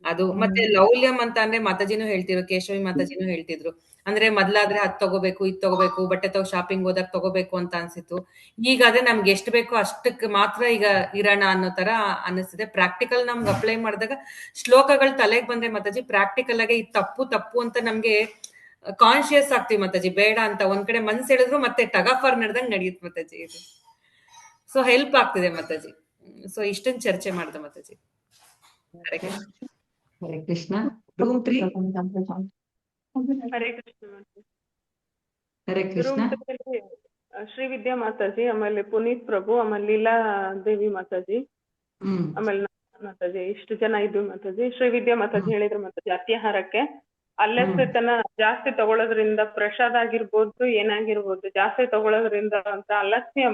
ಅದು ಮತ್ತೆ ಲೌಲ್ಯಂ ಅಂತ ಅಂದ್ರೆ ಮಾತಾಜಿನೂ ಹೇಳ್ತಿದ್ರು, ಕೇಶವಿ ಮಾತಾಜಿನೂ ಹೇಳ್ತಿದ್ರು. ಅಂದ್ರೆ ಮೊದ್ಲಾದ್ರೆ ಅದ್ ತಗೋಬೇಕು ಇದ್ ತಗೋಬೇಕು, ಬಟ್ಟೆ ಶಾಪಿಂಗ್ ಹೋದಾಗ ತಗೋಬೇಕು ಅಂತ ಅನ್ಸಿತ್ತು. ಈಗಾದ್ರೆ ನಮ್ಗೆ ಎಷ್ಟು ಬೇಕೋ ಅಷ್ಟಕ್ಕೆ ಮಾತ್ರ ಈಗ ಇರೋಣ ಅನ್ನೋ ತರ ಅನಿಸ್ತಿದೆ. ಪ್ರಾಕ್ಟಿಕಲ್ ನಮ್ಗೆ ಅಪ್ಲೈ ಮಾಡಿದಾಗ ಶ್ಲೋಕಗಳು ತಲೆಗೆ ಬಂದ್ರೆ ಮಾತಾಜಿ ಪ್ರಾಕ್ಟಿಕಲ್ ಆಗಿ ಇದು ತಪ್ಪು ಅಂತ ನಮ್ಗೆ ಕಾನ್ಶಿಯಸ್ ಆಗ್ತೀವಿ ಮಾತಾಜಿ. ಬೇಡ ಅಂತ ಒಂದ್ ಕಡೆ ಮನ್ಸ್ ಹೇಳಿದ್ರು ಮತ್ತೆ ಟಗಾಫರ್ ನಡೆದಂಗ್ ನಡೆಯುತ್ತೆ ಮಾತಾಜಿ ಇದು. ಸೊ ಹೆಲ್ಪ್ ಆಗ್ತಿದೆ ಮಾತಾಜಿ. ಸೊ ಇಷ್ಟೊಂದು ಚರ್ಚೆ ಮಾಡ್ದೆ ಮಾತಾಜಿ. ಹರೇ ಕೃಷ್ಣ. ರೂಮ್ 3. ಹರೇ ಕೃಷ್ಣ. ಹರೇ ಕೃಷ್ಣ. ರೂಮ್ 2 ಶ್ರೀ ವಿದ್ಯಾ ಮಾತಾಜಿ, ಆಮೇಲೆ ಪುನೀತ್ ಪ್ರಭು, ಆಮೇಲೆ ಲೀಲಾ ದೇವಿ ಮಾತಾಜಿ, ಆಮೇಲೆ ಮಾತಾಜಿ, ಇಷ್ಟು ಜನ ಇದ್ವಿ ಮಾತಾಜಿ. ಶ್ರೀ ವಿದ್ಯಾ ಮಾತಾಜಿ ಹೇಳಿದ್ರು ಮಾತಾಜಿ, ಅತ್ಯಾಹಾರಕ್ಕೆ ಅಲ್ಲಸತನ ಜಾಸ್ತಿ ತಗೊಳ್ಳೋದ್ರಿಂದ, ಪ್ರಸಾದ ಆಗಿರ್ಬೋದು ಏನಾಗಿರ್ಬೋದು ಜಾಸ್ತಿ ತಗೊಳ್ಳೋದ್ರಿಂದ ಅಂತ ಅಲಸ್ಯ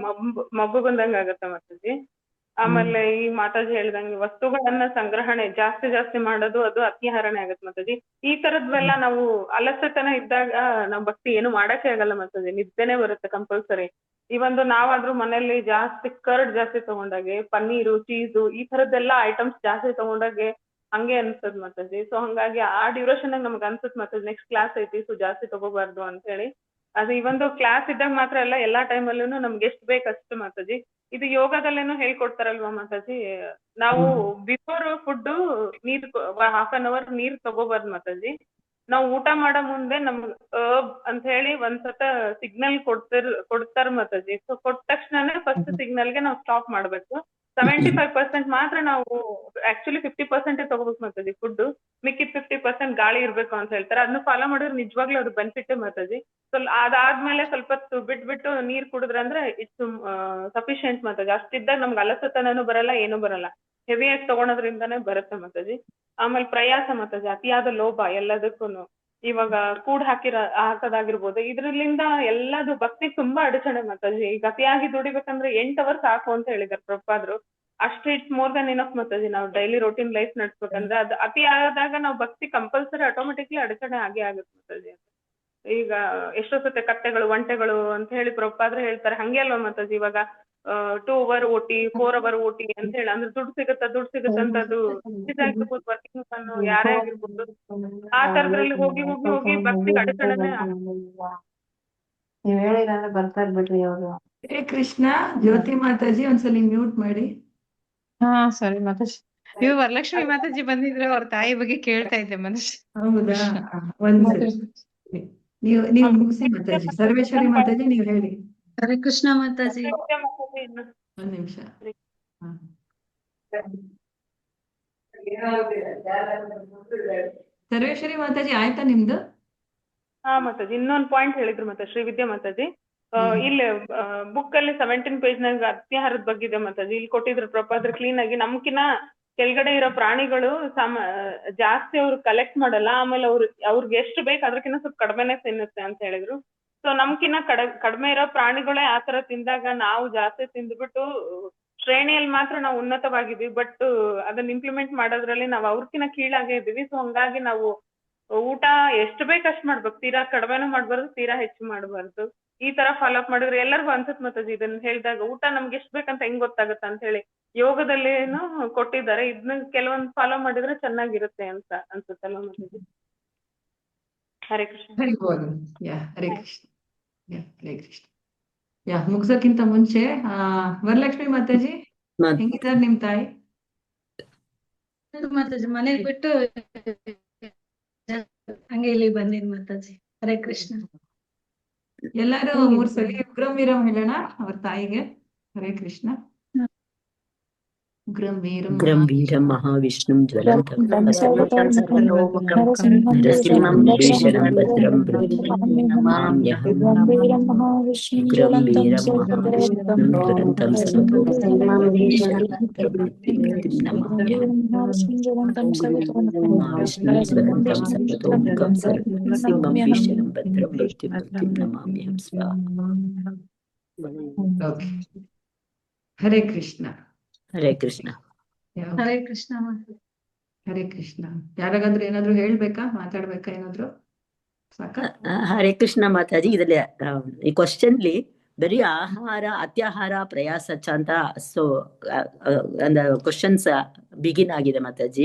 ಮಬ್ಬು ಬಂದಂಗ ಆಗತ್ತ ಮಾತಾಜಿ. ಆಮೇಲೆ ಈ ಮಾತಾಜಿ ಹೇಳ್ದಂಗೆ ವಸ್ತುಗಳನ್ನ ಸಂಗ್ರಹಣೆ ಜಾಸ್ತಿ ಮಾಡೋದು ಅದು ಅತ್ಯಾಹಾರನೇ ಆಗತ್ತೆ ಮಾತಾಜಿ. ಈ ತರದ್ವೆಲ್ಲ ನಾವು ಅಲಸತನ ಇದ್ದಾಗ ನಾವ್ ಭಕ್ತಿ ಏನು ಮಾಡಕ್ಕೆ ಆಗಲ್ಲ ಮಾತಾಜಿ, ನಿದ್ದೆನೆ ಬರುತ್ತೆ ಕಂಪಲ್ಸರಿ. ಈ ಒಂದು ನಾವಾದ್ರೂ ಮನೇಲಿ ಕರ್ಡ್ ಜಾಸ್ತಿ ತಗೊಂಡಾಗೆ, ಪನ್ನೀರು ಚೀಸು ಈ ತರದ್ದೆಲ್ಲ ಐಟಮ್ಸ್ ಜಾಸ್ತಿ ತಗೊಂಡಾಗೆ ಹಂಗೆ ಅನ್ಸದ್ ಮಾತಾಜಿ. ಸೊ ಹಂಗಾಗಿ ಆ ಡ್ಯೂರೇಷನ್ ನಮ್ಗೆ ಅನ್ಸತ್ ಮಾತಾಜಿ, ನೆಕ್ಸ್ಟ್ ಕ್ಲಾಸ್ ಐತಿ ಸೊ ಜಾಸ್ತಿ ತಗೋಬಾರ್ದು ಅಂತ ಹೇಳಿ. ಅದು ಈ ಒಂದು ಕ್ಲಾಸ್ ಇದ್ದಾಗ ಮಾತ್ರ ಅಲ್ಲ, ಎಲ್ಲಾ ಟೈಮಲ್ಲೂ ನಮ್ಗೆ ಎಷ್ಟು ಬೇಕಷ್ಟು ಮಾತಾಜಿ. ಇದು ಯೋಗದಲ್ಲೇನು ಹೇಳ್ಕೊಡ್ತಾರಲ್ವಾ ಮಾತಾಜಿ, ನಾವು ಬಿಫೋರ್ ಫುಡ್ ನೀರ್ 1/2 hour ನೀರ್ ತಗೋಬಾರ್ದು ಮಾತಾಜಿ. ನಾವು ಊಟ ಮಾಡೋ ಮುಂದೆ ನಮ್ಗೆ ಅಂತ ಹೇಳಿ ಒಂದ್ಸತ ಸಿಗ್ನಲ್ ಕೊಡ್ತಾರ ಮಾತಾಜಿ. ಸೊ ಕೊಟ್ಟ ತಕ್ಷಣನೇ ಫಸ್ಟ್ ಸಿಗ್ನಲ್ಗೆ ನಾವು ಸ್ಟಾಪ್ ಮಾಡ್ಬೇಕು. 75% ಮಾತ್ರ ನಾವು ಆಕ್ಚುಲಿ 50% ತಗೋಬೇಕು ಮಾತಾಜಿ ಫುಡ್, ಮಿಕ್ಕಿದ 50% ಗಾಳಿ ಇರ್ಬೇಕು ಅಂತ ಹೇಳ್ತಾರೆ. ಅದನ್ನ ಫಾಲೋ ಮಾಡಿದ್ರೆ ನಿಜವಾಗ್ಲೂ ಅದು ಬೆನಿಫಿಟ್ ಮಾತಾಜಿ. ಸೊ ಅದಾದ್ಮೇಲೆ ಸ್ವಲ್ಪ ಹೊತ್ತು ಬಿಟ್ಬಿಟ್ಟು ನೀರ್ ಕುಡಿದ್ರೆ ಅಂದ್ರೆ ಇಟ್ಸ್ ಸಫಿಶಿಯಂಟ್ ಮಾತಾಜಿ. ಅಷ್ಟಿದ್ದಾಗ ನಮ್ಗೆ ಅಲಸತನೂ ಬರಲ್ಲ, ಏನೂ ಬರಲ್ಲ. ಹೆವಿಯಾಗಿ ತಗೊಳೋದ್ರಿಂದಾನೇ ಬರುತ್ತೆ ಮಾತಾಜಿ. ಆಮೇಲೆ ಪ್ರಯಾಸ ಮಾತಾಜಿ, ಅತಿಯಾದ ಲೋಭ ಎಲ್ಲದಕ್ಕೂನು. ಇವಾಗ ಕೂಡ್ ಹಾಕೋದಾಗಿರ್ಬೋದು, ಇದ್ರಲಿಂದ ಎಲ್ಲದು ಭಕ್ತಿ ತುಂಬಾ ಅಡಚಣೆ ಮಾತಾಜಿ. ಈಗ ಅತಿಯಾಗಿ ದುಡಿಬೇಕಂದ್ರೆ 8 hours ಸಾಕು ಅಂತ ಹೇಳಿದಾರೆ ಪ್ರಭುಪಾದ್ರು. ಅಷ್ಟು it's more than enough Mataji. ನಾವು ಡೈಲಿ ರೋಟೀನ್ ಲೈಫ್ ನಡ್ಸ್ಬೇಕಂದ್ರೆ ಅದು ಅತಿ ಆದಾಗ ನಾವು ಭಕ್ತಿ ಕಂಪಲ್ಸರಿ ಆಟೋಮೆಟಿಕ್ಲಿ ಅಡಚಣೆ ಆಗೇ ಆಗುತ್ತೆ ಮಾತಾಜಿ. ಈಗ ಎಷ್ಟೋ ಸತಿ ಕತ್ತೆಗಳು ಒಂಟೆಗಳು ಅಂತ ಹೇಳಿ ಪ್ರಭುಪಾದ್ರೆ ಹೇಳ್ತಾರೆ, ಹಂಗೆ ಅಲ್ವಾ ಮಾತಾಜಿ. ಇವಾಗ 2 hour OT 4 hour OT ಅಂತ ಹೇಳಿ ಅಂದ್ರೆ ದುಡ್ಡು ಸಿಗುತ್ತ ಅಂತ ಅದು ಆಗಿರ್ಬೋದು, ವರ್ಕಿಂಗ್ ಯಾರೇ ಆಗಿರ್ಬೋದು, ಆ ತರದ್ರಲ್ಲಿ ಹೋಗಿ ಭಕ್ತಿ ಅಡಚಣೆನೆ ನೀವ್ ಹೇಳಿದ್ರೆ ಬರ್ತಾರ ಬಿಡ್ರಿ ಅವರು. ಹರೇ ಕೃಷ್ಣ. ಜ್ಯೋತಿ ಮಾತಾಜಿ ಒಂದ್ಸಲಿ ಮ್ಯೂಟ್ ಮಾಡಿ. ಹಾ ಸರಿ ಮಾತಾಜಿ. ನೀವು ವರಲಕ್ಷ್ಮಿ ಮಾತಾಜಿ ಬಂದಿದ್ರೆ ಅವ್ರ ತಾಯಿ ಬಗ್ಗೆ ಕೇಳ್ತಾ ಇದ್ದೆ ಮನುಷ್ಯ. ಹೌದಾ? ಒಂದ್ಸರಿ ನೀವು ಮುಗಿಸಿ ಮಾತಾಜಿ. ಸರ್ವೇಶ್ವರಿ ಮಾತಾಜಿ ನೀವು ಹೇಳಿ. ಹರೇ ಕೃಷ್ಣ ಮಾತಾಜಿ. ಒಂದ್ ನಿಮಿಷ. ಸರ್ವೇಶ್ವರಿ ಮಾತಾಜಿ ಆಯ್ತಾ ನಿಮ್ದು? ಹಾ ಮಾತಾಜಿ, ಇನ್ನೊಂದ್ ಪಾಯಿಂಟ್ ಹೇಳಿದ್ರು ಮತ್ತೆ ಶ್ರೀವಿದ್ಯಾ ಮಾತಾಜಿ. ಇಲ್ಲಿ ಬುಕ್ ಅಲ್ಲಿ 17 ಪೇಜ್ನಾಗ ಅತ್ಯಾಹಾರದ ಬಗ್ಗೆ ಇದೆ ಮಾತಾಜಿ. ಇಲ್ಲಿ ಕೊಟ್ಟಿದ್ರು ಪ್ರಪಾದ್ರ ಕ್ಲೀನ್ ಆಗಿ. ನಮ್ಕಿನ ಕೆಳಗಡೆ ಇರೋ ಪ್ರಾಣಿಗಳು ಜಾಸ್ತಿ ಅವ್ರು ಕಲೆಕ್ಟ್ ಮಾಡಲ್ಲ, ಆಮೇಲೆ ಅವ್ರಿಗೆ ಎಷ್ಟು ಬೇಕು ಅದಕ್ಕಿಂತ ಸ್ವಲ್ಪ ಕಡಿಮೆನೆ ತಿನ್ನುತ್ತೆ ಅಂತ ಹೇಳಿದ್ರು. ಸೊ ನಮ್ಕಿನ್ನ ಕಡಿಮೆ ಇರೋ ಪ್ರಾಣಿಗಳೇ ಆತರ ತಿಂದಾಗ ನಾವು ಜಾಸ್ತಿ ತಿಂದ್ಬಿಟ್ಟು ಶ್ರೇಣಿಯಲ್ಲಿ ಮಾತ್ರ ನಾವು ಉನ್ನತವಾಗಿದ್ವಿ, ಬಟ್ ಅದನ್ನ ಇಂಪ್ಲಿಮೆಂಟ್ ಮಾಡೋದ್ರಲ್ಲಿ ನಾವು ಅವ್ರಕಿನ್ನ ಕೀಳಾಗೆ ಇದೀವಿ. ಸೊ ಹಂಗಾಗಿ ನಾವು ಊಟ ಎಷ್ಟು ಬೇಕು ಅಷ್ಟು ಮಾಡ್ಬೇಕು, ತೀರಾ ಕಡಿಮೆನೂ ಮಾಡ್ಬಾರ್ದು, ತೀರಾ ಹೆಚ್ಚು ಮಾಡ್ಬಾರ್ದು. ಈ ತರ ಫಾಲೋ ಅಪ್ ಮಾಡಿದ್ರೆ ಎಲ್ಲರಿಗೂ ಅನ್ಸುತ್ತೆ ಮಾತಾಜಿ. ಇದನ್ನ ಹೇಳಿದಾಗ ಊಟ ನಮ್ಗೆ ಎಷ್ಟು ಬೇಕಂತ ಹೆಂಗ್ ಗೊತ್ತಾಗುತ್ತೆ ಅಂತ ಹೇಳಿ ಯೋಗದಲ್ಲೇನು ಕೊಟ್ಟಿದ್ದಾರೆ. ಇದನ್ನ ಕೆಲವೊಂದು ಫಾಲೋ ಮಾಡಿದ್ರೆ ಚೆನ್ನಾಗಿರುತ್ತೆ ಅಂತ ಅನ್ಸುತ್ತಲ್ಲ ಮಾತಾಜಿ. ಹರೇ ಕೃಷ್ಣ. ಹರಿ ಬೋಲ್. ಹರೇ ಕೃಷ್ಣ. ಹರೇ ಕೃಷ್ಣ. ಮುಗ್ಸಕ್ಕಿಂತ ಮುಂಚೆ ವರಲಕ್ಷ್ಮಿ ಮಾತಾಜಿ ಹೆಂಗಿದ್ದಾರೆ ನಿಮ್ ತಾಯಿ? ಮಾತಾಜಿ ಮನೆಗ್ ಬಿಟ್ಟು ಹಂಗೆ ಇಲ್ಲಿ ಬಂದಿನ್ ಮಾತಾಜಿ. ಹರೇ ಕೃಷ್ಣ. ಎಲ್ಲಾರು 3 ಸಲ ಉಗ್ರಂ ವೀರಂ ಹೇಳೋಣ ಅವ್ರ ತಾಯಿಗೆ. ಹರೇ ಕೃಷ್ಣ. ಉಗ್ರಂ ವೀರಂ ಮಹಾವಿಷ್ಣುಂ ಜ್ವಲಂತಂ ಸರ್ವತೋಮುಖಂ ನರಸಿಂಹಂ ಭೀಷಣಂ ಭದ್ರಂ ನಮಾಮ್ಯಹಂ. ಉಗ್ರಂ ವೀರಂ ಮಹಾವಿಷ್ಣುಂ ಜ್ವಲಂತಂ ಸರ್ವತೋಮುಖಂ ನಮಾಮ್ಯಹಂ. ಮಹಾವಿಷ್ಣುಂ ಜ್ವಲಂತಂ ಸರ್ವತೋಮುಖಂ ನರಸಿಂಹಂ ಭೀಷಣಂ ಭದ್ರಂ ಮೃತ್ಯುಂ ನಮಾಮ್ಯಹಂ. ಓಕೆ. ಹರೇ ಕೃಷ್ಣ. ಹರೇ ಕೃಷ್ಣ. ಹರೇ ಕೃಷ್ಣ. ಹರೇ ಕೃಷ್ಣ. ಯಾರಿಗಾದ್ರೂ ಏನಾದ್ರು ಹೇಳ್ಬೇಕಾ, ಮಾತಾಡ್ಬೇಕಾ ಏನಾದ್ರು? ಸಾಕ? ಹರೇ ಕೃಷ್ಣ ಮಾತಾಜಿ. ಇದ್ರಲ್ಲಿ ಈ ಕ್ವಶನ್ಲಿ ಬರೀ ಆಹಾರ, ಅತ್ಯಾಹಾರ, ಪ್ರಯಾಸ ಅಂತ ಸೊ ಕ್ವಶನ್ಸ್ ಬಿಗಿನ್ ಆಗಿದೆ ಮಾತಾಜಿ.